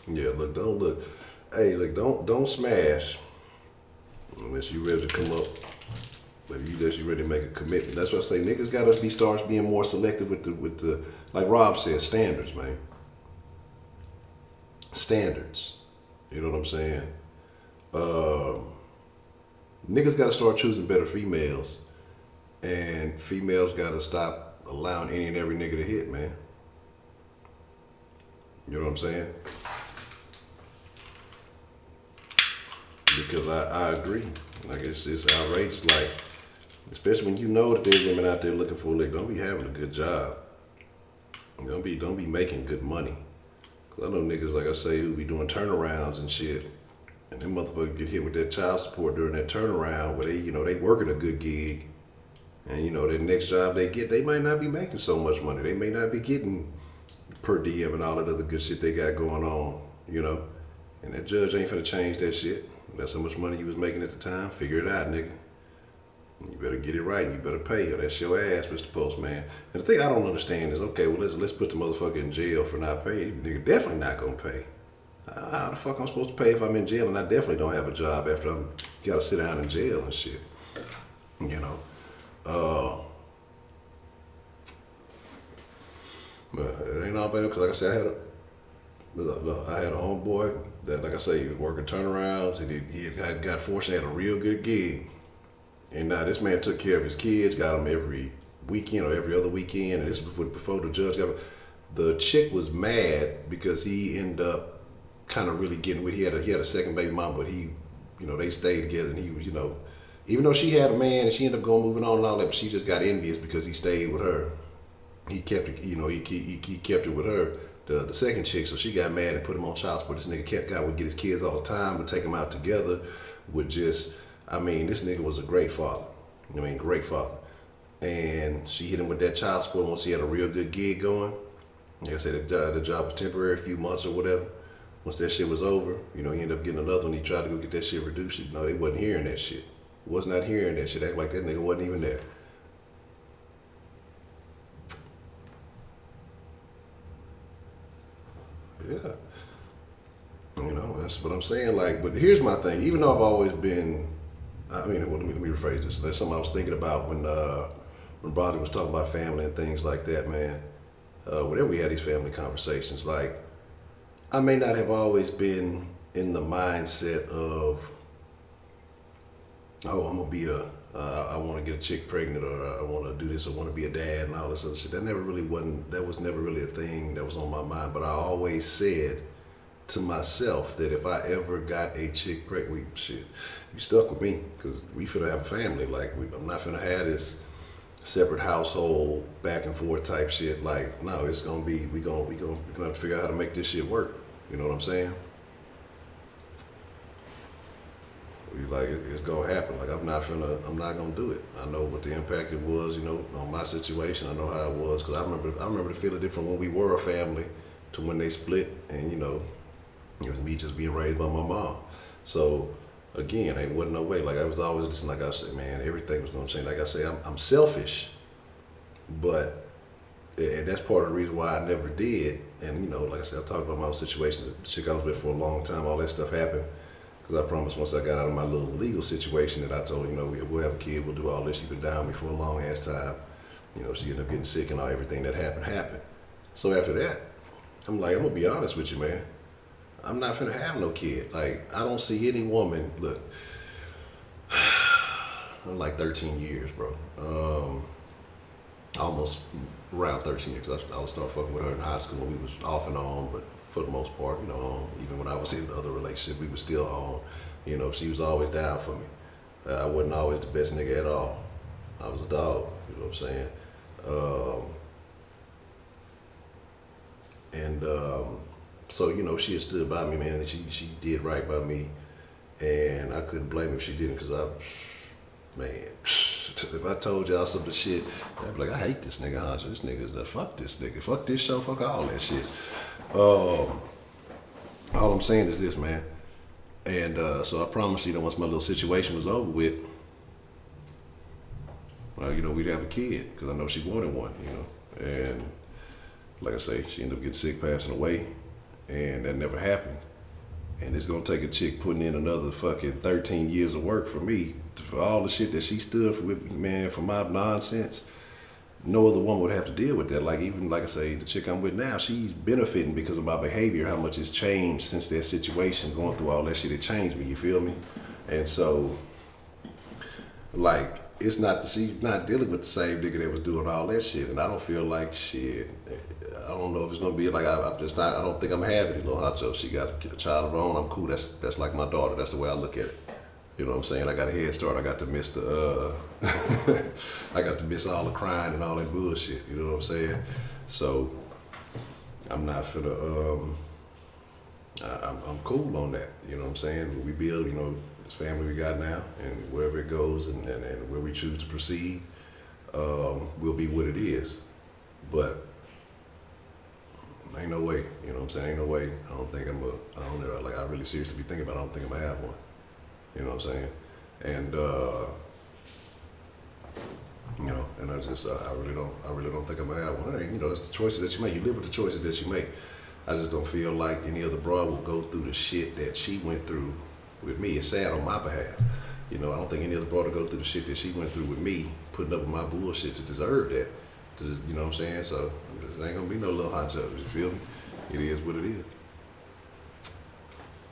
Yeah, look. Hey, look, don't smash unless you ready to come up. But you ready to make a commitment. That's what I say. Niggas gotta start being more selective with the like Rob said, standards, man. Standards. You know what I'm saying? Niggas gotta start choosing better females, and females gotta stop allowing any and every nigga to hit, man. You know what I'm saying? Because I agree. Like it's outrageous. Like, especially when you know that there's women out there looking for a lick. Don't be having a good job. Don't be making good money. Cause I know niggas, like I say, who be doing turnarounds and shit, and them motherfuckers get hit with that child support during that turnaround where they working a good gig, and the next job they get, they might not be making so much money. They may not be getting per diem and all that other good shit they got going on, And that judge ain't finna change that shit. That's how much money you was making at the time. Figure it out, nigga. You better get it right and you better pay, or that's your ass, Mr. Postman. And the thing I don't understand is, okay, well, let's put the motherfucker in jail for not paying. Nigga definitely not gonna pay. How the fuck I'm supposed to pay if I'm in jail and I definitely don't have a job after I'm gotta sit down in jail and shit? But it ain't all bad, because like I said, I had a homeboy that, like I say, he was working turnarounds, and he had got fortunate, had a real good gig. And now this man took care of his kids, got them every weekend or every other weekend, and this was before the judge got him. The chick was mad because he ended up kind of really getting with, he had a second baby mom, but they stayed together, and he was, even though she had a man and she ended up moving on and all that, but she just got envious because he stayed with her. He kept it, he kept it with her, the second chick, so she got mad and put him on child support. This nigga would get his kids all the time, would take them out together, this nigga was a great father. Great father. And she hit him with that child support once he had a real good gig going. Like I said, the job was temporary, a few months or whatever. Once that shit was over, he ended up getting another one. He tried to go get that shit reduced. They wasn't hearing that shit. Was not hearing that shit. Act like that nigga wasn't even there. Yeah. That's what I'm saying. Like, but here's my thing. Even though I've always been, let me rephrase this. That's something I was thinking about when Broderick was talking about family and things like that, man. Whenever we had these family conversations, like, I may not have always been in the mindset of, I'm gonna be I want to get a chick pregnant, or I want to do this, or want to be a dad and all this other shit. That was never really a thing that was on my mind. But I always said to myself that if I ever got a chick pregnant, you stuck with me, because we finna have a family. Like, I'm not finna have this separate household back and forth type shit. Like, no, it's gonna be, we gonna have to figure out how to make this shit work. You know what I'm saying? It's gonna happen. Like, I'm not gonna do it. I know what the impact it was, on my situation. I know how it was, because I remember the feeling different when we were a family to when they split, and it was me just being raised by my mom. So again, it wasn't no way. Like, I was always just, like I said, man, everything was gonna change. Like I say, I'm selfish, but and that's part of the reason why I never did. And like I said, I talked about my own situation. The chick I was with for a long time, all that stuff happened. Because I promised once I got out of my little legal situation that I told her, we'll have a kid, we'll do all this. She's been down with me for a long ass time. She ended up getting sick and everything that happened. So after that, I'm like, I'm gonna be honest with you, man. I'm not finna have no kid. Like, I don't see any woman, look, I'm like 13 years, bro. almost around 13 years. I was started fucking with her in high school. We was off and on, but for the most part, even when I was in the other relationship, we were still on. She was always down for me. I wasn't always the best nigga at all. I was a dog, you know what I'm saying? So, she had stood by me, man, and she did right by me. And I couldn't blame her if she didn't, because if I told y'all some of the shit, I'd be like, I hate this nigga, Honcho. This nigga is fuck this nigga. Fuck this show, fuck all that shit. All I'm saying is this, man. And so I promised, once my little situation was over with, we'd have a kid, because I know she wanted one, And like I say, she ended up getting sick, passing away, and that never happened. And it's gonna take a chick putting in another fucking 13 years of work for me, for all the shit that she stood for, man, for my nonsense. No other woman would have to deal with that. Like I say, the chick I'm with now, she's benefiting because of my behavior, how much it's changed since that situation, going through all that shit, it changed me, you feel me? And so, she's not dealing with the same nigga that was doing all that shit, and I don't feel like shit. I don't know if it's gonna be like I don't think I'm having it, little Honcho. She got a child of her own. I'm cool. That's like my daughter. That's the way I look at it. You know what I'm saying? I got a head start. I got to miss the I got to miss all the crying and all that bullshit. You know what I'm saying? So I'm not finna. I'm cool on that. You know what I'm saying? We build, this family we got now, and wherever it goes, and where we choose to proceed, will be what it is. But ain't no way, you know what I'm saying? Ain't no way. I don't think I really seriously be thinking about it. I don't think I'm gonna have one. You know what I'm saying? And and I really don't think I'm gonna have one. It's the choices that you make. You live with the choices that you make. I just don't feel like any other broad will go through the shit that she went through with me. It's sad on my behalf. I don't think any other broad will go through the shit that she went through with me, putting up with my bullshit to deserve that. You know what I'm saying? So there ain't gonna be no little Honcho. You feel me? It is what it is.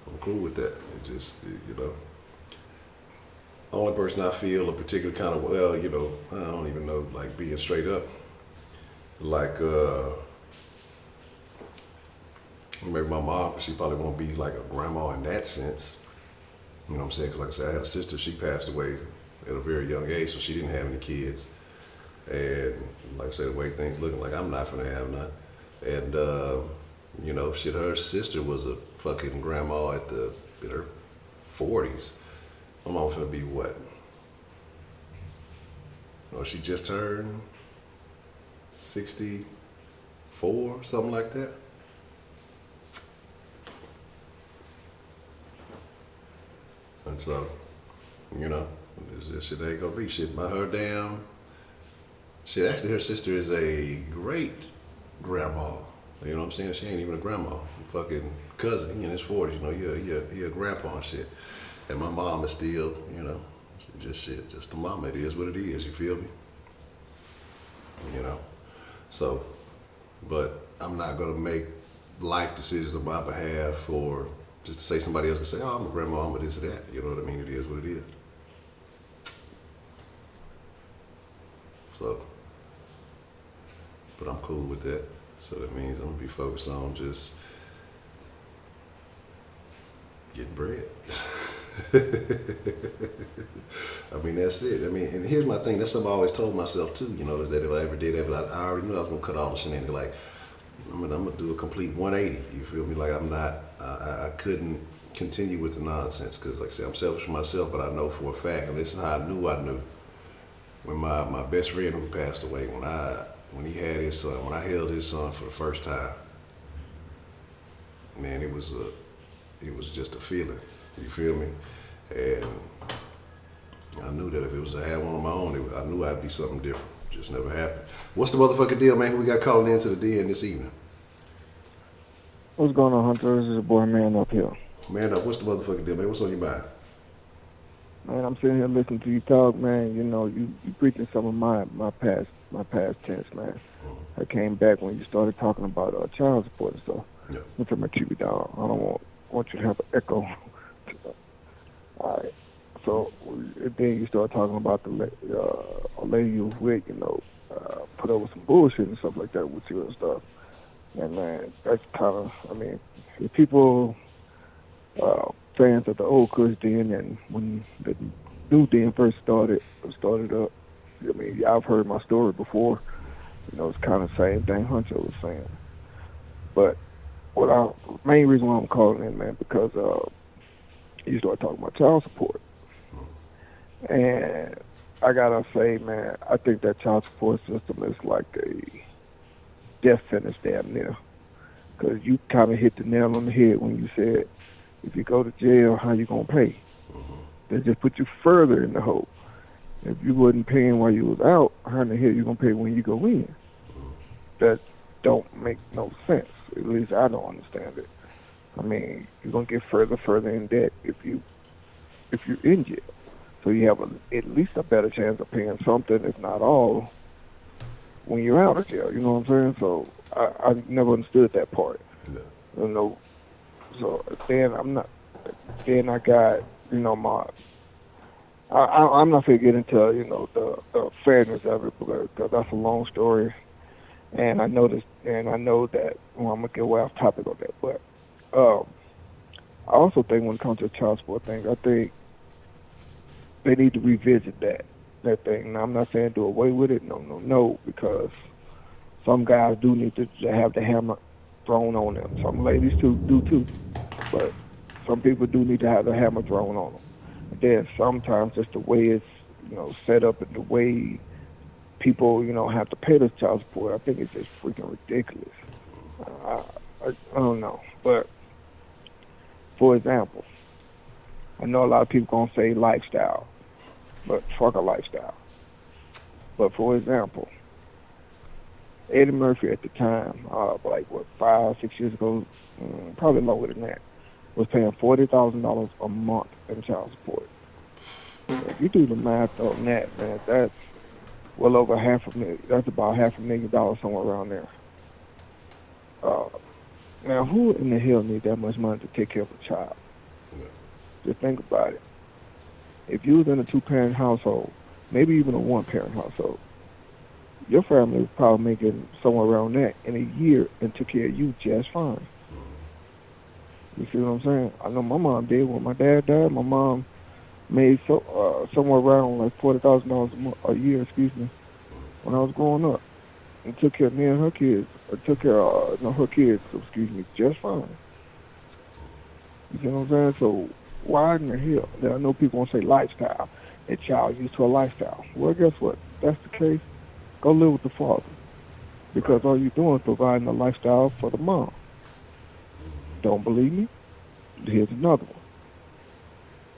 I'm cool with that. It just, only person I feel a particular kind of, I don't even know, like being straight up, like maybe my mom, she probably won't be like a grandma in that sense. You know what I'm saying? Because like I said, I had a sister, she passed away at a very young age, so she didn't have any kids. And like I said, the way things looking, like I'm not finna have none. And her sister was a fucking grandma in her 40s. My mom finna be what? She just turned 64, something like that. And so, this shit ain't gonna be shit by her damn. Shit, actually, her sister is a great grandma. You know what I'm saying? She ain't even a grandma. Fucking cousin. He in his 40s. He a grandpa and shit. And my mom is still, just the mama. It is what it is. You feel me? So, but I'm not gonna make life decisions on my behalf, or just to say somebody else can say, oh, I'm a grandma, I'm a this or that. You know what I mean? It is what it is. So, but I'm cool with that. So that means I'm gonna be focused on just getting bread. I mean, that's it. I mean, and here's my thing. That's something I always told myself too, is that if I ever did that, I already knew I was gonna cut all the shenanigans. Like, I'm gonna do a complete 180. You feel me? Like I couldn't continue with the nonsense, because like I said, I'm selfish for myself, but I know for a fact, and this is how I knew. When my best friend who passed away, when he had his son, when I held his son for the first time, man, it was just a feeling. You feel me? And I knew that if it was to have one on my own, I knew I'd be something different. Just never happened. What's the motherfucking deal, man? Who we got calling into the den this evening? What's going on, Hunter? This is your boy, Man Up here. Man Up, what's the motherfucking deal, man? What's on your mind? Man, I'm sitting here listening to you talk, man. You preaching some of my past tense, man. I came back when you started talking about child support and stuff. Yeah. I'm turn my TV down. I don't want you to have an echo. All right. So then you start talking about a lady you was with, put put up with some bullshit and stuff like that with you and stuff. And man, that's kind of, I mean, if people fans of the old Kush Den and when the new Den first started up, I mean, I've heard my story before. You know, it's kind of the same thing Honcho was saying. But main reason why I'm calling in, man, because you start talking about child support. And I gotta say, man, I think that child support system is like a death sentence damn near. Because you kind of hit the nail on the head when you said, if you go to jail, how you gonna pay? They just put you further in the hole. If you wasn't paying while you was out, how in the hell you gonna pay when you go in? That don't make no sense. At least I don't understand it. I mean, you're gonna get further in debt if you're in jail. So you have at least a better chance of paying something, if not all, when you're out of jail. You know what I'm saying? So I never understood that part. Yeah. You know. So then I got, you know, I'm not gonna get into, you know, the fairness of it because that's a long story, and I know that well, I'm gonna get way off topic on that, but I also think when it comes to the child support thing, I think they need to revisit that thing. Now, I'm not saying do away with it, no, because some guys do need to have the hammer thrown on them. Some ladies do too, but some people do need to have the hammer thrown on them. And then sometimes just the way it's, you know, set up and the way people, you know, have to pay this child support, I think it's just freaking ridiculous. I don't know, but for example, I know a lot of people gonna say lifestyle, but fuck a lifestyle. But for example, Eddie Murphy at the time, like what, 5-6 years ago, probably lower than that, was paying $40,000 a month in child support. If you do the math on that, man, that's well over $500,000. That's about $500,000 somewhere around there. Now, who in the hell needs that much money to take care of a child? Just think about it. If you was in a 2-parent household, maybe even a 1-parent household, your family was probably making somewhere around that in a year and took care of you just fine. You see what I'm saying? I know my mom did. When my dad died, my mom made somewhere around like $40,000 a year, when I was growing up, and took care of me and her kids, or took care of her kids, just fine. You see what I'm saying? So why in the hell? I know people want to say lifestyle. A child used to a lifestyle. Well, guess what? If that's the case, go live with the father, because all you're doing is providing a lifestyle for the mom. Don't believe me? Here's another one.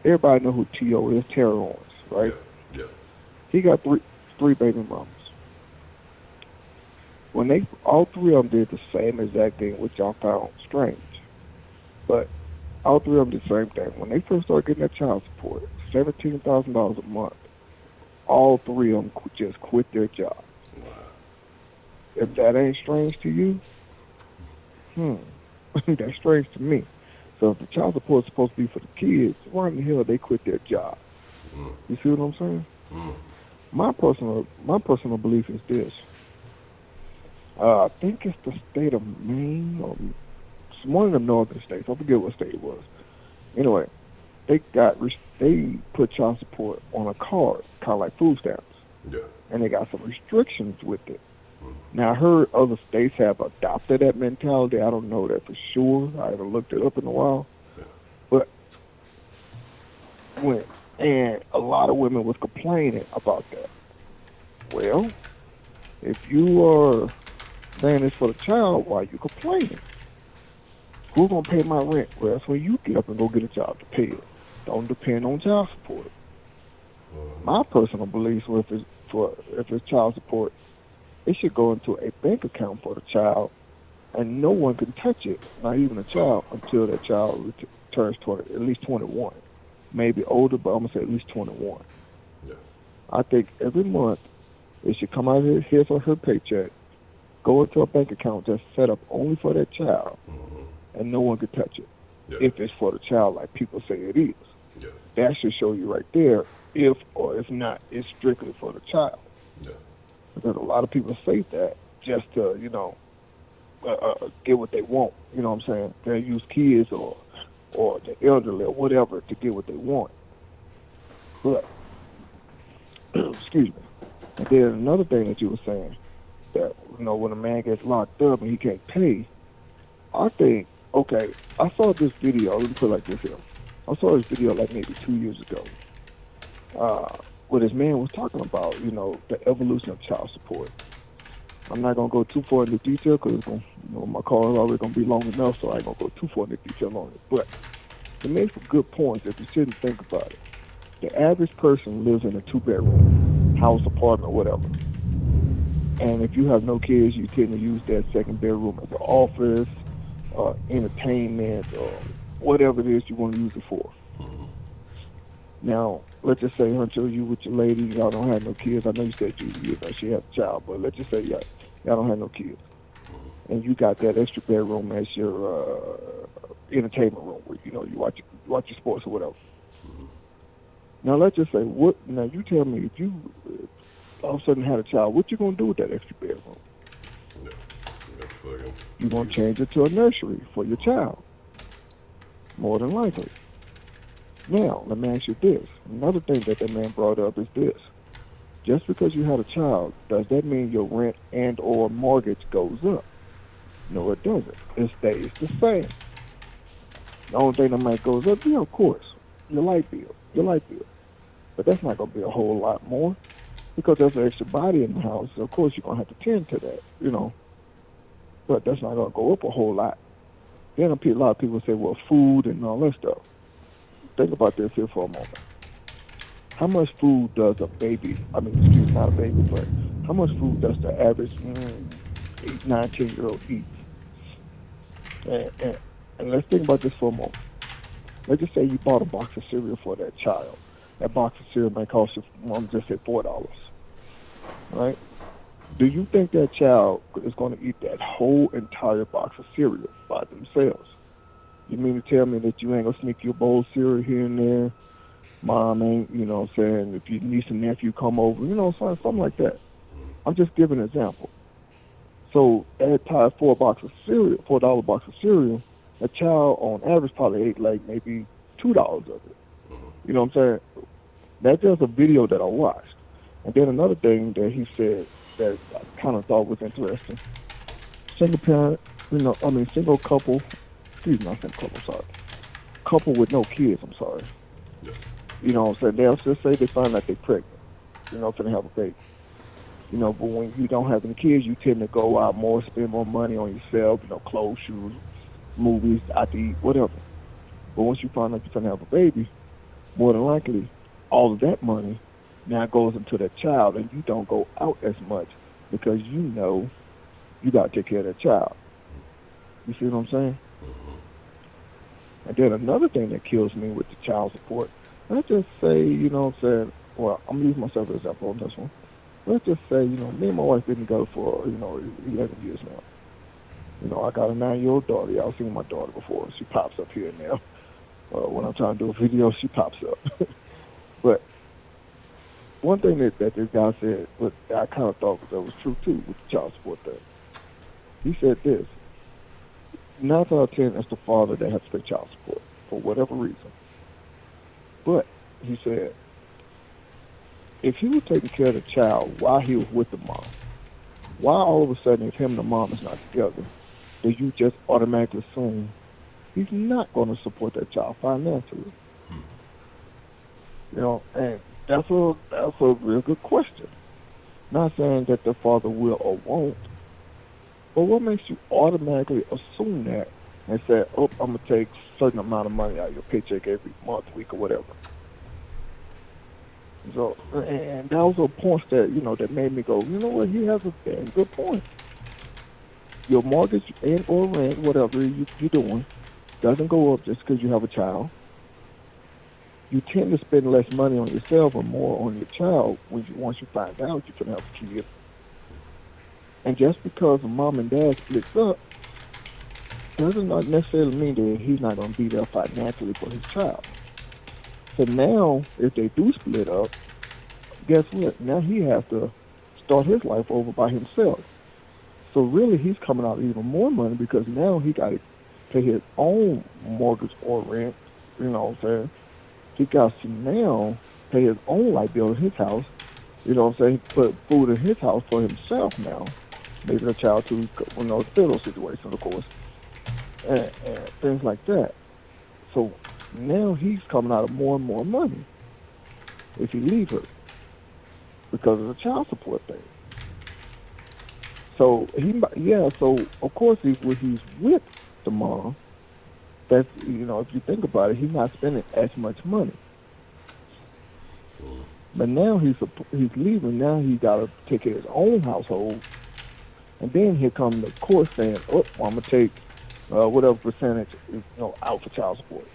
Everybody know who T.O. is, Terror Owens, right? Yeah. He got three baby mamas. When all three of them did the same exact thing, which y'all found strange, but all three of them did the same thing. When they first started getting that child support, $17,000 a month, all three of them just quit their job. Wow. If that ain't strange to you, that's strange to me. So if the child support is supposed to be for the kids, why in the hell they quit their job? You see what I'm saying? My personal belief is this. I think it's the state of Maine, or it's one of the northern states. I forget what state it was. Anyway, they put child support on a card, kind of like food stamps. Yeah. And they got some restrictions with it. Now, I heard other states have adopted that mentality. I don't know that for sure. I haven't looked it up in a while. But and a lot of women was complaining about that. Well, if you are saying it's for the child, why are you complaining? Who's going to pay my rent? Well, that's when you get up and go get a job to pay it. Don't depend on child support. My personal belief was if it's child support, it should go into a bank account for the child, and no one can touch it, not even a child, until that child turns at least 21. Maybe older, but I'm going to say at least 21. Yeah. I think every month it should come out of his or her paycheck, go into a bank account just set up only for that child, and no one can touch it. Yeah. If it's for the child like people say it is. Yeah. That should show you right there if or if not, it's strictly for the child. Yeah. Because a lot of people say that just to, get what they want. You know what I'm saying? They use kids or the elderly or whatever to get what they want. But, excuse me. And then another thing that you were saying, that, when a man gets locked up and he can't pay, I think, okay, I saw this video, let me put it like this here. I saw this video like maybe 2 years ago, where this man was talking about, the evolution of child support. I'm not going to go too far into detail because my call is already going to be long enough, so I ain't going to go too far into detail on it. But it makes some good points if you sit and think about it. The average person lives in a 2-bedroom house, apartment, whatever. And if you have no kids, you tend to use that second bedroom as an office, entertainment, or whatever it is you want to use it for. Now, let's just say, Honcho, you with your lady, y'all don't have no kids. I know you said she has a child, but let's just say y'all don't have no kids. And you got that extra bedroom as your entertainment room where, you watch your sports or whatever. Now, let's just say, now you tell me, if you all of a sudden had a child, what you going to do with that extra bedroom? You're going to change it to a nursery for your child, more than likely. Now, let me ask you this. Another thing that man brought up is this. Just because you had a child, does that mean your rent and or mortgage goes up? No, it doesn't. It stays the same. The only thing that might goes up, of course, your light bill. But that's not going to be a whole lot more because there's an extra body in the house. So of course, you're going to have to tend to that, But that's not going to go up a whole lot. Then a lot of people say, well, food and all that stuff. Think about this here for a moment. How much food does not a baby, but how much food does the average 8, 9, 10-year-old eat? And let's think about this for a moment. Let's just say you bought a box of cereal for that child. That box of cereal may cost you, just say $4, right? Do you think that child is going to eat that whole entire box of cereal by themselves? You mean to tell me that you ain't going to sneak your bowl of cereal here and there? Mom ain't, if your niece and nephew come over, something like that. I'm just giving an example. So that entire $4 box of cereal, a child on average probably ate like maybe $2 of it. You know what I'm saying? That's just a video that I watched. And then another thing that he said that I kind of thought was interesting. Single parent, single couple, couple with no kids, I'm sorry. You know what I'm saying? They'll just say they find out they're pregnant, finna have a baby. But when you don't have any kids, you tend to go out more, spend more money on yourself, clothes, shoes, movies, out to eat, whatever. But once you find out you're finna have a baby, more than likely, all of that money now goes into that child, and you don't go out as much because you got to take care of that child. You see what I'm saying? And then another thing that kills me with the child support, let's just say, well, I'm going to use myself as an example on this one. Let's just say, me and my wife been together for, 11 years now. I got a 9-year-old daughter. Y'all seen my daughter before. She pops up here and there. When I'm trying to do a video, she pops up. But one thing that this guy said, that I kind of thought that was true too with the child support thing. He said this: 9 out of 10, it's the father that has to pay child support for whatever reason. But he said, if he was taking care of the child while he was with the mom, why all of a sudden, if him and the mom is not together, do you just automatically assume he's not going to support that child financially? And that's a real good question. Not saying that the father will or won't, but what makes you automatically assume that and say, oh, I'm going to take a certain amount of money out of your paycheck every month, week, or whatever? So, and that was a point that, that made me go, you know what, he has a damn good point. Your mortgage and or rent, whatever you're doing, doesn't go up just because you have a child. You tend to spend less money on yourself or more on your child once you find out you can have a kid. And just because mom and dad splits up doesn't not necessarily mean that he's not going to be there financially for his child. So now, if they do split up, guess what? Now he has to start his life over by himself. So really, he's coming out even more money because now he got to pay his own mortgage or rent. You know what I'm saying? He got to now pay his own light bill in his house. You know what I'm saying? Put food in his house for himself now. Maybe a child too, you know, federal situation, of course, and things like that. So now he's coming out of more and more money if he leaves her because of the child support thing. So so of course when he's with the mom, that's, you know, if you think about it, he's not spending as much money. But now he's leaving. Now he got to take care of his own household, and then here comes the court saying, "Oh, I'm gonna take whatever percentage, you know, out for child support."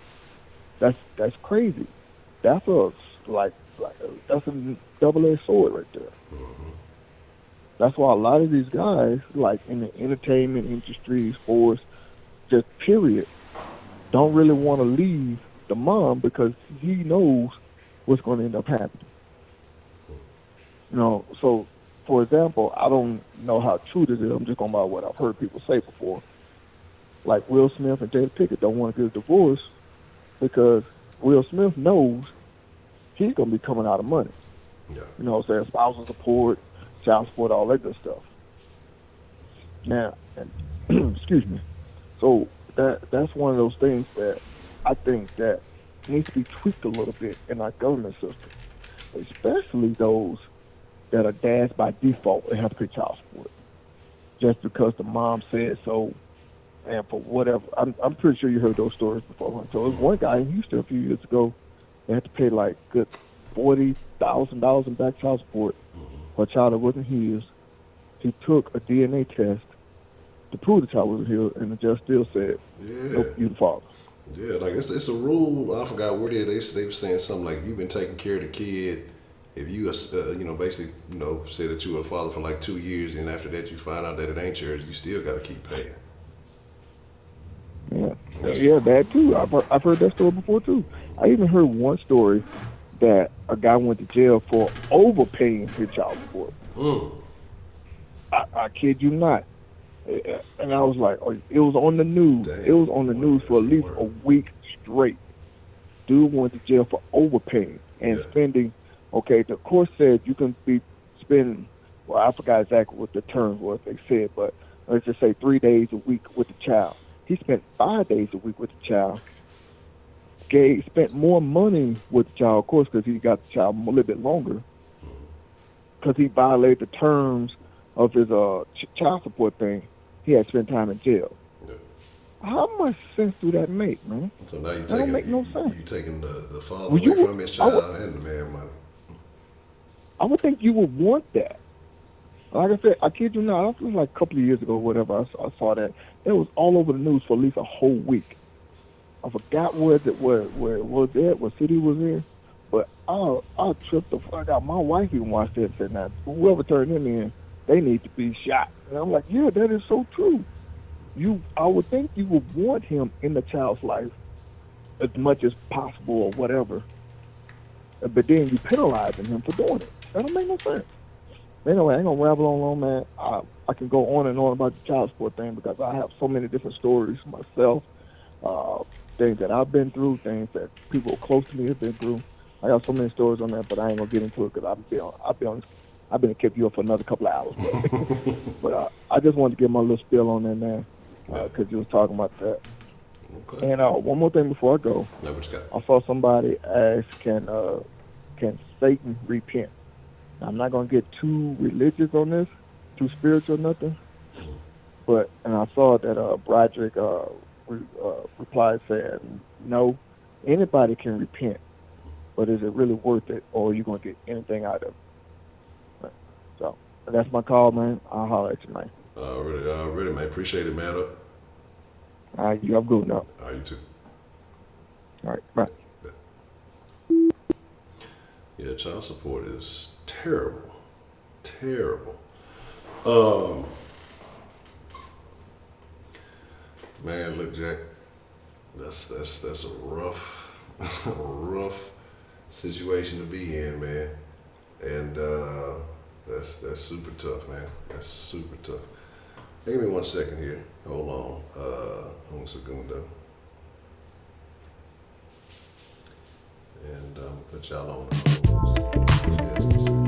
That's crazy. That's that's a double-edged sword right there. That's why a lot of these guys, like in the entertainment industry, sports, just period, don't really want to leave the mom because he knows what's going to end up happening. You know, so for example, I don't know how true this is. I'm just going by what I've heard people say before. Like Will Smith and Jada Pinkett don't want to get a divorce because Will Smith knows he's going to be coming out of money. Yeah. You know what I'm saying? Spousal support, child support, all that good stuff. Now, excuse me. So that's one of those things that I think that needs to be tweaked a little bit in our government system, especially those that are dads by default and have to pay child support just because the mom said so, and for whatever. I'm pretty sure you heard those stories before. So there was one guy in Houston a few years ago. They had to pay like good $40,000 in back child support for a child that wasn't his. He took a DNA test to prove the child wasn't his, and the judge still said, "Nope, you the father." Yeah, like it's a rule. I forgot where they were saying something like you've been taking care of the kid. If you you know, basically, you know, say that you were a father for like 2 years, and after that you find out that it ain't yours, you still got to keep paying. Yeah, that too. I've heard that story before too. I even heard one story that a guy went to jail for overpaying his child support. I kid you not. And I was like, oh, it was on the news. It was on the news for at least a week straight. Dude went to jail for overpaying and spending. Okay, the court said you can be spending, well, I forgot exactly what the term was they said, but let's just say 3 days a week with the child. He spent 5 days a week with the child. Spent more money with the child, of course, because he got the child a little bit longer, because he violated the terms of his child support thing. He had spent time in jail. How much sense do that make, man? So now that don't make no sense. You taking the father away from his child and the man money. I would think you would want that. Like I said, I kid you not, it was like a couple of years ago or whatever, I saw that. It was all over the news for at least a whole week. I forgot where it was at, what city it was in, but I tripped the fuck out. My wife even watched it and said, now, whoever turned them in, they need to be shot. And I'm like, yeah, that is so true. I would think you would want him in the child's life as much as possible or whatever, but then you penalizing him for doing it. That don't make no sense. Anyway, I ain't gonna ramble on, man. I can go on and on about the child support thing because I have so many different stories myself, things that I've been through, things that people close to me have been through. I got so many stories on that, but I ain't gonna get into it because I'll be honest, I've been kept you up for another couple of hours. But I just wanted to get my little spill on that, man, because you was talking about that. Okay. And one more thing before I go, I saw somebody ask, can Satan repent? Now, I'm not gonna get too religious on this, too spiritual, nothing. But I saw that Broderick replied saying, no, anybody can repent, but is it really worth it, or are you gonna get anything out of it? So that's my call, man. I'll holler at you, man. Really, man. Appreciate it, man. All right, you have a good one. All right, you too. All right, bye. Yeah, child support is terrible. Terrible. Man, look, Jack, that's a rough, rough situation to be in, man. And That's super tough, man. That's super tough. Hey, give me 1 second here. Hold on segundo. And put y'all on hold. Just a second.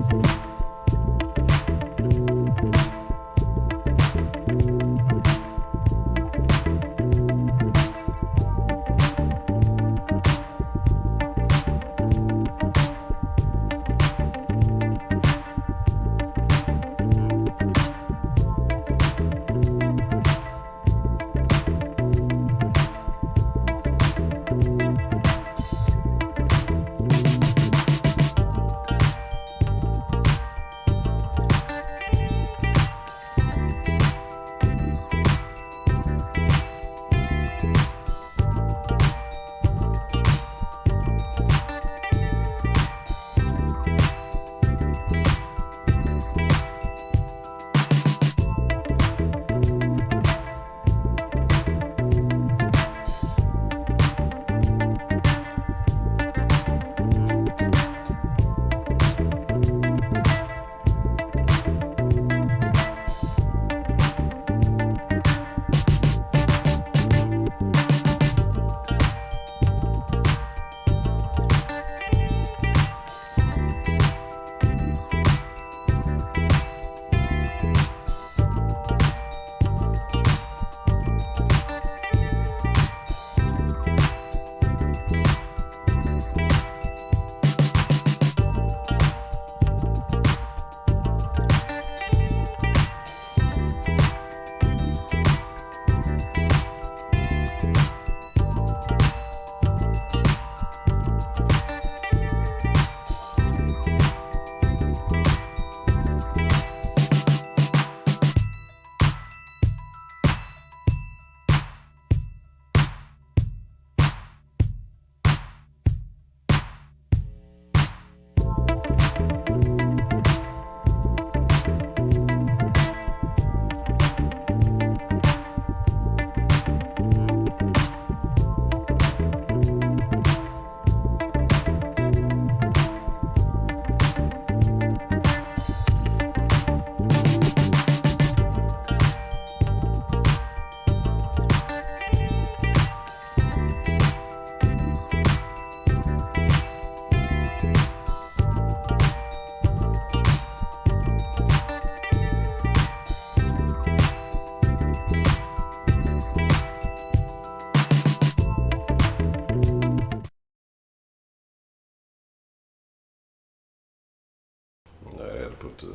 I had to put the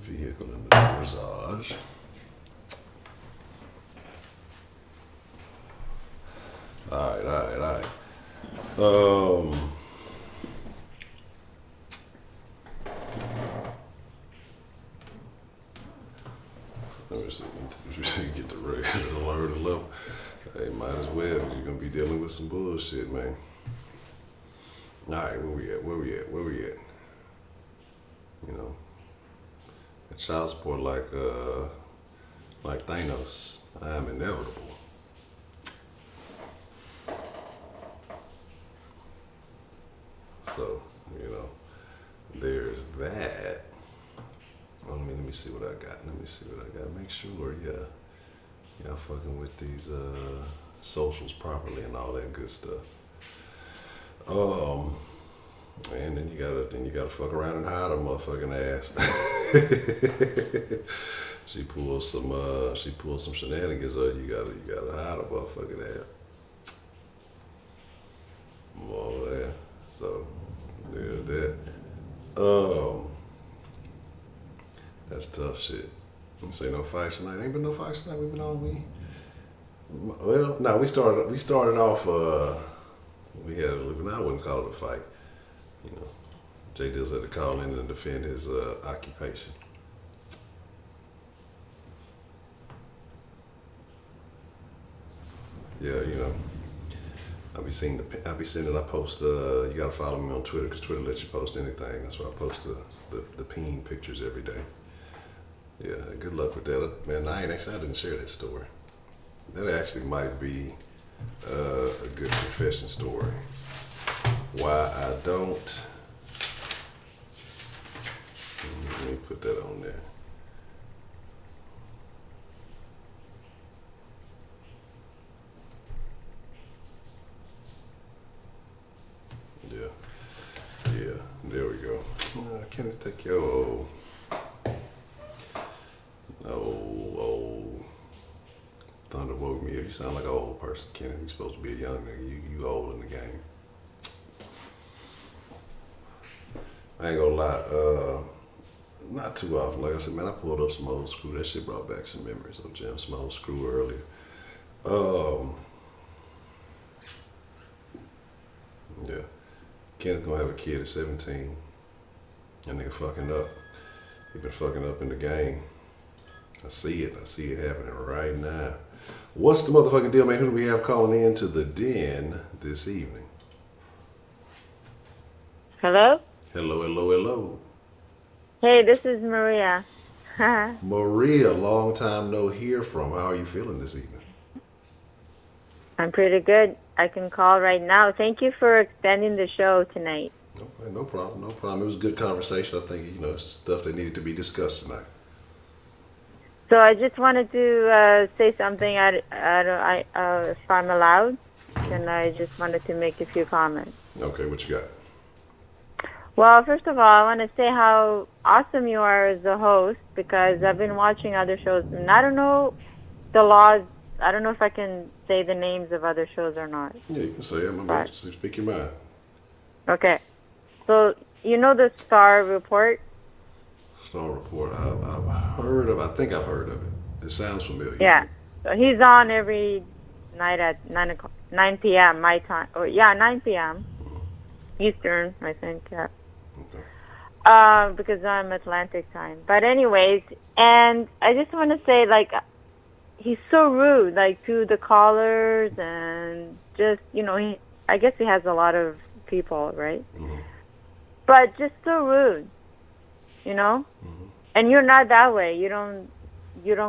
vehicle in the garage. All right. Let me see. If you get the regular alert level, hey, might as well. You're gonna be dealing with some bullshit, man. All right, where we at? You know, that child support like Thanos. I am inevitable. So, you know, there's that. Let me see what I got. Make sure, y'all fucking with these socials properly and all that good stuff. And then you gotta fuck around and hide a motherfucking ass. She pulls some shenanigans. You gotta hide a motherfucking ass. Well, there. So there's that. That's tough shit. Don't say no fights tonight. Ain't been no fights tonight. We've been on. Well, no, we started off. We had I wouldn't call it a fight. You know, Jay Dills had to call in and defend his occupation. Yeah, you know, I post. You gotta follow me on Twitter because Twitter lets you post anything. That's why I post the peen pictures every day. Yeah, good luck with that, man. I didn't share that story. That actually might be a good confession story. Why I don't. put that on there. Yeah, there we go. Kenneth, take your old thunder woke me up. You sound like an old person, Kenneth. You supposed to be a young nigga. You old in the game. I ain't gonna lie. Not too often. Like I said, man, I pulled up some old screw. That shit brought back some memories of Jim. Some old screw earlier. Yeah. Ken's gonna have a kid at 17. That nigga fucking up. He been fucking up in the game. I see it happening right now. What's the motherfucking deal, man? Who do we have calling in to the den this evening? Hello? Hello. Hey, this is Maria. Maria, long time no hear from. How are you feeling this evening? I'm pretty good. I can call right now. Thank you for extending the show tonight. Okay, no problem. It was a good conversation. I think, stuff that needed to be discussed tonight. So I just wanted to say something. If I'm allowed, and I just wanted to make a few comments. Okay, what you got? Well, first of all, I want to say how awesome you are as a host, because I've been watching other shows, and I don't know the laws. I don't know if I can say the names of other shows or not. Yeah, you can say it. I'm about to speak your mind. Okay. So, you know the Star Report? Star Report. I've heard of. I think I've heard of it. It sounds familiar. Yeah. So he's on every night at 9 p.m. my time. 9 p.m. Eastern, I think. Yeah. Okay. Because I'm Atlantic time. But anyways, and I just want to say, like, he's so rude, like, to the callers, and just, I guess he has a lot of people, right? Mm-hmm. But just so rude, Mm-hmm. And you're not that way. You don't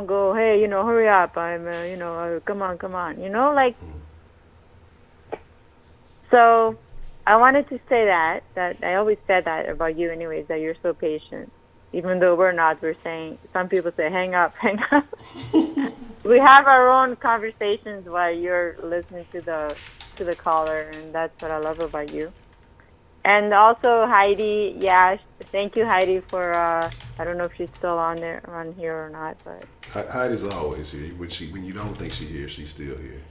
go, hey, hurry up. I'm, come on, like. So I wanted to say that I always said that about you anyways, that you're so patient. Even though we're not, we're saying, some people say, hang up. We have our own conversations while you're listening to the caller, and that's what I love about you. And also Heidi, thank you, Heidi, for I don't know if she's still on here or not, but Heidi's always here. When you don't think she's here, she's still here.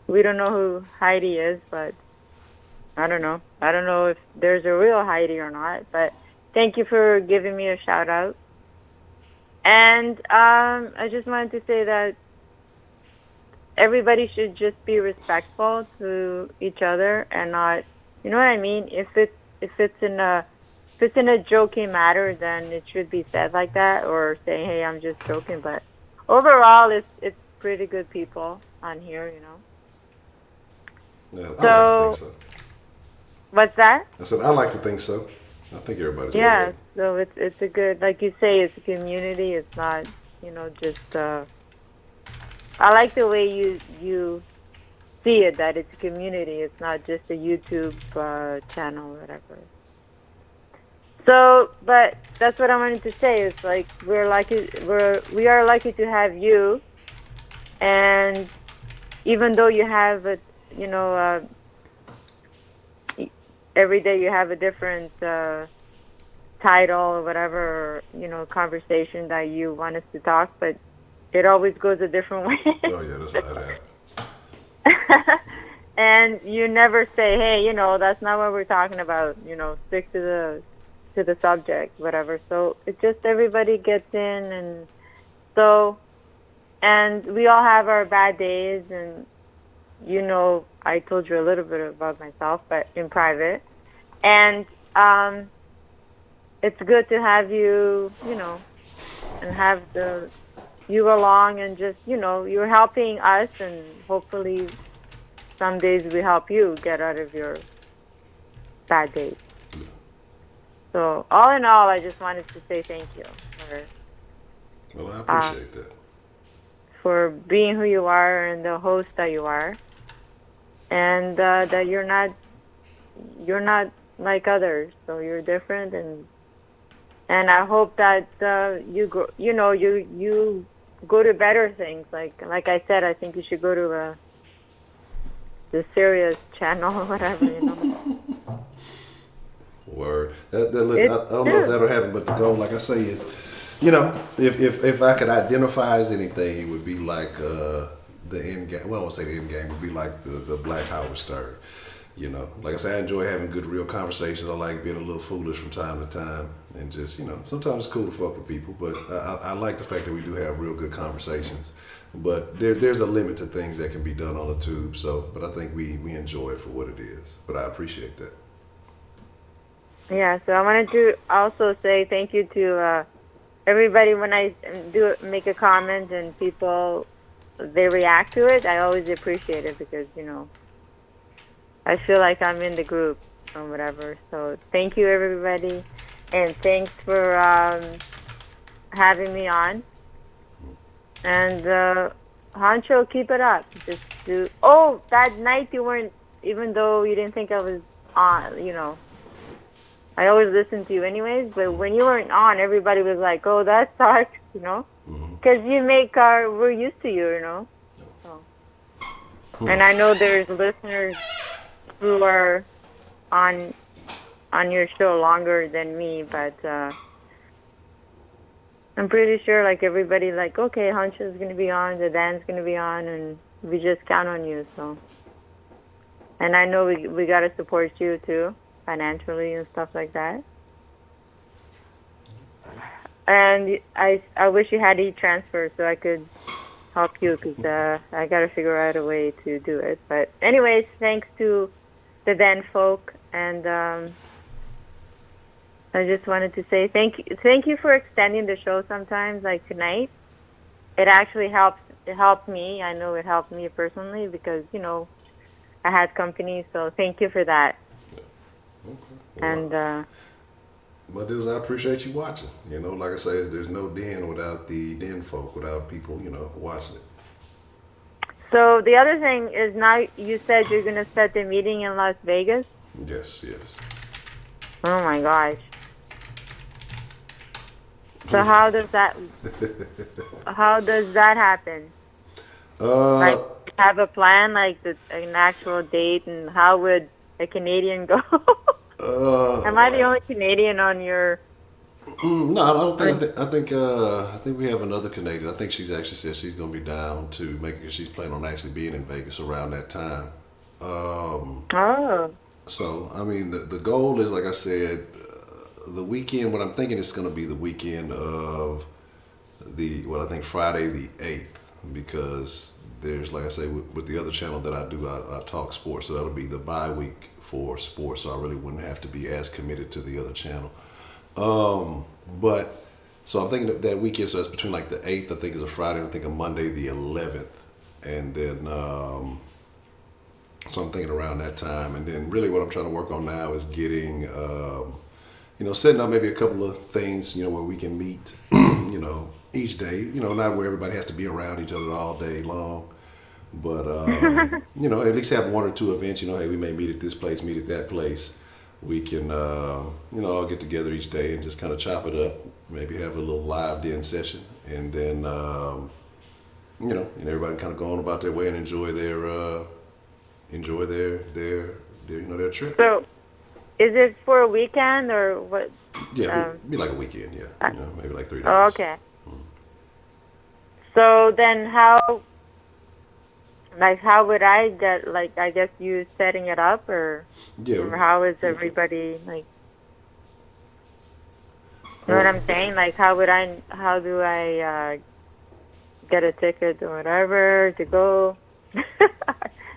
We don't know who Heidi is, but I don't know. I don't know if there's a real Heidi or not, but thank you for giving me a shout out. And I just wanted to say that everybody should just be respectful to each other and not, you know what I mean? If it's in a joking matter, then it should be said like that, or say, hey, I'm just joking. But overall, it's pretty good people on here, Yeah, I like to think so. What's that? I said I like to think so. I think everybody's yeah. right. So it's a good, like you say, it's a community. It's not, just. I like the way you see it, that it's a community. It's not just a YouTube channel or whatever. So, but that's what I wanted to say. It's like we are lucky to have you, and even though you have every day you have a different title or whatever, conversation that you want us to talk, but it always goes a different way. Oh yeah, that's how it happens. And you never say, hey, that's not what we're talking about. Stick to the subject, whatever. So it just everybody gets in, and we all have our bad days, and I told you a little bit about myself, but in private. And it's good to have you, and have you along, and just, you're helping us, and hopefully some days we help you get out of your bad days. So all in all, I just wanted to say thank you Well, I appreciate that. For being who you are and the host that you are, and that you're not like others. So you're different, and And I hope that you go, you go to better things. Like I said, I think you should go to the serious channel or whatever, Word. Look, It's I don't know if true. that'll happen, but the goal, like I say, is, if I could identify as anything, it would be like the end game. Well, I won't say the end game. It would be like the Black Howard Stern. Like I say, I enjoy having good, real conversations. I like being a little foolish from time to time, and just sometimes it's cool to fuck with people. But I like the fact that we do have real good conversations. But there's a limit to things that can be done on the tube. But I think we enjoy it for what it is. But I appreciate that. Yeah, so I wanted to also say thank you to everybody when I do make a comment and people, they react to it. I always appreciate it because, I feel like I'm in the group or whatever. So thank you, everybody. And thanks for having me on. And Honcho, keep it up. That night you weren't, even though you didn't think I was on, I always listen to you anyways, but when you weren't on, everybody was like, oh, that sucks, because we're used to you, So. And I know there's listeners who are on your show longer than me, but I'm pretty sure like everybody like, okay, Honcho's going to be on, the Dan's going to be on, and we just count on you, so. And I know we got to support you too, financially and stuff like that. And I wish you had e-transfer so I could help you because I got to figure out a way to do it. But anyways, thanks to the Dan folk, and I just wanted to say thank you for extending the show sometimes, like tonight. It actually helped me. I know it helped me personally because, I had company, so thank you for that. Okay. And but I appreciate you watching. Like I say, there's no den without the den folk, without people, watching it. so the other thing is now you said you're going to set the meeting in Las Vegas? Yes. Oh my gosh. So how does that happen? Like have a plan, like an actual date, and how would a Canadian go? Am I the only Canadian on your? No, I don't think. I think we have another Canadian. I think she's actually said she's going to be down to she's planning on actually being in Vegas around that time. So I mean, the goal is, like I said, the weekend. What I'm thinking is going to be the weekend of I think Friday the 8th, because there's, like I say, with the other channel that I do, I talk sports, so that'll be the bye week for sports, so I really wouldn't have to be as committed to the other channel. But so I'm thinking of that weekend, so that's between like the 8th, I think is a Friday, I think a Monday the 11th, and then so I'm thinking around that time, and then really what I'm trying to work on now is getting setting up maybe a couple of things, where we can meet, each day, not where everybody has to be around each other all day long, but, at least have one or two events, hey, we may meet at this place, meet at that place. We can, all get together each day and just kind of chop it up, maybe have a little live den session, and then, and everybody kind of go on about their way and enjoy their trip. So, is it for a weekend or what? Yeah, it'd be like a weekend, yeah. Maybe like 3 days. Oh, okay. So then how would I get, like, I guess you setting it up, or how is everybody, like, you know what I'm saying? Like, how do I get a ticket or whatever to go?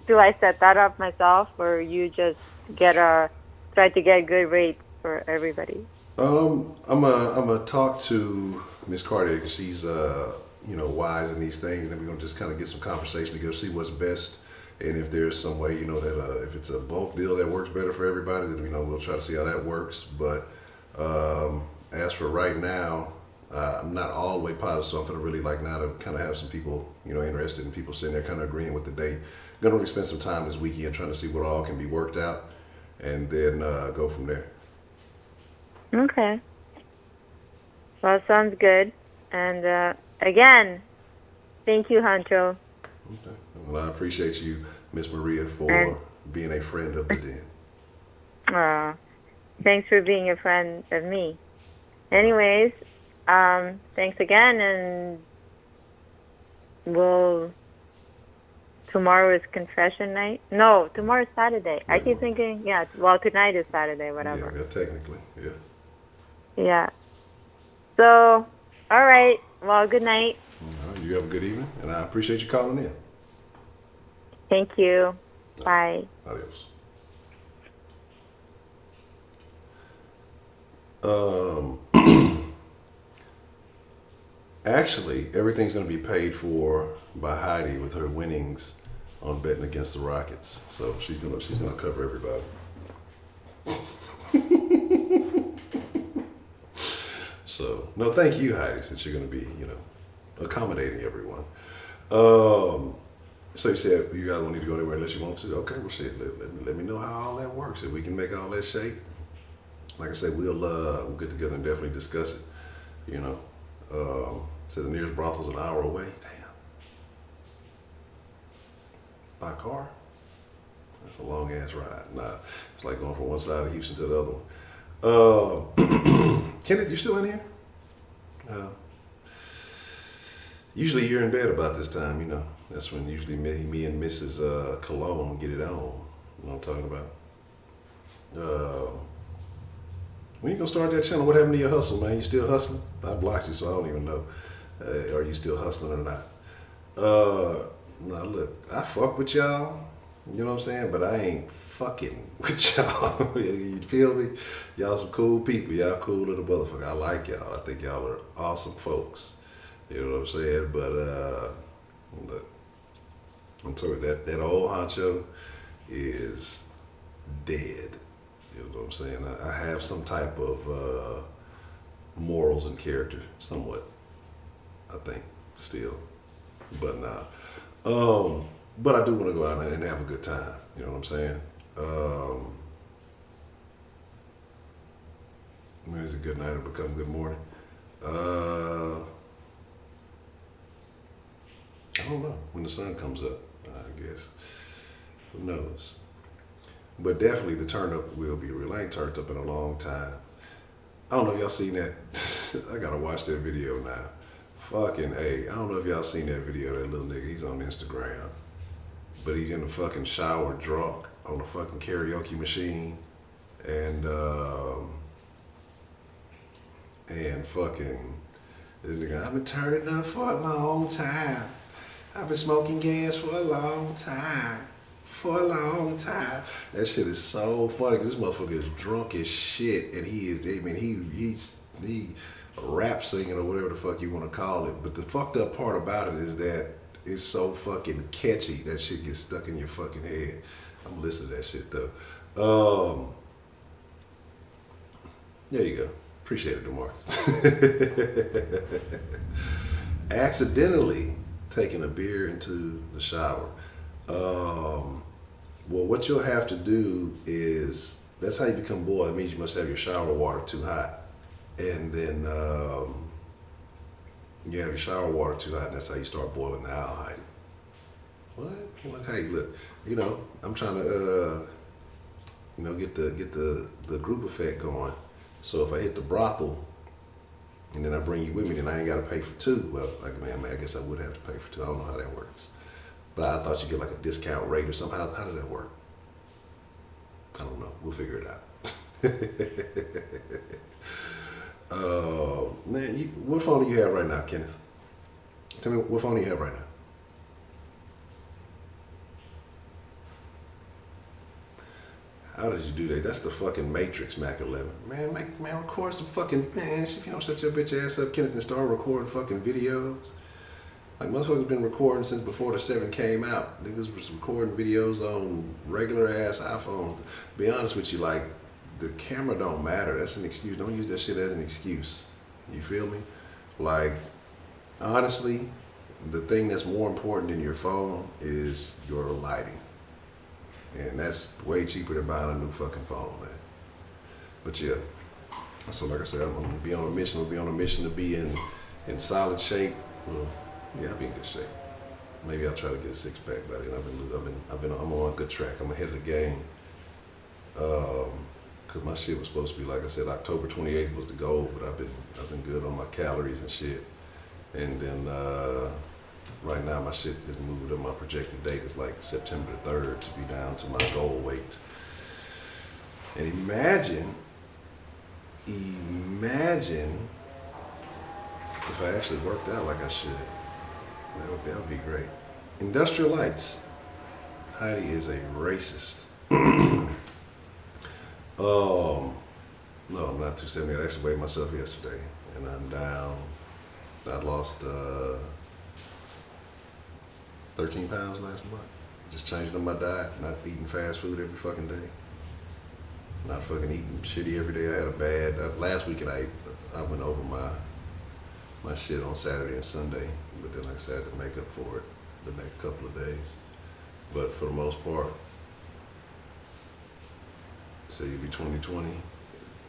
Do I set that up myself, or you just try to get good rates for everybody? I'm gonna talk to Miss Cartier, because she's wise in these things, and then we're gonna just kind of get some conversation together, see what's best, and if there's some way that if it's a bulk deal that works better for everybody, then we'll try to see how that works. But as for right now, I'm not all the way positive, so I'm gonna really like now to kind of have some people interested, and people sitting there kind of agreeing with the date. I'm gonna really spend some time this weekend trying to see what all can be worked out, and then go from there. Okay. Well, sounds good. And again, thank you, Honcho. Okay. Well, I appreciate you, Miss Maria, for being a friend of the den. Thanks for being a friend of me. Anyways, thanks again, and tomorrow is confession night. No, tomorrow is Saturday. I keep thinking, tonight is Saturday, whatever. Yeah, technically, yeah. Yeah. So, all right. Well, good night. All right, you have a good evening, and I appreciate you calling in. Thank you. Bye. Adios. Actually, everything's going to be paid for by Heidi with her winnings on betting against the Rockets. So she's gonna cover everybody. So no, thank you, Heidi, since you're going to be accommodating everyone. So you said you guys don't need to go anywhere unless you want to. Okay, well shit, let me know how all that works. If we can make all that shake, like I said, we'll get together and definitely discuss it. So the nearest brothel's an hour away. Damn. By car? That's a long ass ride. Nah, it's like going from one side of Houston to the other one. Kenneth, you still in here? Usually you're in bed about this time, That's when usually me and Mrs. Cologne get it on. You know what I'm talking about? When you gonna start that channel? What happened to your hustle, man? You still hustling? I blocked you, so I don't even know. Are you still hustling or not? Now look, I fuck with y'all. You know what I'm saying? But I ain't fucking with y'all. You feel me? Y'all some cool people. Y'all cool little motherfucker. I like y'all. I think y'all are awesome folks. You know what I'm saying? But look, I'm telling you, that old Honcho is dead. You know what I'm saying? I have some type of morals and character, somewhat, I think, still. But nah. But I do want to go out and have a good time. You know what I'm saying? When is a good night or become good morning? I don't know. When the sun comes up, I guess. Who knows? But definitely the turn up will be real. I ain't turned up in a long time. I don't know if y'all seen that. I gotta watch that video now. Fucking A. I don't know if y'all seen that video of that little nigga. He's on Instagram. But he's in the fucking shower drunk on a fucking karaoke machine. And fucking this nigga, I've been turning up for a long time. I've been smoking gas for a long time. For a long time. That shit is so funny because this motherfucker is drunk as shit, and he's rap singing or whatever the fuck you want to call it. But the fucked up part about it is that it's so fucking catchy that shit gets stuck in your fucking head. I'm listening to that shit though. There you go. Appreciate it, DeMarcus. Accidentally taking a beer into the shower. Well, what you'll have to do is, that's how you become boiled. It means you must have your shower water too hot. And then you have your shower water too hot, and that's how you start boiling the aldehyde. What? Look how you look. I'm trying to, get the group effect going. So if I hit the brothel, and then I bring you with me, then I ain't got to pay for two. Well, I guess I would have to pay for two. I don't know how that works. But I thought you get like a discount rate or something. How does that work? I don't know. We'll figure it out. Man, what phone do you have right now, Kenneth? Tell me, what phone do you have right now? How did you do that? That's the fucking Matrix, Mac 11. Man, record some fucking, if you don't shut your bitch ass up, Kenneth, and start recording fucking videos. Like, motherfuckers been recording since before the 7 came out. Niggas was recording videos on regular ass iPhones. Be honest with you, like, the camera don't matter. That's an excuse. Don't use that shit as an excuse. You feel me? Like, honestly, the thing that's more important than your phone is your lighting. And that's way cheaper than buying a new fucking phone, man. But yeah, So like I said, I'm gonna be on a mission. I'll be on a mission to be in solid shape. Well, yeah, I'll be in good shape. Maybe I'll try to get a six pack by then. I'm on a good track. I'm ahead of the game. Cause my shit was supposed to be, like I said, October 28th was the goal, but I've been good on my calories and shit. And then right now my shit is moving to my projected date is like September the 3rd to be down to my goal weight. And imagine if I actually worked out like I should. That would be great. Industrial Lights. Heidi is a racist. No, I'm not 270. I actually weighed myself yesterday, and I'm down. I lost 13 pounds last month. Just changing up my diet, not eating fast food every fucking day. Not fucking eating shitty every day. I had a bad, last weekend I went over my shit on Saturday and Sunday, but then like I said, I had to make up for it the next couple of days. But for the most part, say you'll be 2020,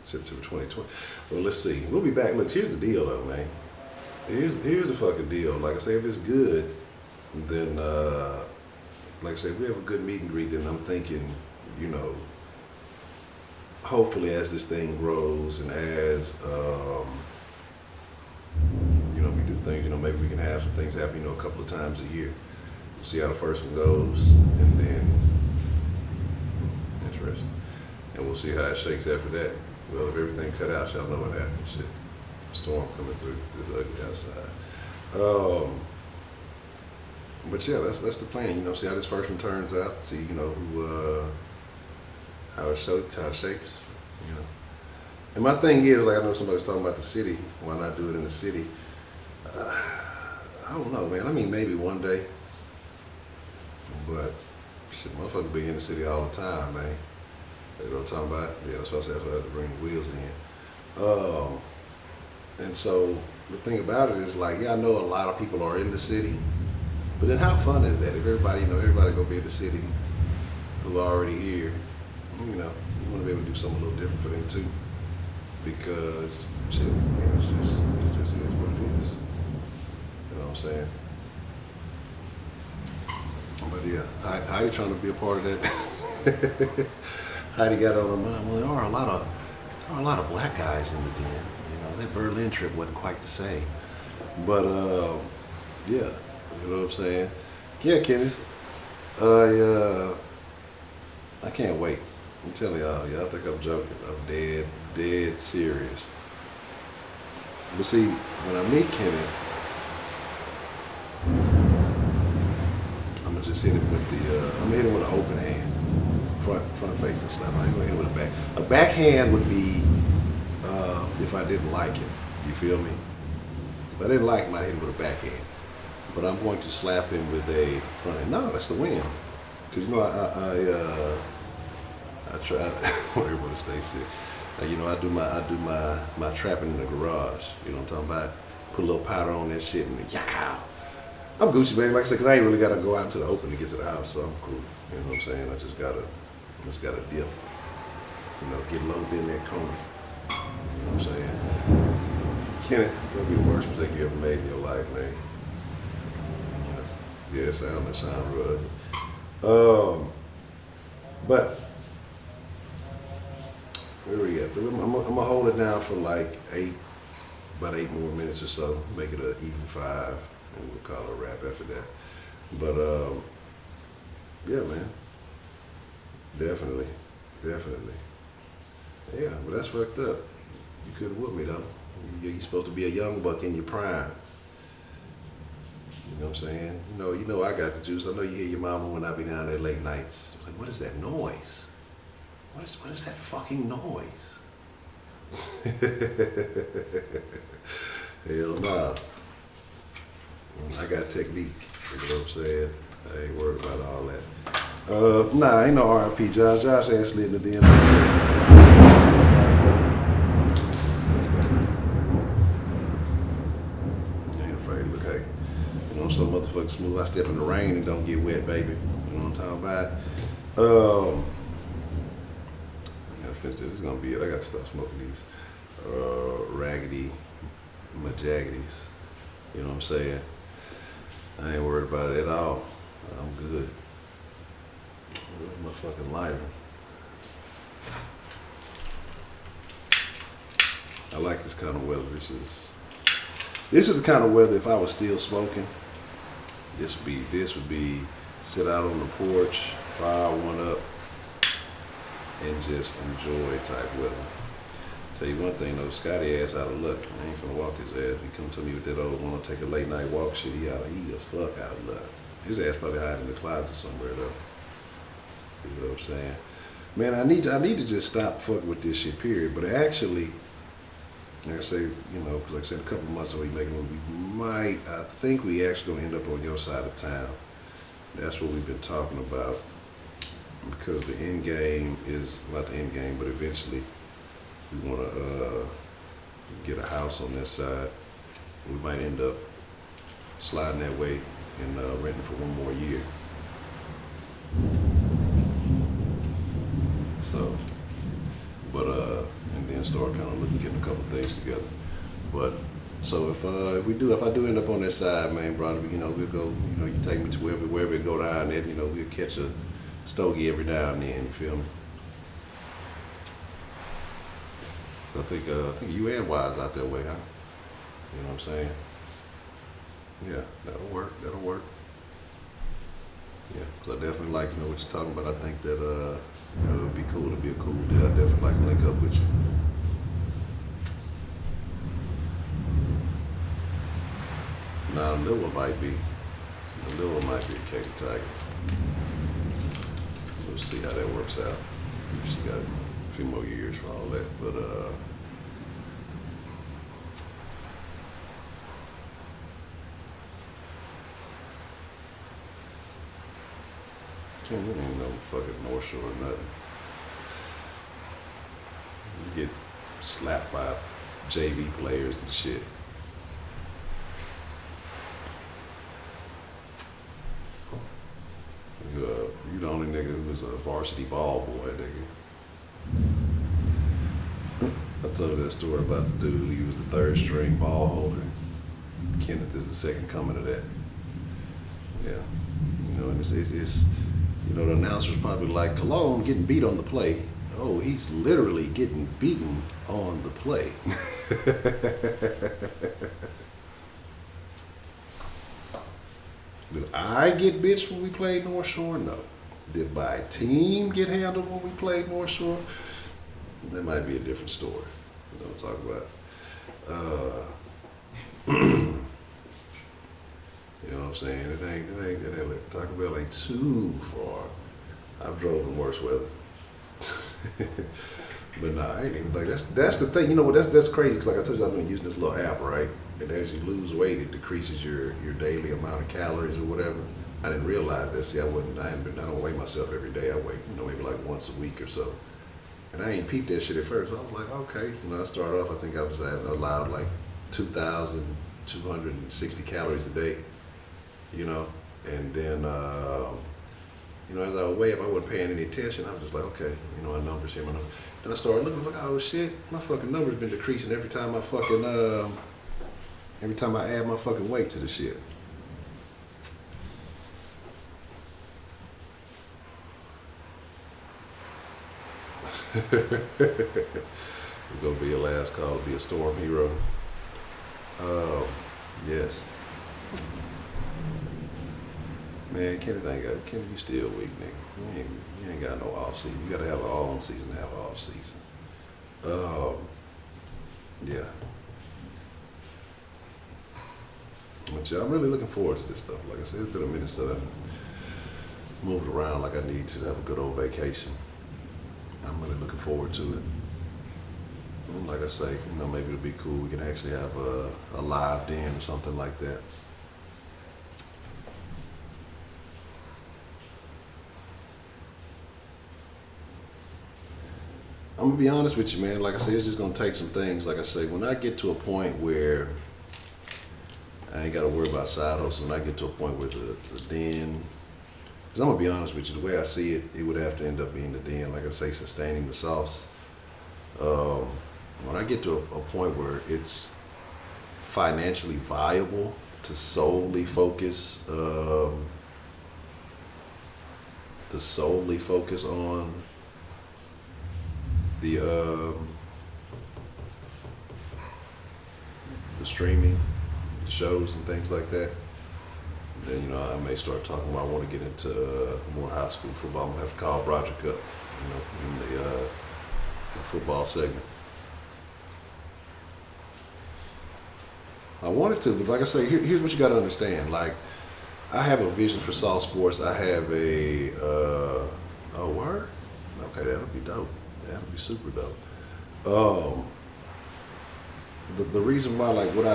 September 2020. Well, let's see. We'll be back. Look, here's the deal though, man. Here's the fucking deal. Like I say, if it's good, then like I say, if we have a good meet and greet, then I'm thinking, you know, hopefully as this thing grows and as you know, we do things, you know, maybe we can have some things happen, you know, a couple of times a year. See how the first one goes, and then interesting. And we'll see how it shakes after that. Well, if everything cut out, y'all know what happens. Shit. Storm coming through. It's ugly outside. But yeah, that's the plan. You know, see how this first one turns out. See, you know, who how it shakes. You know. And my thing is, like I know somebody's talking about the city. Why not do it in the city? I don't know, man. I mean, maybe one day. But shit, motherfuckers be in the city all the time, man. You know what I'm talking about? Yeah, that's why I had to bring the wheels in. And so the thing about it is, like, yeah, I know a lot of people are in the city, but then how fun is that? If everybody, you know, everybody gonna be in the city who are already here, you know, you want to be able to do something a little different for them too, because shit, man, it just is what it is. You know what I'm saying? But yeah, Heidi trying to be a part of that. Heidi got on her mind. Well, there are a lot of black guys in the den. You know, that Berlin trip wasn't quite the same. But yeah, you know what I'm saying? Yeah, Kenneth. I can't wait. I'm telling y'all think I'm joking. I'm dead serious. But see, when I meet Kenneth, I'm gonna just hit him with I'm gonna hit him with an open hand, front facing slap. I ain't gonna hit him with a back. A backhand would be if I didn't like him. You feel me? If I didn't like him, I'd hit him with a backhand. But I'm going to slap him with a front hand. No, that's the win. Cause you know I try whatever to stay sick. You know, I do my trapping in the garage. You know what I'm talking about? Put a little powder on that shit and yakkow. I'm Gucci, baby. Like I said, cause I ain't really gotta go out to the open to get to the house, so I'm cool. You know what I'm saying? I just gotta dip. You know, get low in that corner. You know what I'm saying? Kenneth, that'll be the worst mistake you ever made in your life, man. You know? Yeah, it sound rude. But where we at? I'm gonna hold it down for like about 8 more minutes or so. Make it an even 5, and we'll call it a wrap after that. But yeah, man, definitely. Yeah, but that's fucked up. You couldn't whoop me though. You're supposed to be a young buck in your prime. You know what I'm saying? You know I got the juice. I know you hear your mama when I be down there late nights. Like, what is that noise? What is that fucking noise? Hell nah. I got technique. You know what I'm saying? I ain't worried about all that. Nah, ain't no RIP. Josh ass slid at the end of the day. Ain't afraid. Look, hey, you know, some motherfuckers smooth. I step in the rain and don't get wet, baby. You know what I'm talking about? I gotta finish this. This is gonna be it. I gotta stop smoking these raggedy majaggities. You know what I'm saying? I ain't worried about it at all. I'm good. Where's my fucking lighter? I like this kind of weather. This is the kind of weather if I was still smoking, this would be sit out on the porch, fire one up, and just enjoy type weather. Tell you one thing though, Scotty ass out of luck. I ain't finna walk his ass. He come to me with that old wanna take a late night walk shit. He the fuck out of luck. His ass probably hiding in the closet somewhere though. You know what I'm saying? Man, I need to just stop fucking with this shit, period. But actually, like I say, you know, because like I said, a couple months ago we make a movie. I think we actually gonna end up on your side of town. That's what we've been talking about. Because the end game is, not the end game, but eventually we want to get a house on that side. We might end up sliding that way and renting for one more year. So, but and then start kind of looking, getting a couple things together. But so if I do end up on that side, man, brother, you know, we'll go. You know, you take me to wherever it go down there. You know, we'll catch a stogie every now and then. You feel me? I think you and Wise out that way, huh? You know what I'm saying? Yeah, that'll work. Yeah, because I definitely like, you know, what you're talking about. I think that, you know, it'd be cool. It'd be a cool deal. I'd definitely like to link up with you. Now, the little one might be a Katy Tiger. We'll see how that works out. She got a few more years for all that, but can't really ain't no fucking North Shore or nothing. You get slapped by JV players and shit. You the only nigga who was a varsity ball boy, nigga. I told you that story about the dude. He was the third string ball holder. Kenneth is the second coming of that. Yeah, you know, and it's you know, the announcer's probably like, Cologne getting beat on the play. Oh, he's literally getting beaten on the play. Did I get bitched when we played North Shore? No. Did my team get handled when we played North Shore? That might be a different story. You know what I'm talking about? You know what I'm saying? It ain't Taco Bell ain't too far. I've drove in worse weather. But nah, I ain't even like that's the thing. You know what? That's crazy. Cause like I told you, I've been using this little app, right? And as you lose weight, it decreases your daily amount of calories or whatever. I didn't realize that. See, I don't weigh myself every day. I weigh, you know, maybe like once a week or so. And I ain't peeped that shit at first. I was like, okay. You know, I started off, I think I was allowed like 2,260 calories a day, you know. And then, you know, as I would weigh up, I wasn't paying any attention. I was just like, okay, you know, my numbers here, my numbers. Then I started looking, like, oh shit, my fucking numbers been decreasing every time I add my fucking weight to the shit. It's gonna be your last call to be a storm hero. Yes. Man, Kenny, you still weak, nigga. You ain't got no off season. You gotta have an on season to have an off season. Yeah. But yeah, I'm really looking forward to this stuff. Like I said, it's been a minute since I moved around like I need to have a good old vacation. I'm really looking forward to it. And like I say, you know, maybe it'll be cool. We can actually have a live den or something like that. I'm gonna be honest with you, man. Like I say, it's just gonna take some things. Like I say, when I get to a point where I ain't gotta worry about side hustles, and I get to a point where the den, because I'm gonna be honest with you, the way I see it, it would have to end up being the den. Like I say, sustaining the sauce. when I get to a point where it's financially viable to solely focus on the streaming, the shows and things like that, then I may start talking about I want to get into more high school football. I'm gonna have to call Broderick up, in the football segment. I wanted to, but like I say, here's what you got to understand. Like, I have a vision for Saw Sports. I have a oh word, okay, that'll be dope. That'll be super dope. The reason why, like, what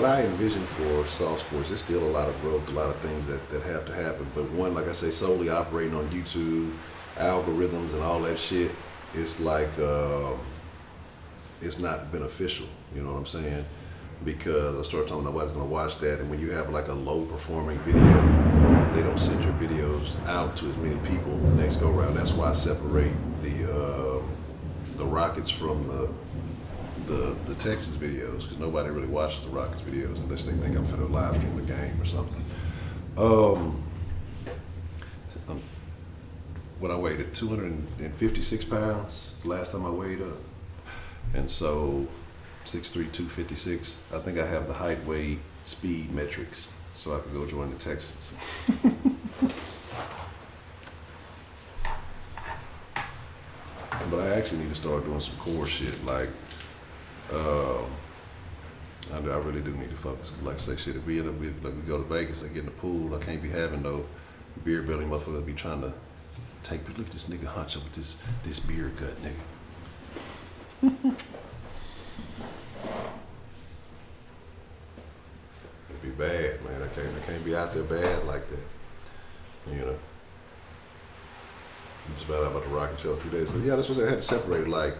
I envision for Saw Sports, there's still a lot of growth, a lot of things that have to happen. But one, like I say, solely operating on YouTube, algorithms and all that shit, it's like it's not beneficial. You know what I'm saying? Because I started talking, nobody's gonna watch that, and when you have like a low performing video, they don't send your videos out to as many people the next go round. That's why I separate the Rockets from the Texas videos, because nobody really watches the Rockets videos unless they think I'm finna live stream the game or something. When I weighed at 256 pounds the last time I weighed up, and so 6'3", 256. I think I have the height, weight, speed metrics, so I could go join the Texans. But I actually need to start doing some core shit. Like, I really do need to focus. Like I say, shit, if we go to Vegas and get in the pool, I can't be having no beer belly motherfuckers be trying to look at this nigga Honcho with this beer gut, nigga. It'd be bad, man. I can't be out there bad like that. I just found out about the Rocket Show a few days ago. Yeah, that's what I had to separate it. Like,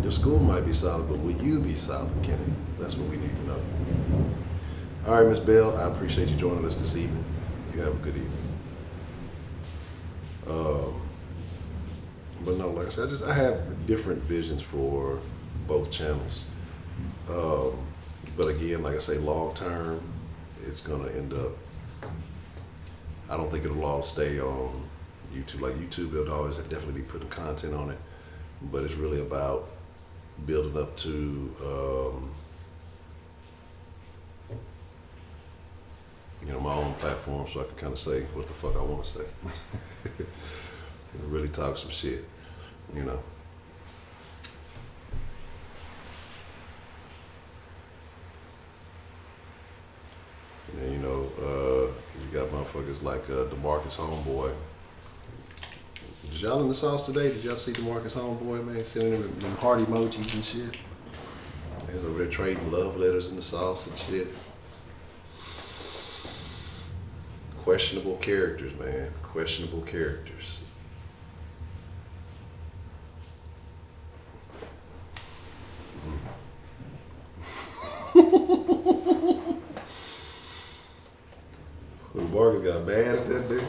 your school might be solid, but will you be solid, Kenny? That's what we need to know. All right, Miss Bell, I appreciate you joining us this evening. You have a good evening. But no, like I said, I have different visions for both channels. But again, like I say, long term, it's gonna end up, I don't think it'll all stay on YouTube. Like YouTube, they'll always definitely be putting content on it, but it's really about building up to, my own platform, so I can kind of say what the fuck I want to say. And really talk some shit, And then, you got motherfuckers like DeMarcus Homeboy. Did y'all in the sauce today? Did y'all see DeMarcus Homeboy, man, sending them heart emojis and shit? He was over there trading love letters in the sauce and shit. Questionable characters, man. Questionable characters. Marcus got mad at that nigga.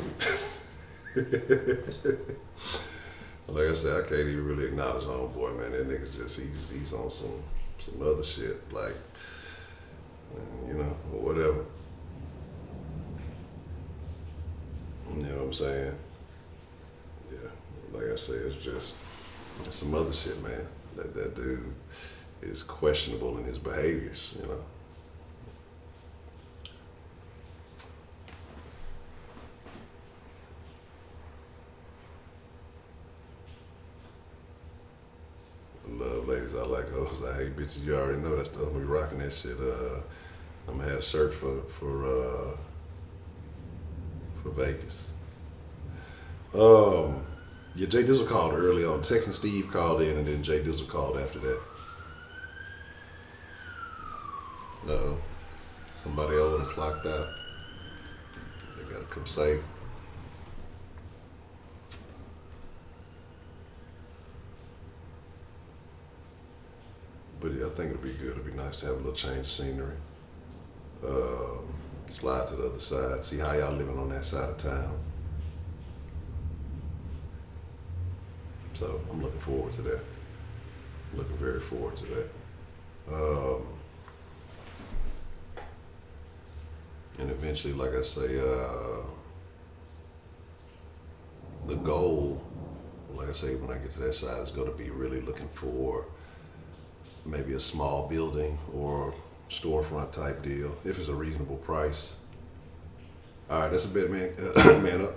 Like I said, I can't even really acknowledge Homeboy, man. That nigga's just, he's on some other shit, like, or whatever. You know what I'm saying? Yeah, like I said, it's some other shit, man. That dude is questionable in his behaviors, Love ladies, I like hoes. I hate bitches. You already know that stuff. We rocking that shit. I'm gonna have a shirt for Vegas. Yeah, Jay Dizzle called early on. Tex and Steve called in, and then Jay Dizzle called after that. Uh-oh. Somebody old and clocked out. They gotta come save. But yeah, I think it'll be good. It'll be nice to have a little change of scenery. Slide to the other side. See how y'all living on that side of town. So I'm looking forward to that. Looking very forward to that. And eventually, like I say, the goal, like I say, when I get to that side, is going to be really looking for maybe a small building or storefront type deal, if it's a reasonable price. All right, that's a bit, man. Man up.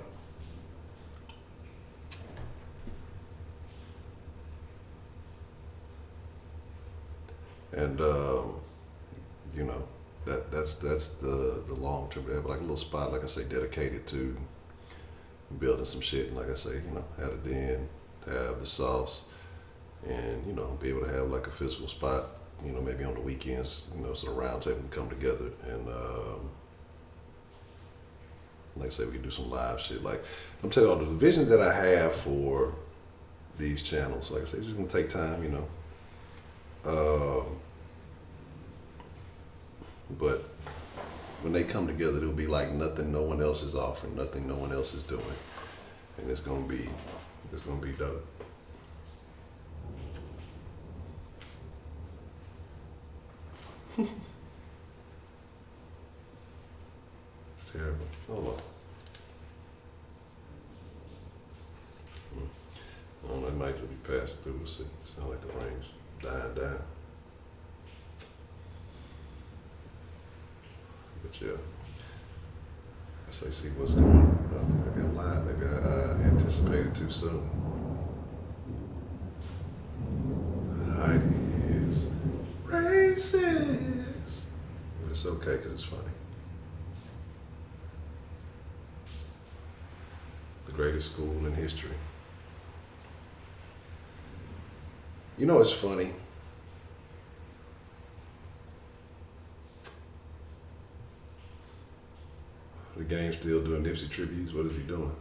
And you know, that's the long term. They have like a little spot, like I say, dedicated to building some shit. And like I say, you know, have a den, have the sauce, and you know, be able to have like a physical spot. You know, maybe on the weekends, you know, so the round table can come together and like I say, we can do some live shit. Like I'm telling you, the visions that I have for these channels, like I say, it's just gonna take time, you know. But when they come together, it'll be like nothing no one else is offering, nothing no one else is doing, and it's gonna be dope. Terrible. Hold on. Oh, that might just be passing through. We'll see. Sound like the rain's dying down. But yeah, I say, see what's going on. Maybe I'm lying. Maybe I anticipated too soon. Heidi is racist, but it's okay because it's funny. The greatest school in history. You know, it's funny. The game's still doing Nipsey tributes. What is he doing?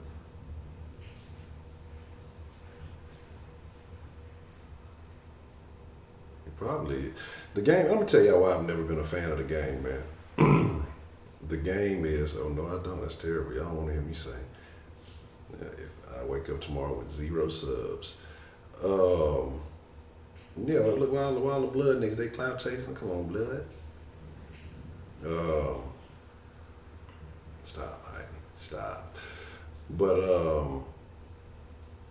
He probably, the game, I'm gonna tell y'all why I've never been a fan of the game, man. The game is, oh no I don't, that's terrible. Y'all don't wanna hear me sing. If I wake up tomorrow with 0 subs. Yeah, look, while the blood niggas, they cloud chasing. Come on, blood. Stop, Heidi. Stop. But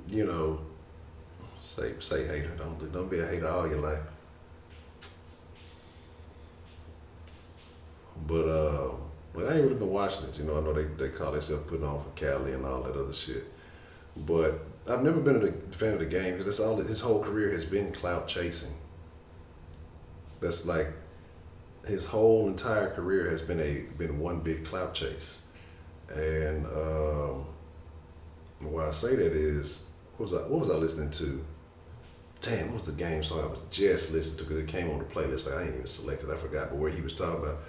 you know, say hater. Don't be a hater all your life. But I ain't really been watching it. You know, I know they call themselves putting on for Cali and all that other shit. But I've never been a fan of the game because that's all. His whole career has been clout chasing. That's like his whole entire career has been one big clout chase. And why I say that is, what was I listening to? Damn, what was the game song I was just listening to because it came on the playlist. I ain't even selected. I forgot. But where he was talking about,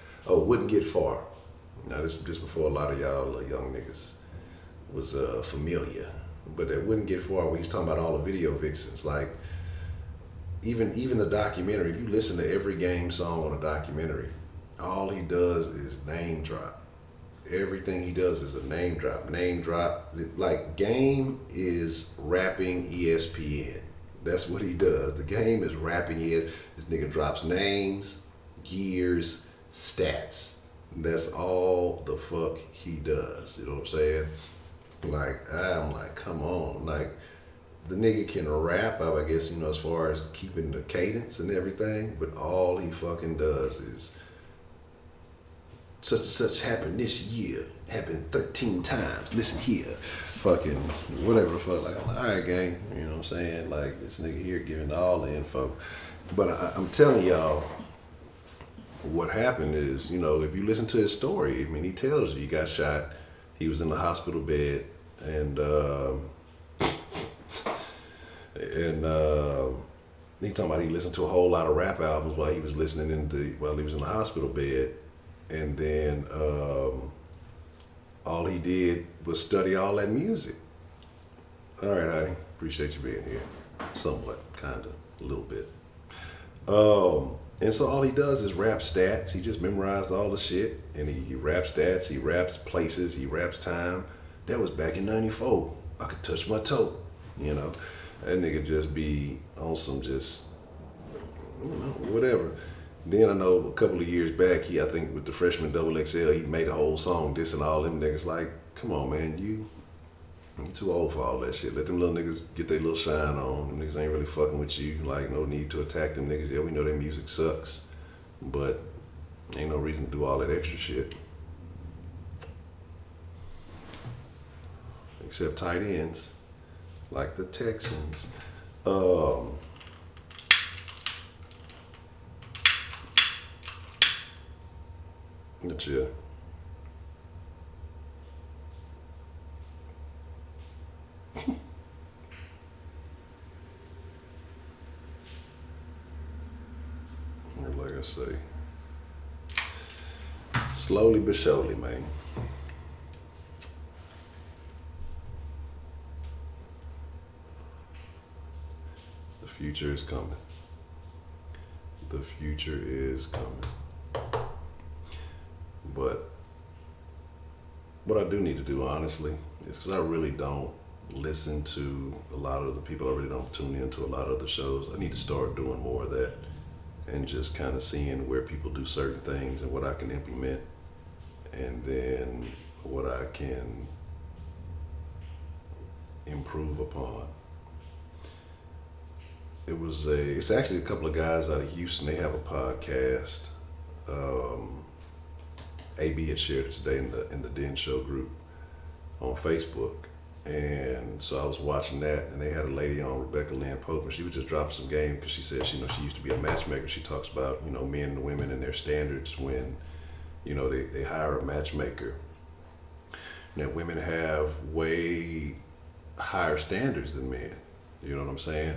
wouldn't get far. Now this before a lot of y'all young niggas was familiar. But that wouldn't get far when he's talking about all the video vixens. Like even the documentary, if you listen to every game song on a documentary, all he does is name drop. Everything he does is a name drop. Like Game is rapping ESPN. That's what he does. The Game is rapping it. This nigga drops names, years, stats. That's all the fuck he does. You know what I'm saying? Like, I'm like, come on. Like, the nigga can rap, I guess, you know, as far as keeping the cadence and everything, but all he fucking does is such and such happened this year, happened 13 times, listen here, fucking whatever the fuck. Like, I'm like, all right, gang, you know what I'm saying? Like, this nigga here giving all the info. But I'm telling y'all, what happened is, you know, if you listen to his story, I mean, he tells you he got shot, he was in the hospital bed, and he talking about he listened to a whole lot of rap albums while he was while he was in the hospital bed, and then all he did was study all that music. All right, Heidi, appreciate you being here, somewhat, kinda, a little bit. And so all he does is rap stats. He just memorized all the shit, and he raps stats, he raps places, he raps time. That was back in '94. I could touch my toe, you know. That nigga just be on some just, whatever. Then I know a couple of years back, I think with the Freshman Double XL, he made a whole song dissing all them niggas. Like, come on, man, you too old for all that shit. Let them little niggas get their little shine on. Them niggas ain't really fucking with you. Like, no need to attack them niggas. Yeah, we know their music sucks, but ain't no reason to do all that extra shit. Except tight ends, like the Texans. But yeah. Like I say, slowly but surely, man. The future is coming. The future is coming. But what I do need to do, honestly, is because I really don't listen to a lot of the people. I really don't tune into a lot of the shows. I need to start doing more of that and just kind of seeing where people do certain things and what I can implement, and then what I can improve upon. It's actually a couple of guys out of Houston. They have a podcast. AB had shared it today in the Den Show group on Facebook. And so I was watching that, and they had a lady on, Rebecca Lynn Pope, and she was just dropping some game because she said she used to be a matchmaker. She talks about, men and women and their standards when, they hire a matchmaker. And that women have way higher standards than men. You know what I'm saying?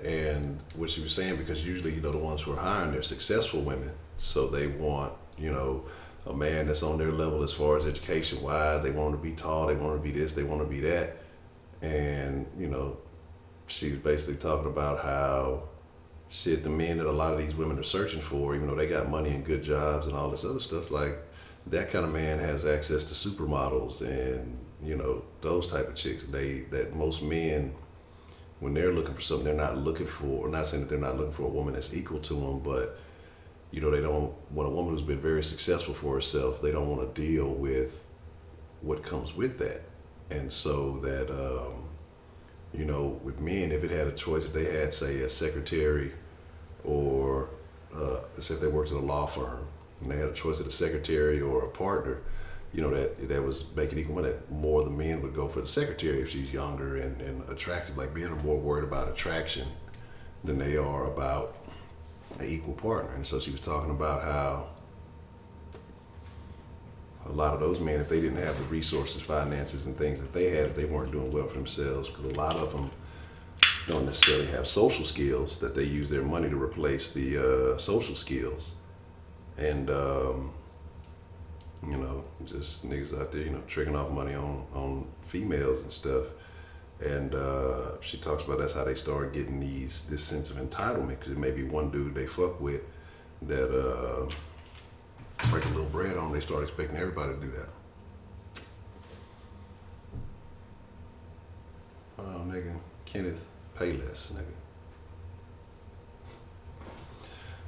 And what she was saying, because usually, the ones who are hiring, they're successful women. So they want, a man that's on their level as far as education wise. They want to be tall, they want to be this, they want to be that. And, she was basically talking about how the men that a lot of these women are searching for, even though they got money and good jobs and all this other stuff, like that kind of man has access to supermodels and, those type of chicks. That most men, when they're looking for something, they're not looking for, not saying that they're not looking for a woman that's equal to them, but they don't want a woman who's been very successful for herself. They don't want to deal with what comes with that. And so that, with men, if it had a choice, if they had, say, a secretary or, say if they worked at a law firm and they had a choice of a secretary or a partner, that was making equal money, that more of the men would go for the secretary if she's younger and attractive. Like, men are more worried about attraction than they are about an equal partner. And so she was talking about how a lot of those men, if they didn't have the resources, finances, and things that they had, they weren't doing well for themselves, because a lot of them don't necessarily have social skills, that they use their money to replace the social skills. And just niggas out there, tricking off money on females and stuff. And she talks about that's how they start getting this sense of entitlement, because it may be one dude they fuck with that break a little bread on, they start expecting everybody to do that. Oh, nigga, Kenneth, pay less, nigga.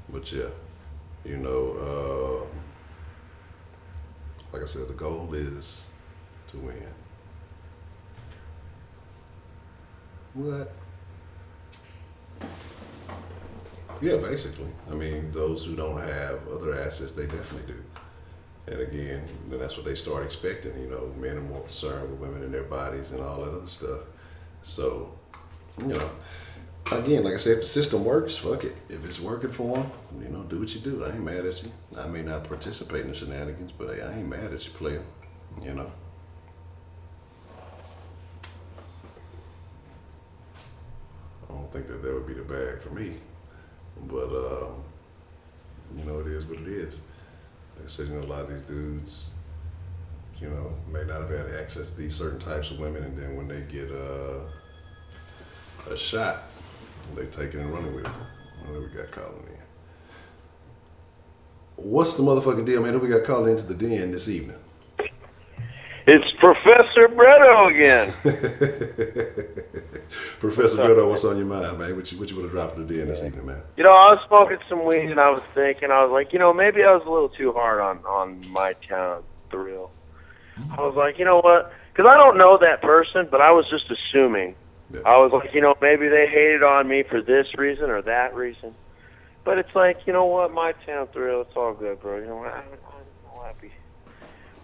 But yeah, like I said, the goal is to win. What? Yeah, basically. I mean, those who don't have other assets, they definitely do. And again, then that's what they start expecting. Men are more concerned with women and their bodies and all that other stuff. So, again, like I said, if the system works, fuck it. If it's working for them, do what you do. I ain't mad at you. I may not participate in the shenanigans, but I ain't mad at you, player. I don't think that would be the bag for me, but it is what it is. Like I said, a lot of these dudes, may not have had access to these certain types of women, and then when they get a shot, they take it and run with it. What we got calling in? What's the motherfucking deal, man? Who we got calling into the den this evening? It's Professor Bretto again. Professor Bretto, what's on your mind, man? What you want to drop to the den this evening, man? You know, I was smoking some weed and I was thinking, I was like, you know, maybe I was a little too hard on my town thrill. I was like, you know what? Because I don't know that person, but I was just assuming. Yeah. I was like, you know, maybe they hated on me for this reason or that reason. But it's like, you know what? My town thrill, it's all good, bro. You know what?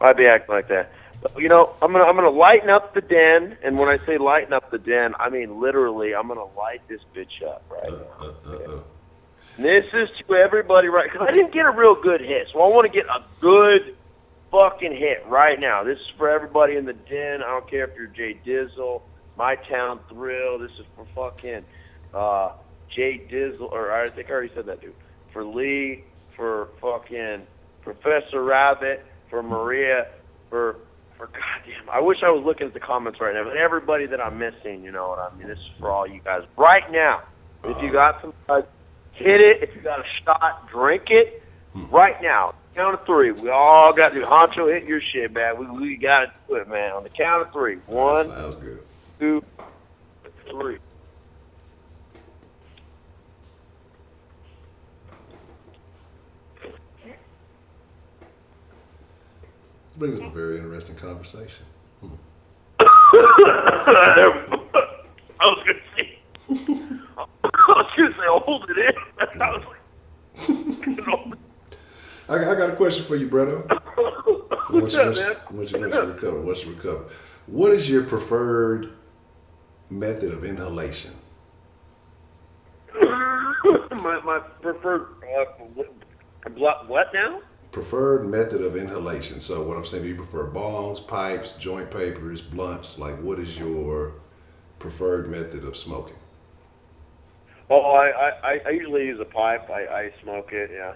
I'd be acting like that. But, you know, I'm gonna lighten up the den, and when I say lighten up the den, I mean literally, I'm gonna light this bitch up right now. This is to everybody, right? Because I didn't get a real good hit, so I want to get a good fucking hit right now. This is for everybody in the den. I don't care if you're Jay Dizzle, My Town Thrill. This is for fucking Jay Dizzle, or I think I already said that, dude. For Lee, for fucking Professor Rabbit, for Maria, for goddamn. I wish I was looking at the comments right now, but everybody that I'm missing, you know what I mean? This is for all you guys right now. If you got some, hit it. If you got a shot, drink it right now. Count of three. We all got to do. Honcho, hit your shit, man. We got to do it, man. On the count of three. One, sounds good. 2, 3. This brings up a very interesting conversation. I was gonna say, hold it in. I was like, I got a question for you, Bretto. What's up, man? Once you recover. What is your preferred method of inhalation? my preferred what now? Preferred method of inhalation. So what I'm saying, do you prefer bongs, pipes, joint papers, blunts? Like, what is your preferred method of smoking? Oh, I usually use a pipe. I smoke it, yeah.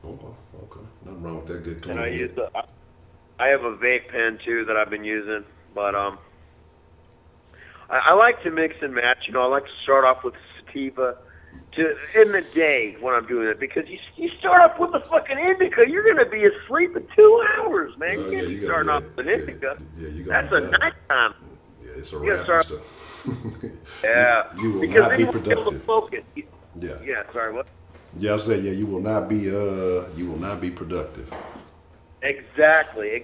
Okay. Nothing wrong with that. Good clean. And I have a vape pen too that I've been using, but I like to mix and match. You know, I like to start off with sativa in the day when I'm doing it, because you start off with a fucking indica, you're gonna be asleep in 2 hours, man. You can't be starting off with an indica. That's a nighttime. Yeah, it's a wrap and stuff. Yeah, you will because not then be you won't be able to productive. focus. Yeah. Sorry, what? Yeah, I said, you will not be productive. Exactly.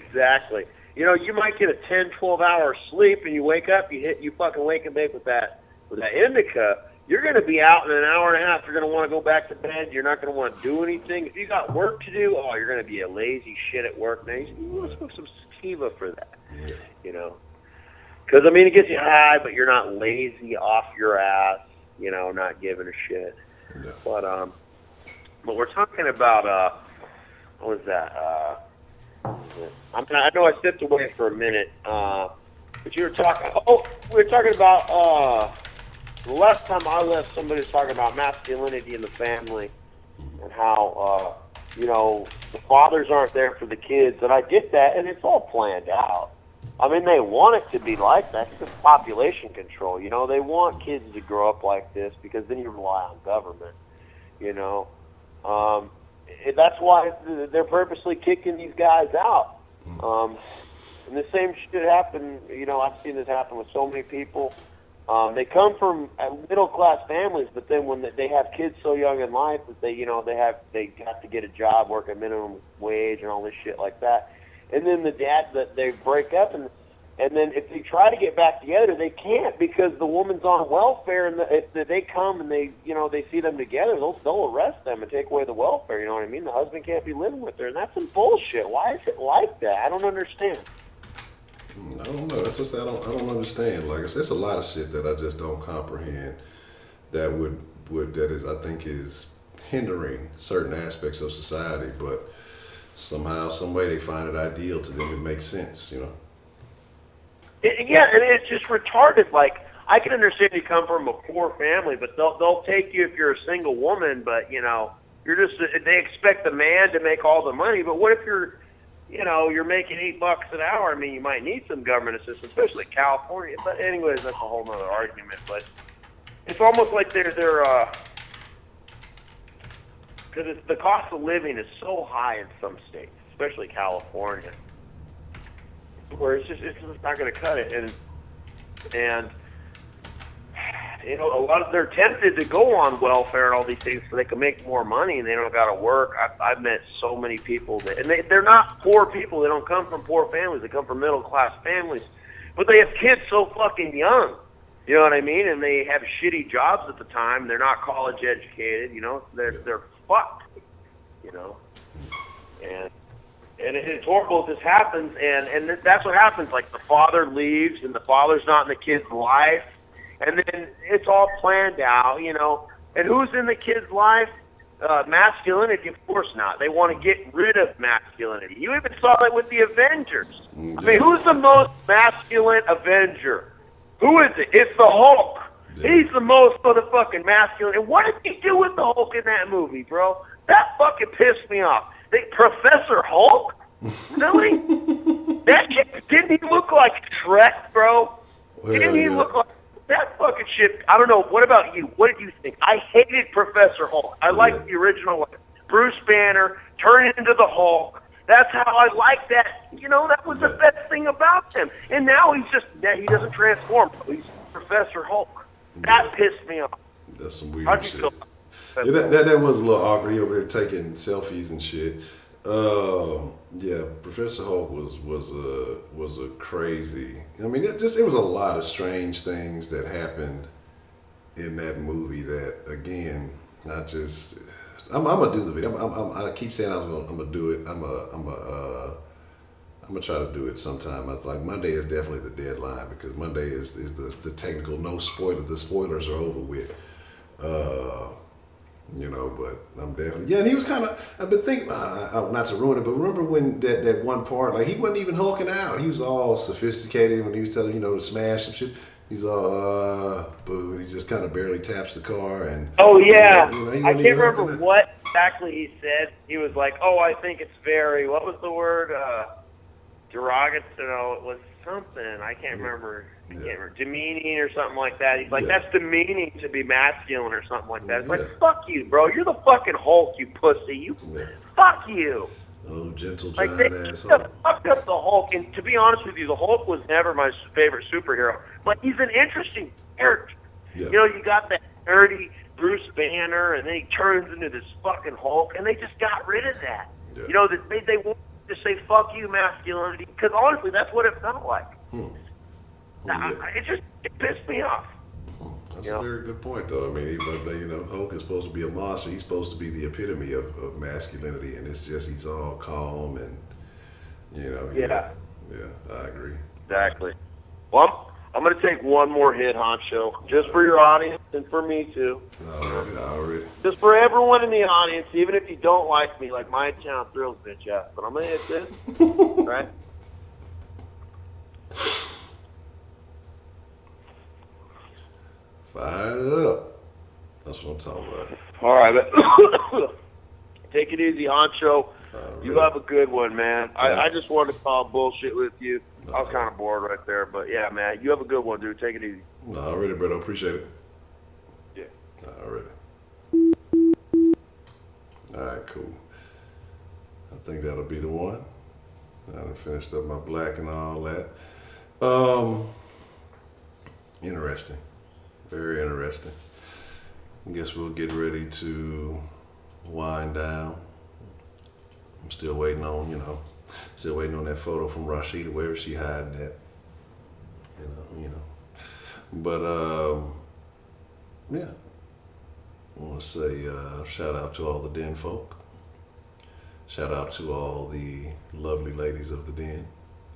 You know, you might get a 10, 12 hour sleep, and you wake up, you fucking wake and bake with that indica. You're going to be out in an hour and a half. You're going to want to go back to bed. You're not going to want to do anything. If you got work to do, you're going to be a lazy shit at work. Now, you want to smoke some sativa for that, you know. Because, I mean, it gets you high, but you're not lazy off your ass, you know, not giving a shit. Yeah. But we're talking about, what was that? I know I stepped away for a minute, but you were talking, we were talking about, the last time I left, somebody was talking about masculinity in the family and how, you know, the fathers aren't there for the kids. And I get that, and it's all planned out. I mean, they want it to be like that. It's population control. You know, they want kids to grow up like this because then you rely on government, you know. That's why they're purposely kicking these guys out. And the same shit happened, you know, I've seen this happen with so many people. They come from middle class families, but then when they have kids so young in life that they have to get a job, work at minimum wage, and all this shit like that. And then the dad that they break up, and then if they try to get back together, they can't because the woman's on welfare. And if they come and they see them together, they'll arrest them and take away the welfare. You know what I mean? The husband can't be living with her, and that's some bullshit. Why is it like that? I don't understand. I don't know. That's just I don't understand. Like it's a lot of shit that I just don't comprehend. That I think is hindering certain aspects of society, but somehow, some way, they find it ideal to them. It makes sense, you know. Yeah, and it's just retarded. Like I can understand you come from a poor family, but they'll take you if you're a single woman. But you know, they expect the man to make all the money. But what if you're making $8 an hour? I mean, you might need some government assistance, especially California. But anyways, that's a whole nother argument. But it's almost like they're because the cost of living is so high in some states, especially California. where it's just not going to cut it. And you know, a lot of they're tempted to go on welfare and all these things so they can make more money and they don't got to work. I've met so many people that, and they're not poor people. They don't come from poor families. They come from middle class families, but they have kids so fucking young. You know what I mean? And they have shitty jobs at the time. They're not college educated. You know, they're fucked. You know, and it's horrible if this happens. And that's what happens. Like the father leaves, and the father's not in the kid's life. And then it's all planned out, you know. And who's in the kid's life? Masculinity, of course not. They want to get rid of masculinity. You even saw it with the Avengers. I mean, who's the most masculine Avenger? Who is it? It's the Hulk. He's the most motherfucking masculine. And what did he do with the Hulk in that movie, bro? That fucking pissed me off. Professor Hulk? Really? That shit, didn't he look like Shrek, bro? Didn't he look like... That fucking shit, I don't know. What about you? What did you think? I hated Professor Hulk. I liked the original one. Bruce Banner, turn into the Hulk. That's how I like that. You know, that was the best thing about him. And now he doesn't transform. He's Professor Hulk. That pissed me off. That's some weird shit. Yeah, that was a little awkward. He over there taking selfies and shit. Yeah, Professor Hulk was a crazy. I mean, it was a lot of strange things that happened in that movie. That again, I'm gonna do the video. I keep saying I'm gonna do it. I'm gonna try to do it sometime. I like Monday is definitely the deadline because Monday is the technical no spoiler. The spoilers are over with. You know, but I'm definitely and he was kind of. I've been thinking not to ruin it, but remember when that one part like he wasn't even hulking out. He was all sophisticated when he was telling to smash and shit. He's all boo, and he just kind of barely taps the car and. Oh yeah, I can't remember what exactly he said. He was like, "Oh, I think it's very what was the word? Derogatory? No, it was something I can't remember." I can't remember, demeaning or something like that. He's like, that's demeaning to be masculine or something like that. It's like, fuck you, bro. You're the fucking Hulk, you pussy. Fuck you. Oh, gentle giant asshole. Fucked up the Hulk. And to be honest with you, the Hulk was never my favorite superhero. But he's an interesting character. Yeah. You know, you got that nerdy Bruce Banner, and then he turns into this fucking Hulk, and they just got rid of that. Yeah. You know, they wanted to say, fuck you, masculinity, because honestly, that's what it felt like. It pissed me off. That's a very good point, though. I mean, Hulk is supposed to be a monster. He's supposed to be the epitome of masculinity, and it's just he's all calm and, Yeah, I agree. Exactly. Well, I'm going to take one more hit, Honcho, just for your audience and for me, too. Already. Just for everyone in the audience, even if you don't like me, like my town thrills bitch ass. But I'm going to hit this, right? Fire it up. That's what I'm talking about. All right. Take it easy, Honcho. You have a good one, man. I just wanted to call bullshit with you. I was kind of bored right there. But, yeah, man, you have a good one, dude. Take it easy. Already, brother. Appreciate it. Yeah. Already. All right, cool. I think that'll be the one. I done finished up my black and all that. Interesting. Very interesting. I guess we'll get ready to wind down. I'm still waiting on, that photo from Rashida, wherever she hiding at. But, yeah. I want to say shout out to all the Den folk. Shout out to all the lovely ladies of the Den.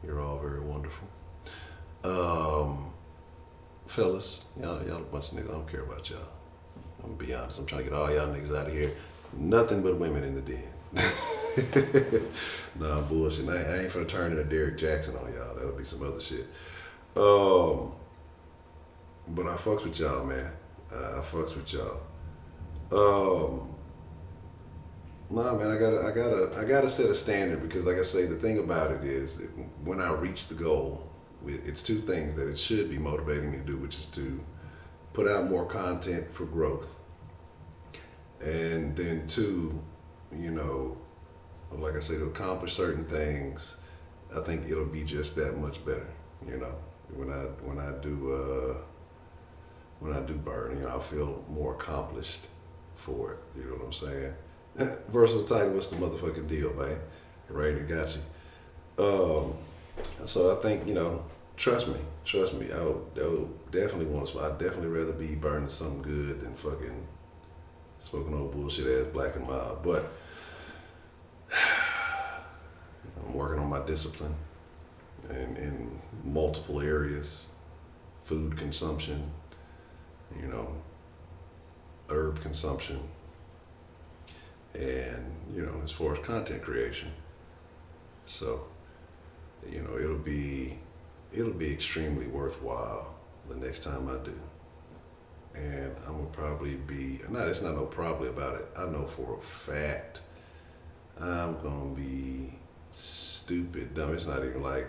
You're all very wonderful. Fellas, y'all a bunch of niggas. I don't care about y'all. I'm gonna be honest. I'm trying to get all y'all niggas out of here. Nothing but women in the Den. Nah, bullshit. I ain't finna turn into Derek Jackson on y'all. That'll be some other shit. But I fucks with y'all, man. I fucks with y'all. Nah, man. I gotta set a standard because, like I say, the thing about it is when I reach the goal. It's two things that it should be motivating me to do, which is to put out more content for growth. And then two, like I say, to accomplish certain things I think it'll be just that much better. You know, when I do burn, you know, I feel more accomplished for it. You know what I'm saying? Versatile title, what's the motherfucking deal, man? Right, got you. So I think, you know, trust me. I would definitely want to. I'd definitely rather be burning something good than fucking smoking old bullshit ass black and mild. But I'm working on my discipline in multiple areas: food consumption, you know, herb consumption, and, you know, as far as content creation. So, you know, it'll be extremely worthwhile the next time I do. And I'm gonna probably be, it's not no probably about it. I know for a fact I'm gonna be stupid dumb. It's not even like,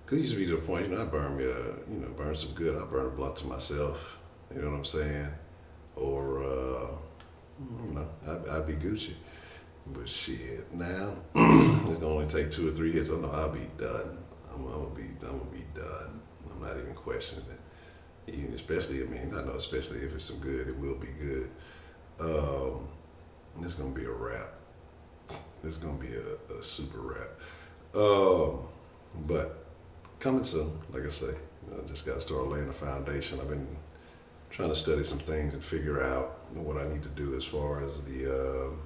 cause it used to be to the point, you know, I burn me burn some good. I burn a blunt to myself. You know what I'm saying? Or, you know, I'd be Gucci. But shit, now it's gonna only take 2 or 3 hits. I know I'll be done. I'm gonna be done. I'm not even questioning it. Even especially, I mean, I know especially if it's some good, it will be good. It's gonna be a wrap. It's gonna be a super wrap. But coming soon, like I say, I just gotta start laying the foundation. I've been trying to study some things and figure out what I need to do as far as the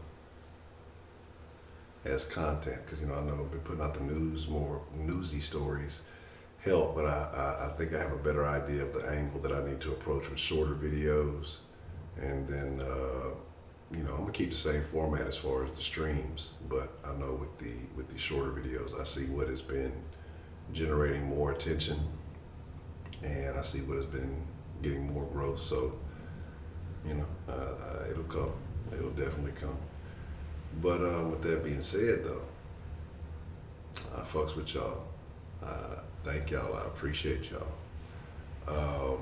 as content, because, you know, I know I've been putting out the news, more newsy stories help, but I think I have a better idea of the angle that I need to approach with shorter videos. And then, you know, I'm gonna keep the same format as far as the streams, but I know with the shorter videos, I see what has been generating more attention, and I see what has been getting more growth. So, you know, it'll come. It'll definitely come. But with that being said, though, I fucks with y'all. Thank y'all. I appreciate y'all. I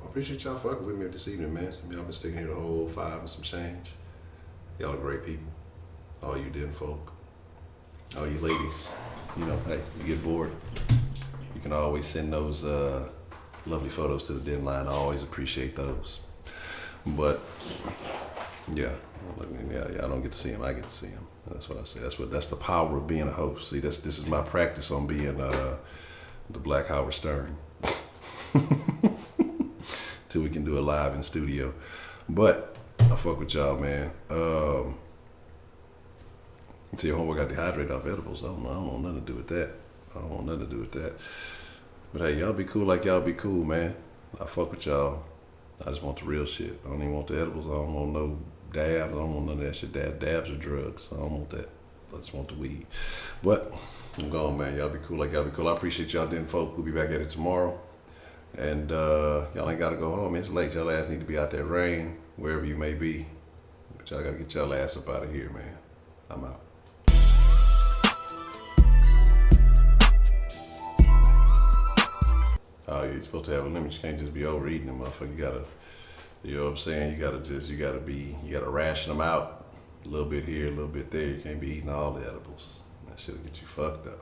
appreciate y'all fucking with me this evening, man. Y'all been sticking here the whole 5 and some change. Y'all are great people. All you den folk. All you ladies. You know, hey, you get bored, you can always send those lovely photos to the den line. I always appreciate those. But yeah, I don't get to see them. I get to see them. That's what I say. That's the power of being a host. See, this is my practice on being the Black Howard Stern. Till we can do it live in studio. But I fuck with y'all, man. See, your homeboy got dehydrated off edibles. I don't want nothing to do with that. But hey, y'all be cool like y'all be cool, man. I fuck with y'all. I just want the real shit. I don't even want the edibles. I don't want no dabs. I don't want none of that shit. Dabs are drugs. I don't want that. I just want the weed. But I'm gone, man. Y'all be cool like y'all be cool. I appreciate y'all then, folk. We'll be back at it tomorrow. And y'all ain't gotta go home. It's late. Y'all ass need to be out that rain, wherever you may be. But y'all gotta get y'all ass up out of here, man. I'm out. Oh, you're supposed to have a limit. You can't just be overeating them, motherfucker. You gotta, you know what I'm saying? You gotta ration them out. A little bit here, a little bit there. You can't be eating all the edibles. That shit'll get you fucked up.